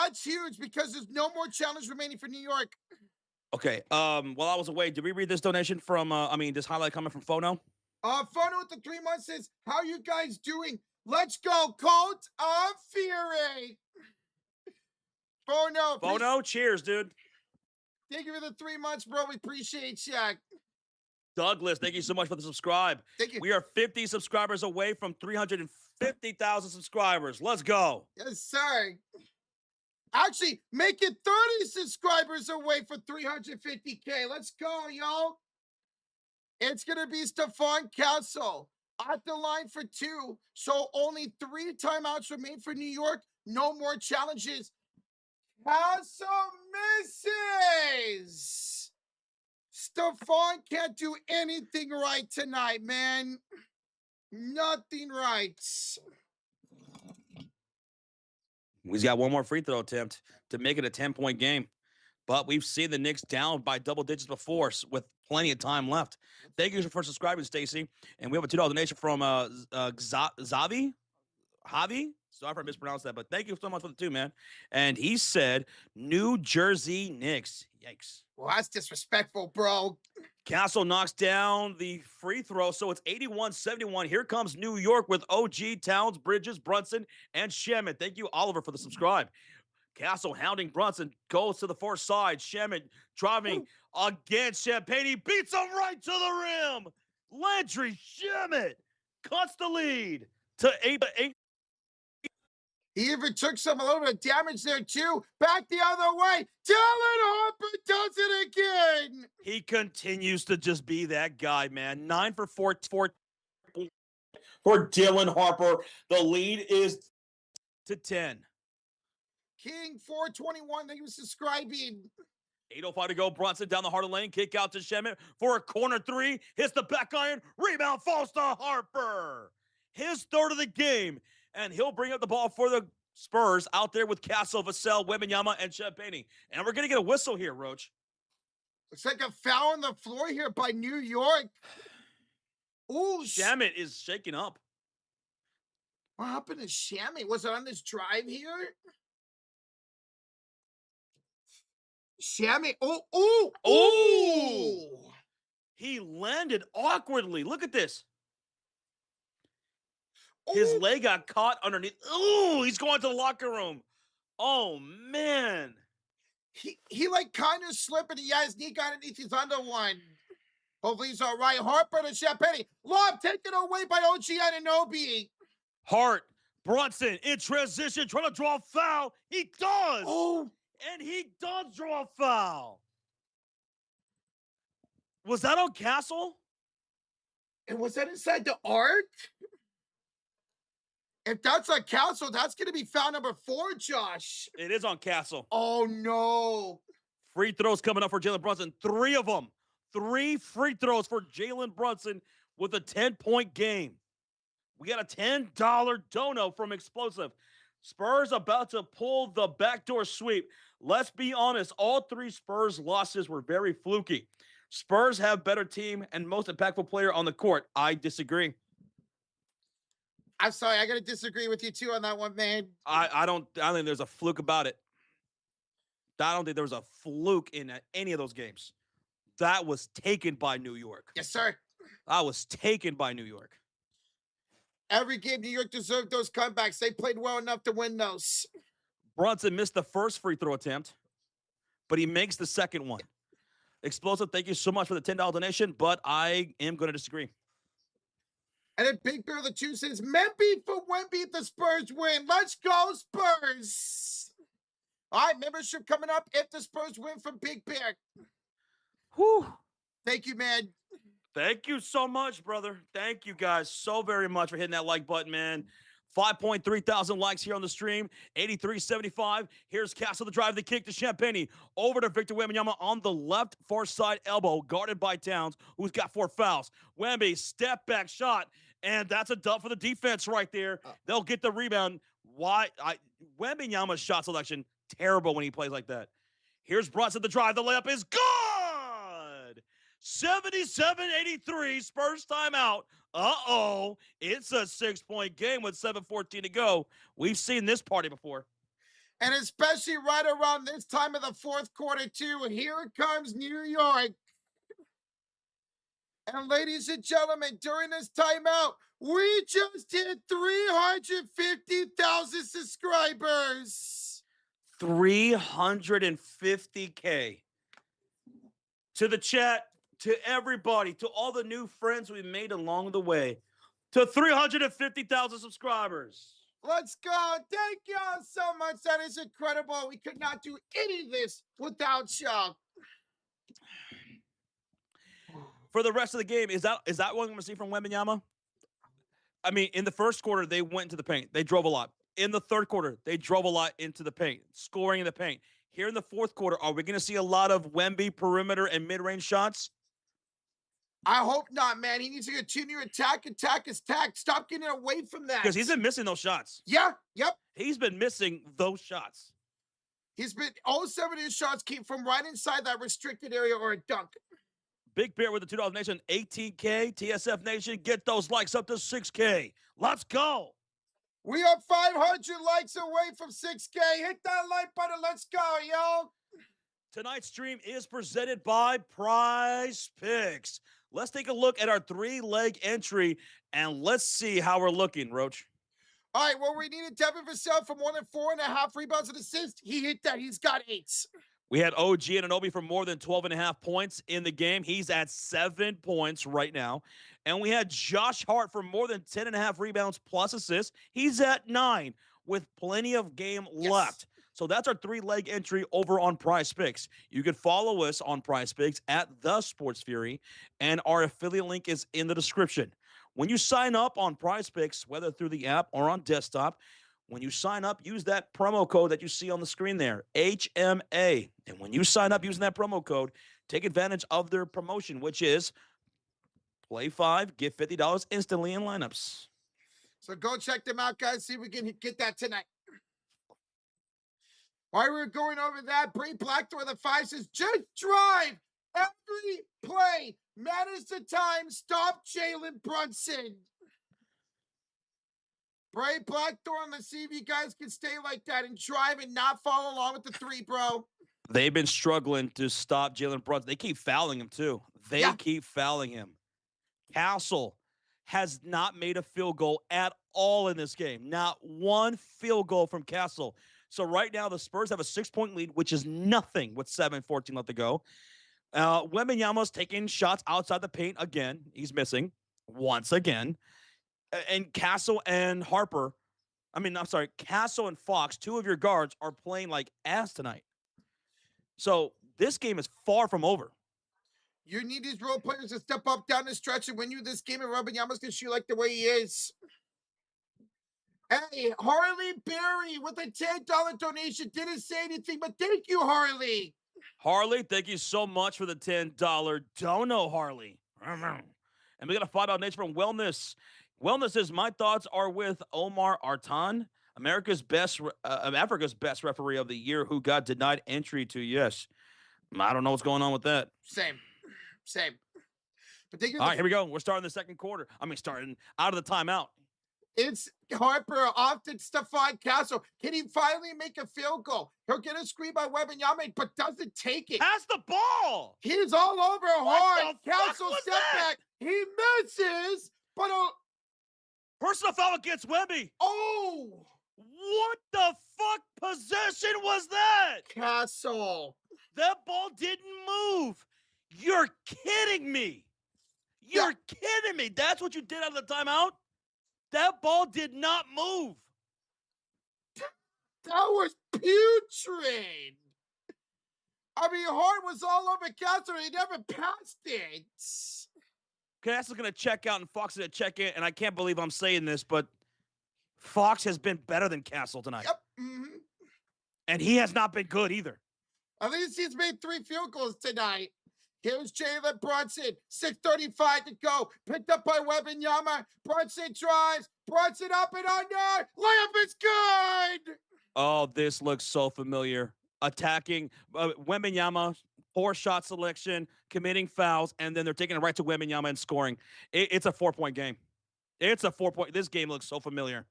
That's huge because there's no more challenge remaining for New York. Okay. While I was away, did we read this donation from? This highlight coming from Phono? Photo with the 3 months says, "How you guys doing? Let's go, Cult of Fury." Phono, cheers, dude. Thank you for the 3 months, bro. We appreciate you. Douglas, thank you so much for the subscribe. Thank you. We are 50 subscribers away from 350,000 subscribers. Let's go. Yes, sir. Actually, make it 30 subscribers away for 350K. Let's go, yo. It's going to be Stephon Castle at the line for 2. So only 3 timeouts remain for New York. No more challenges. Castle misses. Stephon can't do anything right tonight, man. Nothing right. He's got one more free throw attempt to make it a 10-point game. But we've seen the Knicks down by double digits before with plenty of time left. Thank you for subscribing, Stacy. And we have a $2 donation from Javi. Sorry if I mispronounced that, but thank you so much for the 2, man. And he said, New Jersey Knicks. Yikes. Well, that's disrespectful, bro. Castle knocks down the free throw, so it's 81-71. Here comes New York with OG, Towns, Bridges, Brunson, and Shaman. Thank you, Oliver, for the subscribe. Castle hounding Brunson, goes to the far side. Shaman driving against Champagne. He beats him right to the rim. Landry Shaman cuts the lead to 8-8. He even took a little bit of damage there, too. Back the other way. Jalen Harper does it again. He continues to just be that guy, man. 9 for 4 for Dylan Harper. The lead is to 10. King 421, thank you for subscribing. 8:05 to go. Brunson down the heart of the lane. Kick out to Shemet for a corner 3. Hits the back iron. Rebound falls to Harper. His third of the game. And he'll bring up the ball for the Spurs out there with Castle, Vassell, Wembanyama, and Champagne. And we're going to get a whistle here, Roach. Looks like a foul on the floor here by New York. Ooh, Shamet is shaking up. What happened to Shamet? Was it on this drive here? Shamet. Oh. He landed awkwardly. Look at this. His leg got caught underneath. Ooh, he's going to the locker room. Oh, man. He like kind of slipped, and his knee got underneath his under one. Hopefully he's all right. Harper to Champagne. Lob taken away by OG Anunoby. Hart, Brunson in transition, trying to draw a foul. He does. Oh. And he does draw a foul. Was that on Castle? And was that inside the arc? If that's on Castle, that's going to be foul number 4, Josh. It is on Castle. Oh, no. Free throws coming up for Jalen Brunson. 3 of them. 3 free throws for Jalen Brunson with a 10-point game. We got a $10 dono from Explosive. Spurs about to pull the backdoor sweep. Let's be honest, all 3 Spurs losses were very fluky. Spurs have better team and most impactful player on the court. I disagree. I'm sorry, I got to disagree with you too on that one, man. I don't think there's a fluke about it. I don't think there was a fluke in any of those games. That was taken by New York. Yes, sir. That was taken by New York. Every game New York deserved those comebacks. They played well enough to win those. Brunson missed the first free throw attempt, but he makes the second one. Explosive, thank you so much for the $10 donation, but I am going to disagree. And then Big Bear the 2 says, Memby for Wemby if the Spurs win. Let's go, Spurs. All right, membership coming up if the Spurs win from Big Bear. Whew. Thank you, man. Thank you so much, brother. Thank you guys so very much for hitting that like button, man. 5.3 thousand likes here on the stream. 83.75. Here's Castle the drive, the kick to Champagne. Over to Victor Wembanyama on the left far side elbow, guarded by Towns, who's got 4 fouls. Wemby, step back shot, and that's a dub for the defense right there. They'll get the rebound. Wembanyama's shot selection, terrible when he plays like that. Here's Brunson the drive. The layup is good. 77-83. Spurs timeout. It's a 6-point game with 7:14 to go. We've seen this party before. And especially right around this time of the fourth quarter, too. Here comes New York. And ladies and gentlemen, during this timeout, we just hit 350,000 subscribers. 350K. To the chat, to everybody, to all the new friends we made along the way, to 350,000 subscribers. Let's go. Thank y'all so much. That is incredible. We could not do any of this without y'all. For the rest of the game, is that what I'm going to see from Wembanyama? I mean, in the first quarter, they went into the paint. They drove a lot. In the third quarter, they drove a lot into the paint, scoring in the paint. Here in the fourth quarter, are we going to see a lot of Wemby perimeter and mid-range shots? I hope not, man. He needs to continue attack. Stop getting away from that. Because he's been missing those shots. Yeah, yep. He's been missing those shots. He's been, all 7 of his shots came from right inside that restricted area or a dunk. Big Bear with the $2 Nation, 18K. TSF Nation, get those likes up to 6K. Let's go. We are 500 likes away from 6K. Hit that like button. Let's go, yo. Tonight's stream is presented by PrizePicks. Let's take a look at our 3-leg entry, and let's see how we're looking, Roach. All right, well, we needed Devin Vassell for more than 4.5 rebounds and assists. He hit that. He's got 8. We had OG Anunoby for more than 12.5 points in the game. He's at 7 points right now. And we had Josh Hart for more than 10.5 rebounds plus assists. He's at 9 with plenty of game left. So that's our 3-leg entry over on PrizePicks. You can follow us on PrizePicks at The Sports Fury, and our affiliate link is in the description. When you sign up on PrizePicks, whether through the app or on desktop, when you sign up, use that promo code that you see on the screen there, HMA. And when you sign up using that promo code, take advantage of their promotion, which is play 5, get $50 instantly in lineups. So go check them out, guys. See if we can get that tonight. While we're going over that, Bray Blackthorn the 5 says, just drive every play. Matters the time. Stop Jalen Brunson. Bray Blackthorn, let's see if you guys can stay like that and drive and not follow along with the 3, bro. They've been struggling to stop Jalen Brunson. They keep fouling him, too. They keep fouling him. Castle has not made a field goal at all in this game. Not one field goal from Castle. So right now, the Spurs have a 6-point lead, which is nothing with 7:14 left to go. Wembanyama's taking shots outside the paint again. He's missing once again. And Castle and Castle and Fox, 2 of your guards, are playing like ass tonight. So this game is far from over. You need these role players to step up down the stretch and win you this game, and Wembanyama's going to shoot like the way he is. Hey, Harley Berry with a $10 donation. Didn't say anything, but thank you, Harley. Harley, thank you so much for the $10 dono, Harley. And we got a $5 donation from Wellness. Wellness says, my thoughts are with Omar Artan, Africa's best referee of the year who got denied entry to yes. I don't know what's going on with that. Same. But all right, here we go. We're starting the second quarter. Starting out of the timeout. It's Harper off to Stephon Castle. Can he finally make a field goal? He'll get a screen by Wembanyama, but doesn't take it. Pass the ball. He's all over hard. Castle step back. He misses, but personal foul against Wemby. Oh! What the fuck possession was that? Castle. That ball didn't move. You're kidding me. You're kidding me. That's what you did out of the timeout? That ball did not move. That was putrid. Hart was all over Castle. He never passed it. Castle's going to check out and Fox is going to check in, and I can't believe I'm saying this, but Fox has been better than Castle tonight. Yep. Mm-hmm. And he has not been good either. At least he's made 3 field goals tonight. Here's Jalen Brunson, 6:35 to go. Picked up by Wembanyama. Brunson drives. Brunson up and under. Layup is good. Oh, this looks so familiar. Attacking Wembanyama, 4-shot selection, committing fouls, and then they're taking it right to Wembanyama and scoring. It's a 4-point game. It's a 4-point. This game looks so familiar.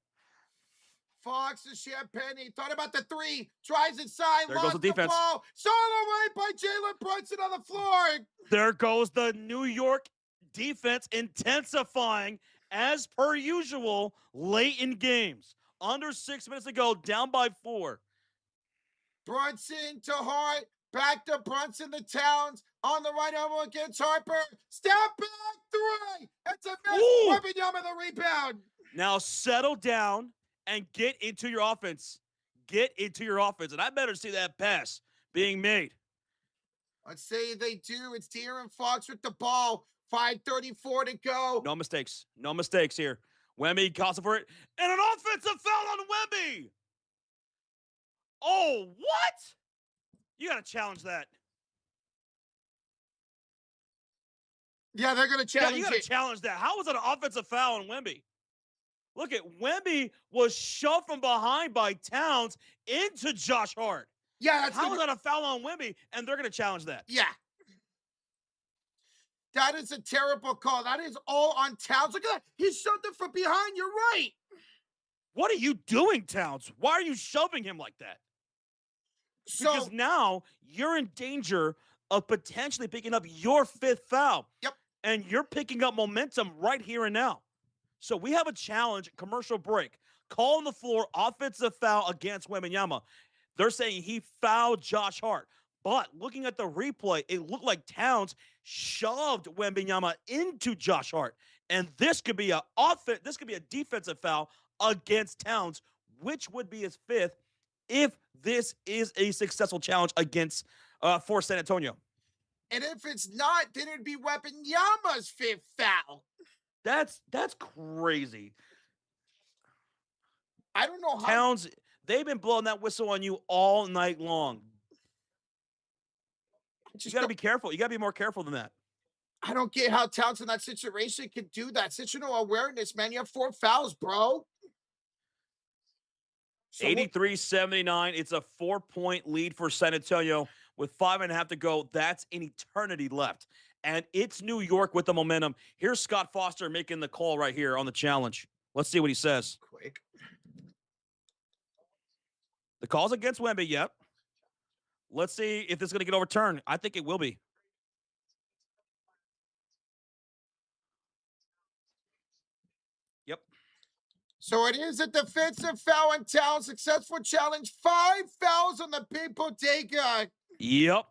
Fox to Champagne. He thought about the three. Drives inside. There goes Lost the the defense. ball. Stolen away by Jalen Brunson on the floor. There goes the New York defense intensifying as per usual late in games. Under 6 minutes to go, down by 4. Brunson to Hart. Back to Brunson to Towns. On the right elbow against Harper. Step back three. It's a miss. Ooh. Wembanyama the rebound. Now settle down and get into your offense. Get into your offense. And I better see that pass being made. Let's say they do. It's De'Aaron Fox with the ball. 5:34 to go. No mistakes. No mistakes here. Wemby calls for it. And an offensive foul on Wemby. Oh, what? You got to challenge that. Yeah, they're going to challenge You got to challenge that. How was it an offensive foul on Wemby? Look at Wemby was shoved from behind by Towns into Josh Hart. Yeah, that's How was that a foul on Wemby? And they're going to challenge that. Yeah. That is a terrible call. That is all on Towns. Look at that. He shoved it from behind. You're right. What are you doing, Towns? Why are you shoving him like that? Because now you're in danger of potentially picking up your 5th foul. Yep. And you're picking up momentum right here and now. So we have a challenge, commercial break. Call on the floor, offensive foul against Wembanyama. They're saying he fouled Josh Hart. But looking at the replay, it looked like Towns shoved Wembanyama into Josh Hart. And this could be a defensive foul against Towns, which would be his 5th if this is a successful challenge against for San Antonio. And if it's not, then it'd be Wembanyama's 5th foul. That's crazy. I don't know how. Towns, they've been blowing that whistle on you all night long. You got to be careful. You got to be more careful than that. I don't get how Towns in that situation can do that. Situational awareness, man. You have 4 fouls, bro. So 83-79. It's a 4-point lead for San Antonio with 5.5 to go. That's an eternity left. And it's New York with the momentum. Here's Scott Foster making the call right here on the challenge. Let's see what he says. Quick. The call's against Wemby, yep. Let's see if this is going to get overturned. I think it will be. Yep. So it is a defensive foul on Towns. Successful challenge. 5 fouls on the big bodega. Yep.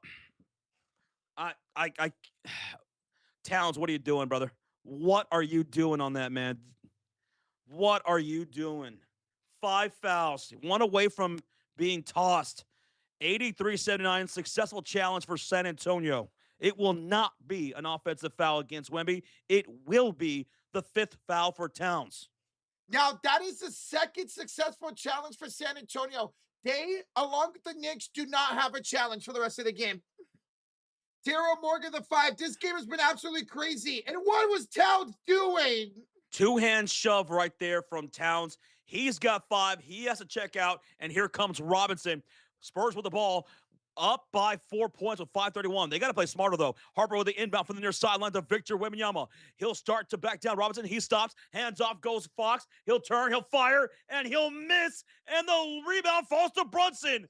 Towns, what are you doing, brother? What are you doing on that, man? What are you doing? 5 fouls. 1 away from being tossed. 83-79, successful challenge for San Antonio. It will not be an offensive foul against Wemby. It will be the 5th foul for Towns. Now, that is the 2nd successful challenge for San Antonio. They, along with the Knicks, do not have a challenge for the rest of the game. Daryl Morgan, the 5. This game has been absolutely crazy. And what was Towns doing? 2-hand shove right there from Towns. He's got 5. He has to check out. And here comes Robinson. Spurs with the ball. Up by 4 points with 5:31. They got to play smarter, though. Harper with the inbound from the near sideline to Victor Wembanyama. He'll start to back down Robinson. He stops. Hands off goes Fox. He'll turn. He'll fire. And he'll miss. And the rebound falls to Brunson.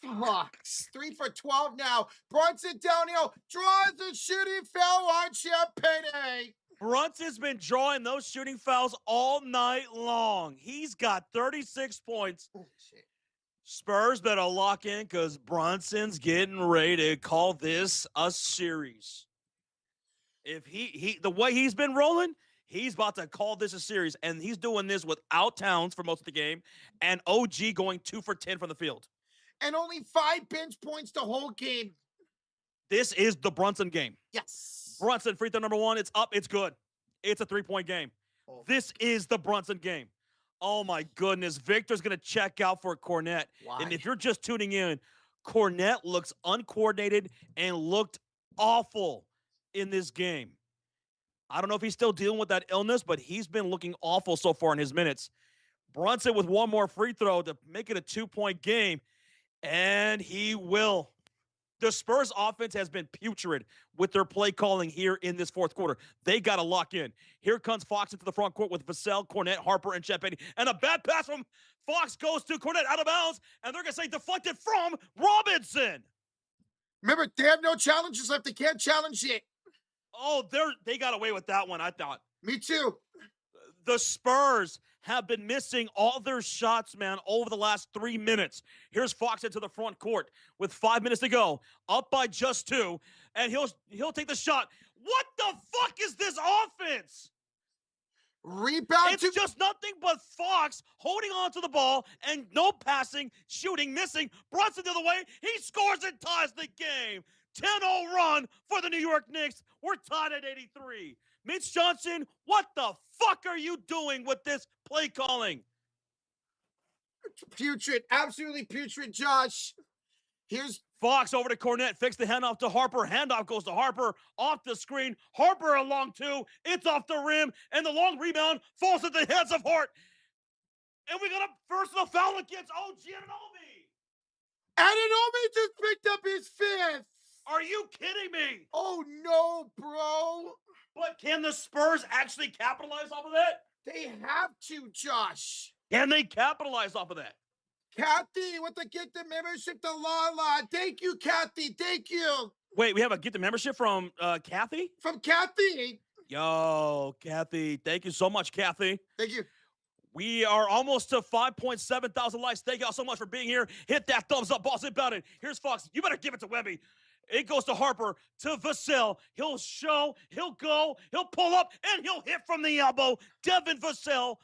Fox. 3 for 12 now. Brunson downhill. Draws a shooting foul on Champagne. Brunson's been drawing those shooting fouls all night long. He's got 36 points. Oh, shit. Spurs better lock in because Brunson's getting ready to call this a series. If he the way he's been rolling, he's about to call this a series, and he's doing this without Towns for most of the game, and OG going 2 for 10 from the field. And only 5 bench points the whole game. This is the Brunson game. Yes. Brunson, free throw number 1, it's up, it's good. It's a 3-point game. Oh. This is the Brunson game. Oh, my goodness. Victor's going to check out for Cornette. Why? And if you're just tuning in, Cornette looks uncoordinated and looked awful in this game. I don't know if he's still dealing with that illness, but he's been looking awful so far in his minutes. Brunson with 1 more free throw to make it a 2-point game, and he will. The Spurs offense has been putrid with their play calling here in this fourth quarter. They got to lock in. Here comes Fox into the front court with Vassell, Cornette, Harper, and Chet Beatty. And a bad pass from Fox goes to Cornette out of bounds, and they're going to say deflected from Robinson. Remember, they have no challenges left. They can't challenge it. Oh, they got away with that one, I thought. Me too. The Spurs have been missing all their shots, man, over the last 3 minutes. Here's Fox into the front court with 5 minutes to go, up by just 2, and he'll take the shot. What the fuck is this offense? Rebound. It's just nothing but Fox holding on to the ball and no passing, shooting, missing. Brunson the other way. He scores and ties the game. 10-0 run for the New York Knicks. We're tied at 83. Mitch Johnson, what the fuck are you doing with this play calling? Putrid. Absolutely putrid, Josh. Here's Fox over to Cornette. Fix the handoff to Harper. Handoff goes to Harper. Off the screen. Harper along 2. It's off the rim. And the long rebound falls at the hands of Hart. And we got a personal foul against OG Anunoby. Anunoby just picked up his 5th. Are you kidding me? Oh, no, bro. But can the Spurs actually capitalize off of that? They have to, Josh. Can they capitalize off of that? Kathy with the get the membership to Lala. Thank you, Kathy. Thank you. Wait, we have a get the membership from Kathy? From Kathy. Yo, Kathy. Thank you so much, Kathy. Thank you. We are almost to 5.7 thousand likes. Thank y'all so much for being here. Hit that thumbs up, boss. About it. Here's Fox. You better give it to Wemby. It goes to Harper, to Vassell. He'll show, he'll go, he'll pull up, and he'll hit from the elbow. Devin Vassell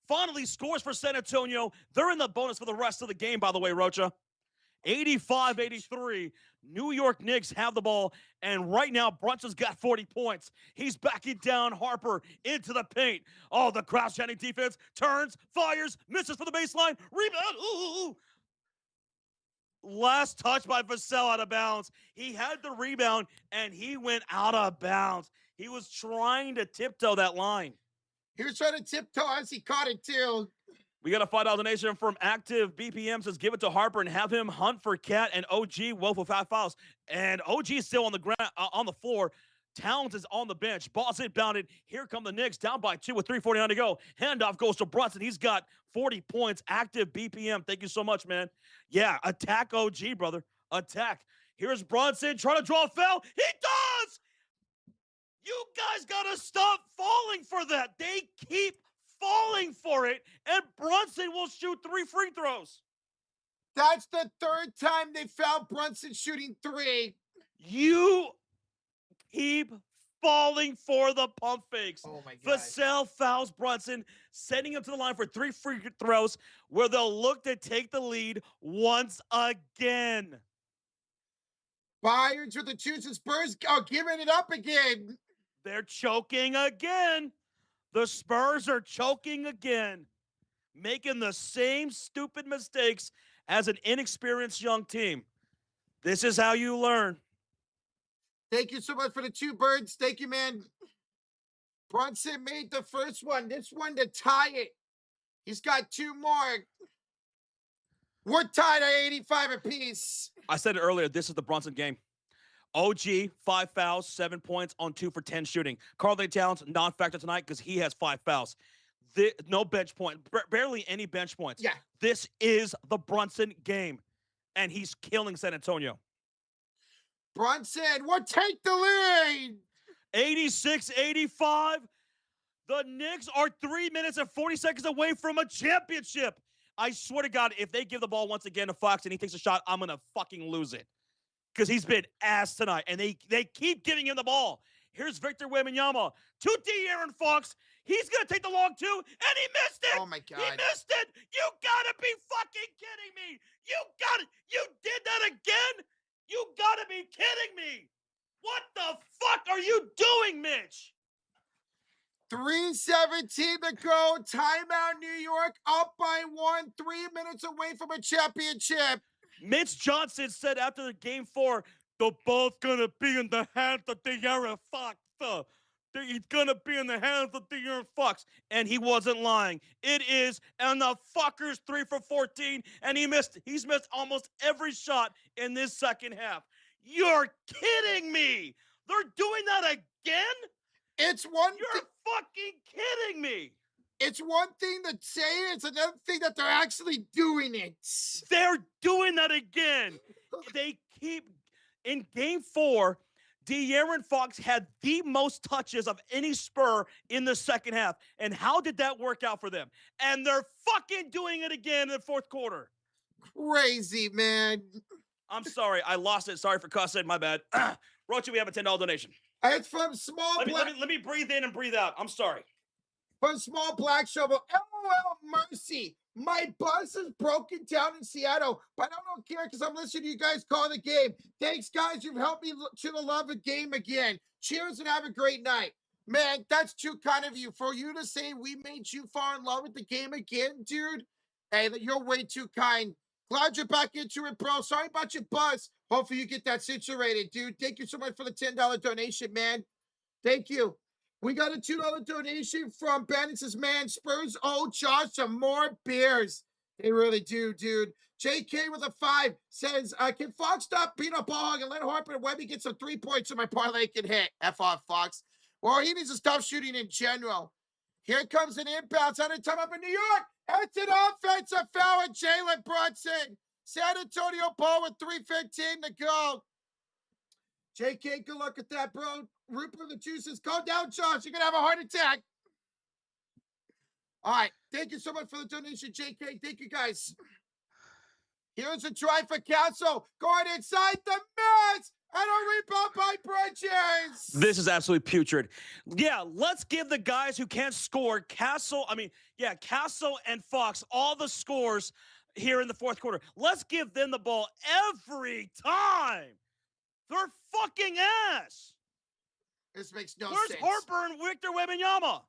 finally scores for San Antonio. They're in the bonus for the rest of the game, by the way, Rocha. 85-83. New York Knicks have the ball, and right now Brunson's got 40 points. He's backing down Harper into the paint. Oh, the crouch chanting defense turns, fires, misses for the baseline, rebound. Ooh. Last touch by Vassell out of bounds. He had the rebound, and he went out of bounds. He was trying to tiptoe that line. He was trying to tiptoe as he caught it, too. We got a $5 donation from Active BPM. Says give it to Harper and have him hunt for Cat and OG. Wolf with 5 fouls. And OG is still on the ground, on the floor. Towns is on the bench. Ball's inbounded. Here come the Knicks down by 2 with 3:49 to go. Handoff goes to Brunson. He's got 40 points. Active BPM. Thank you so much, man. Yeah, attack OG, brother. Attack. Here's Brunson trying to draw a foul. He does! You guys got to stop falling for that. They keep falling for it, and Brunson will shoot 3 free throws. That's the 3rd time they found Brunson shooting 3. You keep falling for the pump fakes. Oh, my God. Vassell fouls Brunson, sending him to the line for 3 free throws where they'll look to take the lead once again. Bayards with the 2s and Spurs giving it up again. They're choking again. The Spurs are choking again, making the same stupid mistakes as an inexperienced young team. This is how you learn. Thank you so much for the 2 birds. Thank you, man. Brunson made the first one. This one to tie it. He's got 2 more. We're tied at 85 apiece. I said it earlier. This is the Brunson game. OG, 5 fouls, 7 points on 2 for 10 shooting. Karl-Anthony Towns, non-factor tonight because he has 5 fouls. No bench point, barely any bench points. Yeah. This is the Brunson game, and he's killing San Antonio. Brunson will take the lead. 86-85. The Knicks are 3 minutes and 40 seconds away from a championship. I swear to God, if they give the ball once again to Fox and he takes a shot, I'm going to fucking lose it. Because he's been ass tonight, and they keep giving him the ball. Here's Victor Wembanyama to De'Aaron Fox. He's going to take the long 2, and he missed it. Oh, my God. He missed it. You got to be fucking kidding me. You did that again? You got to be kidding me. What the fuck are you doing, Mitch? 3:17 to go. Timeout, New York. Up by 1. 3 minutes away from a championship. Mitch Johnson said after the game 4, the ball's going to be in the hands of De'Aaron Fox. It's going to be in the hands of De'Aaron Fox. And he wasn't lying. It is. And the fucker's 3 for 14. And he's missed almost every shot in this second half. You're kidding me. They're doing that again? It's one You're fucking kidding me. It's one thing to say it, it's another thing that they're actually doing it. They're doing that again. They keep in game 4. De'Aaron Fox had the most touches of any Spur in the second half. And how did that work out for them? And they're fucking doing it again in the fourth quarter. Crazy, man. I'm sorry. I lost it. Sorry for cussing. My bad. Rochi, we have a $10 donation. It's from Small Let me breathe in and breathe out. I'm sorry. From Small Black Shovel. LOL mercy. My bus is broken down in Seattle, but I don't care because I'm listening to you guys call the game. Thanks, guys. You've helped me to love a game again. Cheers and have a great night. Man, that's too kind of you. For you to say we made you fall in love with the game again, dude. Hey, you're way too kind. Glad you're back into it, bro. Sorry about your buzz. Hopefully you get that situated, dude. Thank you so much for the $10 donation, man. Thank you. We got a $2 donation from Ben. It says, man, Spurs owe Josh some more beers. They really do, dude. JK with a 5 says, can Fox stop being a ball hog and let Harper and Webby get some 3 points so my parlay can hit? F off, Fox. Well, he needs to stop shooting in general. Here comes an inbound. Out of time up in New York. It's an offensive foul at Jalen Brunson. San Antonio ball with 3:15 to go. JK, good luck at that, bro. Rupert the juices. Calm down, Josh. You're going to have a heart attack. All right. Thank you so much for the donation, JK. Thank you, guys. Here's a try for Castle. Going inside the mess. And a rebound by Bridges. This is absolutely putrid. Yeah, let's give the guys who can't score, Castle and Fox, all the scores here in the fourth quarter. Let's give them the ball every time. They're fucking ass. This makes no Where's sense. Harper and Victor Wembanyama?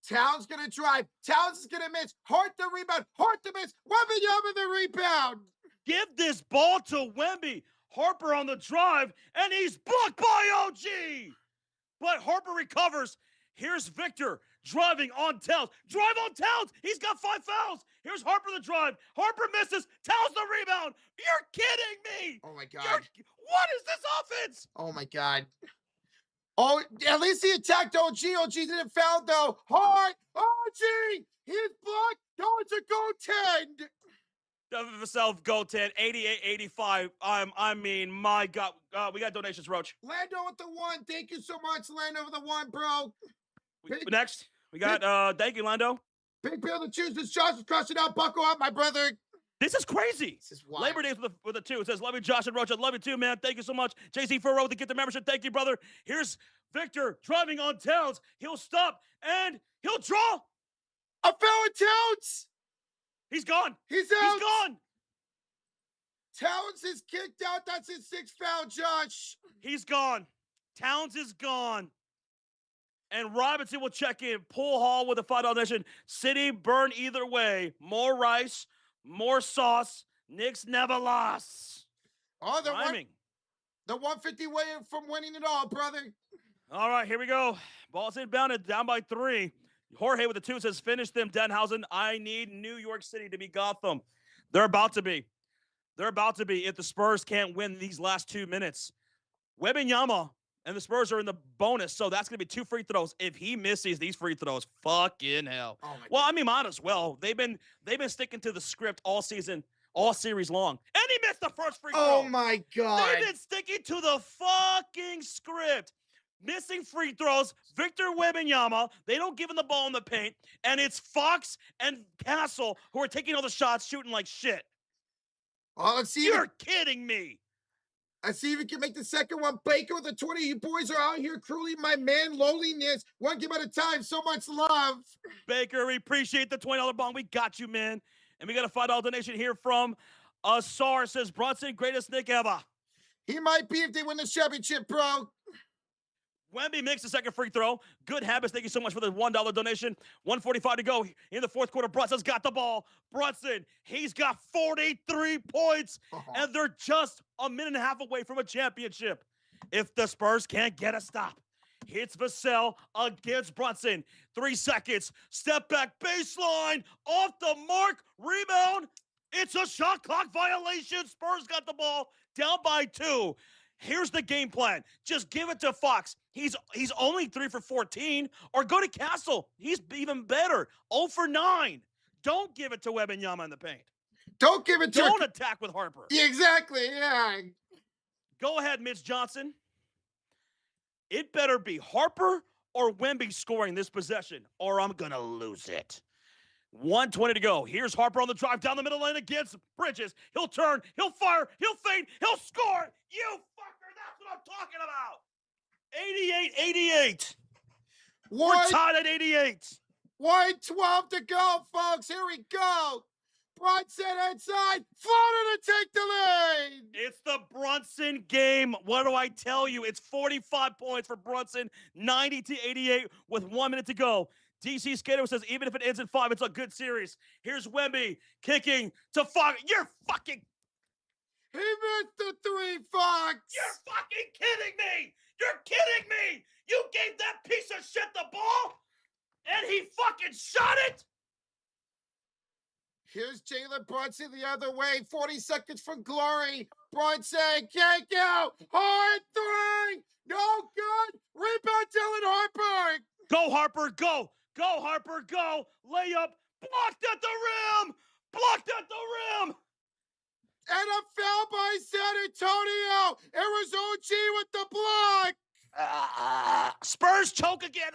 Towns going to drive. Towns is going to miss. Hart the rebound. Hart the miss. Wembanyama the rebound. Give this ball to Wemby. Harper on the drive, and he's blocked by OG. But Harper recovers. Here's Victor driving on Towns. Drive on Towns. He's got 5 fouls. Here's Harper the drive. Harper misses. Towns the rebound. You're kidding me. Oh, my God. What is this offense? Oh, my God. Oh, at least he attacked OG. OG didn't foul, though. Hart. OG. He's blocked. No, it's a goaltend. Vassell goaltend, 88-85. I mean, my God. We got donations, Roach. Lando with the 1. Thank you so much, Lando with the 1, bro. Next, we got, thank you, Lando. Big Bill the chooses. Josh is crushing out. Buckle up, my brother. This is crazy. This is wild. Labor Day with a 2. It says, love you, Josh and Roach. I love you too, man. Thank you so much. JC Furrow with the Get the Membership. Thank you, brother. Here's Victor driving on Towns. He'll stop, and he'll draw. A foul at Towns. He's gone. He's out. He's gone. Towns is kicked out. That's his 6th foul, Josh. He's gone. Towns is gone. And Robinson will check in. Pool Hall with a $5 donation. City burn either way. More rice, more sauce. Knicks never lost. Oh, the Rhyming. The 150 way from winning it all, brother. All right, here we go. Ball's inbounded, down by 3. Jorge with the 2 says, finish them, Denhausen. I need New York City to be Gotham. They're about to be. They're about to be if the Spurs can't win these last 2 minutes. Wembanyama and the Spurs are in the bonus, so that's going to be 2 free throws. If he misses these free throws, fucking hell. Oh my well, God. I mean, might as well. They've been sticking to the script all season, all series long. And he missed the first free throw. Oh, my God. They've been sticking to the fucking script. Missing free throws, Victor Wembanyama. They don't give him the ball in the paint. And it's Fox and Castle who are taking all the shots, shooting like shit. Oh, let's see. You're kidding me. Let's see if we can make the second one. Baker with the 20. You boys are out here cruelly my man loneliness. 1 game at a time. So much love. Baker, we appreciate the $20 bond. We got you, man. And we got a $5 donation here from Asar. Says, Brunson, greatest Knick ever. He might be if they win the championship, bro. Wemby makes the second free throw. Good habits. Thank you so much for the $1 donation. 1:45 to go in the fourth quarter. Brunson's got the ball. Brunson, he's got 43 points, and they're just a minute and a half away from a championship. If the Spurs can't get a stop. Hits Vassell against Brunson. 3 seconds. Step back baseline. Off the mark. Rebound. It's a shot clock violation. Spurs got the ball down by 2. Here's the game plan. Just give it to Fox. He's only 3 for 14. Or go to Castle. He's even better. 0 for 9. Don't give it to Wembanyama in the paint. Don't give it to Don't attack with Harper. Yeah, exactly. Yeah. Go ahead, Mitch Johnson. It better be Harper or Wemby scoring this possession, or I'm going to lose it. 1:20 to go. Here's Harper on the drive down the middle lane against Bridges. He'll turn, he'll fire, he'll feint, he'll score. You fucker, that's what I'm talking about. 88-88. We're tied at 88. 1:12 to go, folks. Here we go. Brunson inside. Floater to take the lead. It's the Brunson game. What do I tell you? It's 45 points for Brunson, 90-88 with 1 minute to go. DC Skater says, even if it ends in 5, it's a good series. Here's Wemby kicking to Fox. You're fucking... He missed the 3, Fox. You're fucking kidding me. You're kidding me. You gave that piece of shit the ball, and he fucking shot it. Here's Jalen Brunson the other way. 40 seconds for glory. Brunson can't go. Hard 3. No good. Rebound Dylan Harper. Go, Harper, go. Go, Harper, go. Layup. Blocked at the rim. Blocked at the rim. And a foul by San Antonio. Arizona with the block. Spurs choke again.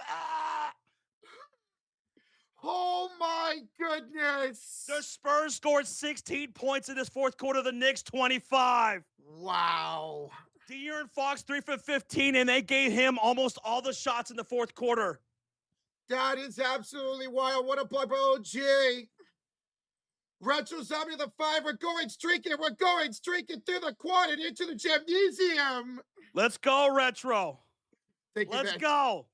Oh, my goodness. The Spurs scored 16 points in this fourth quarter. The Knicks 25. Wow. De'Aaron Fox 3 for 15, and they gave him almost all the shots in the fourth quarter. That is absolutely wild. What a block by OG. Retro Zombie of the 5. We're going streaking. We're going streaking through the quad and into the gymnasium. Let's go, Retro. Thank you, Let's man. go.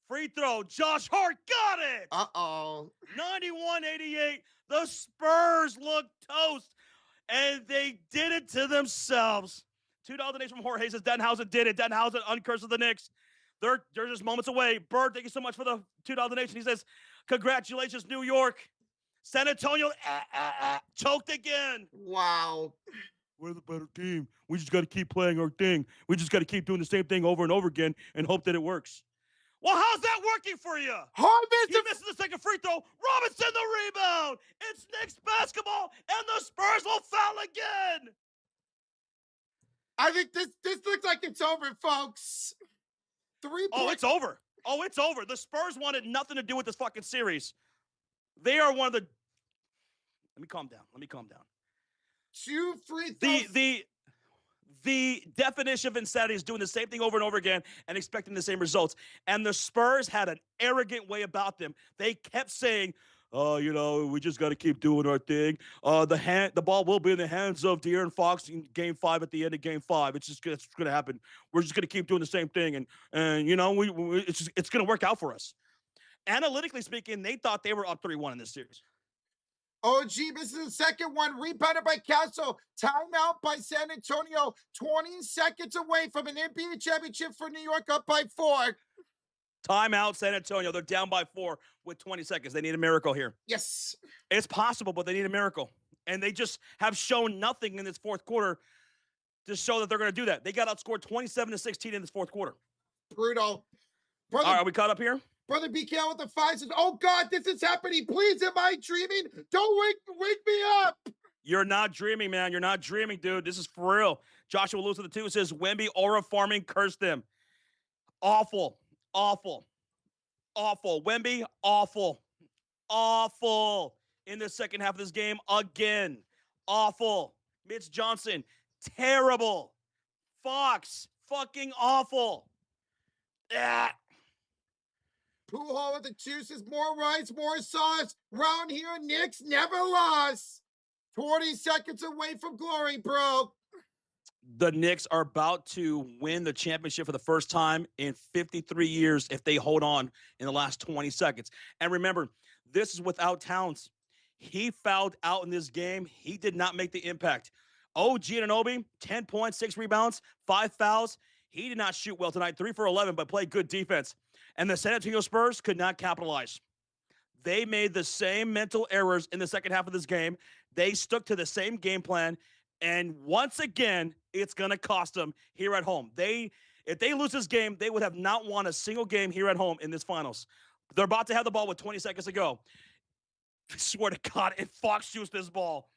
Free throw. Josh Hart got it. Uh-oh. 91-88. The Spurs look toast, and they did it to themselves. $2 donation from Jorge says Denhausen did it. Denhausen uncurses the Knicks. They're just moments away. Bird, thank you so much for the $2 donation. He says, congratulations, New York. San Antonio choked again. Wow. We're the better team. We just got to keep playing our thing. We just got to keep doing the same thing over and over again and hope that it works. Well, how's that working for you? He misses the second free throw. Robinson the rebound. It's Knicks basketball, and the Spurs will foul again. I think this looks like it's over, folks. 3 points. Oh, it's over. Oh, it's over. The Spurs wanted nothing to do with this fucking series. They are one of the... Let me calm down. 2 free throws. The definition of insanity is doing the same thing over and over again and expecting the same results. And the Spurs had an arrogant way about them. They kept saying, we just got to keep doing our thing. The ball will be in the hands of De'Aaron Fox in Game 5 at the end of Game 5. It's going to happen. We're just going to keep doing the same thing, and it's going to work out for us. Analytically speaking, they thought they were up 3-1 in this series. OG misses the second one. Rebounded by Castle. Timeout by San Antonio. 20 seconds away from an NBA championship for New York, up by 4. Timeout, San Antonio. They're down by 4 with 20 seconds. They need a miracle here. Yes. It's possible, but they need a miracle. And they just have shown nothing in this fourth quarter to show that they're going to do that. They got outscored 27-16 in this fourth quarter. Brutal. Brother, all right, are we caught up here? Brother BK with the 5 says, oh, God, this is happening. Please, am I dreaming? Don't wake me up. You're not dreaming, man. You're not dreaming, dude. This is for real. Joshua Lewis with the 2 says, Wemby aura farming cursed them. Awful. Wemby, awful in the second half of this game again. Awful. Mitch Johnson, terrible. Fox, fucking awful. Yeah. Poohole with the 2 says, more rice, more sauce. Round here, Knicks never lost. 20 seconds away from glory, bro. The Knicks are about to win the championship for the first time in 53 years if they hold on in the last 20 seconds. And remember, this is without Towns. He fouled out in this game. He did not make the impact. OG Anunoby, 10 points, 6 rebounds, 5 fouls. He did not shoot well tonight, 3 for 11, but played good defense. And the San Antonio Spurs could not capitalize. They made the same mental errors in the second half of this game. They stuck to the same game plan, and once again, it's going to cost them here at home. If they lose this game, they would have not won a single game here at home in this finals. They're about to have the ball with 20 seconds to go. I swear to God, if Fox shoots this ball,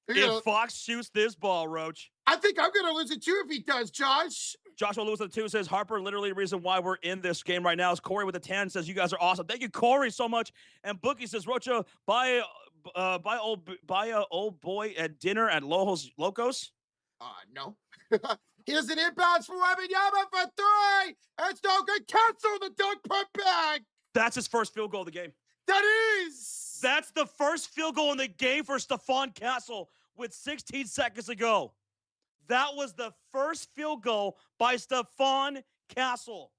if Fox shoots this ball, Roach. I think I'm going to lose it too if he does, Josh. Joshua Lewis with the 2 says, Harper, literally the reason why we're in this game right now is Corey with the 10 says, you guys are awesome. Thank you, Corey, so much. And Bookie says, Rocha, buy old boy at dinner at Locos. No. Here's an inbounds for Wembanyama for 3. It's no good. Cancel the dunk, put back. That's his first field goal of the game. That is. That's the first field goal in the game for Stephon Castle with 16 seconds to go. That was the first field goal by Stephon Castle.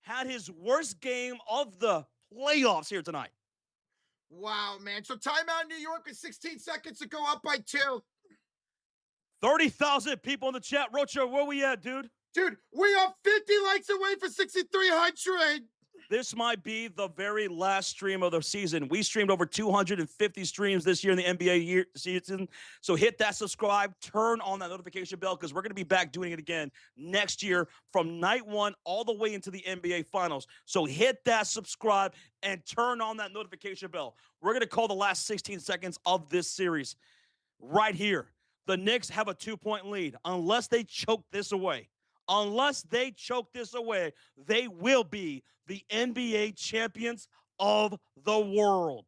Had his worst game of the playoffs here tonight. Wow, man. So timeout New York with 16 seconds to go, up by 2. 30,000 people in the chat. Rocha, where we at, dude? Dude, we are 50 likes away for 6,300. This might be the very last stream of the season. We streamed over 250 streams this year in the NBA season. So hit that subscribe, turn on that notification bell, because we're going to be back doing it again next year from night 1 all the way into the NBA Finals. So hit that subscribe and turn on that notification bell. We're going to call the last 16 seconds of this series right here. The Knicks have a 2-point lead. Unless they choke this away, they will be the NBA champions of the world.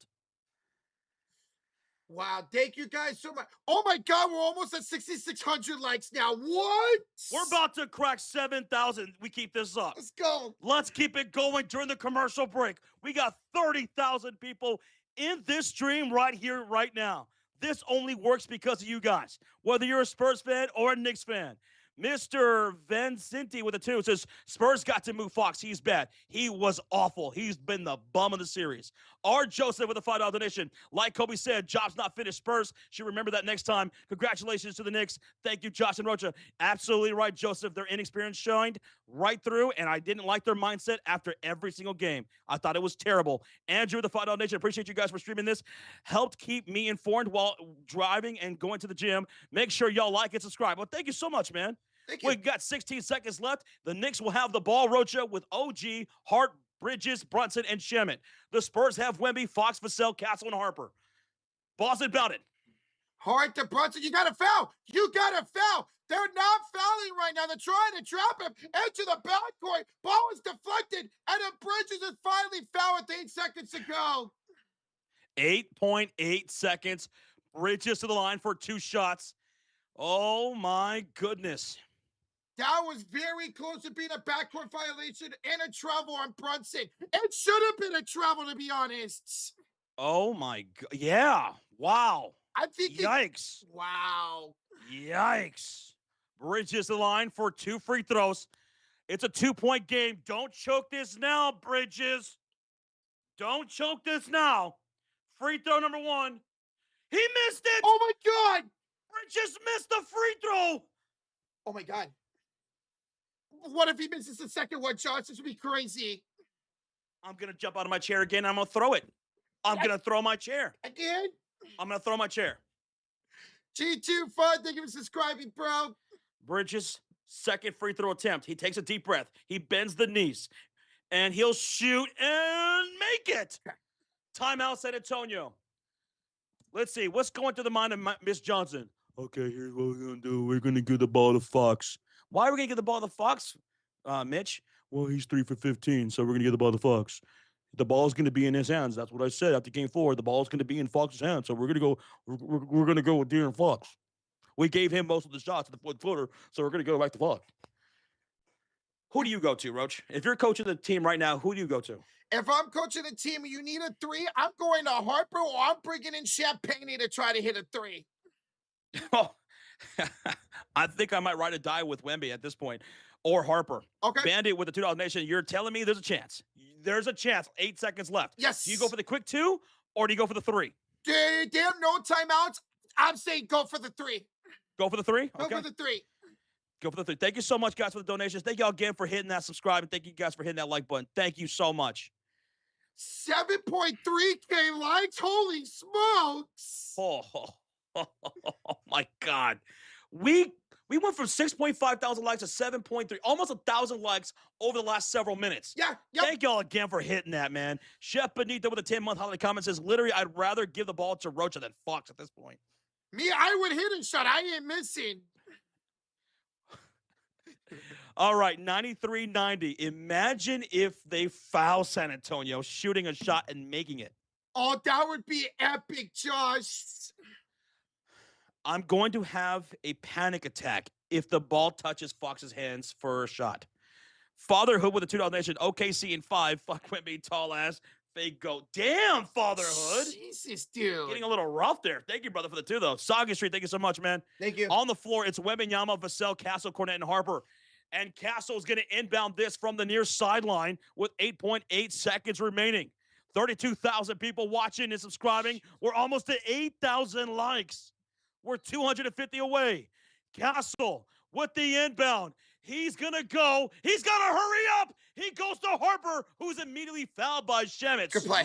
Wow, thank you guys so much. Oh my God, we're almost at 6,600 likes now. What? We're about to crack 7,000. We keep this up. Let's go. Let's keep it going during the commercial break. We got 30,000 people in this stream right here, right now. This only works because of you guys, whether you're a Spurs fan or a Knicks fan. Mr. Vincenti with a 2 says, Spurs got to move Fox. He's bad. He was awful. He's been the bum of the series. R. Joseph with a $5 donation. Like Kobe said, job's not finished. Spurs should remember that next time. Congratulations to the Knicks. Thank you, Josh and Rocha. Absolutely right, Joseph. Their inexperience shined right through, and I didn't like their mindset after every single game. I thought it was terrible. Andrew with the $5 donation. Appreciate you guys for streaming this. Helped keep me informed while driving and going to the gym. Make sure y'all like and subscribe. Well, thank you so much, man. We've got 16 seconds left. The Knicks will have the ball, Rocha, with OG, Hart, Bridges, Brunson, and Shemet. The Spurs have Wemby, Fox, Vassell, Castle, and Harper. Ball's about it. Hart to Brunson. You got to foul. You got to foul. They're not fouling right now. They're trying to trap him into the backcourt. Ball is deflected, and then Bridges is finally fouled with 8 seconds to go. 8.8 seconds. Bridges to the line for 2 shots. Oh, my goodness. That was very close to being a backcourt violation and a travel on Brunson. It should have been a travel, to be honest. Oh, my God. Yeah. Wow. I think Yikes. Wow. Yikes. Bridges the line for 2 free throws. It's a 2-point game. Don't choke this now, Bridges. Don't choke this now. Free throw number 1. He missed it. Oh, my God. Bridges missed the free throw. Oh, my God. What if he misses the second one, Josh? This would be crazy. I'm going to jump out of my chair again. I'm going to throw it. I'm going to throw my chair. Again? I'm going to throw my chair. G2 Fun, thank you for subscribing, bro. Bridges, second free throw attempt. He takes a deep breath. He bends the knees. And he'll shoot and make it. Timeout, San Antonio. Let's see. What's going through the mind of Miss Johnson? Okay, here's what we're going to do. We're going to give the ball to Fox. Why are we going to give the ball to Fox, Mitch? Well, he's 3 for 15, so we're going to give the ball to Fox. The ball's going to be in his hands. That's what I said after game 4. The ball's going to be in Fox's hands, so we're going to go. We're going to go with De'Aaron Fox. We gave him most of the shots at the foot footer, so we're going to go back to Fox. Who do you go to, Roach? If you're coaching the team right now, who do you go to? If I'm coaching the team and you need a 3, I'm going to Harper, or I'm bringing in Champagne to try to hit a 3. Oh, I think I might ride or die with Wemby at this point, or Harper. Okay. Bandit with the $2 donation. You're telling me there's a chance. There's a chance. 8 seconds left. Yes. Do you go for the quick 2, or do you go for the 3? Damn, no timeouts. I'm saying go for the 3. Go for the 3? Go for the 3. Go for the 3. Thank you so much, guys, for the donations. Thank y'all again for hitting that subscribe, and thank you guys for hitting that like button. Thank you so much. 7.3K likes. Holy smokes. Oh, my God. We went from 6.5 thousand likes to 7.3, almost 1,000 likes over the last several minutes. Yeah, yep. Thank y'all again for hitting that, man. Chef Benito with a 10-month holiday comment says, literally, I'd rather give the ball to Rocha than Fox at this point. Me, I would hit a shot. I ain't missing. All right, 93-90. Imagine if they foul San Antonio, shooting a shot and making it. Oh, that would be epic, Josh. I'm going to have a panic attack if the ball touches Fox's hands for a shot. Fatherhood with a $2 donation. OKC in 5. Fuck Wemby, tall ass. Fake goat. Damn, Fatherhood. Jesus, dude. Getting a little rough there. Thank you, brother, for the 2, though. Saga Street, thank you so much, man. Thank you. On the floor, it's Wembanyama, Vassell, Castle, Cornette, and Harper. And Castle's going to inbound this from the near sideline with 8.8 seconds remaining. 32,000 people watching and subscribing. We're almost to 8,000 likes. We're 250 away. Castle with the inbound. He's going to go. He's got to hurry up. He goes to Harper, who's immediately fouled by Shemet. Good play.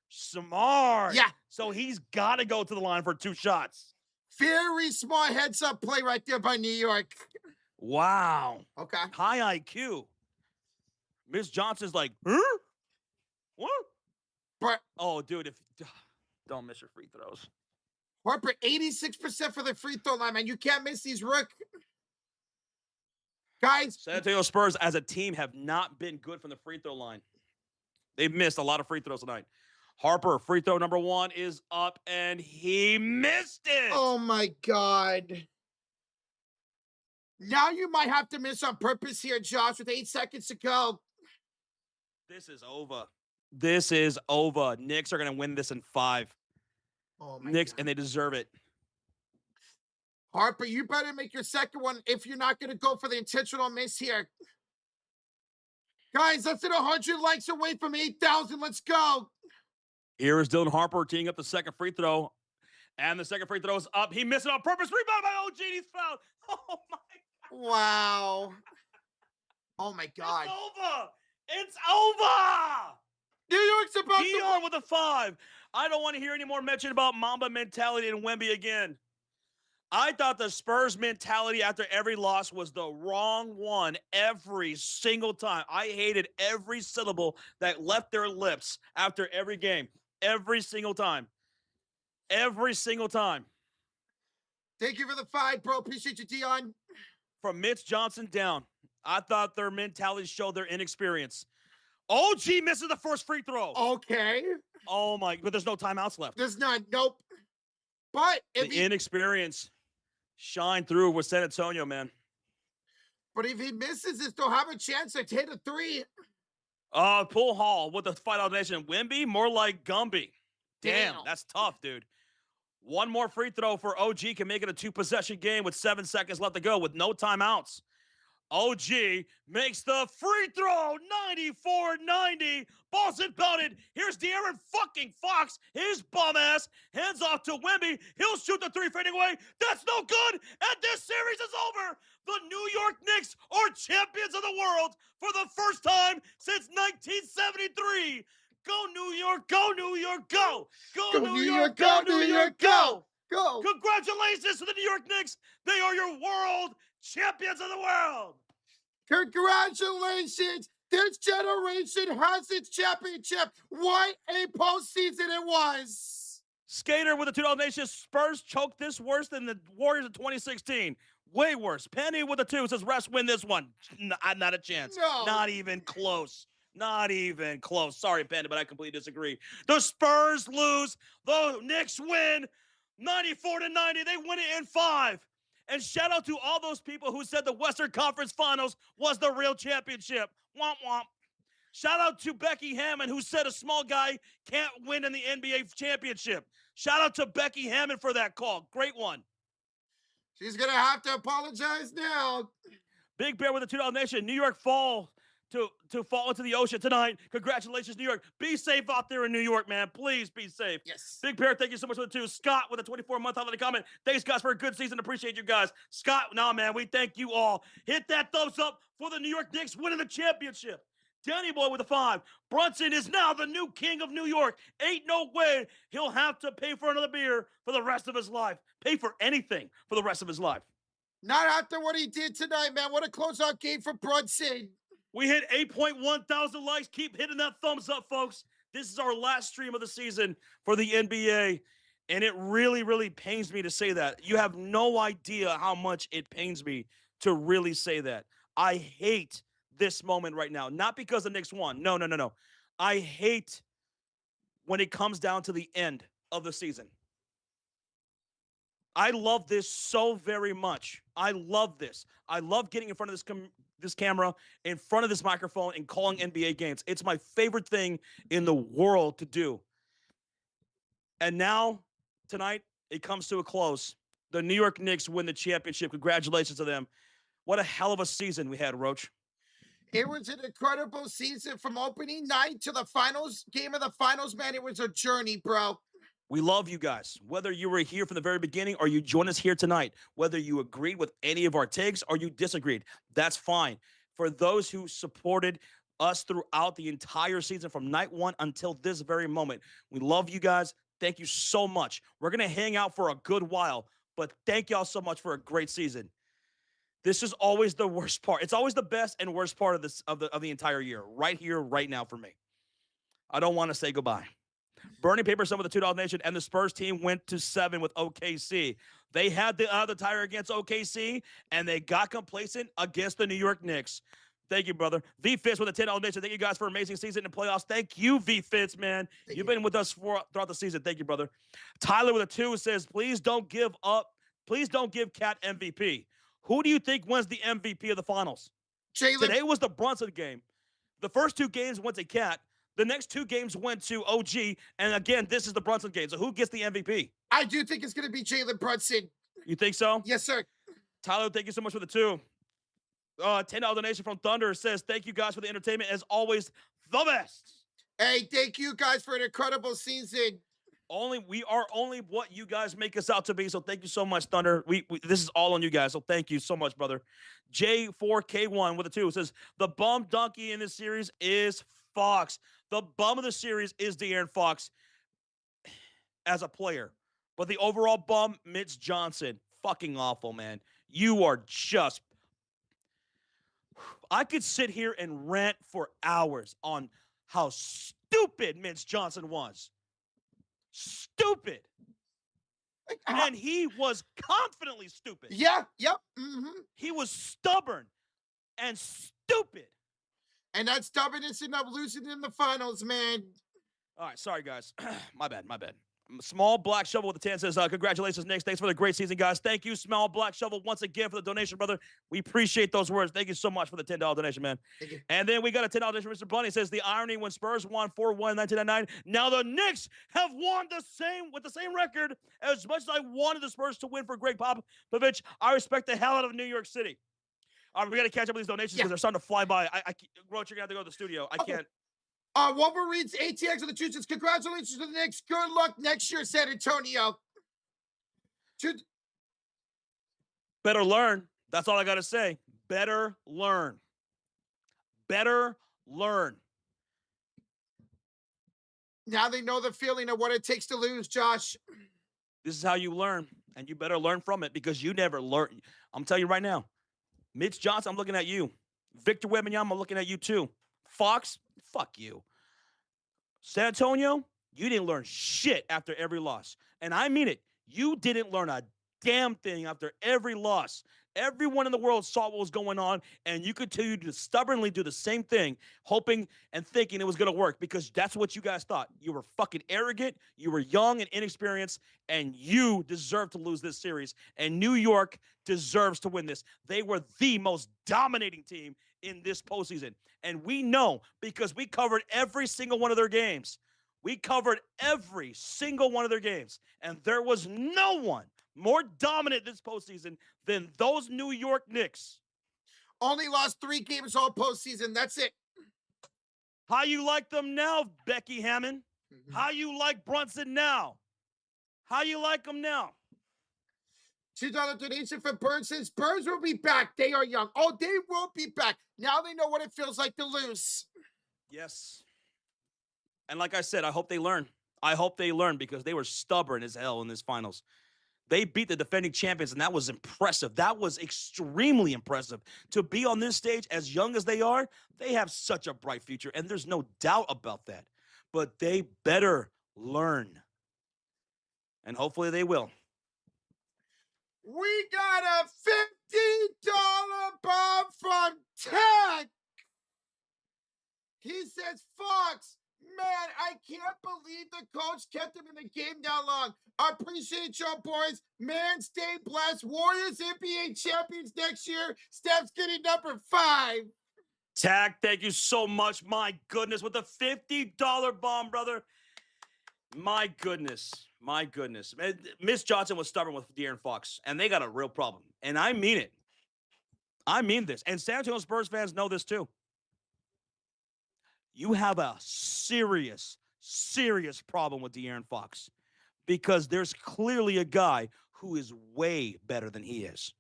Smart. Yeah. So he's got to go to the line for 2 shots. Very small heads-up play right there by New York. Wow. Okay. High IQ. Miss Johnson's like, huh? What? But Oh, dude, don't miss your free throws. Harper, 86% for the free throw line, man. You can't miss these rook. Guys. San Antonio Spurs as a team have not been good from the free throw line. They've missed a lot of free throws tonight. Harper, free throw number 1 is up, and he missed it. Oh, my God. Now you might have to miss on purpose here, Josh, with 8 seconds to go. This is over. This is over. Knicks are going to win this in 5. Oh, my Knicks, God. and they deserve it. Harper, you better make your second one if you're not going to go for the intentional miss here. Guys, less than 100 likes away from 8,000. Let's go. Here is Dylan Harper teeing up the second free throw. And the second free throw is up. He missed it on purpose. Rebound by OG. He's fouled. Oh, my God. Wow. Oh, my God. It's over. It's over. New York's about Dion with a 5. I don't want to hear any more mention about Mamba mentality and Wemby again. I thought the Spurs mentality after every loss was the wrong one every single time. I hated every syllable that left their lips after every game. Every single time. Every single time. Thank you for the 5, bro. Appreciate you, Dion. From Mitch Johnson down, I thought their mentality showed their inexperience. OG misses the first free throw. Okay. Oh, my. But there's no timeouts left. There's not. Nope. But if The inexperience shine through with San Antonio, man. But if he misses this, they'll have a chance to hit a 3. Pool Hall with the $5 donation. Wemby, more like Gumby. Damn, that's tough, dude. One more free throw for OG can make it a 2-possession game with 7 seconds left to go with no timeouts. OG makes the free throw, 94-90. Ball's inbounded. Here's De'Aaron fucking Fox. His bum ass hands off to Wemby. He'll shoot the 3 fading away. That's no good. And this series is over. The New York Knicks are champions of the world for the first time since 1973. Go New York, go New York, go. Go New York, go New York, go. Go. Congratulations to the New York Knicks. They are your world champions of the world. Congratulations. This generation has its championship. What a postseason it was. Skater with a $2 donation. Spurs choked this worse than the Warriors in 2016. Way worse. Penny with a 2 says refs win this one. Not a chance. No. Not even close. Not even close. Sorry, Penny, but I completely disagree. The Spurs lose. The Knicks win 94-90. They win it in 5. And shout out to all those people who said the Western Conference Finals was the real championship. Womp womp. Shout out to Becky Hammond, who said a small guy can't win in the NBA championship. Shout out to Becky Hammond for that call. Great one. She's going to have to apologize now. Big Bear with a $2 donation. New York fall to fall into the ocean tonight. Congratulations, New York. Be safe out there in New York, man. Please be safe. Yes. Big Bear, thank you so much for the 2. Scott with a 24-month holiday comment. Thanks, guys, for a good season. Appreciate you guys. Scott, man, we thank you all. Hit that thumbs up for the New York Knicks winning the championship. Danny Boy with a 5. Brunson is now the new king of New York. Ain't no way he'll have to pay for another beer for the rest of his life. Pay for anything for the rest of his life. Not after what he did tonight, man. What a closeout game for Brunson. We hit 8.1 thousand likes. Keep hitting that thumbs up, folks. This is our last stream of the season for the NBA. And it really, really pains me to say that. You have no idea how much it pains me to really say that. I hate this moment right now. Not because the Knicks won. No. I hate when it comes down to the end of the season. I love this so very much. I love this. I love getting in front of this camera, in front of this microphone, and calling NBA games. It's my favorite thing in the world to do. And now, tonight, it comes to a close. The New York Knicks win the championship. Congratulations to them. What a hell of a season we had, Roach. It was an incredible season from opening night to the finals, game of the finals, man. It was a journey, bro. We love you guys. Whether you were here from the very beginning or you join us here tonight, whether you agreed with any of our takes or you disagreed, that's fine. For those who supported us throughout the entire season from night one until this very moment, we love you guys. Thank you so much. We're going to hang out for a good while, but thank y'all so much for a great season. This is always the worst part. It's always the best and worst part of this of the entire year. Right here, right now for me. I don't want to say goodbye. Bernie Paper with the $2 Nation, and the Spurs team went to 7 with OKC. They had the tire against OKC, and they got complacent against the New York Knicks. Thank you, brother. V Fitz with a $10 Nation. Thank you guys for an amazing season in the playoffs. Thank you, V Fitz, man. You've been with us throughout the season. Thank you, brother. Tyler with a 2 says, please don't give up. Please don't give Cat MVP. Who do you think wins the MVP of the finals? Jalen. Today was the Brunson game. The first 2 games went to Cat. The next 2 games went to OG. And again, this is the Brunson game. So who gets the MVP? I do think it's going to be Jalen Brunson. You think so? Yes, sir. Tyler, thank you so much for the 2. $10 donation from Thunder says, thank you guys for the entertainment. As always, the best. Hey, thank you guys for an incredible season. We are only what you guys make us out to be. So thank you so much, Thunder. This is all on you guys. So thank you so much, brother. J4K1 with a 2 says, the bum donkey in this series is Fox. The bum of the series is De'Aaron Fox as a player. But the overall bum, Mitch Johnson. Fucking awful, man. You are just... I could sit here and rant for hours on how stupid Mitch Johnson was. Stupid. And he was confidently stupid. Yeah, yep. Mm-hmm. He was stubborn and stupid. And that stubbornness ended up losing in the finals, man. All right, sorry, guys. My bad. Small Black Shovel with the 10 says, congratulations, Knicks. Thanks for the great season, guys. Thank you, Small Black Shovel, once again for the donation, brother. We appreciate those words. Thank you so much for the $10 donation, man. Thank you. And then we got a $10 donation from Mr. Bunny. Says, the irony when Spurs won 4-1 in 1999, now the Knicks have won with the same record. As much as I wanted the Spurs to win for Greg Popovich, I respect the hell out of New York City. All right, we got to catch up with these donations because they're starting to fly by. Roach, you're going to have to go to the studio. I can't. Wolverines ATX of the Truths. Congratulations to the Knicks. Good luck next year, San Antonio. Better learn. That's all I got to say. Better learn. Better learn. Now they know the feeling of what it takes to lose, Josh. This is how you learn, and you better learn from it because you never learn. I'm telling you right now. Mitch Johnson, I'm looking at you. Victor Wembanyama, I'm looking at you too. Fox, fuck you. San Antonio, you didn't learn shit after every loss. And I mean it. You didn't learn a damn thing after every loss. Everyone in the world saw what was going on, and you continued to stubbornly do the same thing, hoping and thinking it was going to work because that's what you guys thought. You were fucking arrogant, you were young and inexperienced, and you deserve to lose this series. And New York deserves to win this. They were the most dominating team in this postseason. And we know because we covered every single one of their games. We covered every single one of their games. And there was no one more dominant this postseason than those New York Knicks. Only lost 3 games all postseason. That's it. How you like them now, Becky Hammond? How you like Brunson now? How you like them now? $2 donation for Brunson. Spurs will be back. They are young. Oh, they will be back. Now they know what it feels like to lose. Yes. And like I said, I hope they learn. I hope they learn because they were stubborn as hell in this finals. They beat the defending champions, and that was impressive. That was extremely impressive. To be on this stage as young as they are, they have such a bright future, and there's no doubt about that. But they better learn, and hopefully they will. We got a $50 bomb from Tech. He says, Fox, man, I can't believe the coach kept him in the game that long. I appreciate y'all, boys. Man, stay blessed. Warriors NBA champions next year. Steph's getting number 5. Tag, thank you so much. My goodness, with the $50 bomb, brother. My goodness. My goodness. Miss Johnson was stubborn with De'Aaron Fox, and they got a real problem. And I mean it. I mean this. And San Antonio Spurs fans know this too. You have a serious, serious problem with De'Aaron Fox because there's clearly a guy who is way better than he is.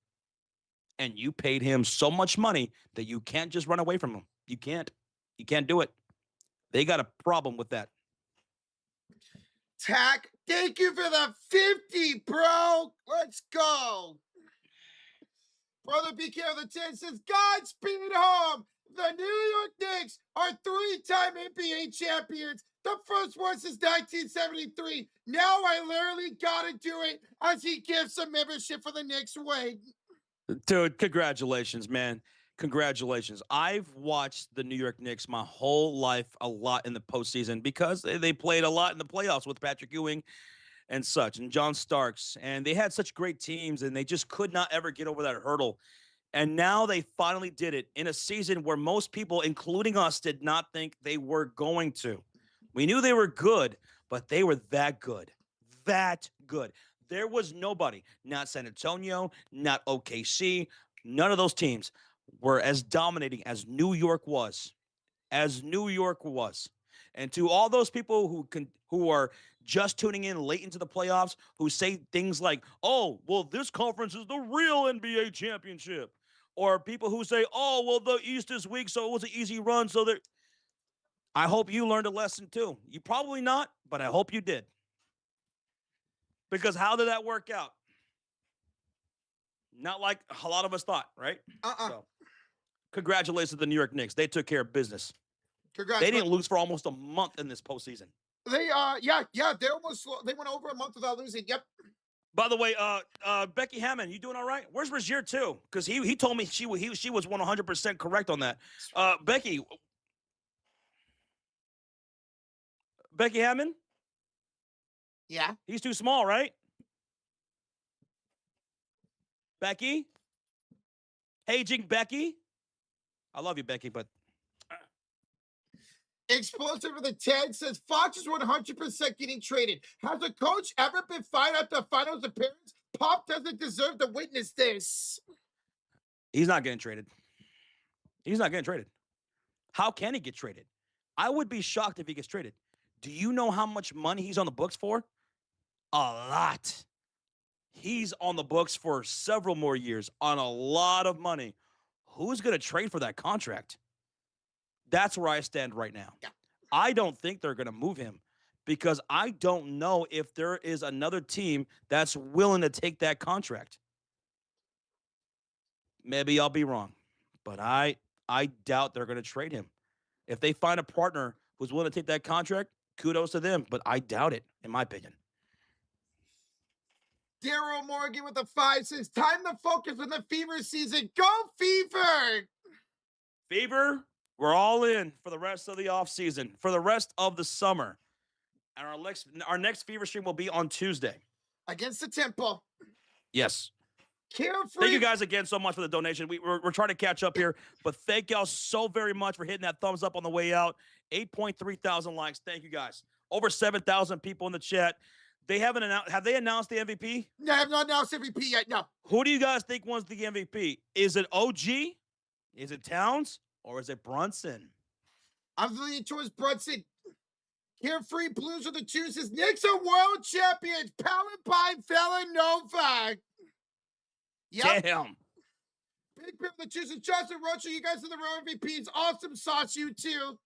And you paid him so much money that you can't just run away from him. You can't. You can't do it. They got a problem with that. Tack, thank you for the 50, bro. Let's go. Brother BK of the 10 says, Godspeed home. The New York Knicks are 3-time NBA champions. The first one since 1973. Now I literally gotta do it as he gives some membership for the Knicks away. Dude, congratulations, man. Congratulations. I've watched the New York Knicks my whole life a lot in the postseason because they played a lot in the playoffs with Patrick Ewing and such, and John Starks. And they had such great teams, and they just could not ever get over that hurdle. And now they finally did it in a season where most people, including us, did not think they were going to. We knew they were good, but they were that good. That good. There was nobody, not San Antonio, not OKC, none of those teams were as dominating as New York was. As New York was. And to all those people who are just tuning in late into the playoffs, who say things like, "Oh, well, this conference is the real NBA championship," or people who say, "Oh, well, the East is weak, so it was an easy run." So there, I hope you learned a lesson too. You probably not, but I hope you did. Because how did that work out? Not like a lot of us thought, right? So, congratulations to the New York Knicks. They took care of business. Congrats. They didn't lose for almost a month in this postseason. They they went over a month without losing. Yep. By the way, Becky Hammond, you doing all right? Where's Rozier too? Because he told me she was 100% correct on that. Becky Hammond. Yeah. He's too small, right? Becky, Aging Becky. I love you, Becky, but Explosive for the 10 says Fox is 100% getting traded. Has a coach ever been fired after a finals appearance? Pop doesn't deserve to witness this. he's not getting traded. He's not getting traded. How can he get traded? I would be shocked if he gets traded. Do you know how much money he's on the books for? A lot. He's on the books for several more years on a lot of money. Who's going to trade for that contract? That's where I stand right now. Yeah. I don't think they're going to move him because I don't know if there is another team that's willing to take that contract. Maybe I'll be wrong, but I doubt they're going to trade him. If they find a partner who's willing to take that contract, kudos to them, but I doubt it, in my opinion. Daryl Morgan with the 5 says, time to focus on the Fever season. Go Fever! Fever, we're all in for the rest of the offseason, for the rest of the summer. And our next Fever stream will be on Tuesday. Against the Temple. Yes. Carefree. Thank you guys again so much for the donation. We're trying to catch up here, but thank y'all so very much for hitting that thumbs up on the way out. 8.3 thousand likes. Thank you guys. Over 7,000 people in the chat. They haven't announced. Have they announced the MVP? No, I have not announced MVP yet. No. Who do you guys think wins the MVP? Is it OG? Is it Towns? Or is it Brunson? I'm leaning towards Brunson. Carefree Blues with the 2 says, Knicks are world champions. Powered by Villanova. Yep. Damn. Big Pip with the 2 says, Justin Rocha, you guys are the real MVPs. Awesome sauce, you too.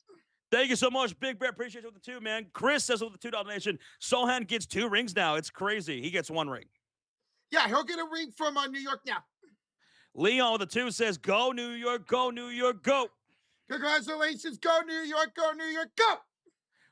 Thank you so much, Big Brett. Appreciate you with the 2, man. Chris says with the $2 donation, Sohan gets 2 rings now. It's crazy. He gets 1 ring. Yeah, he'll get a ring from New York now. Leon with the 2 says, go New York, go New York, go. Congratulations. Go New York, go New York, go.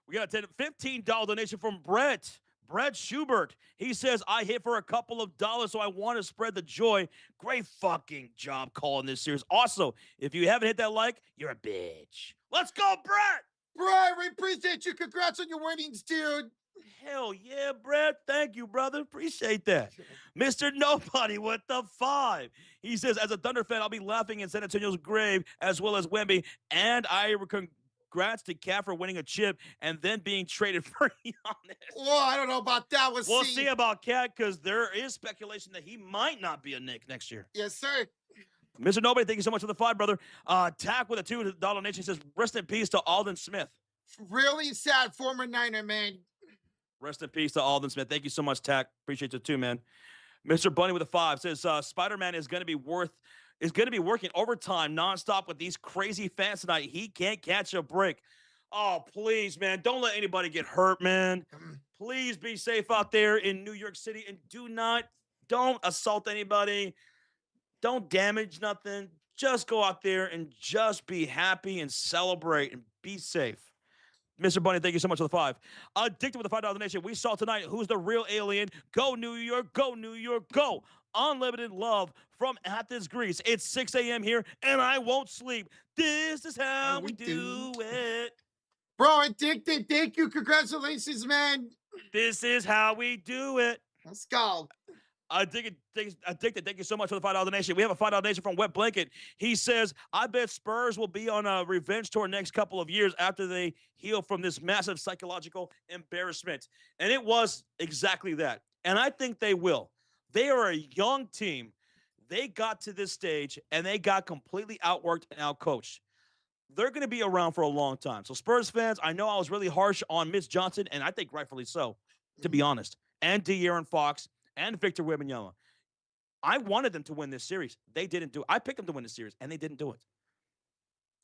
We got a $15 donation from Brett. Brett Schubert. He says, I hit for a couple of dollars, so I want to spread the joy. Great fucking job calling this series. Also, if you haven't hit that like, you're a bitch. Let's go, Brett! Brett, we appreciate you. Congrats on your winnings, dude. Hell yeah, Brett. Thank you, brother. Appreciate that. Mr. Nobody with the 5. He says, as a Thunder fan, I'll be laughing in San Antonio's grave as well as Wemby. And I congrats to Cat for winning a chip and then being traded for Giannis. Well, I don't know about that. We'll see about Cat because there is speculation that he might not be a Knick next year. Yes, sir. Mr. Nobody, thank you so much for the 5, brother. Tack with a $2 donation says, rest in peace to Alden Smith. Really sad former Niner, man. Rest in peace to Alden Smith. Thank you so much, Tack. Appreciate you too, man. Mr. Bunny with a 5 says Spider-Man is going to be working overtime nonstop with these crazy fans tonight. He can't catch a break. Oh, please, man. Don't let anybody get hurt, man. Please be safe out there in New York City and don't assault anybody. Don't damage nothing. Just go out there and just be happy and celebrate and be safe. Mr. Bunny, thank you so much for the 5. Addicted with the $5 donation. We saw tonight who's the real alien. Go New York, go New York, go. Unlimited love from Athens, Greece. It's 6 a.m. here, and I won't sleep. This is how we do it. Bro, Addicted, thank you. Congratulations, man. This is how we do it. Let's go. Addicted, thank you so much for the $5 donation. We have a $5 donation from Wet Blanket. He says, I bet Spurs will be on a revenge tour next couple of years after they heal from this massive psychological embarrassment. And it was exactly that. And I think they will. They are a young team. They got to this stage, and they got completely outworked and outcoached. They're going to be around for a long time. So Spurs fans, I know I was really harsh on Mitch Johnson, and I think rightfully so, to be honest, and De'Aaron Fox, and Victor Wembanyama. I wanted them to win this series. They didn't do it. I picked them to win the series, and they didn't do it.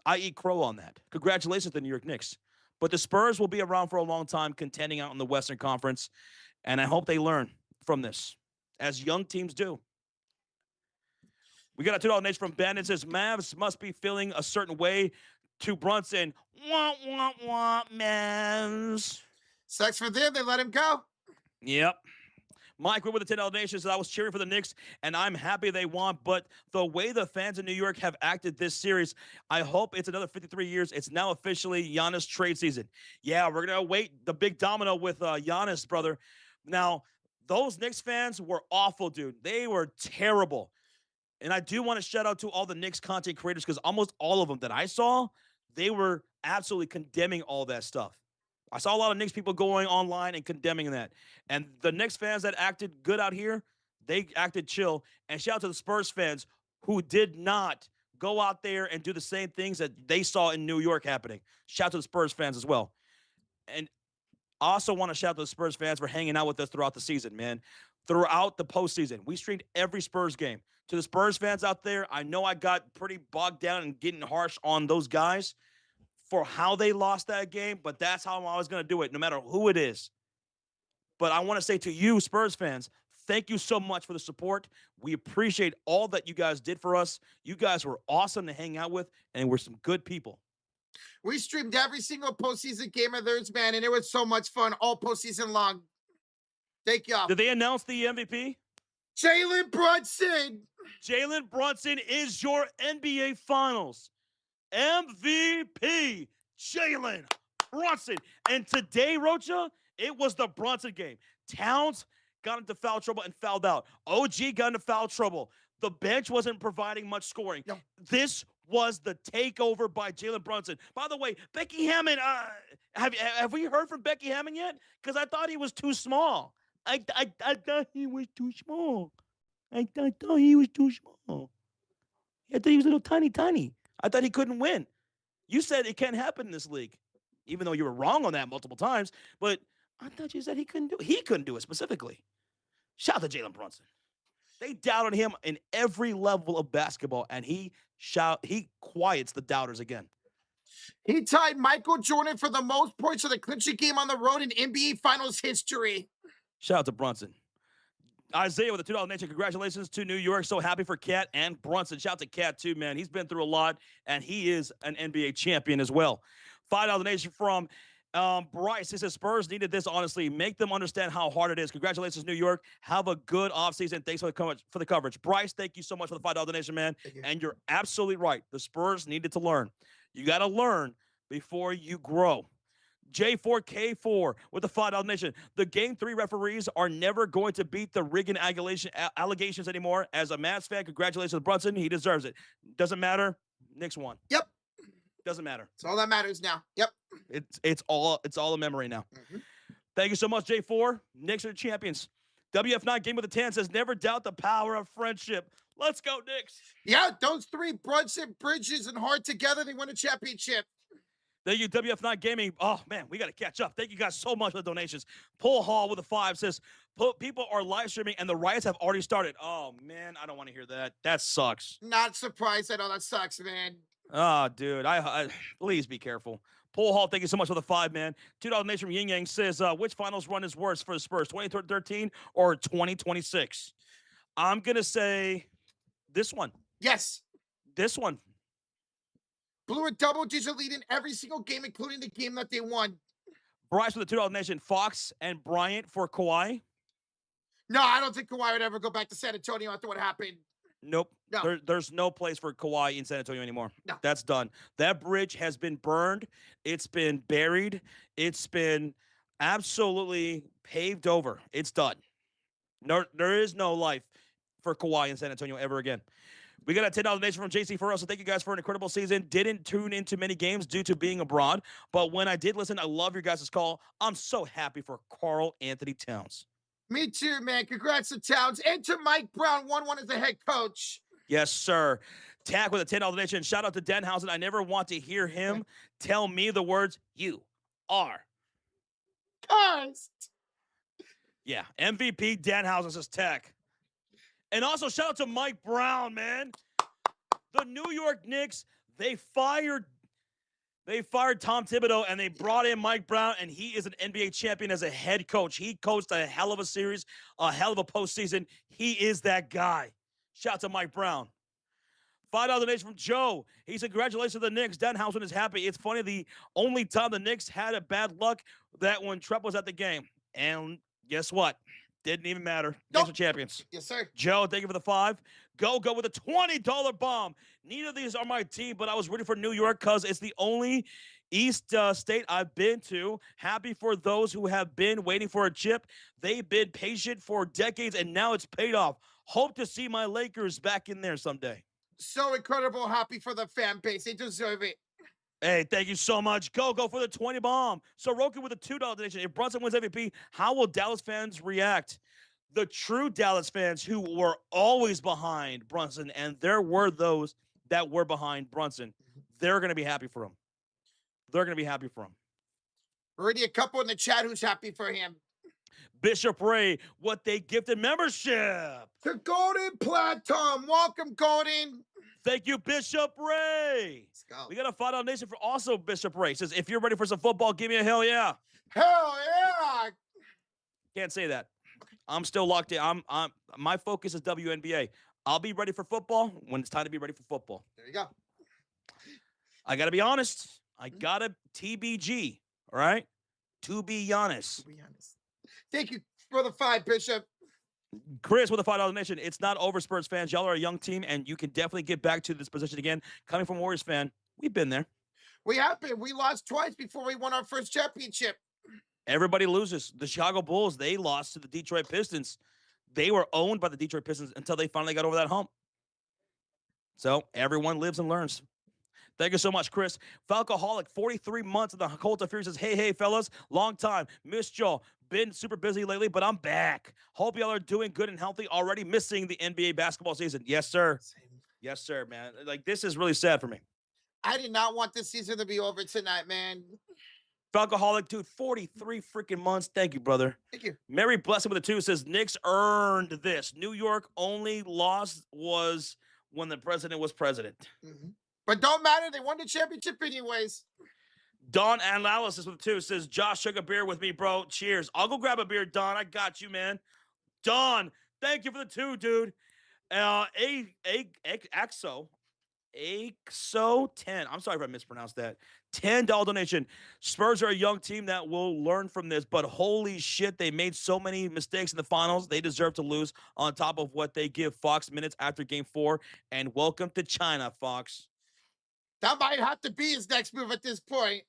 I eat crow on that. Congratulations to the New York Knicks. But the Spurs will be around for a long time, contending out in the Western Conference, and I hope they learn from this, as young teams do. We got a $2 donation from Ben. It says, Mavs must be feeling a certain way to Brunson. Wah, wah, wah, Mavs. Sucks for them. They let him go. Yep. Mike, we're with the $10 donation, says I was cheering for the Knicks, and I'm happy they won, but the way the fans in New York have acted this series, I hope it's another 53 years. It's now officially Giannis trade season. Yeah, we're going to await the big domino with Giannis, brother. Now, those Knicks fans were awful, dude. They were terrible. And I do want to shout out to all the Knicks content creators because almost all of them that I saw, they were absolutely condemning all that stuff. I saw a lot of Knicks people going online and condemning that. And the Knicks fans that acted good out here, they acted chill. And shout out to the Spurs fans who did not go out there and do the same things that they saw in New York happening. Shout out to the Spurs fans as well. And I also want to shout out to the Spurs fans for hanging out with us throughout the season, man. Throughout the postseason. We streamed every Spurs game. To the Spurs fans out there, I know I got pretty bogged down and getting harsh on those guys for how they lost that game, but that's how I'm always going to do it, no matter who it is. But I want to say to you, Spurs fans, thank you so much for the support. We appreciate all that you guys did for us. You guys were awesome to hang out with, and we're some good people. We streamed every single postseason game of theirs, man, and it was so much fun all postseason long. Thank y'all. Did they announce the MVP? Jalen Brunson. Jalen Brunson is your NBA Finals MVP, Jalen Brunson. And today, Rocha, it was the Brunson game. Towns got into foul trouble and fouled out. OG got into foul trouble. The bench wasn't providing much scoring. No. This was the takeover by Jalen Brunson. By the way, Becky Hammond, have we heard from Becky Hammond yet? Because I thought he was too small. I thought he was too small. I thought he was too small. I thought he was a little tiny. I thought he couldn't win. You said it can't happen in this league, even though you were wrong on that multiple times. But I thought you said he couldn't do it. He couldn't do it specifically. Shout out to Jalen Brunson. They doubted him in every level of basketball, and he quiets the doubters again. He tied Michael Jordan for the most points of the clincher game on the road in NBA Finals history. Shout out to Brunson. Isaiah with the $2 nation. Congratulations to New York. So happy for Cat and Brunson. Shout out to Cat too, man. He's been through a lot, and he is an NBA champion as well. $5 nation from Bryce. He says Spurs needed this, honestly. Make them understand how hard it is. Congratulations, New York. Have a good offseason. Thanks for the coverage. Bryce, thank you so much for the $5 donation, man. And you're absolutely right. The Spurs needed to learn. You got to learn before you grow. J4K4 with the $5 donation. The Game 3 referees are never going to beat the rigging allegations anymore. As a Mavs fan, congratulations, Brunson. He deserves it. Doesn't matter. Knicks won. Yep. Doesn't matter. It's all that matters now. Yep. It's all a memory now. Thank you so much, J4. Knicks are the champions. WF9 Game with the 10 says, never doubt the power of friendship. Let's go, Knicks. Yeah, those three, Brunson, Bridges, and Hart together, they win a championship. Thank you, WF9 Gaming. Oh, man, we got to catch up. Thank you guys so much for the donations. Paul Hall with a 5 says, people are live streaming and the riots have already started. Oh, man, I don't want to hear that. That sucks. Not surprised at all. That sucks, man. Oh, dude, I please be careful. Paul Hall, thank you so much for the 5, man. $2 donation from Yin Yang says, which finals run is worse for the Spurs, 2013 or 2026? I'm going to say this one. Yes. This one. Blew a double-digit lead in every single game, including the game that they won. Bryce with the $2 donation. Fox and Bryant for Kawhi. No, I don't think Kawhi would ever go back to San Antonio after what happened. Nope. No. There's no place for Kawhi in San Antonio anymore. No. That's done. That bridge has been burned. It's been buried. It's been absolutely paved over. It's done. No, there is no life for Kawhi in San Antonio ever again. We got a $10 donation from JC Farrell, so thank you guys for an incredible season. Didn't tune into many games due to being abroad, but when I did listen, I love your guys' call. I'm so happy for Karl-Anthony Towns. Me too, man. Congrats to Towns and to Mike Brown, 1-1 as the head coach. Yes, sir. Tack with a $10 donation. Shout out to Denhausen. I never want to hear him tell me the words, you are. Cursed. Yeah, MVP Denhausen says Tack. And also, shout out to Mike Brown, man. The New York Knicks, they fired Tom Thibodeau, and they brought in Mike Brown, and he is an NBA champion as a head coach. He coached a hell of a series, a hell of a postseason. He is that guy. Shout out to Mike Brown. $5 donation from Joe. He said, congratulations to the Knicks. Denhausen is happy. It's funny, the only time the Knicks had a bad luck that when Trepp was at the game. And guess what? Didn't even matter. Knicks are champions. Yes, sir. Joe, thank you for the 5. Go with a $20 bomb. Neither of these are my team, but I was rooting for New York because it's the only East state I've been to. Happy for those who have been waiting for a chip. They've been patient for decades, and now it's paid off. Hope to see my Lakers back in there someday. So incredible. Happy for the fan base. They deserve it. Hey, thank you so much. Go for the 20 bomb. So Roku with a $2 donation. If Brunson wins MVP, how will Dallas fans react? The true Dallas fans who were always behind Brunson, and there were those that were behind Brunson, they're going to be happy for him. They're going to be happy for him. Already a couple in the chat who's happy for him. Bishop Ray, what they gifted membership. To Golden Platinum. Welcome, Golden. Thank you, Bishop Ray. Let's go. We got a $5 donation for also Bishop Ray. Says, if you're ready for some football, give me a hell yeah. Hell yeah. Can't say that. I'm still locked in. I'm my focus is WNBA. I'll be ready for football when it's time to be ready for football. There you go. I got to be honest. I got to TBG, all right? To be honest. To be honest. Thank you for the 5, Bishop. Chris with a $5 donation. It's not over, Spurs fans. Y'all are a young team, and you can definitely get back to this position again. Coming from Warriors fan, we've been there. We have been. We lost twice before we won our first championship. Everybody loses. The Chicago Bulls, they lost to the Detroit Pistons. They were owned by the Detroit Pistons until they finally got over that hump. So everyone lives and learns. Thank you so much, Chris. Falcoholic, 43 months of the Cult of Fury says, hey, fellas, long time. Missed y'all. Been super busy lately, but I'm back. Hope y'all are doing good and healthy. Already missing the NBA basketball season. Yes, sir. Same. Yes, sir, man. Like, this is really sad for me. I did not want this season to be over tonight, man. Falcoholic, dude, 43 freaking months. Thank you, brother. Thank you. Mary Blessing with a 2 says, Knicks earned this. New York only loss was when the president was president. Mm-hmm. But don't matter. They won the championship anyways. Don Analysis with 2 says, Josh took a beer with me, bro. Cheers. I'll go grab a beer, Don. I got you, man. Don, thank you for the 2, dude. AXO 10. I'm sorry if I mispronounced that. $10 donation. Spurs are a young team that will learn from this, but holy shit, they made so many mistakes in the finals. They deserve to lose on top of what they give Fox minutes after game 4. And welcome to China, Fox. That might have to be his next move at this point.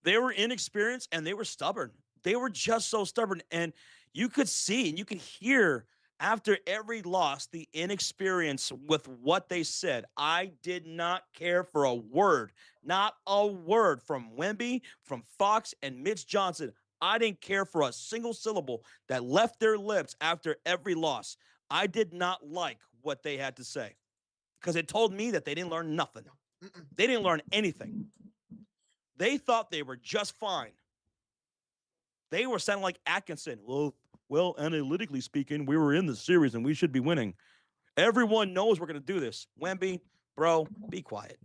They were inexperienced and they were stubborn. They were just so stubborn. And you could see and you could hear after every loss the inexperience with what they said. I did not care for a word, not a word from Wemby, from Fox, and Mitch Johnson. I didn't care for a single syllable that left their lips after every loss. I did not like what they had to say because it told me that they didn't learn nothing. They didn't learn anything. They thought they were just fine. They were sounding like Atkinson. Well, analytically speaking, we were in the series and we should be winning. Everyone knows we're going to do this. Wemby, bro, be quiet.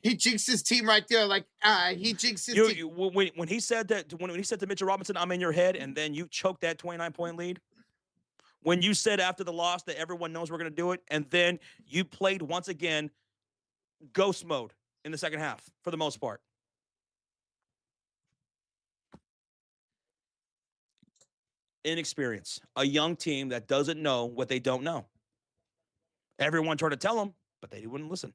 He jinxed his team right there. Like, he jinxed his team. When he said that, when he said to Mitchell Robinson, I'm in your head, and then you choked that 29-point lead. When you said after the loss that everyone knows we're going to do it, and then you played once again ghost mode in the second half for the most part. Inexperience. A young team that doesn't know what they don't know. Everyone tried to tell them, but they wouldn't listen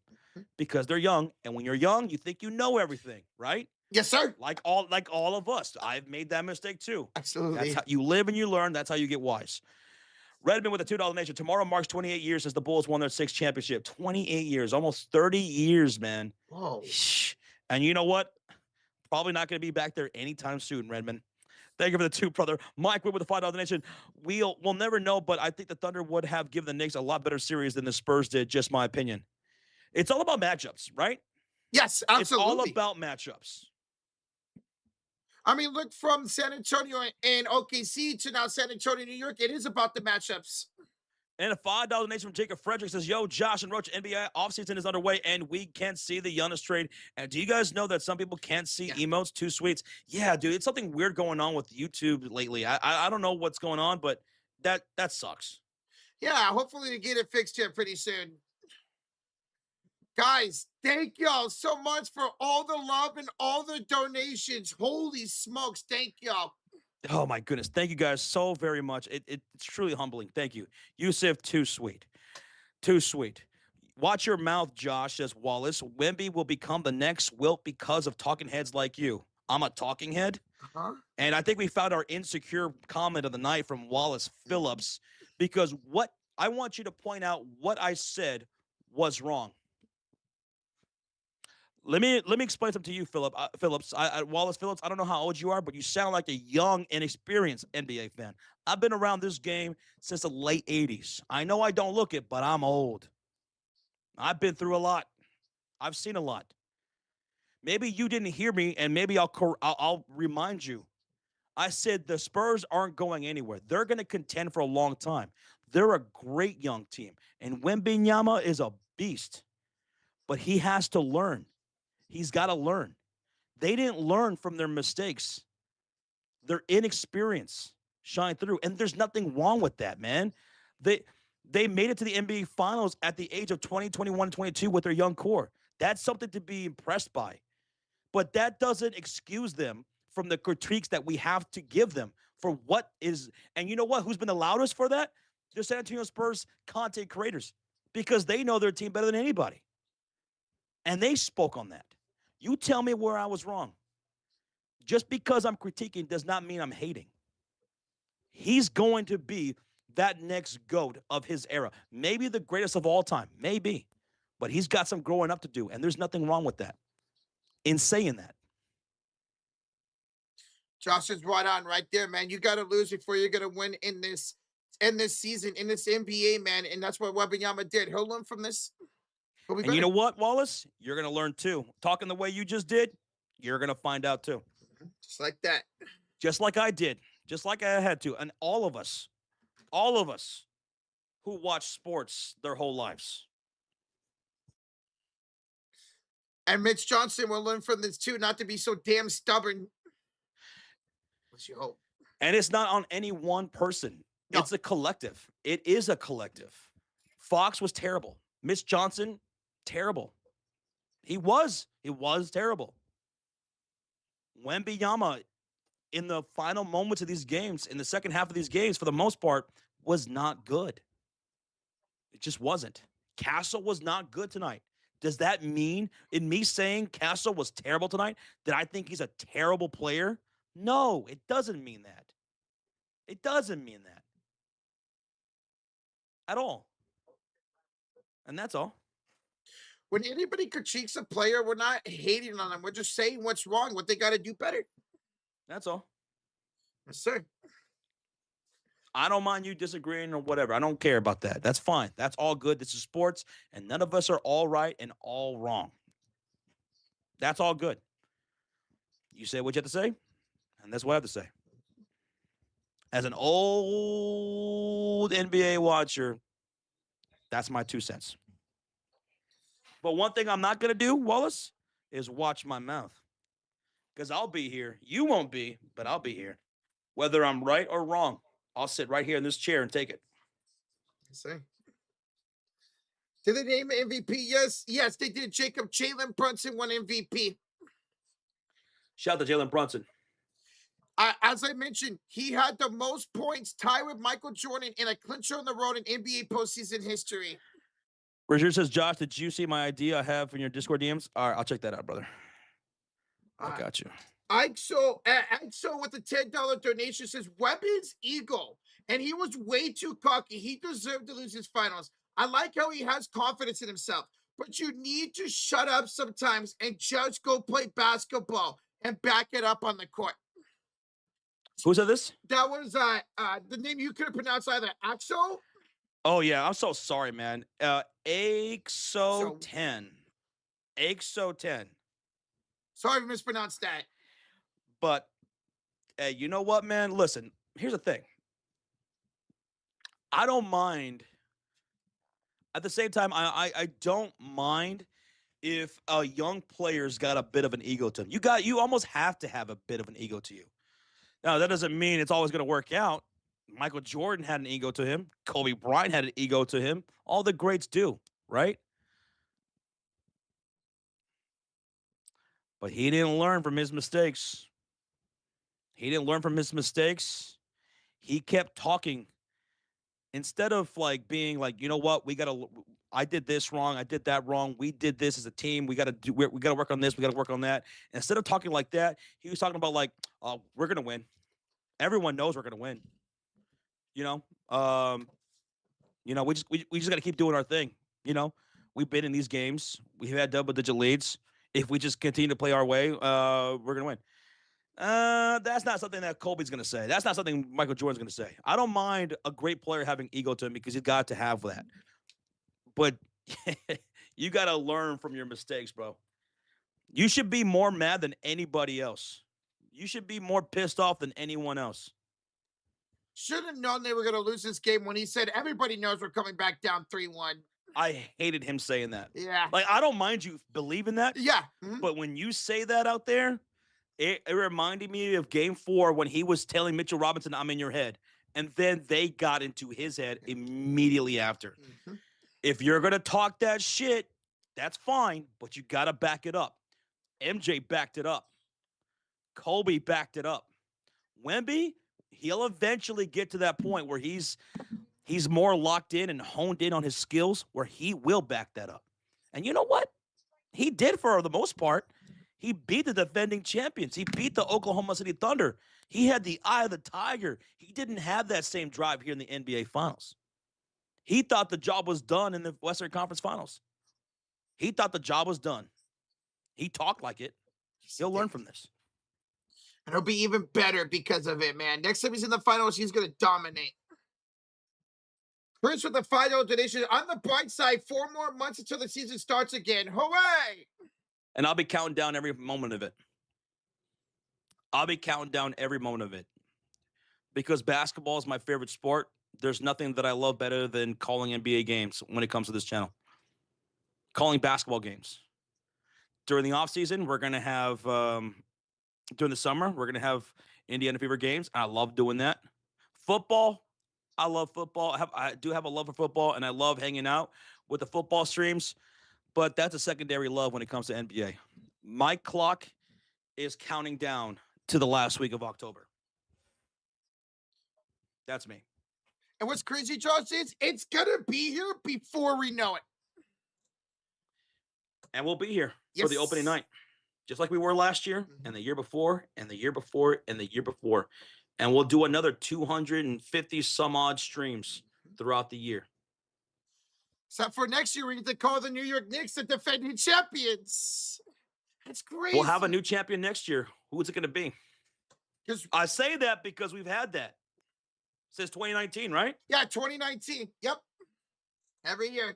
because they're young. And when you're young, you think you know everything, right? Yes, sir. Like all of us. I've made that mistake too. Absolutely. That's how you live and you learn. That's how you get wise. Redmond with a $2 donation. Tomorrow marks 28 years since the Bulls won their 6th championship. 28 years, almost 30 years, man. Whoa. And you know what? Probably not going to be back there anytime soon, Redmond. Thank you for the 2, brother. Mike with the $5 donation. We'll never know, but I think the Thunder would have given the Knicks a lot better series than the Spurs did, just my opinion. It's all about matchups, right? Yes, absolutely. It's all about matchups. I mean, look from San Antonio and OKC to now San Antonio, New York. It is about the matchups. And a $5 donation from Jacob Frederick says, yo, Josh and Roach, NBA offseason is underway, and we can't see the Giannis trade. And do you guys know that some people can't see emotes, 2 sweets? Yeah, dude, it's something weird going on with YouTube lately. I don't know what's going on, but that sucks. Yeah, hopefully they get it fixed here pretty soon. Guys, thank y'all so much for all the love and all the donations. Holy smokes, thank y'all. Oh, my goodness. Thank you guys so very much. It's truly humbling. Thank you. Yusuf, too sweet. Too sweet. Watch your mouth, Josh, says Wallace. Wemby will become the next Wilt because of talking heads like you. I'm a talking head. And I think we found our insecure comment of the night from Wallace Phillips because what I want you to point out what I said was wrong. Let me explain something to you, Phillips. Wallace Phillips, I don't know how old you are, but you sound like a young, inexperienced NBA fan. I've been around this game since the late 80s. I know I don't look it, but I'm old. I've been through a lot. I've seen a lot. Maybe you didn't hear me, and maybe I'll remind you. I said the Spurs aren't going anywhere. They're going to contend for a long time. They're a great young team, and Wembanyama is a beast, but he has to learn. He's got to learn. They didn't learn from their mistakes. Their inexperience shine through. And there's nothing wrong with that, man. They made it to the NBA Finals at the age of 20, 21, 22 with their young core. That's something to be impressed by. But that doesn't excuse them from the critiques that we have to give them for what is. And you know what? Who's been the loudest for that? The San Antonio Spurs content creators, because they know their team better than anybody. And they spoke on that. You tell me where I was wrong. Just because I'm critiquing does not mean I'm hating. He's going to be that next GOAT of his era. Maybe the greatest of all time. Maybe. But he's got some growing up to do, and there's nothing wrong with that. In saying that. Josh is right on right there, man. You got to lose before you're going to win in this season, in this NBA, man. And that's what Wembanyama did. He'll learn from this. And you know what, Wallace? You're going to learn too. Talking the way you just did, you're going to find out too. Just like that. Just like I did. Just like I had to. And all of us who watch sports their whole lives, And Mitch Johnson will learn from this too, not to be so damn stubborn. Let's you hope. And it's not on any one person. No. It's a collective. It is a collective. Fox was terrible. Mitch Johnson, terrible. He was terrible. Wembanyama in the final moments of these games, in the second half of these games, for the most part, was not good. It just wasn't. Castle was not good tonight. Does that mean, in me saying Castle was terrible tonight, that I think he's a terrible player? No, it doesn't mean that. It doesn't mean that at all. And that's all. When anybody critiques a player, we're not hating on them. We're just saying what's wrong, what they got to do better. That's all. Yes, sir. I don't mind you disagreeing or whatever. I don't care about that. That's fine. That's all good. This is sports, and none of us are all right and all wrong. That's all good. You say what you have to say, and that's what I have to say. As an old NBA watcher, that's my 2 cents. But one thing I'm not going to do, Wallace, is watch my mouth. Because I'll be here. You won't be, but I'll be here. Whether I'm right or wrong, I'll sit right here in this chair and take it. Yes, sir. Did they name MVP? Yes. Yes, they did. Jalen Brunson won MVP. Shout out to Jalen Brunson. As I mentioned, he had the most points, tied with Michael Jordan in a clincher on the road in NBA postseason history. Richard says, Josh, did you see my idea I have in your Discord DMs? All right, I'll check that out, brother. I got you. EXO with the $10 donation says, Weapons ego. And he was way too cocky. He deserved to lose his finals. I like how he has confidence in himself. But you need to shut up sometimes and just go play basketball and back it up on the court. Who said this? That was the name you could have pronounced either Axo. Oh, yeah. I'm so sorry, man. EXO 10. EXO 10. Sorry if I mispronounced that. But, hey, you know what, man? Listen, here's the thing. I don't mind. At the same time, I don't mind if a young player's got a bit of an ego to him. You almost have to have a bit of an ego to you. Now, that doesn't mean it's always going to work out. Michael Jordan had an ego to him. Kobe Bryant had an ego to him. All the greats do, right? But he didn't learn from his mistakes. He kept talking. Instead of being like, you know what, I did this wrong, I did that wrong, we did this as a team, we gotta work on this, we gotta work on that. Instead of talking like that, he was talking about we're gonna win. Everyone knows we're gonna win. We just gotta keep doing our thing. We've been in these games, we've had double-digit leads. If we just continue to play our way, we're gonna win. That's not something that Kobe's going to say. That's not something Michael Jordan's going to say. I don't mind a great player having ego to him because he's got to have that. But you got to learn from your mistakes, bro. You should be more mad than anybody else. You should be more pissed off than anyone else. Should have known they were going to lose this game when he said, everybody knows we're coming back down 3-1. I hated him saying that. Yeah. I don't mind you believing that. Yeah. Mm-hmm. But when you say that out there, it reminded me of Game 4 when he was telling Mitchell Robinson, I'm in your head. And then they got into his head immediately after. Mm-hmm. If you're going to talk that shit, that's fine, but you got to back it up. MJ backed it up. Kobe backed it up. Wemby, he'll eventually get to that point where he's more locked in and honed in on his skills where he will back that up. And you know what? He did for the most part. He beat the defending champions. He beat the Oklahoma City Thunder. He had the eye of the tiger. He didn't have that same drive here in the NBA Finals. He thought the job was done in the Western Conference Finals. He thought the job was done. He talked like it. He'll learn from this. And he'll be even better because of it, man. Next time he's in the finals, he's going to dominate. Chris with the final donation. On the bright side, 4 more months until the season starts again. Hooray! And I'll be counting down every moment of it. Because basketball is my favorite sport. There's nothing that I love better than calling NBA games when it comes to this channel. Calling basketball games. during the offseason, we're going to have, during the summer, we're going to have Indiana Fever games. I love doing that. Football, I love football. I do have a love for football, and I love hanging out with the football streams, but that's a secondary love when it comes to NBA. My clock is counting down to the last week of October. That's me. And what's crazy, Josh, is it's going to be here before we know it. And we'll be here for the opening night, just like we were last year and the year before and the year before and the year before. And we'll do another 250 some odd streams throughout the year. Except for next year, we get to call the New York Knicks the defending champions. That's crazy. We'll have a new champion next year. Who is it going to be? I say that because we've had that since 2019, right? Yeah, 2019. Yep. Every year.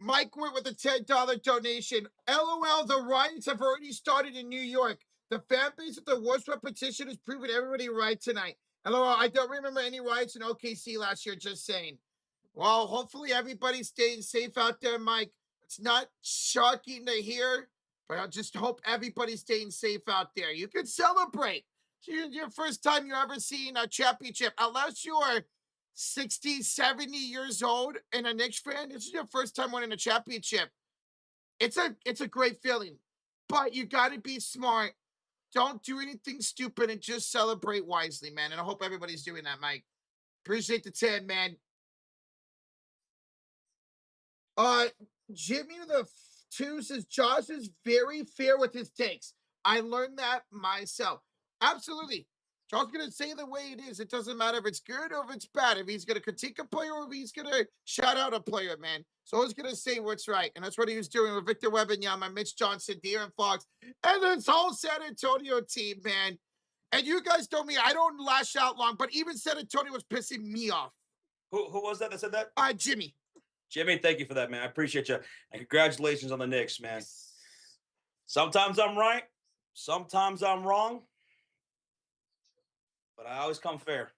Mike went with a $10 donation. LOL, the riots have already started in New York. The fan base of the worst repetition has proven everybody right tonight. LOL, I don't remember any riots in OKC last year, just saying. Well, hopefully everybody's staying safe out there, Mike. It's not shocking to hear, but I just hope everybody's staying safe out there. You can celebrate. It's your first time you're ever seeing a championship. Unless you're 60, 70 years old and a Knicks fan, this is your first time winning a championship. It's a great feeling, but you got to be smart. Don't do anything stupid and just celebrate wisely, man. And I hope everybody's doing that, Mike. Appreciate the 10, man. Jimmy the 2 says Josh is very fair with his takes. I learned that myself. Absolutely. Josh's going to say the way it is. It doesn't matter if it's good or if it's bad. If he's going to critique a player or if he's going to shout out a player, man. So he's going to say what's right. And that's what he was doing with Victor Wembanyama, Mitch Johnson, De'Aaron Fox, and this whole San Antonio team, man. And you guys told me I don't lash out long, but even San Antonio was pissing me off. Who was that said that? Jimmy. Jimmy, thank you for that, man. I appreciate you. And congratulations on the Knicks, man. Sometimes I'm right. Sometimes I'm wrong. But I always come fair.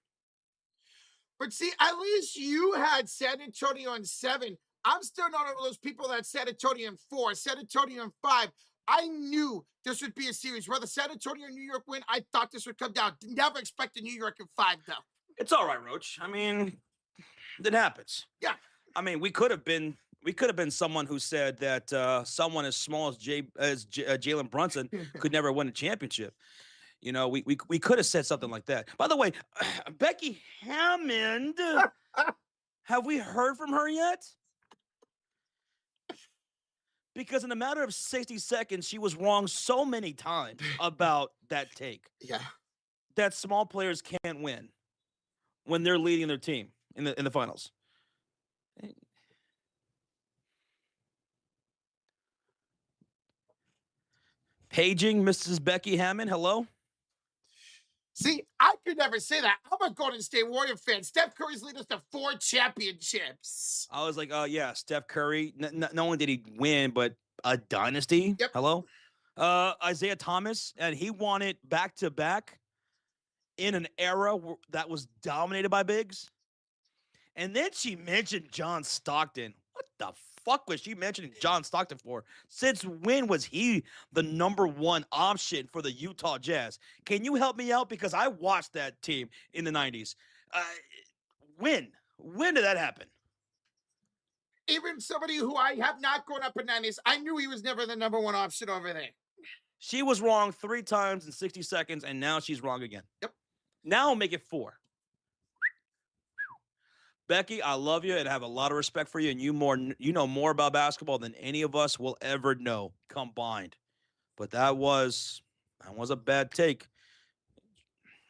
But see, at least you had San Antonio in 7. I'm still not one of those people that San Antonio in 4, San Antonio in 5. I knew this would be a series. Whether San Antonio or New York win, I thought this would come down. Never expected New York in 5, though. It's all right, Roach. I mean, it happens. Yeah. I mean, we could have been someone who said that someone as small as Jalen Brunson could never win a championship. You know, we could have said something like that. By the way, Becky Hammond, have we heard from her yet? Because in a matter of 60 seconds, she was wrong so many times about that take. Yeah. That small players can't win when they're leading their team in the finals. Paging Mrs. Becky Hammond, hello? See, I could never say that. I'm a Golden State Warrior fan. Steph Curry's leading us to 4 championships. I was like, yeah, Steph Curry. Not only did he win, but a dynasty. Yep. Hello? Isaiah Thomas, and he won it back-to-back in an era that was dominated by bigs. And then she mentioned John Stockton. What the fuck was she mentioning John Stockton for? Since when was he the number 1 option for the Utah Jazz? Can you help me out? Because I watched that team in the 90s. When did that happen? Even somebody who I have not grown up in 90s, I knew he was never the number 1 option over there. She was wrong 3 times in 60 seconds, and now she's wrong again. Yep. Now I'll make it 4. Becky, I love you and have a lot of respect for you, and you know more about basketball than any of us will ever know combined. But that was a bad take,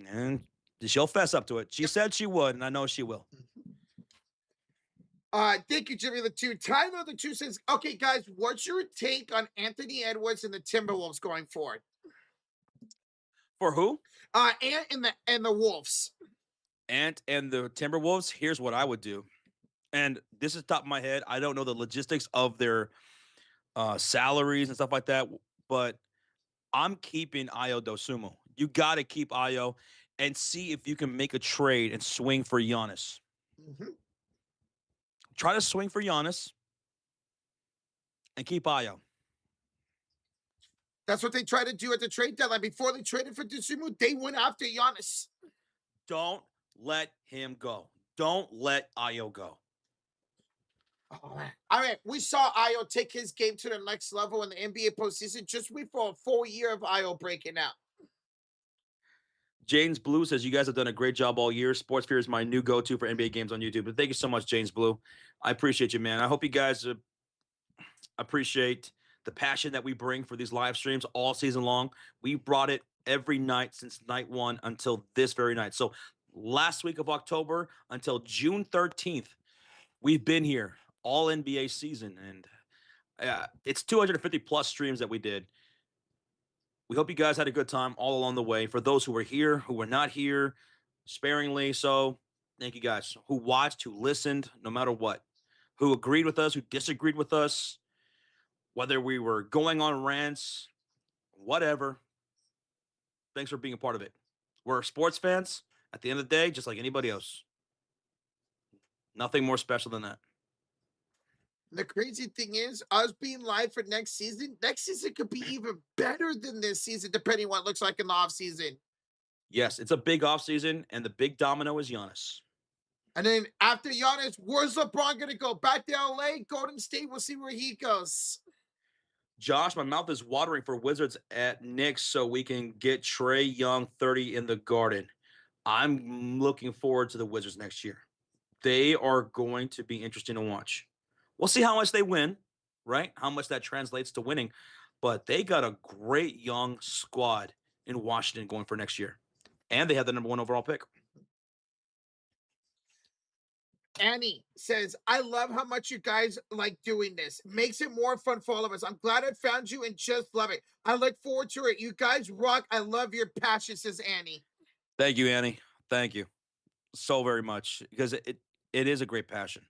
and she'll fess up to it. She said she would, and I know she will. Thank you, Jimmy the 2. Tyler the 2 says, okay, guys, what's your take on Anthony Edwards and the Timberwolves going forward? For who? And the Wolves. Ant and the Timberwolves, here's what I would do. And this is top of my head. I don't know the logistics of their salaries and stuff like that, but I'm keeping Ayo Dosunmu. You got to keep Ayo and see if you can make a trade and swing for Giannis. Mm-hmm. Try to swing for Giannis and keep Ayo. That's what they tried to do at the trade deadline. Before they traded for Dosunmu, they went after Giannis. Don't let him go. Don't let Io go. Oh, man. All right, we saw Io take his game to the next level in the NBA postseason. Just wait for a full year of Io breaking out. James Blue says, you guys have done a great job all year. Sports Fear is my new go-to for NBA games on YouTube. But thank you so much, James Blue. I appreciate you, man. I hope you guys appreciate the passion that we bring for these live streams all season long. We brought it every night since night one until this very night. So last week of October until June 13th, we've been here all NBA season. And it's 250 plus streams that we did. We hope you guys had a good time all along the way. For those who were here, who were not here, sparingly so, thank you guys. Who watched, who listened, no matter what. Who agreed with us, who disagreed with us, whether we were going on rants, whatever. Thanks for being a part of it. We're sports fans at the end of the day, just like anybody else. Nothing more special than that. The crazy thing is, us being live for next season could be even better than this season, depending on what it looks like in the offseason. Yes, it's a big offseason, and the big domino is Giannis. And then after Giannis, where's LeBron going to go? Back to LA? Golden State? We'll see where he goes. Josh, my mouth is watering for Wizards at Knicks so we can get Trae Young 30 in the Garden. I'm looking forward to the Wizards next year. They are going to be interesting to watch. We'll see how much they win, right? How much that translates to winning. But they got a great young squad in Washington going for next year. And they have the number 1 overall pick. Annie says, I love how much you guys like doing this. Makes it more fun for all of us. I'm glad I found you and just love it. I look forward to it. You guys rock. I love your passion, says Annie. Thank you, Annie. Thank you so very much, because it is a great passion.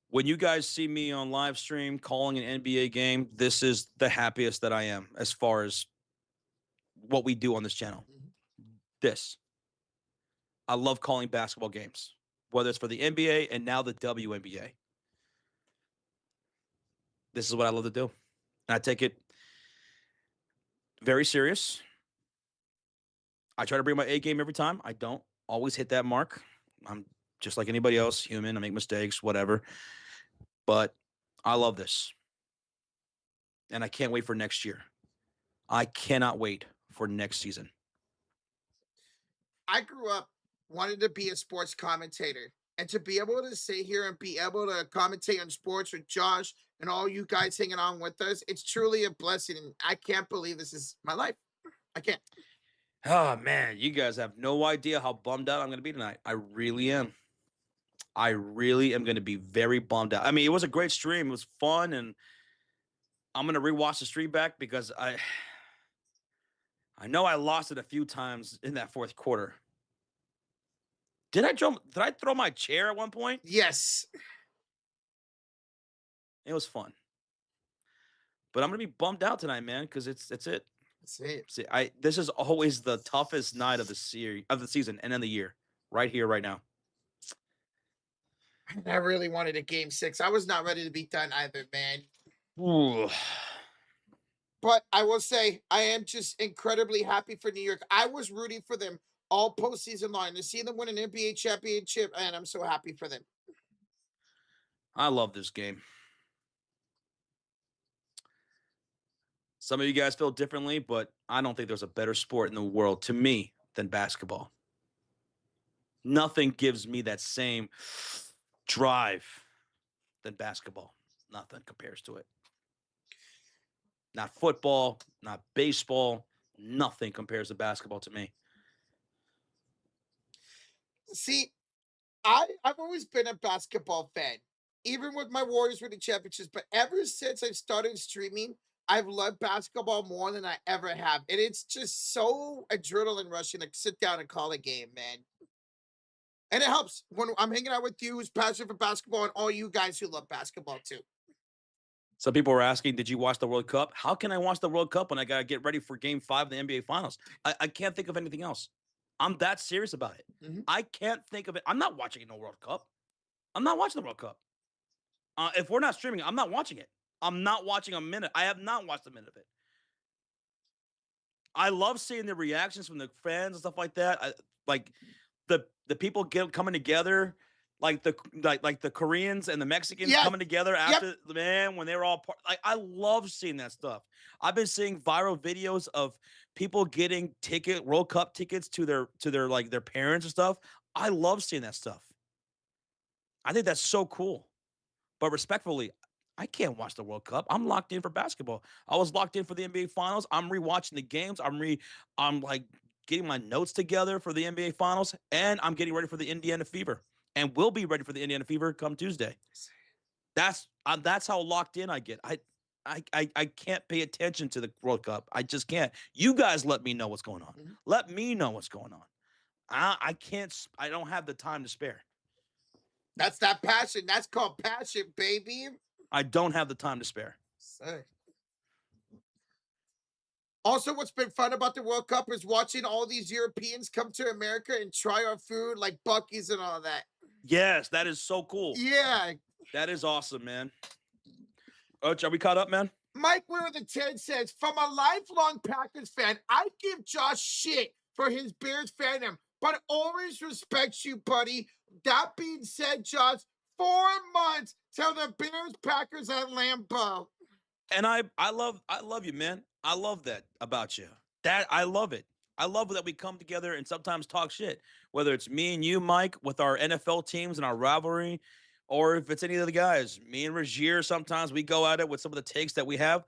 When you guys see me on live stream calling an NBA game, this is the happiest that I am as far as what we do on this channel. This. I love calling basketball games, whether it's for the NBA and now the WNBA. This is what I love to do. And I take it very serious. I try to bring my A game every time. I don't always hit that mark. I'm just like anybody else, human. I make mistakes, whatever. But I love this. And I can't wait for next year. I cannot wait for next season. I grew up wanting to be a sports commentator. And to be able to sit here and be able to commentate on sports with Josh and all you guys hanging on with us, it's truly a blessing. And I can't believe this is my life. I can't. Oh, man, you guys have no idea how bummed out I'm going to be tonight. I really am. I really am going to be very bummed out. I mean, it was a great stream. It was fun, and I'm going to rewatch the stream back because I know I lost it a few times in that fourth quarter. Did I throw my chair at one point? Yes. It was fun. But I'm going to be bummed out tonight, man, because it's it. That's it. See, this is always the toughest night of the season and then the year. Right here, right now. I really wanted a game 6. I was not ready to be done either, man. Ooh. But I will say, I am just incredibly happy for New York. I was rooting for them all postseason long. To see them win an NBA championship, and I'm so happy for them. I love this game. Some of you guys feel differently, but I don't think there's a better sport in the world to me than basketball. Nothing gives me that same drive than basketball. Nothing compares to it. Not football, not baseball. Nothing compares to basketball to me. See, I've always been a basketball fan, even with my Warriors winning championships. But ever since I've started streaming, I've loved basketball more than I ever have. And it's just so adrenaline rushing to sit down and call a game, man. And it helps when I'm hanging out with you who's passionate for basketball and all you guys who love basketball too. Some people were asking, did you watch the World Cup? How can I watch the World Cup when I got to get ready for Game 5 of the NBA Finals? I can't think of anything else. I'm that serious about it. I can't think of it. I'm not watching no World Cup. I'm not watching the World Cup. If we're not streaming, I'm not watching it. I'm not watching a minute. I have not watched a minute of it. I love seeing the reactions from the fans and stuff like that. Like the people coming together, like the Koreans and the Mexicans Yes. coming together Yep. after the man when they were all like I love seeing that stuff. I've been seeing viral videos of people getting World Cup tickets to their like their parents and stuff. I love seeing that stuff. I think that's so cool. But respectfully, I can't watch the World Cup. I'm locked in for basketball. I was locked in for the NBA Finals. I'm rewatching the games. I'm like getting my notes together for the NBA Finals, and I'm getting ready for the Indiana Fever, and we'll be ready for the Indiana Fever come Tuesday. That's how locked in I get. I can't pay attention to the World Cup. I just can't. You guys let me know what's going on. Mhm. Let me know what's going on. I can't. I don't have the time to spare. That's that passion. That's called passion, baby. I don't have the time to spare. Say. Also, what's been fun about the World Cup is watching all these Europeans come to America and try our food, like Bucky's and all that. Yes, that is so cool. Yeah. That is awesome, man. Are we caught up, man? Mike Weir the 10 says, from a lifelong Packers fan, I give Josh shit for his Bears fandom, but always respects you, buddy. That being said, Josh, 4 months till the Bears Packers at Lambeau. And I love you, man. I love that about you. That I love it. I love that we come together and sometimes talk shit. Whether it's me and you, Mike, with our NFL teams and our rivalry, or if it's any of the guys. Me and Regier, sometimes we go at it with some of the takes that we have.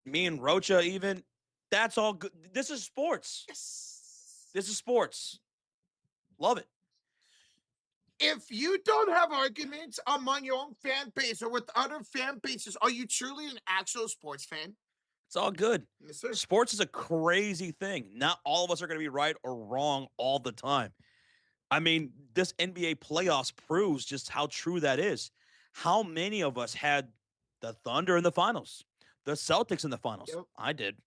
Me and Rocha, even. That's all good. This is sports. Yes. This is sports. Love it. If you don't have arguments among your own fan base or with other fan bases, are you truly an actual sports fan? It's all good. Yes, sir. Sports is a crazy thing. Not all of us are going to be right or wrong all the time. I mean, this NBA playoffs proves just how true that is. How many of us had the Thunder in the finals, the Celtics in the finals? Yep. I did.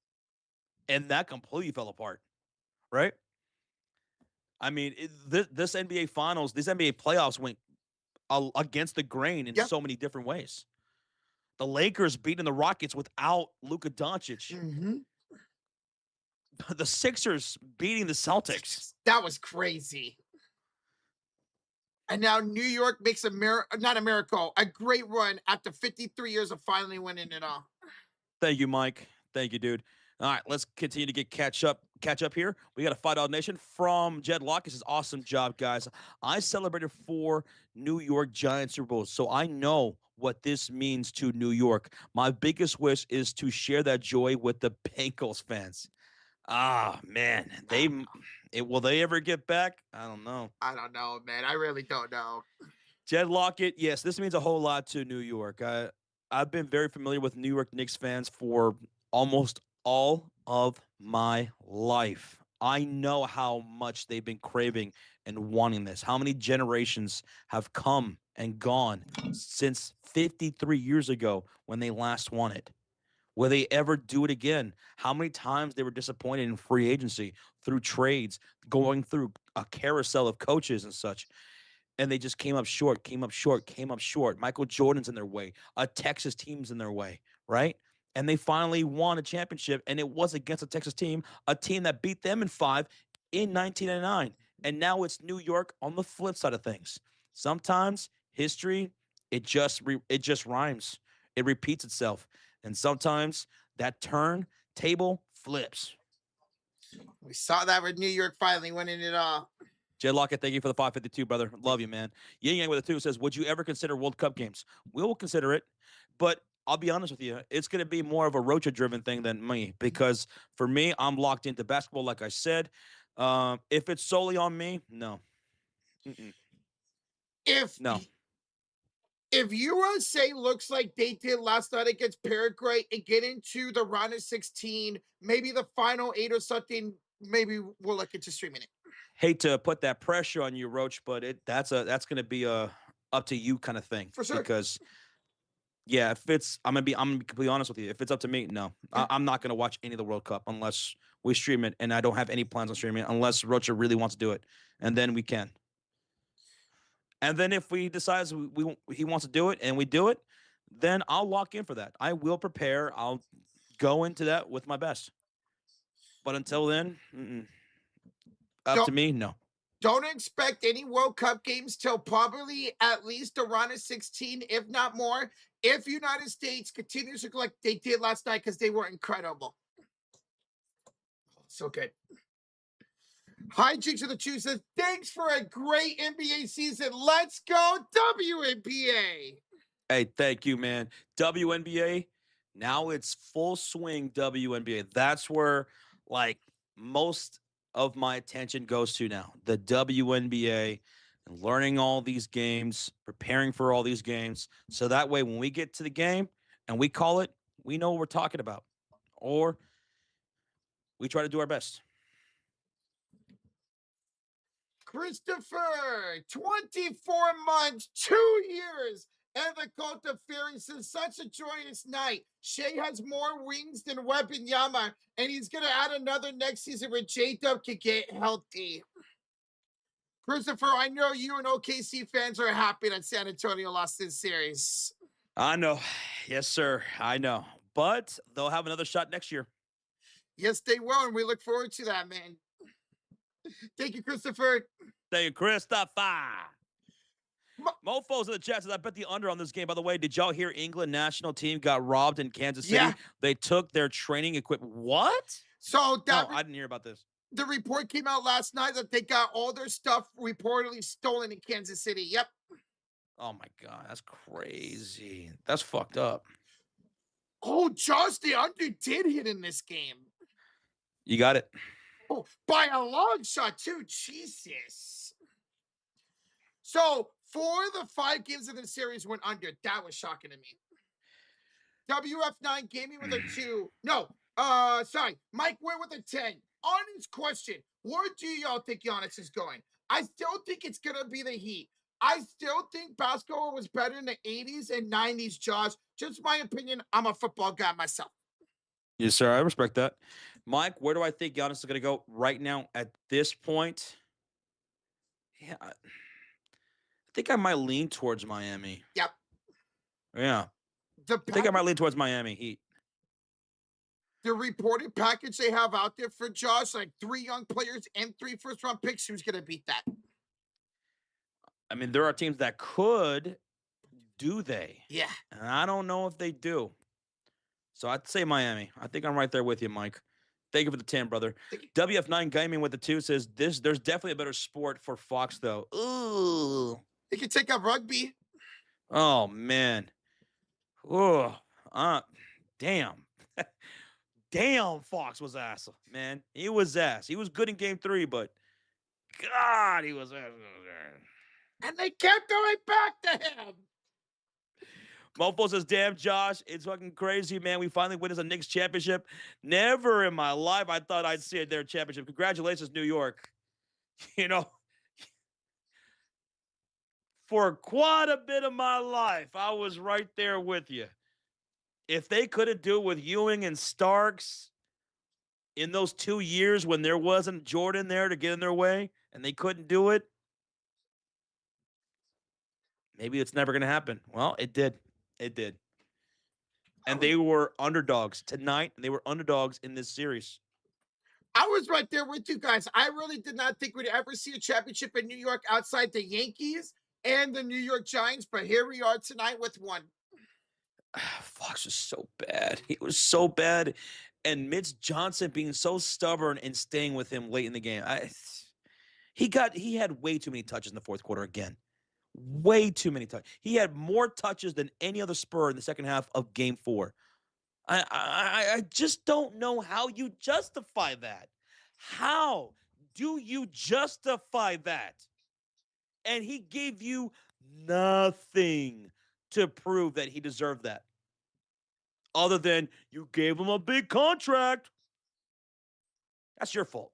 And that completely fell apart, right? I mean, this NBA finals, these NBA playoffs went against the grain in Yep. so many different ways. The Lakers beating the Rockets without Luka Doncic. Mm-hmm. The Sixers beating the Celtics. That was crazy. And now New York makes not a miracle, a great run after 53 years of finally winning it all. Thank you, Mike. Thank you, dude. All right, let's continue to get catch up here. We got a Fight Out Nation from Jed Locke. He says, awesome job, guys. I celebrated 4 New York Giants Super Bowls, so I know what this means to New York. My biggest wish is to share that joy with the Bengals fans. Ah, man. Will they ever get back? I don't know. I don't know, man. I really don't know. Jed Lockett, yes, this means a whole lot to New York. I've been very familiar with New York Knicks fans for almost all of my life. I know how much they've been craving and wanting this. How many generations have come and gone since 53 years ago when they last won it? Will they ever do it again? How many times they were disappointed in free agency, through trades, going through a carousel of coaches and such, and they just came up short, came up short, came up short. Michael Jordan's in their way. A Texas team's in their way, right? And they finally won a championship, and it was against a Texas team, a team that beat them in 5 in 1999. And now it's New York on the flip side of things. Sometimes history, it just rhymes. It repeats itself. And sometimes that table flips. We saw that with New York finally winning it all. Jay Lockett, thank you for the 552, brother. Love you, man. Yang Yang with a 2 says, would you ever consider World Cup games? We will consider it, but I'll be honest with you. It's going to be more of a Rocha-driven thing than me, because for me, I'm locked into basketball, like I said. If it's solely on me, no. Mm-mm. No. If USA looks like they did last night against Paraguay and get into the round of 16, maybe the final 8 or something, maybe we'll look into streaming it. Hate to put that pressure on you, Roach, but that's going to be a up to you kind of thing. For sure. Because yeah, I'm gonna be completely honest with you. If it's up to me, no, I'm not gonna watch any of the World Cup unless we stream it, and I don't have any plans on streaming it unless Rocha really wants to do it, and then we can. And then if we decide he wants to do it and we do it, then I'll lock in for that. I will prepare. I'll go into that with my best. But until then, up Don't to me, no. don't expect any World Cup games till probably at least around a 16, if not more. If United States continues to go like they did last night, because they were incredible. So good. Hi, Jinx of the Chew says, thanks for a great NBA season. Let's go, WNBA. Hey, thank you, man. WNBA, now it's full swing WNBA. That's where like most of my attention goes to now. The WNBA and learning all these games, preparing for all these games. So that way when we get to the game and we call it, we know what we're talking about. Or we try to do our best. Christopher, 24 months, 2 years, and the cult of Fury says, such a joyous night. Shea has more rings than Wembanyama, and he's going to add another next season when J-Dub can get healthy. Christopher, I know you and OKC fans are happy that San Antonio lost this series. I know. Yes, sir. I know. But they'll have another shot next year. Yes, they will, and we look forward to that, man. Thank you, Christopher. Thank you, Christopher. Mofo's in the chat says, I bet the under on this game. By the way, did y'all hear England national team got robbed in Kansas City? Yeah. They took their training equipment. What? So that no, I didn't hear about this. The report came out last night that they got all their stuff reportedly stolen in Kansas City. Yep. Oh my God, that's crazy. That's fucked up. Oh, Josh, the under did hit in this game. You got it. Oh, by a long shot, too. Jesus. So, 4 of the 5 games of the series went under. That was shocking to me. WF9 Gaming with a 2. No, sorry. Mike Ware with a 10. Honest question. Where do y'all think Giannis is going? I still think it's going to be the Heat. I still think basketball was better in the 80s and 90s, Josh. Just my opinion. I'm a football guy myself. Yes, sir. I respect that. Mike, where do I think Giannis is going to go right now at this point? Yeah, I think I might lean towards Miami. Yep. Yeah. I think I might lean towards Miami Heat. The reported package they have out there for Josh, like 3 young players and 3 first-round picks, who's going to beat that? I mean, there are teams that could. Do they? Yeah. And I don't know if they do. So I'd say Miami. I think I'm right there with you, Mike. Thank you for the 10, brother. WF9 Gaming with the 2 says, there's definitely a better sport for Fox, though. Ooh. They can take up rugby. Oh, man. Oh, damn. Damn, Fox was ass, man. He was ass. He was good in game 3, but God, he was ass. And they kept going back to him. Mofo says, damn, Josh, it's fucking crazy, man. We finally win as a Knicks championship. Never in my life I thought I'd see their championship. Congratulations, New York. You know, for quite a bit of my life, I was right there with you. If they couldn't do it with Ewing and Starks in those 2 years when there wasn't Jordan there to get in their way and they couldn't do it, maybe it's never going to happen. Well, it did. It did. And they were underdogs tonight, and they were underdogs in this series. I was right there with you guys. I really did not think we'd ever see a championship in New York outside the Yankees and the New York Giants, but here we are tonight with one. Fox was so bad. He was so bad. And Mitch Johnson being so stubborn and staying with him late in the game. He had way too many touches in the fourth quarter again. Way too many touches. He had more touches than any other Spur in the second half of game 4. I just don't know how you justify that. How do you justify that? And he gave you nothing to prove that he deserved that. Other than you gave him a big contract. That's your fault.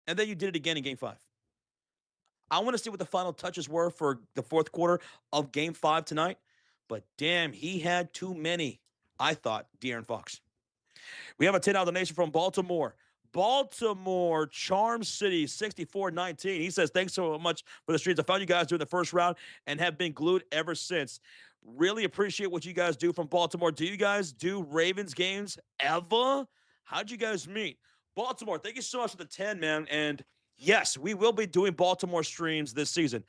And then you did it again in game 5. I want to see what the final touches were for the fourth quarter of game 5 tonight. But damn, he had too many, I thought, De'Aaron Fox. We have a $10 donation from Baltimore. Baltimore Charm City 6419. He says, thanks so much for the streams. I found you guys during the first round and have been glued ever since. Really appreciate what you guys do from Baltimore. Do you guys do Ravens games ever? How'd you guys meet? Baltimore, thank you so much for the 10, man. And yes, we will be doing Baltimore streams this season.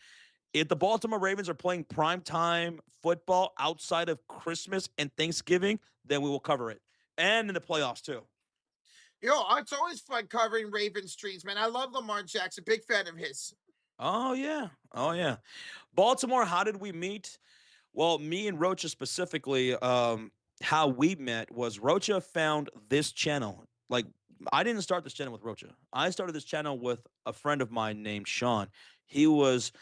If the Baltimore Ravens are playing primetime football outside of Christmas and Thanksgiving, then we will cover it. And in the playoffs, too. It's always fun covering Ravens streams, man. I love Lamar Jackson. Big fan of his. Oh, yeah. Oh, yeah. Baltimore, how did we meet? Well, me and Rocha specifically, how we met was Rocha found this channel. Like, I didn't start this channel with Rocha. I started this channel with a friend of mine named Sean. He was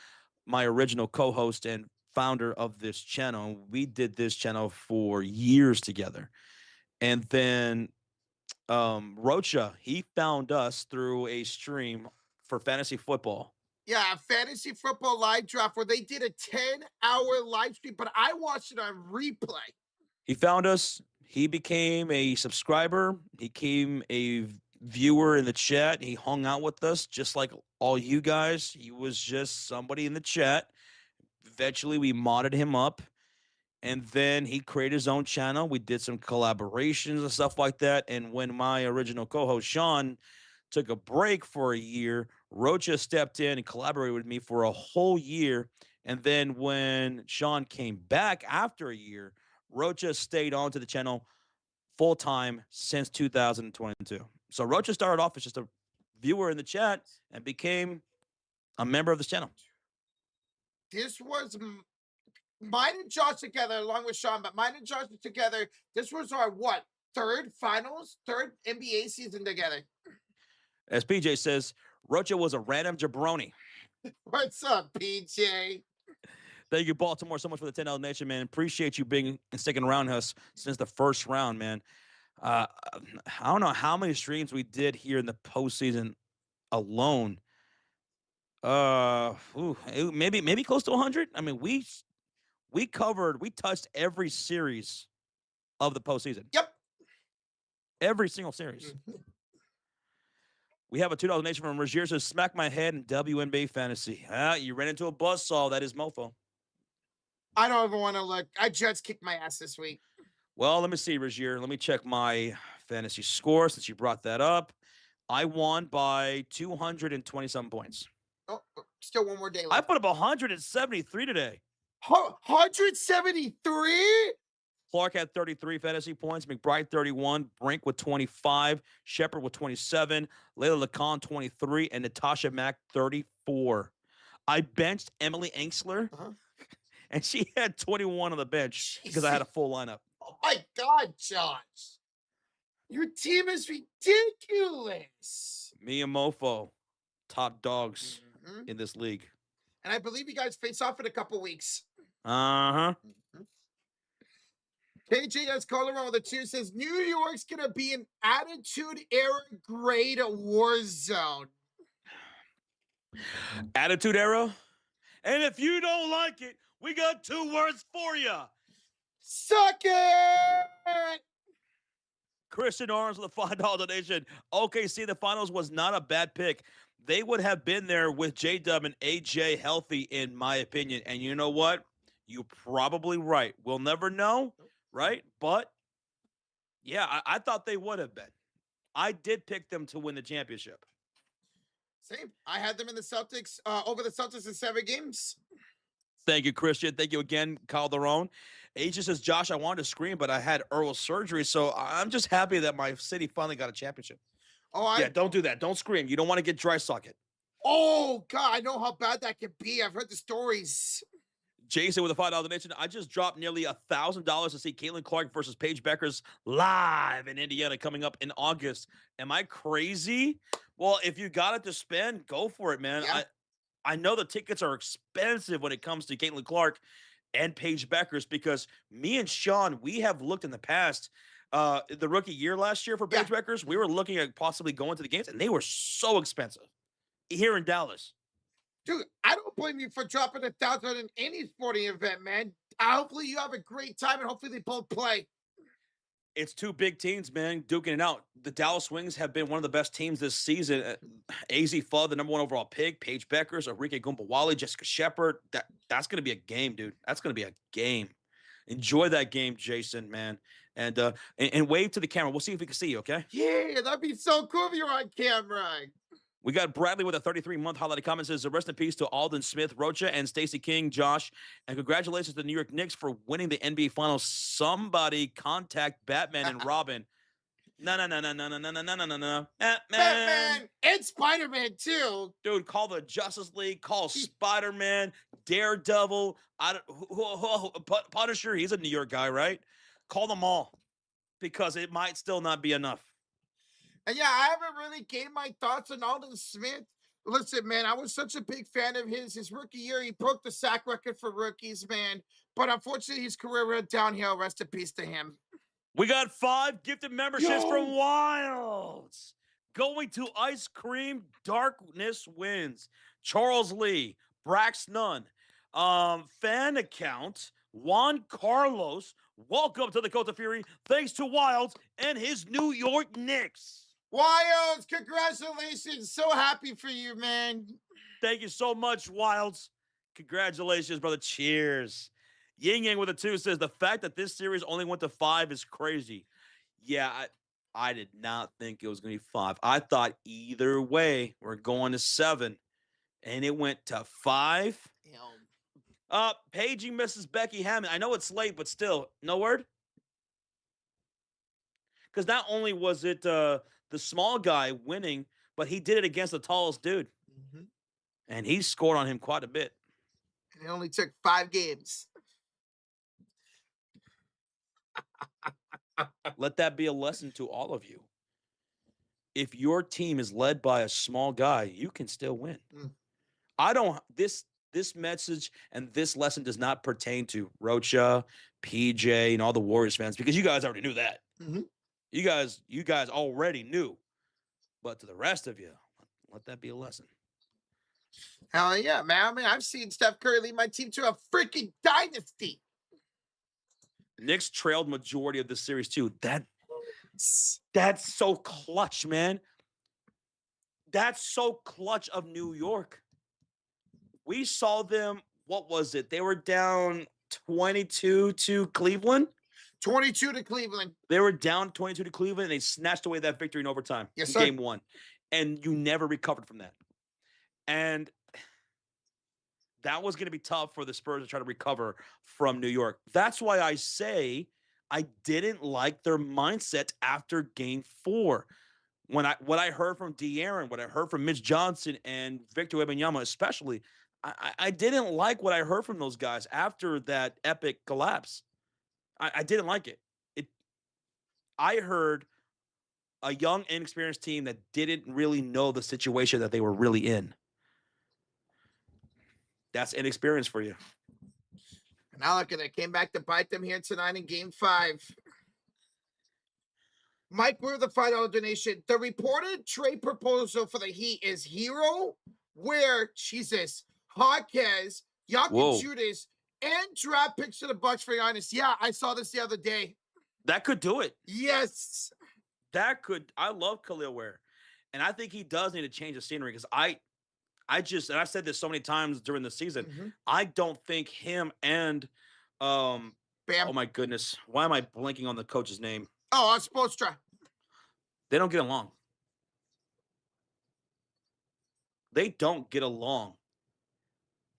my original co-host and founder of this channel. We did this channel for years together. And then Rocha, he found us through a stream for fantasy football. Yeah, fantasy football live draft where they did a 10-hour live stream, but I watched it on replay. He found us. He became a subscriber. He became a viewer in the chat. He hung out with us just like all you guys. He was just somebody in the chat. Eventually, we modded him up. And then he created his own channel. We did some collaborations and stuff like that. And when my original co-host Sean took a break for a year, Rocha stepped in and collaborated with me for a whole year. And then when Sean came back after a year, Rocha stayed on to the channel full time since 2022. So Rocha started off as just a viewer in the chat and became a member of this channel. This was mine and Josh together, along with Sean, but mine and Josh together. This was our third NBA season together. As PJ says, Rocha was a random jabroni. What's up, PJ? Thank you, Baltimore, so much for the $10 donation, man. Appreciate you being and sticking around us since the first round, man. I don't know how many streams we did here in the postseason alone. Maybe close to 100. I mean, we touched every series of the postseason. Yep. Every single series. We have a $2 donation from Rogier says, smack my head in WNBA fantasy. You ran into a buzzsaw. That is mofo. I don't even want to look. I just kicked my ass this week. Well, let me see, Rogier. Let me check my fantasy score since you brought that up. I won by 227 points. Oh, still one more day left. I put up 173 today. 173? Clark had 33 fantasy points. McBride 31. Brink with 25. Shepard with 27. Layla Lacan 23. And Natasha Mack 34. I benched Emily Enksler. And she had 21 on the bench because I had a full lineup. Oh my God, Josh. Your team is ridiculous. Me and Mofo, top dogs in this league. And I believe you guys face off in a couple weeks. Uh-huh. KJ has called around with a 2 says New York's going to be an attitude era grade war zone. Attitude era? And if you don't like it, we got 2 words for you. Suck it! Christian Arms with a $5 donation. OKC, the finals was not a bad pick. They would have been there with J-Dub and AJ healthy, in my opinion. And you know what? You're probably right. We'll never know, right? But, yeah, I thought they would have been. I did pick them to win the championship. Same. I had them in the Celtics, over the Celtics in 7 games. Thank you, Christian. Thank you again, Calderon. AJ says, Josh, I wanted to scream, but I had Earl surgery, so I'm just happy that my city finally got a championship. Yeah, don't do that. Don't scream. You don't want to get dry socket. Oh, God, I know how bad that can be. I've heard the stories. Jason with a $5 donation. I just dropped nearly $1,000 to see Caitlin Clark versus Paige Beckers live in Indiana coming up in August. Am I crazy? Well, if you got it to spend, go for it, man. Yeah. I know the tickets are expensive when it comes to Caitlin Clark and Paige Beckers because me and Sean, we have looked in the past. The rookie year last year for Paige Beckers, we were looking at possibly going to the games, and they were so expensive here in Dallas. Dude, I don't blame you for dropping $1,000 in any sporting event, man. Hopefully you have a great time, and hopefully they both play. It's two big teams, man, duking it out. The Dallas Wings have been one of the best teams this season. AZ Fudd, the #1 overall pick, Paige Beckers, Enrique Gumbawali, Jessica Shepard. That's going to be a game, dude. That's going to be a game. Enjoy that game, Jason, man. And wave to the camera. We'll see if we can see you, okay? Yeah, that'd be so cool if you're on camera. We got Bradley with a 33-month highlighted comment. Says, rest in peace to Alden Smith, Rocha, and Stacey King, Josh. And congratulations to the New York Knicks for winning the NBA Finals. Somebody contact Batman and Robin. No. Batman. Batman and Spider-Man, too. Dude, call the Justice League. Call Spider-Man, Daredevil, Punisher. He's a New York guy, right? Call them all because it might still not be enough. And yeah, I haven't really gave my thoughts on Alden Smith. Listen, man, I was such a big fan of his. His rookie year, he broke the sack record for rookies, man. But unfortunately, his career went downhill. Rest in peace to him. We got 5 gifted memberships from Wilds. Going to Ice Cream Darkness Wins. Charles Lee, Brax Nunn, fan account, Juan Carlos. Welcome to the Cult of Fury. Thanks to Wilds and his New York Knicks. Wilds, congratulations. So happy for you, man. Thank you so much, Wilds. Congratulations, brother. Cheers. Ying Yang with a 2 says, the fact that this series only went to 5 is crazy. Yeah, I did not think it was going to be 5. I thought either way, we're going to 7. And it went to 5. Paging Mrs. Becky Hammond. I know it's late, but still, no word? Because not only was it the small guy winning, but he did it against the tallest dude. Mm-hmm. And he scored on him quite a bit. And it only took 5 games. Let that be a lesson to all of you. If your team is led by a small guy, you can still win. This message and this lesson does not pertain to Rocha, PJ, and all the Warriors fans because you guys already knew that. Mm-hmm. You guys already knew. But to the rest of you, let that be a lesson. Hell yeah, man. I mean, I've seen Steph Curry lead my team to a freaking dynasty. Knicks trailed majority of the series too. That's so clutch, man. That's so clutch of New York. We saw them, what was it? They were down 22 to Cleveland. 22 to Cleveland. They were down 22 to Cleveland, and they snatched away that victory in overtime. Yes, in sir. Game 1. And you never recovered from that. And that was going to be tough for the Spurs to try to recover from New York. That's why I say I didn't like their mindset after Game 4. What I heard from De'Aaron, what I heard from Mitch Johnson and Victor Wembanyama especially, I didn't like what I heard from those guys after that epic collapse. I didn't like it. I heard a young, inexperienced team that didn't really know the situation that they were really in. That's inexperience for you. Now look at it. Came back to bite them here tonight in Game 5. Mike, we're the final donation. The reported trade proposal for the Heat is Hero, where Jesus, Hawkes, Judas, and draft picks to the Bucks for Giannis. Yeah, I saw this the other day. That could do it. Yes. That could. I love Khalil Ware. And I think he does need to change the scenery because and I've said this so many times during the season, I don't think him and Bam. Oh my goodness. Why am I blanking on the coach's name? Oh, Spoelstra. They don't get along. They don't get along.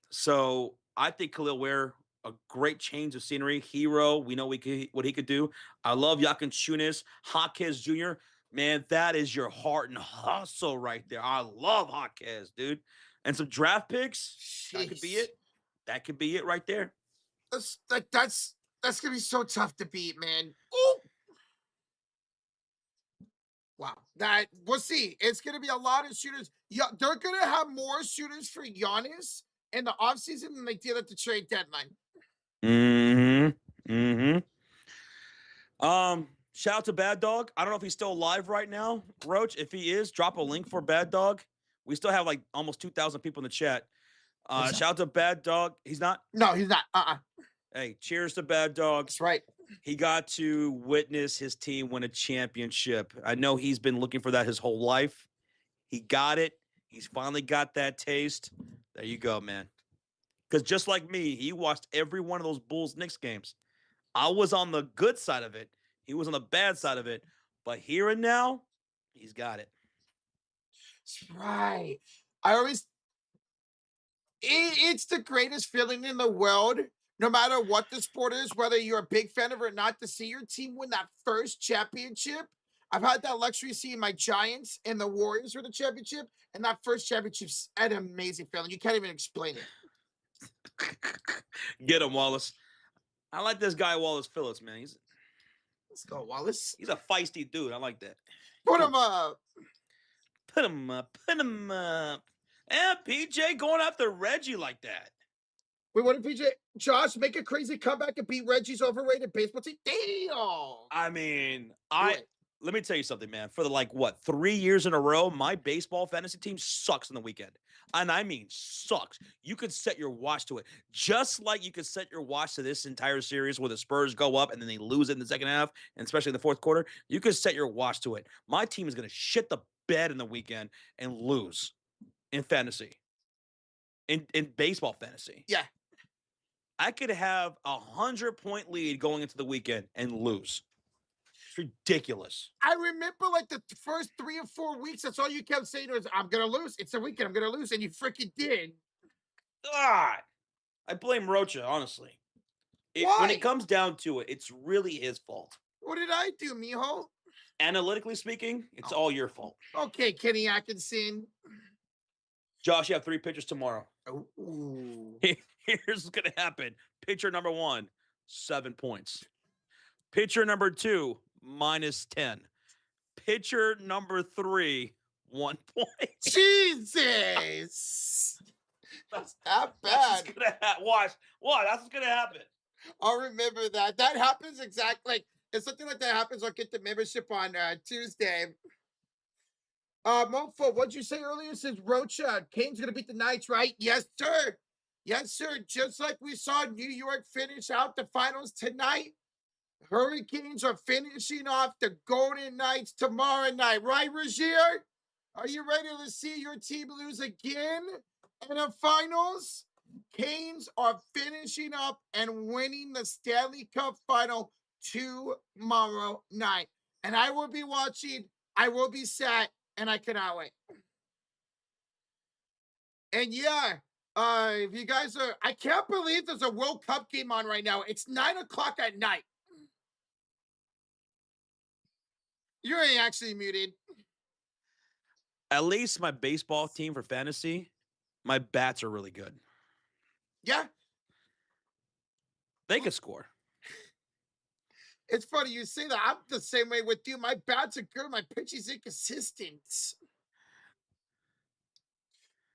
So I think Khalil Ware, a great change of scenery. Hero, we know what he could do. I love Junis, Hawkes Jr. Man, that is your heart and hustle right there. I love Hawkes, dude. And some draft picks. Jeez. That could be it. That could be it right there. That's gonna be so tough to beat, man. Ooh. Wow. We'll see. It's gonna be a lot of shooters. Yeah, they're gonna have more shooters for Giannis in the offseason than they did at the trade deadline. Shout out to Bad Dog. I don't know if he's still alive right now, Roach. If he is, drop a link for Bad Dog. We still have like almost 2,000 people in the chat. Shout out to Bad Dog. He's not? No, he's not. Hey, cheers to Bad Dog. That's right. He got to witness his team win a championship. I know he's been looking for that his whole life. He got it. He's finally got that taste. There you go, man. Because just like me, he watched every one of those Bulls Knicks games. I was on the good side of it. He was on the bad side of it. But here and now, he's got it. Right. I always it's the greatest feeling in the world, no matter what the sport is, whether you're a big fan of it or not, to see your team win that first championship. I've had that luxury seeing my Giants and the Warriors win the championship, and that first championship's an amazing feeling. You can't even explain it. Get him, Wallace. I like this guy, Wallace Phillips, man. Let's go, Wallace. He's a feisty dude. I like that. Put him up. Put him up. Put him up. And PJ going after Reggie like that. Wait, what did PJ? Josh make a crazy comeback and beat Reggie's overrated baseball team? Damn. I mean, let me tell you something, man. For the 3 years in a row, my baseball fantasy team sucks on the weekend. And I mean sucks. You could set your watch to it. Just like you could set your watch to this entire series where the Spurs go up and then they lose it in the second half, and especially in the fourth quarter. You could set your watch to it. My team is going to shit the bed in the weekend and lose in fantasy. In baseball fantasy. Yeah. I could have 100-point lead going into the weekend and lose. It's ridiculous. I remember the first 3 or 4 weeks, that's all you kept saying was, I'm going to lose. It's a weekend. I'm going to lose. And you freaking did. God, I blame Rocha, honestly. When it comes down to it, it's really his fault. What did I do, mijo? Analytically speaking, it's all your fault. Okay, Kenny Atkinson. Josh, you have 3 pitchers tomorrow. Ooh. Here's what's going to happen. Pitcher number 1, 7 points. Pitcher number 2, -10. Pitcher number 3, 1 point. Jesus. That's not bad. Watch. That's what's going to happen. I'll remember that. That happens exactly. If something like that happens, I'll get the membership on Tuesday. Mofo, what'd you say earlier? It says Rocha, Kane's going to beat the Knights, right? Yes, sir. Yes, sir. Just like we saw New York finish out the finals tonight, Hurricanes are finishing off the Golden Knights tomorrow night. Right, Rozier? Are you ready to see your team lose again in the finals? Canes are finishing up and winning the Stanley Cup final tomorrow night. And I will be watching. I will be sad, and I cannot wait. And yeah, if you guys are, I can't believe there's a World Cup game on right now. It's 9 o'clock at night. You're actually muted. At least my baseball team for fantasy, my bats are really good. Yeah. They can score. It's funny you say that. I'm the same way with you. My bats are good. My pitching's inconsistent.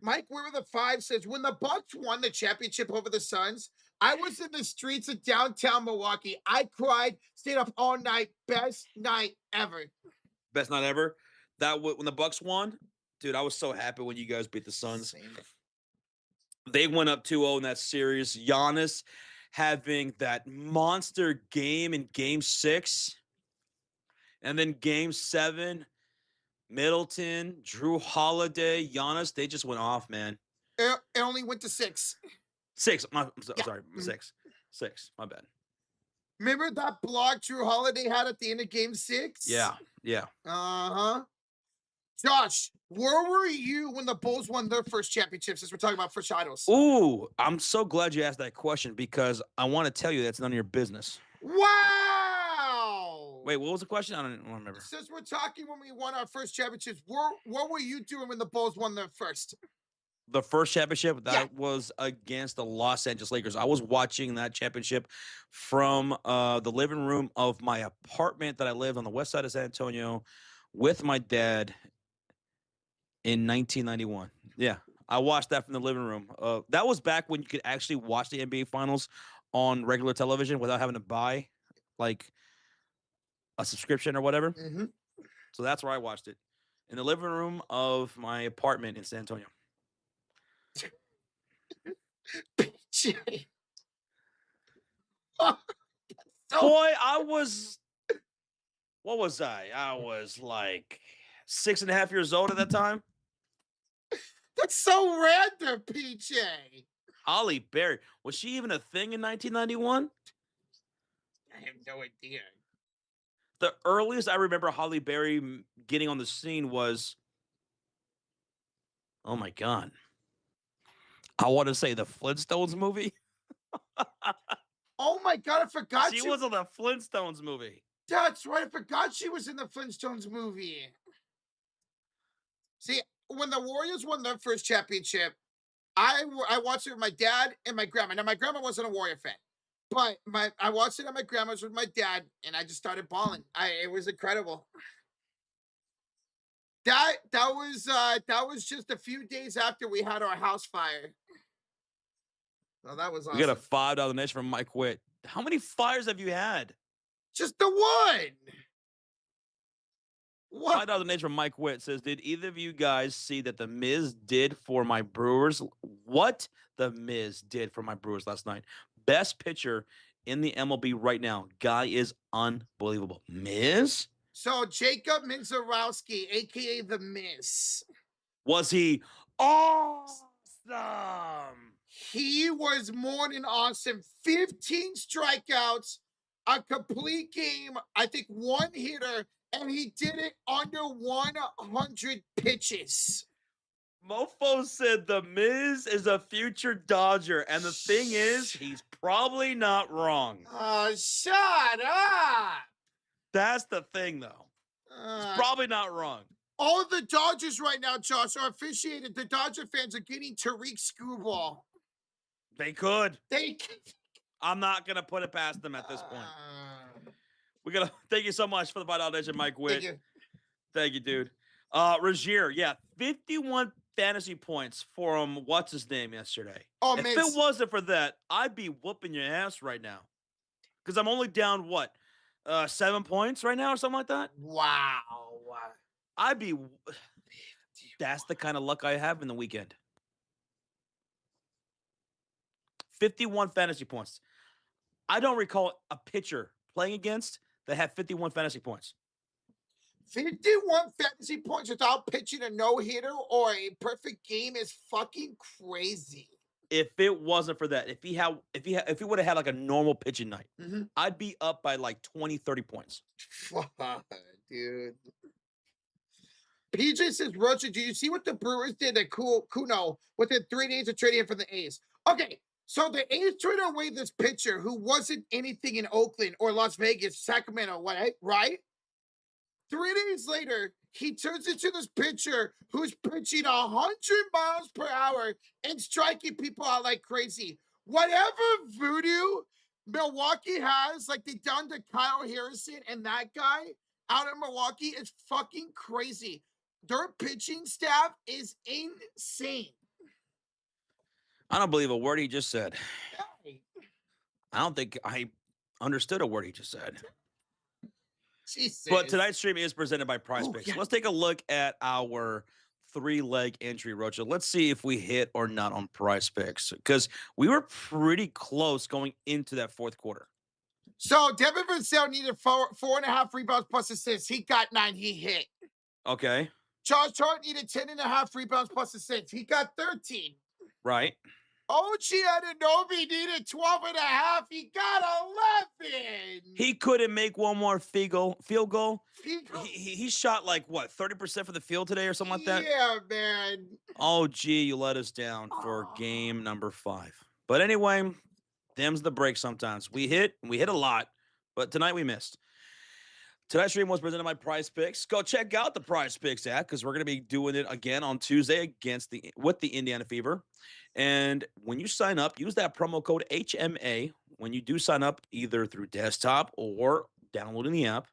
Mike Weaver the 5 says, when the Bucks won the championship over the Suns, I was in the streets of downtown Milwaukee. I cried, stayed up all night. Best night ever. Best night ever. When the Bucks won, dude, I was so happy when you guys beat the Suns. Same. They went up 2-0 in that series. Giannis having that monster game in Game 6. And then Game 7, Middleton, Drew Holiday, Giannis, they just went off, man. It only went to 6. 6. Sorry, 6. 6. My bad. Remember that block Drew Holiday had at the end of Game 6? Yeah. Uh-huh. Josh, where were you when the Bulls won their first championship, since we're talking about first titles? Ooh, I'm so glad you asked that question because I want to tell you that's none of your business. Wow! Wait, what was the question? I don't remember. Since we're talking when we won our first championships, what were you doing when the Bulls won their first? The first championship, that was against the Los Angeles Lakers. I was watching that championship from the living room of my apartment that I lived on the west side of San Antonio with my dad in 1991. Yeah, I watched that from the living room. That was back when you could actually watch the NBA Finals on regular television without having to buy, a subscription or whatever. Mm-hmm. So that's where I watched it, in the living room of my apartment in San Antonio. PJ. Oh, so Boy, what was I? I was like 6.5 years old at that time. That's so random, PJ. Holly Berry. Was she even a thing in 1991? I have no idea. The earliest I remember Holly Berry getting on the scene was, oh my God. I want to say the Flintstones movie. Oh my God, I forgot She was on the Flintstones movie. That's right. I forgot she was in the Flintstones movie. See, when the Warriors won their first championship, I watched it with my dad and my grandma. Now, my grandma wasn't a Warrior fan, but I watched it at my grandma's with my dad, and I just started bawling. It was incredible. That was just a few days after we had our house fire. Well, that was awesome. We got a $5 donation from Mike Witt. How many fires have you had? Just the one. What? $5 donation from Mike Witt says, did either of you guys see that the Miz did for my Brewers? What the Miz did for my Brewers last night? Best pitcher in the MLB right now. Guy is unbelievable. Miz? So Jacob Mizorowski, aka the Miz. Was he awesome? He was more than awesome. 15 strikeouts, a complete game, I think one hitter, and he did it under 100 pitches. Mofo said the Miz is a future Dodger, and the thing is, he's probably not wrong. Shut up. That's the thing, though. He's probably not wrong. All the Dodgers right now, Josh, are officiated. The Dodger fans are getting Tariq Skubal. They could. They. I'm not gonna put it past them at this point. We gotta thank you so much for the $5 donation, Mike Witt. Thank you, dude. Rozier, yeah, 51 fantasy points for what's his name yesterday. Oh, if it wasn't for that, I'd be whooping your ass right now. Because I'm only down 7 points right now or something like that. Wow. I'd be. That's the kind of luck I have in the weekend. 51 fantasy points. I don't recall a pitcher playing against that had 51 fantasy points. 51 fantasy points without pitching a no-hitter or a perfect game is fucking crazy. If it wasn't for that, if he would have had like a normal pitching night, I'd be up by like 20, 30 points. Fuck, dude. PJ says, Roger, do you see what the Brewers did at Kuno within 3 days of trading him for the A's? Okay, so the A's traded away this pitcher who wasn't anything in Oakland or Las Vegas, Sacramento, right? 3 days later, he turns into this pitcher who's pitching 100 miles per hour and striking people out like crazy. Whatever voodoo Milwaukee has, like they done to Kyle Harrison and that guy out in Milwaukee, is fucking crazy. Their pitching staff is insane. I don't believe a word he just said. Hey. I don't think I understood a word he just said. Jesus. But tonight's stream is presented by PrizePicks. Yeah. Let's take a look at our 3-leg entry, Rocha. Let's see if we hit or not on PrizePicks, because we were pretty close going into that fourth quarter. So Devin Vassell needed 4.5 rebounds plus assists. He got 9. He hit. Okay. Josh Hart needed 10.5 rebounds plus assists. He got 13. Right. OG Anunoby needed 12.5. He got 11. He couldn't make one more field goal. He shot like, 30% for the field today or something like that? Yeah, man. Oh, gee, you let us down for game number 5. But anyway, them's the break sometimes. We hit a lot, but tonight we missed. Tonight's stream was presented by PrizePicks. Go check out the PrizePicks app because we're going to be doing it again on Tuesday with the Indiana Fever. And when you sign up, use that promo code HMA. When you do sign up, either through desktop or downloading the app,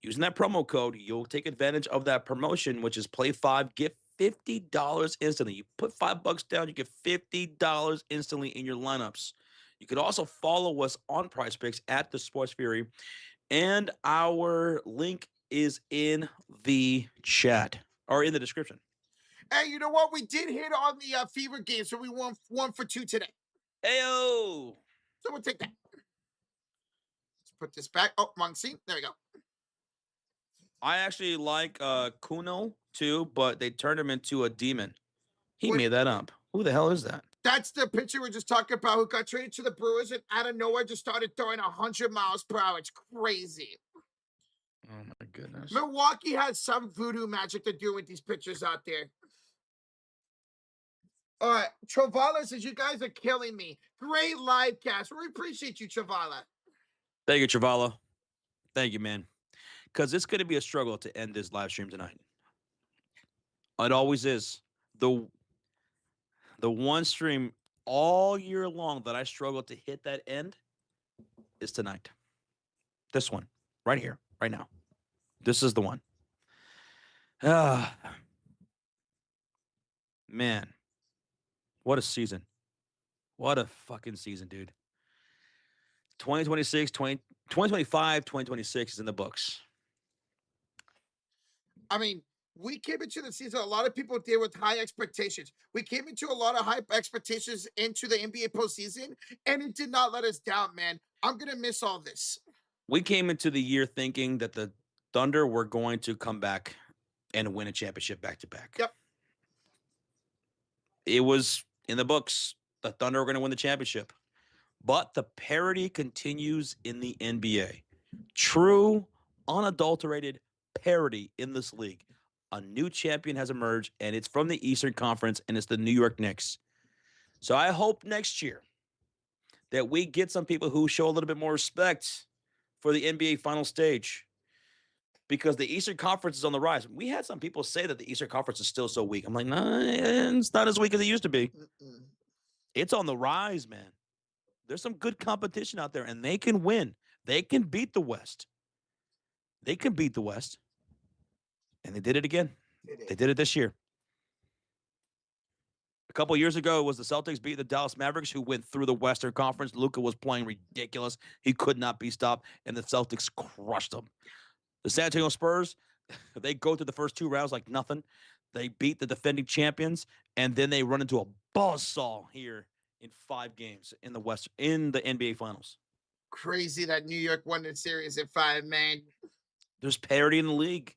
using that promo code, you'll take advantage of that promotion, which is play 5, get $50 instantly. You put $5 down, you get $50 instantly in your lineups. You could also follow us on PrizePicks at the Sports Fury. And our link is in the chat or in the description. Hey, you know what? We did hit on the Fever game, so we won 1 for 2 today. Ayo! So we'll take that. put this back. Oh, wrong scene. There we go. I actually like Kuno too, but they turned him into a demon. He What- made that up. Who the hell is that? That's the pitcher we're just talking about who got traded to the Brewers and out of nowhere just started throwing 100 miles per hour. It's crazy. Oh my goodness. Milwaukee has some voodoo magic to do with these pitchers out there. All right, Travala says, you guys are killing me. Great live cast. We appreciate you, Travala. Thank you, Travala. Thank you, man. Because it's going to be a struggle to end this live stream tonight. It always is. The one stream all year long that I struggle to hit that end is tonight. This one, right here, right now. This is the one. Ah, man. What a season. What a fucking season, dude. 2025, 2026 is in the books. I mean, we came into the season, a lot of people did with high expectations. We came into a lot of high expectations into the NBA postseason, and it did not let us down, man. I'm going to miss all this. We came into the year thinking that the Thunder were going to come back and win a championship back to back. Yep. It was in the books. The Thunder were going to win the championship. But the parity continues in the NBA. True, unadulterated parity in this league. A new champion has emerged, and it's from the Eastern Conference, and it's the New York Knicks. So I hope next year that we get some people who show a little bit more respect for the NBA final stage, because the Eastern Conference is on the rise. We had some people say that the Eastern Conference is still so weak. I'm like, nah, it's not as weak as it used to be. It's on the rise, man. There's some good competition out there, and they can win. They can beat the West. They can beat the West. And they did it again. They did it this year. A couple of years ago, it was the Celtics beat the Dallas Mavericks, who went through the Western Conference. Luka was playing ridiculous. He could not be stopped, and the Celtics crushed them. The San Antonio Spurs, they go through the first two rounds like nothing. They beat the defending champions, and then they run into a buzzsaw here in 5 games in the West, in the NBA Finals. Crazy that New York won the series at 5, man. There's parity in the league.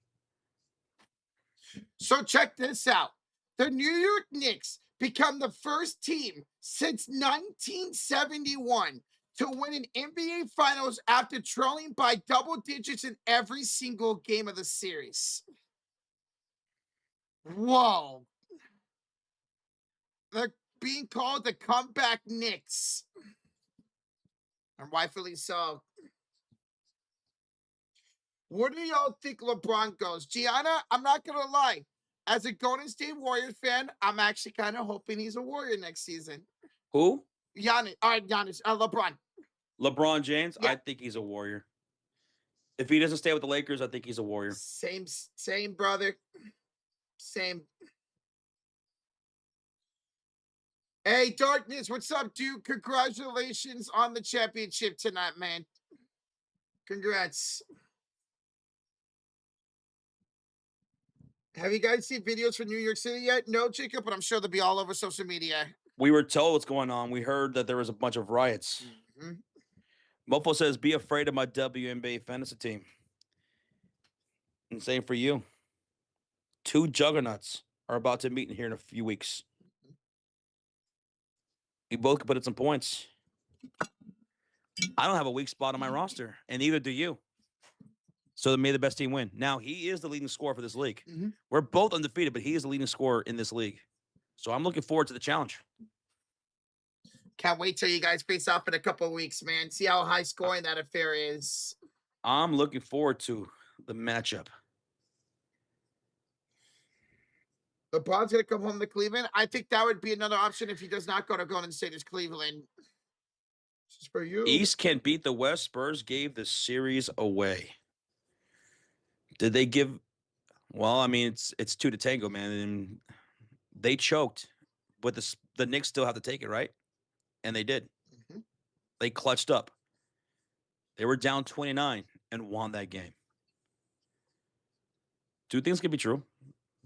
So check this out. The New York Knicks become the first team since 1971 to win an NBA Finals after trailing by double digits in every single game of the series. Whoa. They're being called the comeback Knicks. And rightfully so. Where do y'all think LeBron goes? Gianna, I'm not going to lie. As a Golden State Warriors fan, I'm actually kind of hoping he's a Warrior next season. Who? Giannis. All right, Giannis. LeBron. LeBron James? Yeah. I think he's a Warrior. If he doesn't stay with the Lakers, I think he's a Warrior. Same, brother. Same. Hey, Darkness, what's up, dude? Congratulations on the championship tonight, man. Congrats. Have you guys seen videos from New York City yet? No, Jacob, but I'm sure they'll be all over social media. We were told what's going on. We heard that there was a bunch of riots. Mm-hmm. Mofo says, be afraid of my WNBA fantasy team. And same for you. 2 juggernauts are about to meet in here in a few weeks. We both can put in some points. I don't have a weak spot on my roster, and neither do you. So may the best team win. Now, he is the leading scorer for this league. Mm-hmm. We're both undefeated, but he is the leading scorer in this league. So I'm looking forward to the challenge. Can't wait till you guys face off in a couple of weeks, man. See how high scoring that affair is. I'm looking forward to the matchup. LeBron's going to come home to Cleveland. I think that would be another option if he does not go to Golden State as Cleveland. This is for you. East can beat the West. Spurs gave the series away. Did they give? Well, I mean, it's 2 to tango, man. And they choked, but the Knicks still have to take it, right? And they did. Mm-hmm. They clutched up. They were down 29 and won that game. 2 things can be true.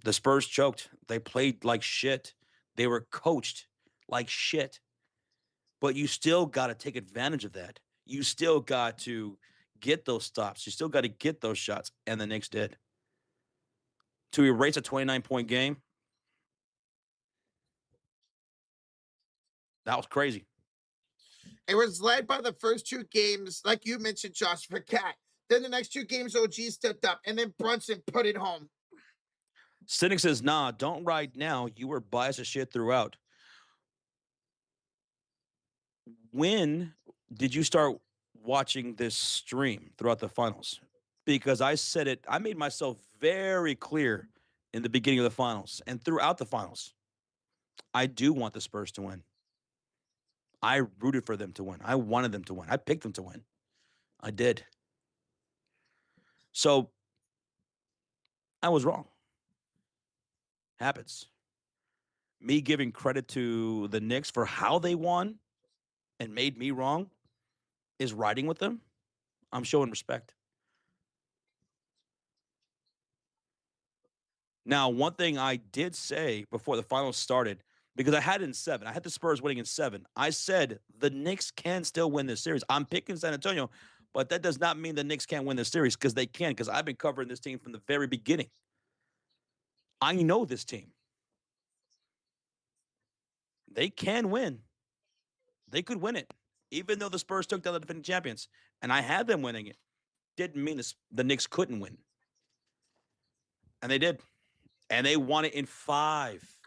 The Spurs choked. They played like shit. They were coached like shit. But you still got to take advantage of that. You still got to get those stops. You still got to get those shots, and the Knicks did. To erase a 29-point game, that was crazy. It was led by the first 2 games, like you mentioned, Josh, for Cat. Then the next 2 games, OG stepped up, and then Brunson put it home. Cynic says, nah, don't ride now. You were biased as shit throughout. When did you start watching this stream throughout the finals? Because I said it, I made myself very clear in the beginning of the finals and throughout the finals. I do want the Spurs to win. I rooted for them to win. I wanted them to win. I picked them to win. I did. So I was wrong. Happens. Me giving credit to the Knicks for how they won and made me wrong is riding with them. I'm showing respect. Now, one thing I did say before the finals started, because I had it in 7, I had the Spurs winning in 7. I said the Knicks can still win this series. I'm picking San Antonio, but that does not mean the Knicks can't win this series, because they can, because I've been covering this team from the very beginning. I know this team. They can win. They could win it, even though the Spurs took down the defending champions, and I had them winning it. Didn't mean the Knicks couldn't win. And they did. And they won it in 5.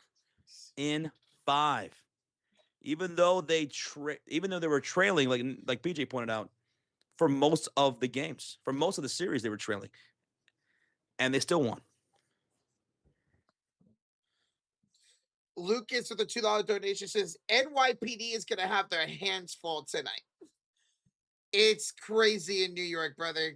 In 5. Even though they were trailing, like PJ pointed out, for most of the games, for most of the series, they were trailing, and they still won. Lucas with a $2 donation says NYPD is going to have their hands full tonight. It's crazy in New York, brother.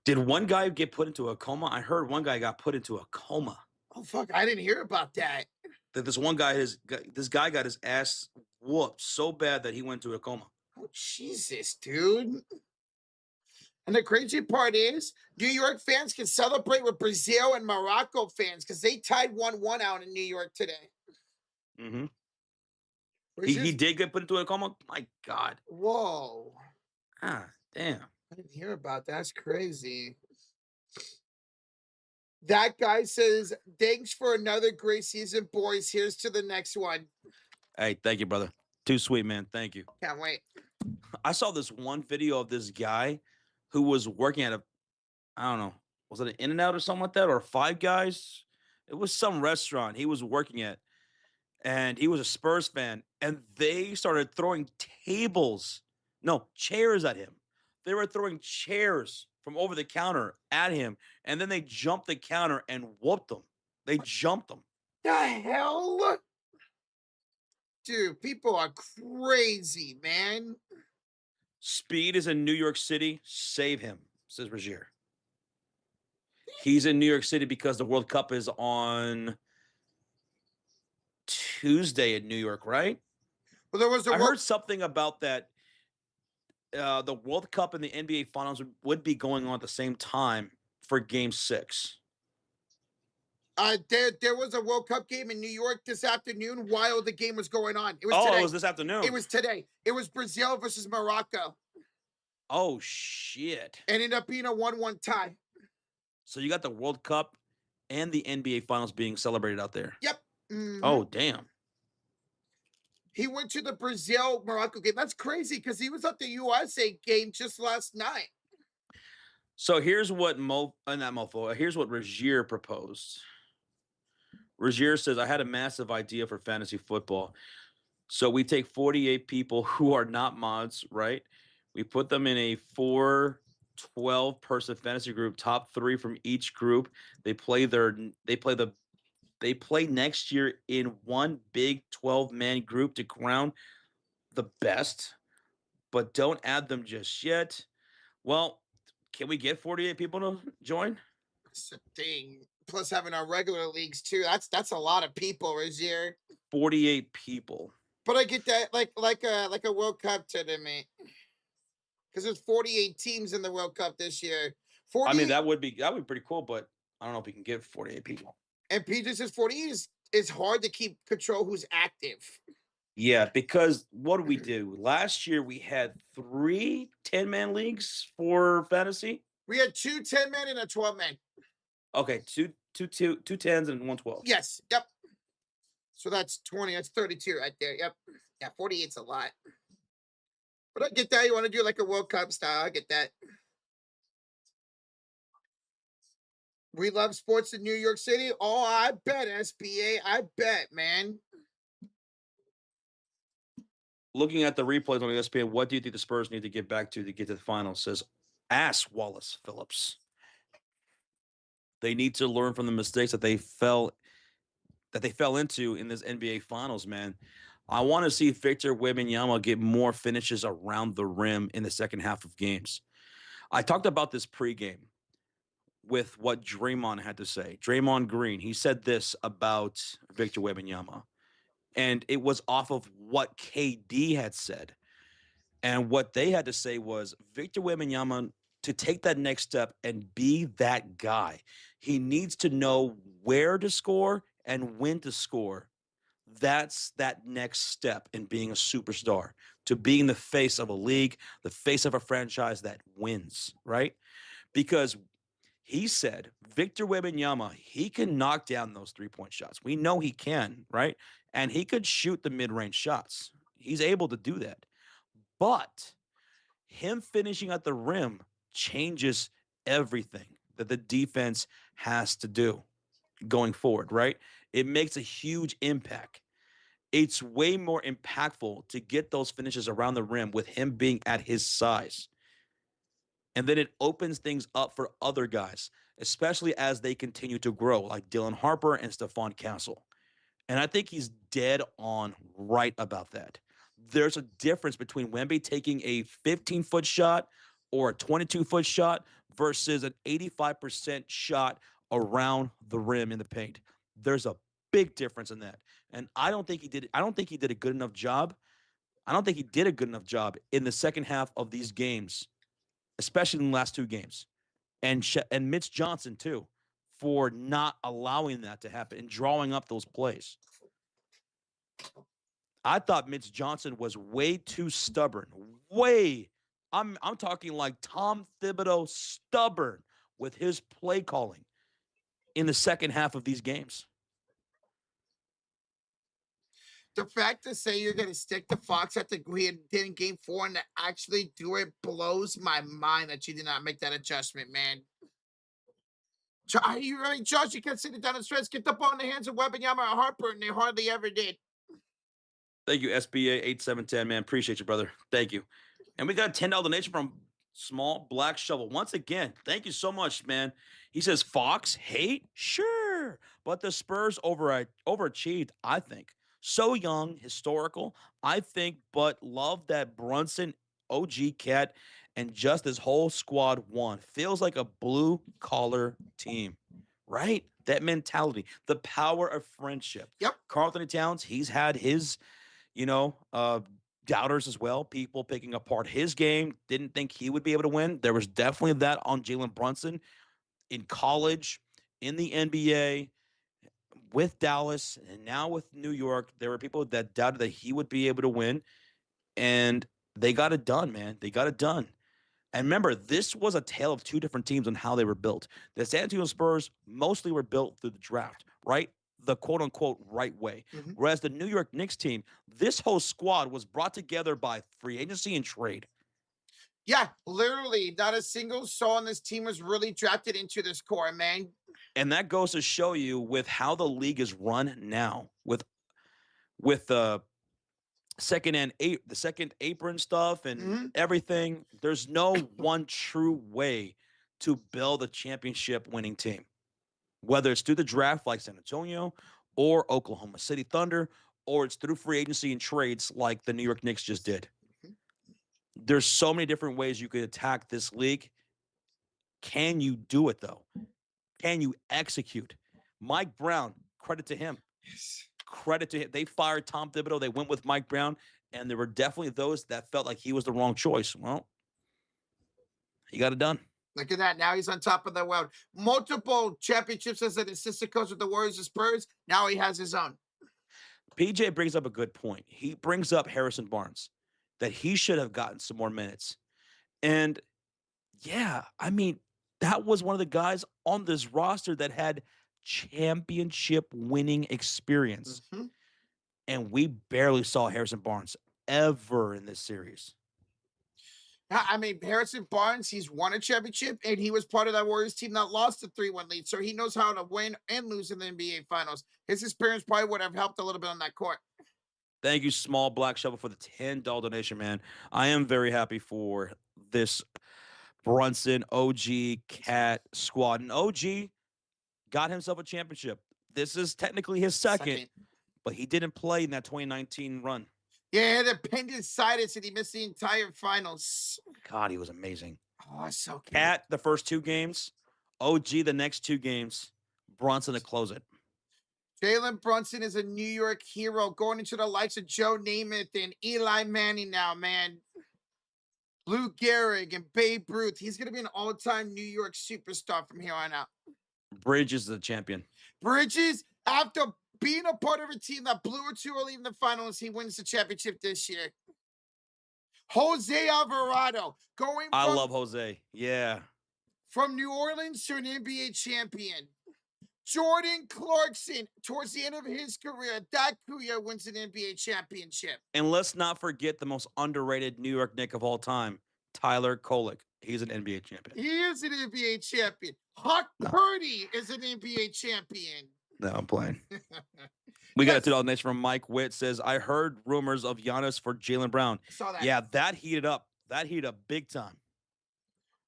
Did one guy get put into a coma? I heard one guy got put into a coma. Oh, fuck. I didn't hear about that. That this one guy, this guy got his ass whooped so bad that he went into a coma. Oh, Jesus, dude. And the crazy part is, New York fans can celebrate with Brazil and Morocco fans because they tied 1-1 out in New York today. Mm-hmm. He did get put into a coma? My God. Whoa. Ah, damn. I didn't hear about that. That's crazy. That guy says, thanks for another great season, boys. Here's to the next one. Hey, thank you, brother. Too sweet, man. Thank you. Can't wait. I saw this one video of this guy who was working at I don't know, was it an In-N-Out or something like that, or Five Guys? It was some restaurant he was working at, and he was a Spurs fan, and they started throwing chairs at him. They were throwing chairs from over the counter at him, and then they jumped the counter and whooped him. They jumped him. The hell? Dude, people are crazy, man. Speed is in New York City. Save him, says Rozier. He's in New York City because the World Cup is on Tuesday in New York, right? Well, I heard something about that. The World Cup and the NBA Finals would be going on at the same time for Game 6. There was a World Cup game in New York this afternoon while the game was going on. It was today. It was this afternoon. It was today. It was Brazil versus Morocco. Oh, shit. It ended up being a 1-1 tie. So you got the World Cup and the NBA Finals being celebrated out there. Yep. Mm-hmm. Oh, damn. He went to the Brazil-Morocco game. That's crazy because he was at the USA game just last night. So here's what here's what Rozier proposed. Rozier says, I had a massive idea for fantasy football. So we take 48 people who are not mods, right? We put them in a 12-person fantasy group, top 3 from each group. They play next year in one big 12-man group to crown the best, but don't add them just yet. Well, can we get 48 people to join? That's the thing. Plus having our regular leagues too. That's a lot of people, Rozier. 48 people. But I get that like a World Cup tournament. Because there's 48 teams in the World Cup this year. I mean, that would be pretty cool, but I don't know if we can get 48 people. And PJ says 48 is hard to keep control who's active. Yeah, because what did we do? Last year we had 3 10-man leagues for fantasy. We had two 10-man and a 12-man. Okay, two 10s and one 12. Yes. Yep. So that's 20. That's 32 right there. Yep. Yeah, 48's a lot. But I get that. You want to do like a World Cup style. I get that. We love sports in New York City. Oh, I bet, SBA. I bet, man. Looking at the replays on ESPN, what do you think the Spurs need to get back to get to the finals? Says ask Wallace Phillips. They need to learn from the mistakes that they fell into in this NBA Finals, man. I want to see Victor Wembanyama get more finishes around the rim in the second half of games. I talked about this pregame with what Draymond had to say. Draymond Green, he said this about Victor Wembanyama, and it was off of what KD had said. And what they had to say was Victor Wembanyama to take that next step and be that guy. He needs to know where to score and when to score. That's that next step in being a superstar, to being the face of a league, the face of a franchise that wins, right? Because he said Victor Wembanyama, he can knock down those 3-point shots. We know he can, right? And he could shoot the mid-range shots. He's able to do that. But him finishing at the rim changes everything that the defense has to do going forward, right? It makes a huge impact. It's way more impactful to get those finishes around the rim with him being at his size. And then it opens things up for other guys, especially as they continue to grow, like Dylan Harper and Stephon Castle. And I think he's dead on right about that. There's a difference between Wemby taking a 15-foot shot or a 22-foot shot versus an 85% shot around the rim in the paint. There's a big difference in that. And I don't think he did a good enough job. I don't think he did a good enough job in the second half of these games, especially in the last 2 games. And Mitch Johnson too, for not allowing that to happen and drawing up those plays. I thought Mitch Johnson was way too stubborn. Way. I'm talking like Tom Thibodeau stubborn with his play calling in the second half of these games. The fact to say you're going to stick the Fox at the we did in game 4 and to actually do it blows my mind that you did not make that adjustment, man. Are you really, Josh? You can't sit it down the stretch. Get the ball in the hands of Wembanyama and Harper, and they hardly ever did. Thank you, SBA 8710, man. Appreciate you, brother. Thank you. And we got a $10 donation from Small Black Shovel. Once again, thank you so much, man. He says, Fox hate? Sure. But the Spurs overachieved, I think. So young, historical, I think, but love that Brunson, OG Cat, and just his whole squad won. Feels like a blue collar team, right? That mentality, the power of friendship. Yep. Karl-Anthony Towns, he's had his, you know, doubters as well. People picking apart his game, didn't think he would be able to win. There was definitely that on Jalen Brunson in college, in the NBA, with Dallas, and now with New York. There were people that doubted that he would be able to win, and they got it done, man. They got it done. And remember, this was a tale of 2 different teams on how they were built. The San Antonio Spurs mostly were built through the draft, right? The quote unquote right way. Mm-hmm. Whereas the New York Knicks team, this whole squad was brought together by free agency and trade. Yeah, literally, not a single soul on this team was really drafted into this core, man. And that goes to show you with how the league is run now, with the second apron stuff and everything. There's no one true way to build a championship winning team, whether it's through the draft like San Antonio or Oklahoma City Thunder, or it's through free agency and trades like the New York Knicks just did. There's so many different ways you could attack this league. Can you do it though? Can you execute? Mike Brown, credit to him. Yes. Credit to him. They fired Tom Thibodeau. They went with Mike Brown, and there were definitely those that felt like he was the wrong choice. Well, he got it done. Look at that. Now he's on top of the world. Multiple championships as an assistant coach with the Warriors and Spurs. Now he has his own. PJ brings up a good point. He brings up Harrison Barnes, that he should have gotten some more minutes. And yeah, I mean, that was one of the guys on this roster that had championship winning experience. Mhm. And we barely saw Harrison Barnes ever in this series. I mean, Harrison Barnes, he's won a championship, and he was part of that Warriors team that lost the 3-1 lead. So he knows how to win and lose in the NBA Finals. His experience probably would have helped a little bit on that court. Thank you, Small Black Shovel, for the $10 donation, man. I am very happy for this Brunson OG Cat squad. And OG got himself a championship. This is technically his second, but he didn't play in that 2019 run. Yeah, the appendicitis, and he missed the entire finals. God, he was amazing. Oh, so cute. Cat the first 2 games, OG the next 2 games, Brunson to close it. Jalen Brunson is a New York hero going into the likes of Joe Namath and Eli Manning now, man. Lou Gehrig and Babe Ruth. He's going to be an all-time New York superstar from here on out. Bridges is the champion. Bridges, after being a part of a team that blew it too early in the finals, he wins the championship this year. Jose Alvarado going I love Jose. Yeah. from New Orleans to an NBA champion. Jordan Clarkson, towards the end of his career, that Kuya wins an NBA championship. And let's not forget the most underrated New York Knick of all time, Tyler Kolek. He's an NBA champion. He is an NBA champion. Huck Purdy is an NBA champion. No, I'm playing. We got a $2 donation from Mike Witt. Says, I heard rumors of Giannis for Jalen Brown. Saw that. Yeah, that heated up. That heated up big time.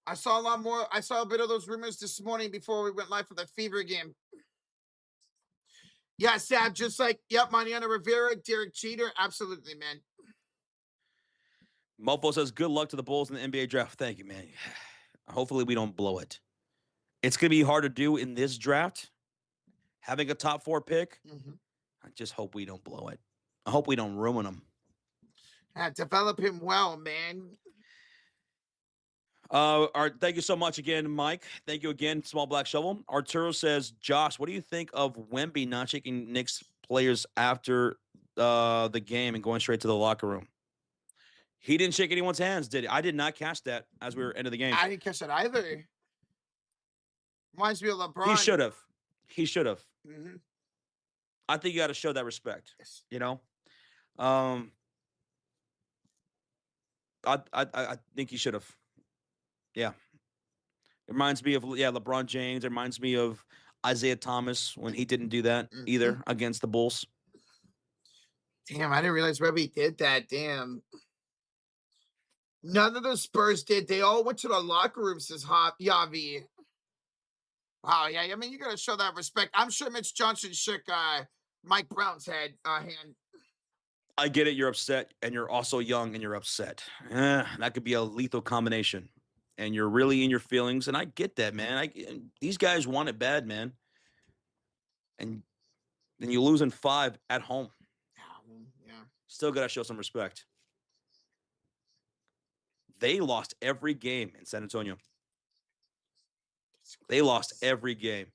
I saw a lot more. I saw a bit of those rumors this morning before we went live for the Fever game. Yeah, Sab, just like, yep, Mariano Rivera, Derek Jeter. Absolutely, man. Mofo says, good luck to the Bulls in the NBA draft. Thank you, man. Hopefully we don't blow it. It's going to be hard to do in this draft. Having a top 4 pick, I just hope we don't blow it. I hope we don't ruin them. Develop him well, man. Thank you so much again, Mike. Thank you again, Small Black Shovel. Arturo says, Josh, what do you think of Wemby not shaking Knicks players after the game and going straight to the locker room? He didn't shake anyone's hands, did he? I did not catch that as we were into the game. I didn't catch that either. Reminds me of LeBron. He should have. He should have. Mm-hmm. I think you got to show that respect. Yes. You know, I think he should have. Yeah, it reminds me of LeBron James. It reminds me of Isaiah Thomas when he didn't do that either against the Bulls. Damn, I didn't realize Webby did that. Damn. None of the Spurs did. They all went to the locker room, says Yavi. Wow, yeah. I mean, you got to show that respect. I'm sure Mitch Johnson shook Mike Brown's hand. I get it. You're upset, and you're also young, and you're upset. That could be a lethal combination. And you're really in your feelings, and I get that, man. These guys want it bad, man. And then you lose in 5 at home. Yeah. Still got to show some respect. They lost every game in San Antonio. They lost every game.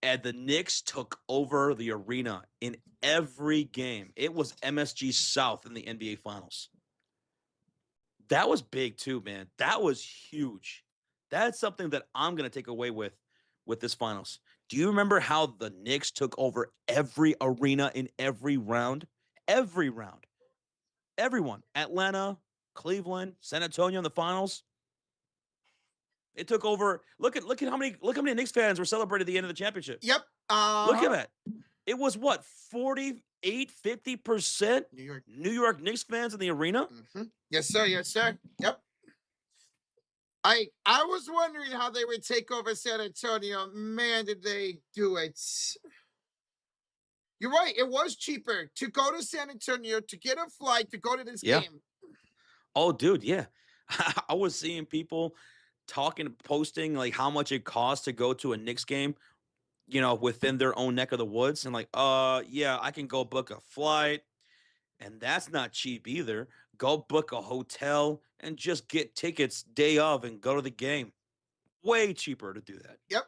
And the Knicks took over the arena in every game. It was MSG South in the NBA Finals. That was big too, man. That was huge. That's something that I'm going to take away with this finals. Do you remember how the Knicks took over every arena in every round? Every round. Everyone. Atlanta, Cleveland, San Antonio in the finals. It took over. Look at how many Knicks fans were celebrating at the end of the championship. Yep. Look at that. It was what, 50% New York Knicks fans in the arena? Yes, sir. Yes, sir. Yep. I was wondering how they would take over San Antonio. Man, did they do it. You're right. It was cheaper to go to San Antonio, to get a flight, to go to this game. Oh, dude, yeah. I was seeing people posting like how much it costs to go to a Knicks game, within their own neck of the woods. And like, yeah, I can go book a flight. And that's not cheap either. Go book a hotel and just get tickets day of and go to the game. Way cheaper to do that. Yep.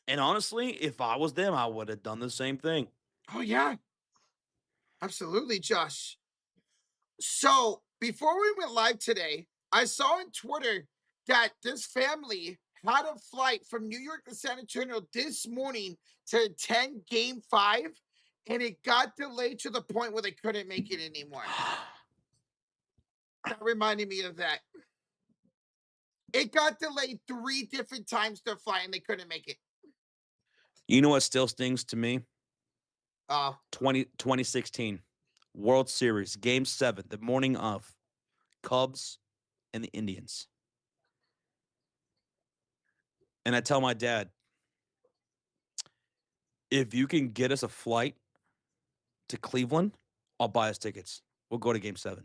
And honestly, if I was them, I would have done the same thing. Oh, yeah. Absolutely, Josh. So before we went live today, I saw on Twitter that this family had a flight from New York to San Antonio this morning to attend game 5, and it got delayed to the point where they couldn't make it anymore. That reminded me of that. It got delayed 3 different times to fly, and they couldn't make it. You know what still stings to me? Uh, 2016 World Series, Game 7, the morning of Cubs and the Indians. And I tell my dad, if you can get us a flight to Cleveland, I'll buy us tickets. We'll go to Game 7.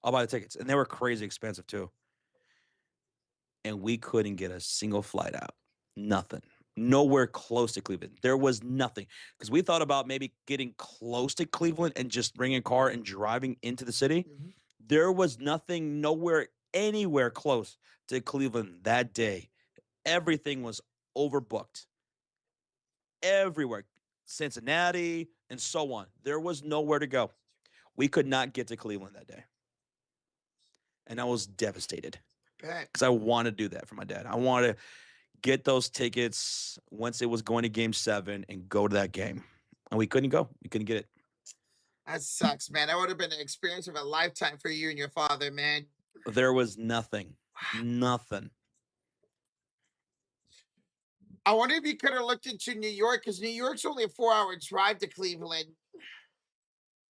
I'll buy the tickets. And they were crazy expensive too. And we couldn't get a single flight out. Nothing. Nowhere close to Cleveland. There was nothing. Because we thought about maybe getting close to Cleveland and just bringing a car and driving into the city. mhm. There was nothing, nowhere, anywhere close to Cleveland that day. Everything was overbooked. Everywhere. Cincinnati and so on. There was nowhere to go. We could not get to Cleveland that day. And I was devastated Bet. because I wanted to do that for my dad. I wanted to get those tickets once it was going to Game 7 and go to that game. And we couldn't go. We couldn't get it. That sucks, man. That would have been an experience of a lifetime for you and your father, man. There was nothing. Nothing. I wonder if you could have looked into New York, because New York's only a 4-hour drive to Cleveland.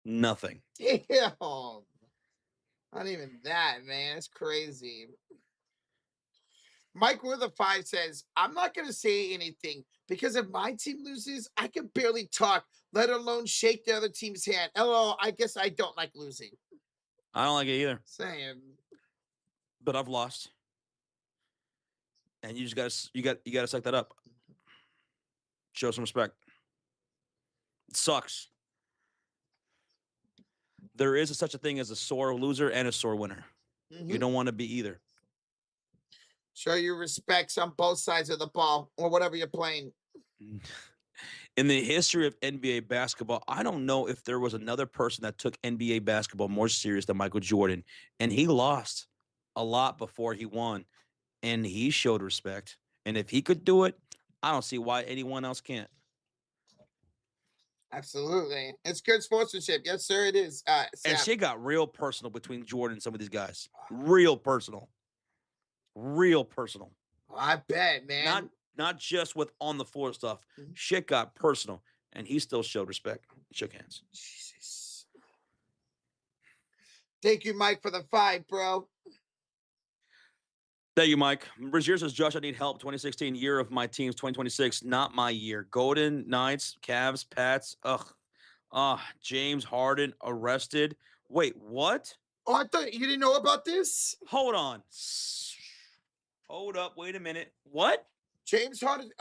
Nothing. Damn. Not even that, man. It's crazy. Mike with a 5 says, I'm not going to say anything because if my team loses, I can barely talk, let alone shake the other team's hand. LOL, I guess I don't like losing. I don't like it either. Same. But I've lost. And you just gotta suck that up. Show some respect. It sucks. There is such a thing as a sore loser and a sore winner. Mhm. You don't want to be either. Show your respects on both sides of the ball or whatever you're playing. In the history of NBA basketball, I don't know if there was another person that took NBA basketball more serious than Michael Jordan. And he lost a lot before he won. And he showed respect. And if he could do it, I don't see why anyone else can't. Absolutely. It's good sportsmanship. Yes, sir, it is. And Sam. shit got real personal between Jordan and some of these guys. Real personal. Real personal. I bet, man. Not just with on the floor stuff. Mhm. Shit got personal. And he still showed respect. Shook hands. Jesus. Thank you, Mike, for the 5, bro. Thank you, Mike. Brazier says, Josh, I need help. 2016, year of my teams. 2026, not my year. Golden Knights, Cavs, Pats. Ugh. James Harden arrested. Wait, what? Oh, I thought you didn't know about this. Hold on. Hold up. Wait a minute. What? James Harden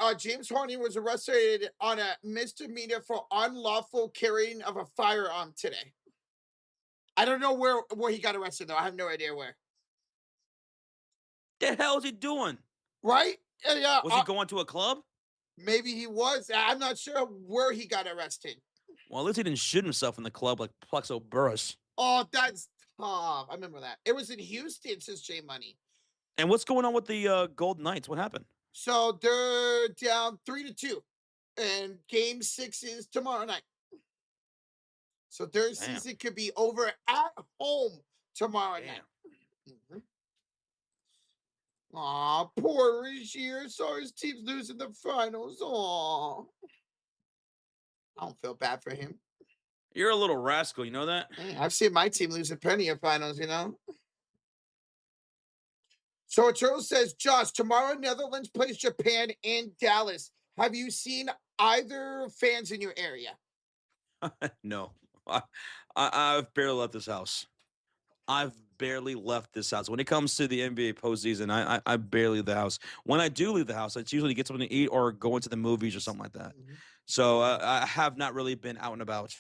was arrested on a misdemeanor for unlawful carrying of a firearm today. I don't know where he got arrested, though. I have no idea where. The hell is he doing? Right? Yeah. Was he going to a club? Maybe he was. I'm not sure where he got arrested. Well, at least he didn't shoot himself in the club like Plexo Burris. Oh, that's tough. I remember that. It was in Houston, says J Money. And what's going on with the Golden Knights? What happened? So they're down 3-2. And game 6 is tomorrow night. So their season could be over at home tomorrow night. Mm-hmm. Aw, poor Rigier. Saw his team's losing the finals. Aw. I don't feel bad for him. You're a little rascal, you know that? Hey, I've seen my team lose plenty of finals, you know? So Charles says, Josh, tomorrow Netherlands plays Japan in Dallas. Have you seen either fans in your area? No. I've barely left this house. I've barely left this house. When it comes to the NBA postseason, I barely leave the house. When I do leave the house, it's usually to get something to eat or go into the movies or something like that. Mm-hmm. So I have not really been out and about.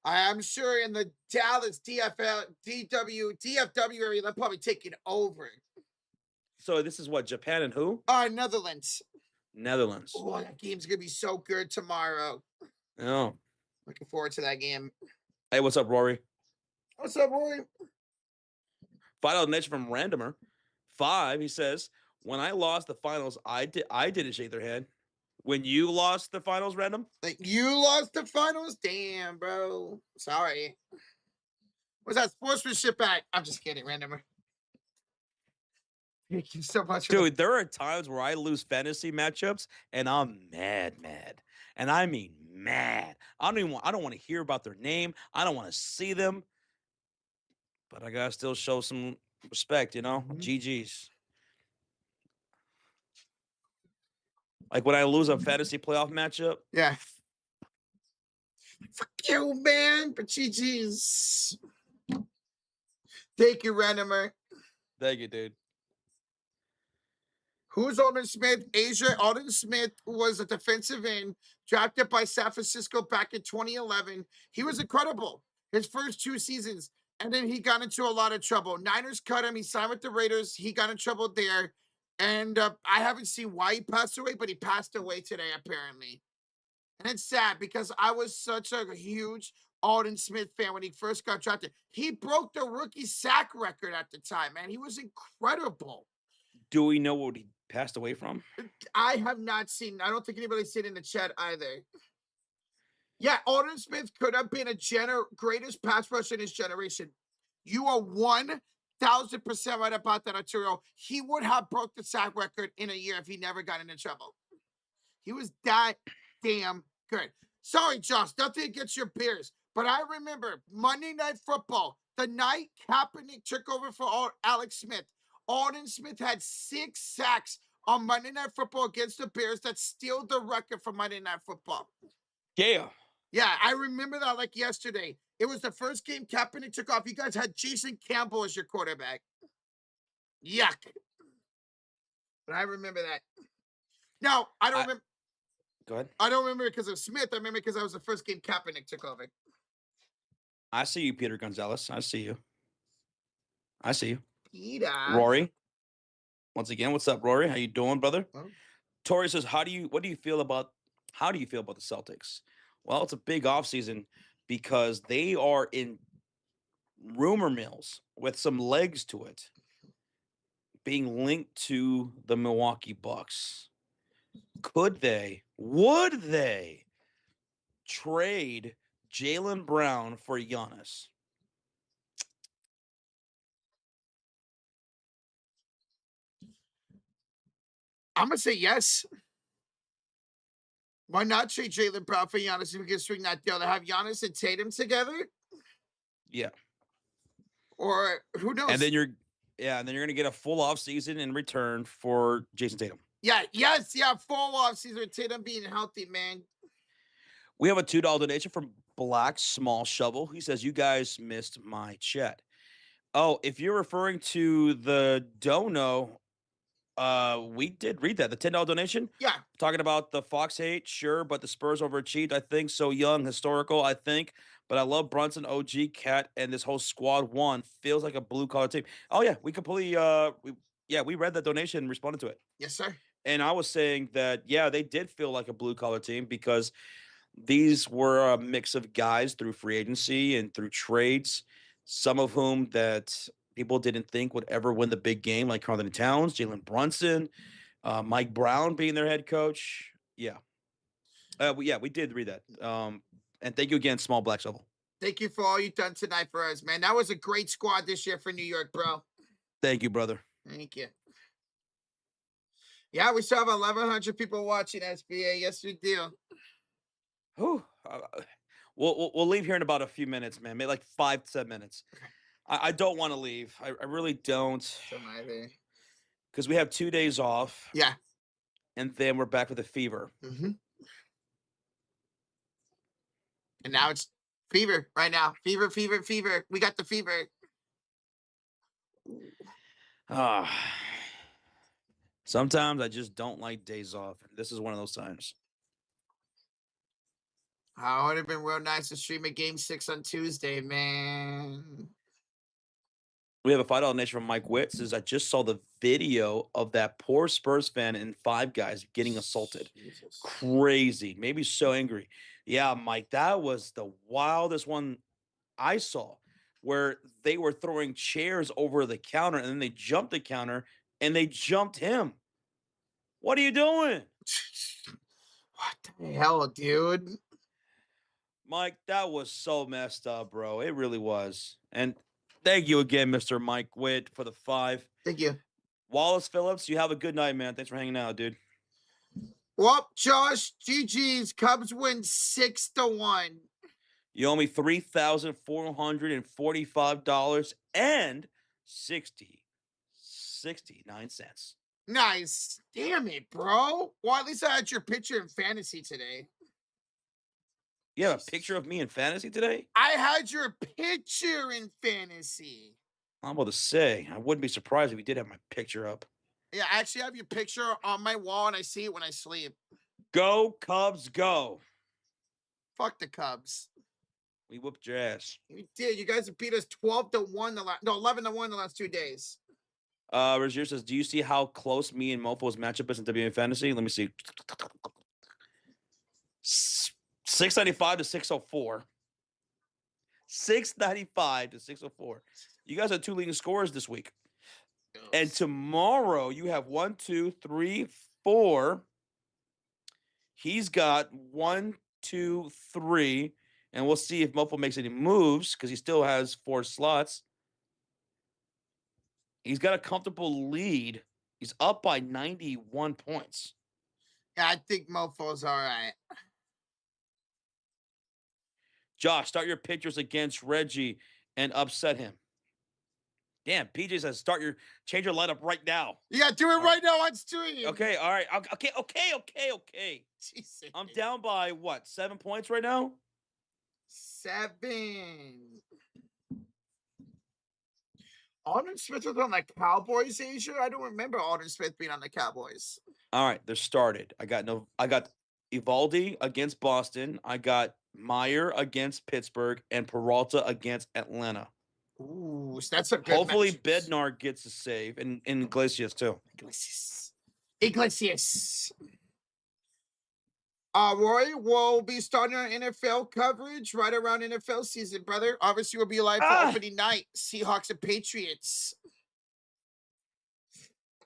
I'm sure in the Dallas DFW area, they'll probably take it over. So this is what, Japan and who? Netherlands. Netherlands. Oh, that game's gonna be so good tomorrow. Oh. Looking forward to that game. Hey, what's up, Rory? What's up, Rory? Final nation from Randomer. 5, he says, when I lost the finals, I didn't shake their hand. When you lost the finals, Random? Like, you lost the finals? Damn, bro. Sorry. Where's that sportsmanship at? I'm just kidding, Randomer. Thank you so much. Dude, there are times where I lose fantasy matchups and I'm mad. And I mean mad. I don't want to hear about their name. I don't want to see them. But I gotta still show some respect, you know? GG's. Like when I lose a fantasy playoff matchup. Yeah. Fuck you, man. But GG's. Thank you, Randomer. Thank you, dude. Who's Alden Smith? Asia Alden Smith was a defensive end drafted by San Francisco back in 2011. He was incredible his first 2 seasons, and then he got into a lot of trouble. Niners cut him. He signed with the Raiders. He got in trouble there, and I haven't seen why he passed away, but he passed away today apparently. And it's sad because I was such a huge Alden Smith fan when he first got drafted. He broke the rookie sack record at the time, man. He was incredible. Do we know what he passed away from? I have not seen. I don't think anybody's seen in the chat either. Yeah, Alden Smith could have been a greatest pass rusher in his generation. You are 1,000% right about that, Arturo. He would have broke the sack record in a year if he never got into trouble. He was that damn good. Sorry, Josh, nothing against your Bears, but I remember Monday Night Football, the night Kaepernick took over for Alex Smith. Alden Smith had 6 sacks on Monday Night Football against the Bears that steal the record for Monday Night Football. Yeah. Yeah, I remember that like yesterday. It was the first game Kaepernick took off. You guys had Jason Campbell as your quarterback. Yuck. But I remember that. Now, I don't remember. Go ahead. I don't remember because of Smith. I remember because that was the first game Kaepernick took over. I see you, Peter Gonzalez. I see you. Peter. Rory. Once again, what's up, Rory? How you doing, brother? Oh. Tori says, how do you feel about the Celtics? Well, it's a big offseason because they are in rumor mills with some legs to it, being linked to the Milwaukee Bucks. Would they trade Jalen Brown for Giannis? I'm going to say yes. Why not trade Jalen Brown for Giannis if we can swing that deal to have Giannis and Tatum together? Yeah. Or who knows? And then you're going to get a full offseason in return for Jason Tatum. Yeah, full offseason, Tatum being healthy, man. We have a $2 donation from Black Small Shovel. He says, you guys missed my chat. Oh, if you're referring to the dono, we did read that. The $10 donation? Yeah. Talking about the Fox hate, sure, but the Spurs overachieved, I think. So young, historical, I think. But I love Brunson, OG, Cat, and this whole squad one feels like a blue-collar team. Oh, yeah, we completely we read that donation and responded to it. Yes, sir. And I was saying that, yeah, they did feel like a blue-collar team because these were a mix of guys through free agency and through trades, some of whom that people didn't think would ever win the big game, like Karl-Anthony Towns, Jalen Brunson, Mike Brown being their head coach. Yeah. We did read that. And thank you again, Small Black Shovel. Thank you for all you've done tonight for us, man. That was a great squad this year for New York, bro. Thank you, brother. Thank you. Yeah, we still have 1,100 people watching SBA. Yes, we do. Whew. We'll leave here in about a few minutes, man. Maybe like 5 to 7 minutes. I don't want to leave. I really don't. Because we have 2 days off. Yeah. And then we're back with a fever. Mm-hmm. And now it's fever right now. Fever. We got the fever. Sometimes I just don't like days off. This is one of those times. Oh, it would have been real nice to stream a Game 6 on Tuesday, man. We have a $5 donation from Mike Witt. Says, I just saw the video of that poor Spurs fan in Five Guys getting assaulted. Jesus. Crazy. Maybe so angry. Yeah, Mike, that was the wildest one I saw, where they were throwing chairs over the counter and then they jumped the counter and they jumped him. What are you doing? What the hell, dude? Mike, that was so messed up, bro. It really was. And thank you again, Mr. Mike Witt, for the 5. Thank you. Wallace Phillips, you have a good night, man. Thanks for hanging out, dude. Well, Josh, GG's Cubs win 6-1. You owe me $3,445 and 69 cents. Nice. Damn it, bro. Well, at least I had your picture in fantasy today. You have a picture of me in fantasy today? I had your picture in fantasy. I'm about to say, I wouldn't be surprised if you did have my picture up. Yeah, I actually have your picture on my wall and I see it when I sleep. Go, Cubs, go. Fuck the Cubs. We whooped your ass. You did. You guys have beat us 12-1 11-1 the last 2 days. Rozier says, do you see how close me and Mofo's matchup is in WNBA fantasy? Let me see. 695 to 604. 695 to 604. You guys are 2 leading scorers this week. And tomorrow you have 1, 2, 3, 4. He's got 1, 2, 3. And we'll see if Mofo makes any moves because he still has 4 slots. He's got a comfortable lead. He's up by 91 points. Yeah, I think Mofo's all right. Josh, start your pitchers against Reggie and upset him. Damn, PJ says change your lineup right now. Yeah, do it right now on stream. Okay, all right. Okay. Jesus. I'm down by what, 7 points right now? 7. Alden Smith was on the Cowboys, Asia. I don't remember Alden Smith being on the Cowboys. All right, they're started. I got Evaldi against Boston. I got Meyer against Pittsburgh and Peralta against Atlanta. Ooh, so that's a good Hopefully match. Bednar gets a save and Iglesias too. Iglesias. Roy will be starting our NFL coverage right around NFL season, brother. Obviously, we'll be live for opening night. Seahawks and Patriots.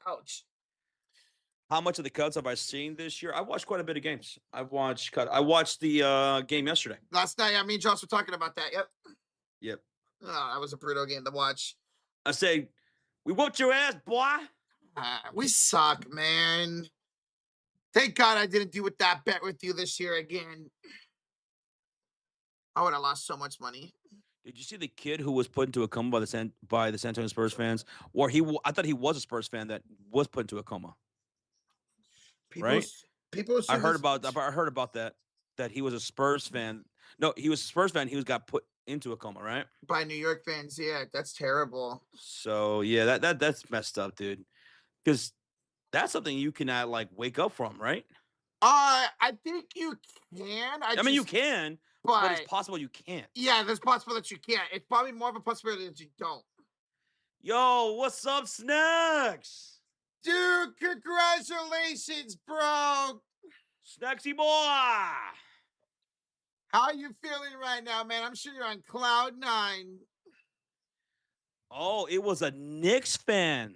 Ouch. How much of the Cubs have I seen this year? I've watched quite a bit of games. I watched the game yesterday. Last night, me and Josh were talking about that. Yep. Oh, that was a brutal game to watch. I say, we whooped your ass, boy. We suck, man. Thank God I didn't do that bet with you this year again. I would have lost so much money. Did you see the kid who was put into a coma by the San Antonio Spurs fans? Or I thought he was a Spurs fan that was put into a coma. People I heard about that he was a Spurs fan. No, he was a Spurs fan. He got put into a coma, right? By New York fans. Yeah, that's terrible. So yeah, that's messed up, dude. Because that's something you cannot wake up from, right? I think you can. I mean, you can, but it's possible you can't. Yeah, there's possible that you can't. It's probably more of a possibility that you don't. Yo, what's up, Snacks? Dude, congratulations, bro. Snacksy boy. How are you feeling right now, man? I'm sure you're on cloud 9. Oh, it was a Knicks fan.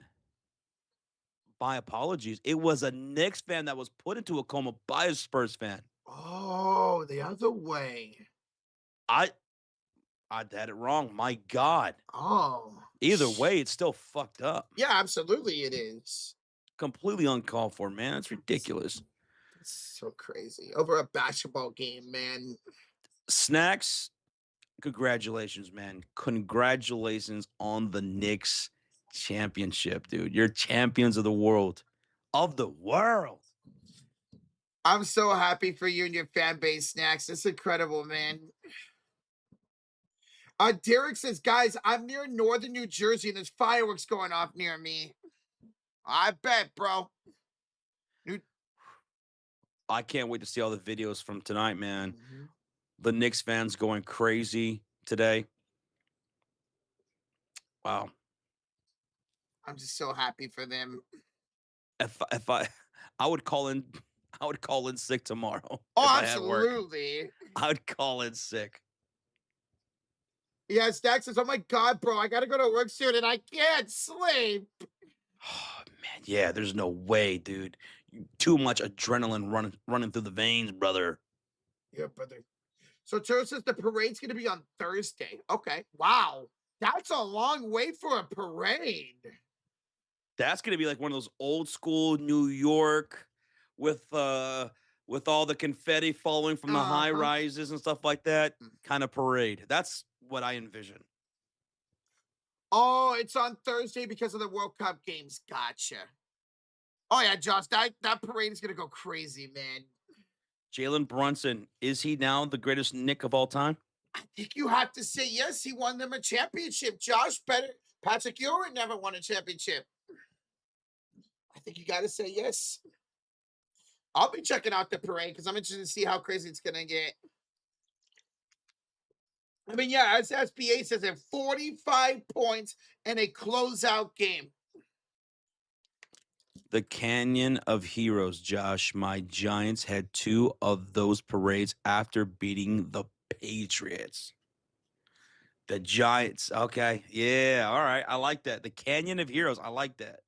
My apologies. It was a Knicks fan that was put into a coma by a Spurs fan. Oh, the other way. I had it wrong. My God. Oh. Either way, it's still fucked up. Yeah, absolutely it is. Completely uncalled for, man. It's ridiculous. It's so crazy. Over a basketball game, man. Snacks, congratulations, man. Congratulations on the Knicks championship, dude. You're champions of the world. Of the world. I'm so happy for you and your fan base, Snacks. It's incredible, man. Derek says, guys, I'm near northern New Jersey and there's fireworks going off near me. I bet, bro. I can't wait to see all the videos from tonight, man. Mm-hmm. The Knicks fans going crazy today. Wow. I'm just so happy for them. If I would call in I would call in sick tomorrow if Oh, I had work. absolutely. I would call in sick. Yeah, Stack says, "Oh my god, bro, I gotta go to work soon and I can't sleep." Oh, man, yeah, there's no way, dude. Too much adrenaline running through the veins, brother. Yeah, brother. So Turo says the parade's gonna be on Thursday. Okay. Wow. That's a long way for a parade. That's gonna be like one of those old school New York with with all the confetti falling from the high Uh-huh. rises and stuff like that kind of parade. That's what I envision. Oh, it's on Thursday because of the World Cup games. Gotcha. Oh yeah, Josh, that parade is gonna go crazy, man. Jalen Brunson, is he now the greatest Knick of all time? I think you have to say yes. He won them a championship. Josh, better. Patrick Ewing never won a championship. I think you got to say yes. I'll be checking out the parade because I'm interested to see how crazy it's gonna get. I mean, yeah, as SBA says, at 45 points in a closeout game. The Canyon of Heroes, Josh. My Giants had two of those parades after beating the Patriots. The Giants. Okay. Yeah. All right. I like that. The Canyon of Heroes. I like that.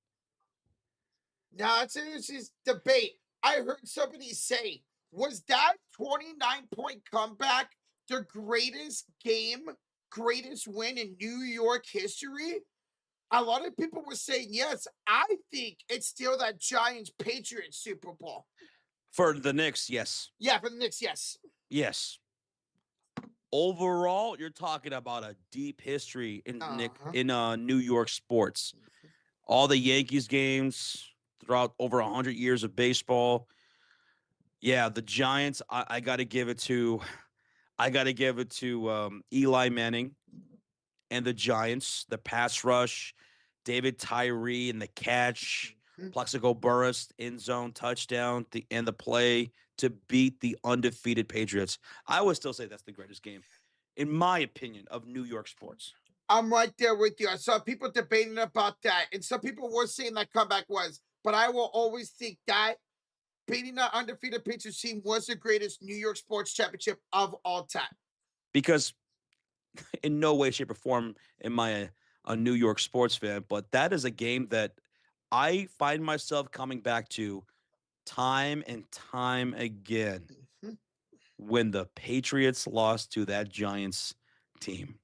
Now, it's an interesting debate. I heard somebody say, was that 29-point comeback the greatest game, greatest win in New York history? A lot of people were saying yes. I think it's still that Giants Patriots Super Bowl. For the Knicks, yes. Yeah, for the Knicks, yes. Yes. Overall, you're talking about a deep history in Uh-huh. New York sports. All the Yankees games throughout over 100 years of baseball. Yeah, the Giants, I got to give it to Eli Manning and the Giants, the pass rush, David Tyree and the catch, Mhm. Plexico Burress end zone touchdown, and the play to beat the undefeated Patriots. I would still say that's the greatest game, in my opinion, of New York sports. I'm right there with you. I saw people debating about that, and some people were saying that comeback was, but I will always think that beating the undefeated Patriots team was the greatest New York sports championship of all time. Because in no way, shape, or form am I a New York sports fan, but that is a game that I find myself coming back to time and time again Mhm. when the Patriots lost to that Giants team.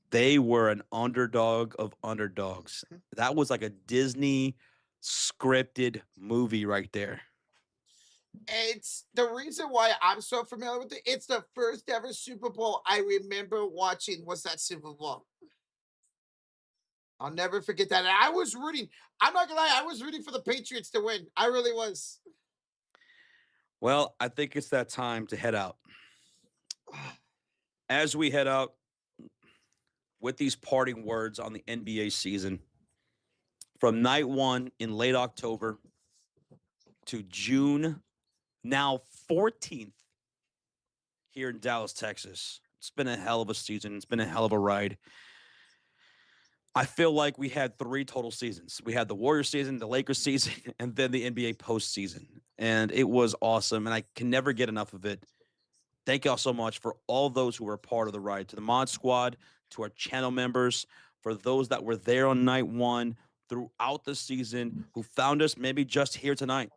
They were an underdog of underdogs. That was like a Disney scripted movie right there. It's the reason why I'm so familiar with it. It's the first ever Super Bowl I remember watching was that Super Bowl. I'll never forget that. And I was rooting. I'm not gonna lie, I was rooting for the Patriots to win. I really was. Well, I think it's that time to head out. As we head out with these parting words on the NBA season, from night one in late October to June, now 14th here in Dallas, Texas. It's been a hell of a season. It's been a hell of a ride. I feel like we had three total seasons. We had the Warriors season, the Lakers season, and then the NBA postseason. And it was awesome. And I can never get enough of it. Thank y'all so much for all those who were a part of the ride, to the Mod Squad, to our channel members, for those that were there on night one throughout the season, who found us maybe just here tonight.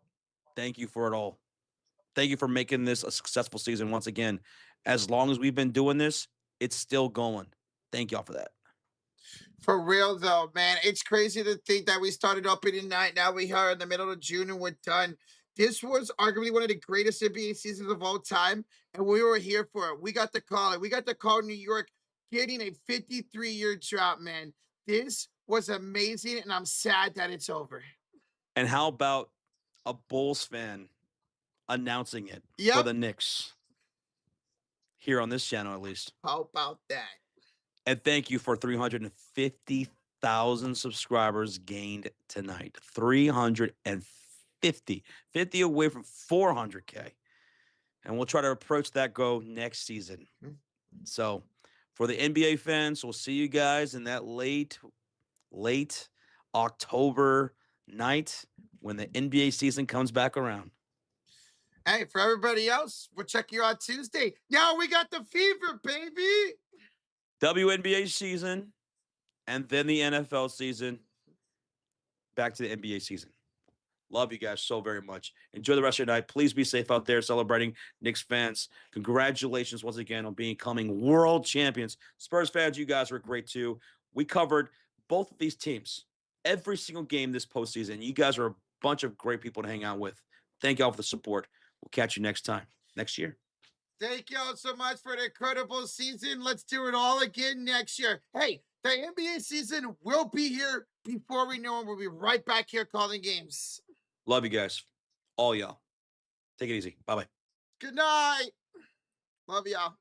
Thank you for it all. Thank you for making this a successful season once again. As long as we've been doing this, it's still going. Thank y'all for that. For real though, man. It's crazy to think that we started opening night. Now we are in the middle of June and we're done. This was arguably one of the greatest NBA seasons of all time, and we were here for it. We got the call it. We got the call New York getting a 53-year drought, man. This was amazing, and I'm sad that it's over. And how about a Bulls fan announcing it for Yep. the Knicks here on this channel, at least? How about that? And thank you for 350,000 subscribers gained tonight. 350, 50 away from 400K. And we'll try to approach that goal next season. So for the NBA fans, we'll see you guys in that late October night when the NBA season comes back around. Hey, for everybody else, we'll check you out Tuesday. Yo, we got the fever, baby. WNBA season and then the NFL season. Back to the NBA season. Love you guys so very much. Enjoy the rest of your night. Please be safe out there celebrating. Knicks fans, congratulations once again on becoming world champions. Spurs fans, you guys were great too. We covered both of these teams every single game this postseason. You guys are a bunch of great people to hang out with. Thank y'all for the support. We'll catch you next time, next year. Thank y'all so much for an incredible season. Let's do it all again next year. Hey, the NBA season will be here before we know it. We'll be right back here calling games. Love you guys. All y'all. Take it easy. Bye bye. Good night. Love y'all.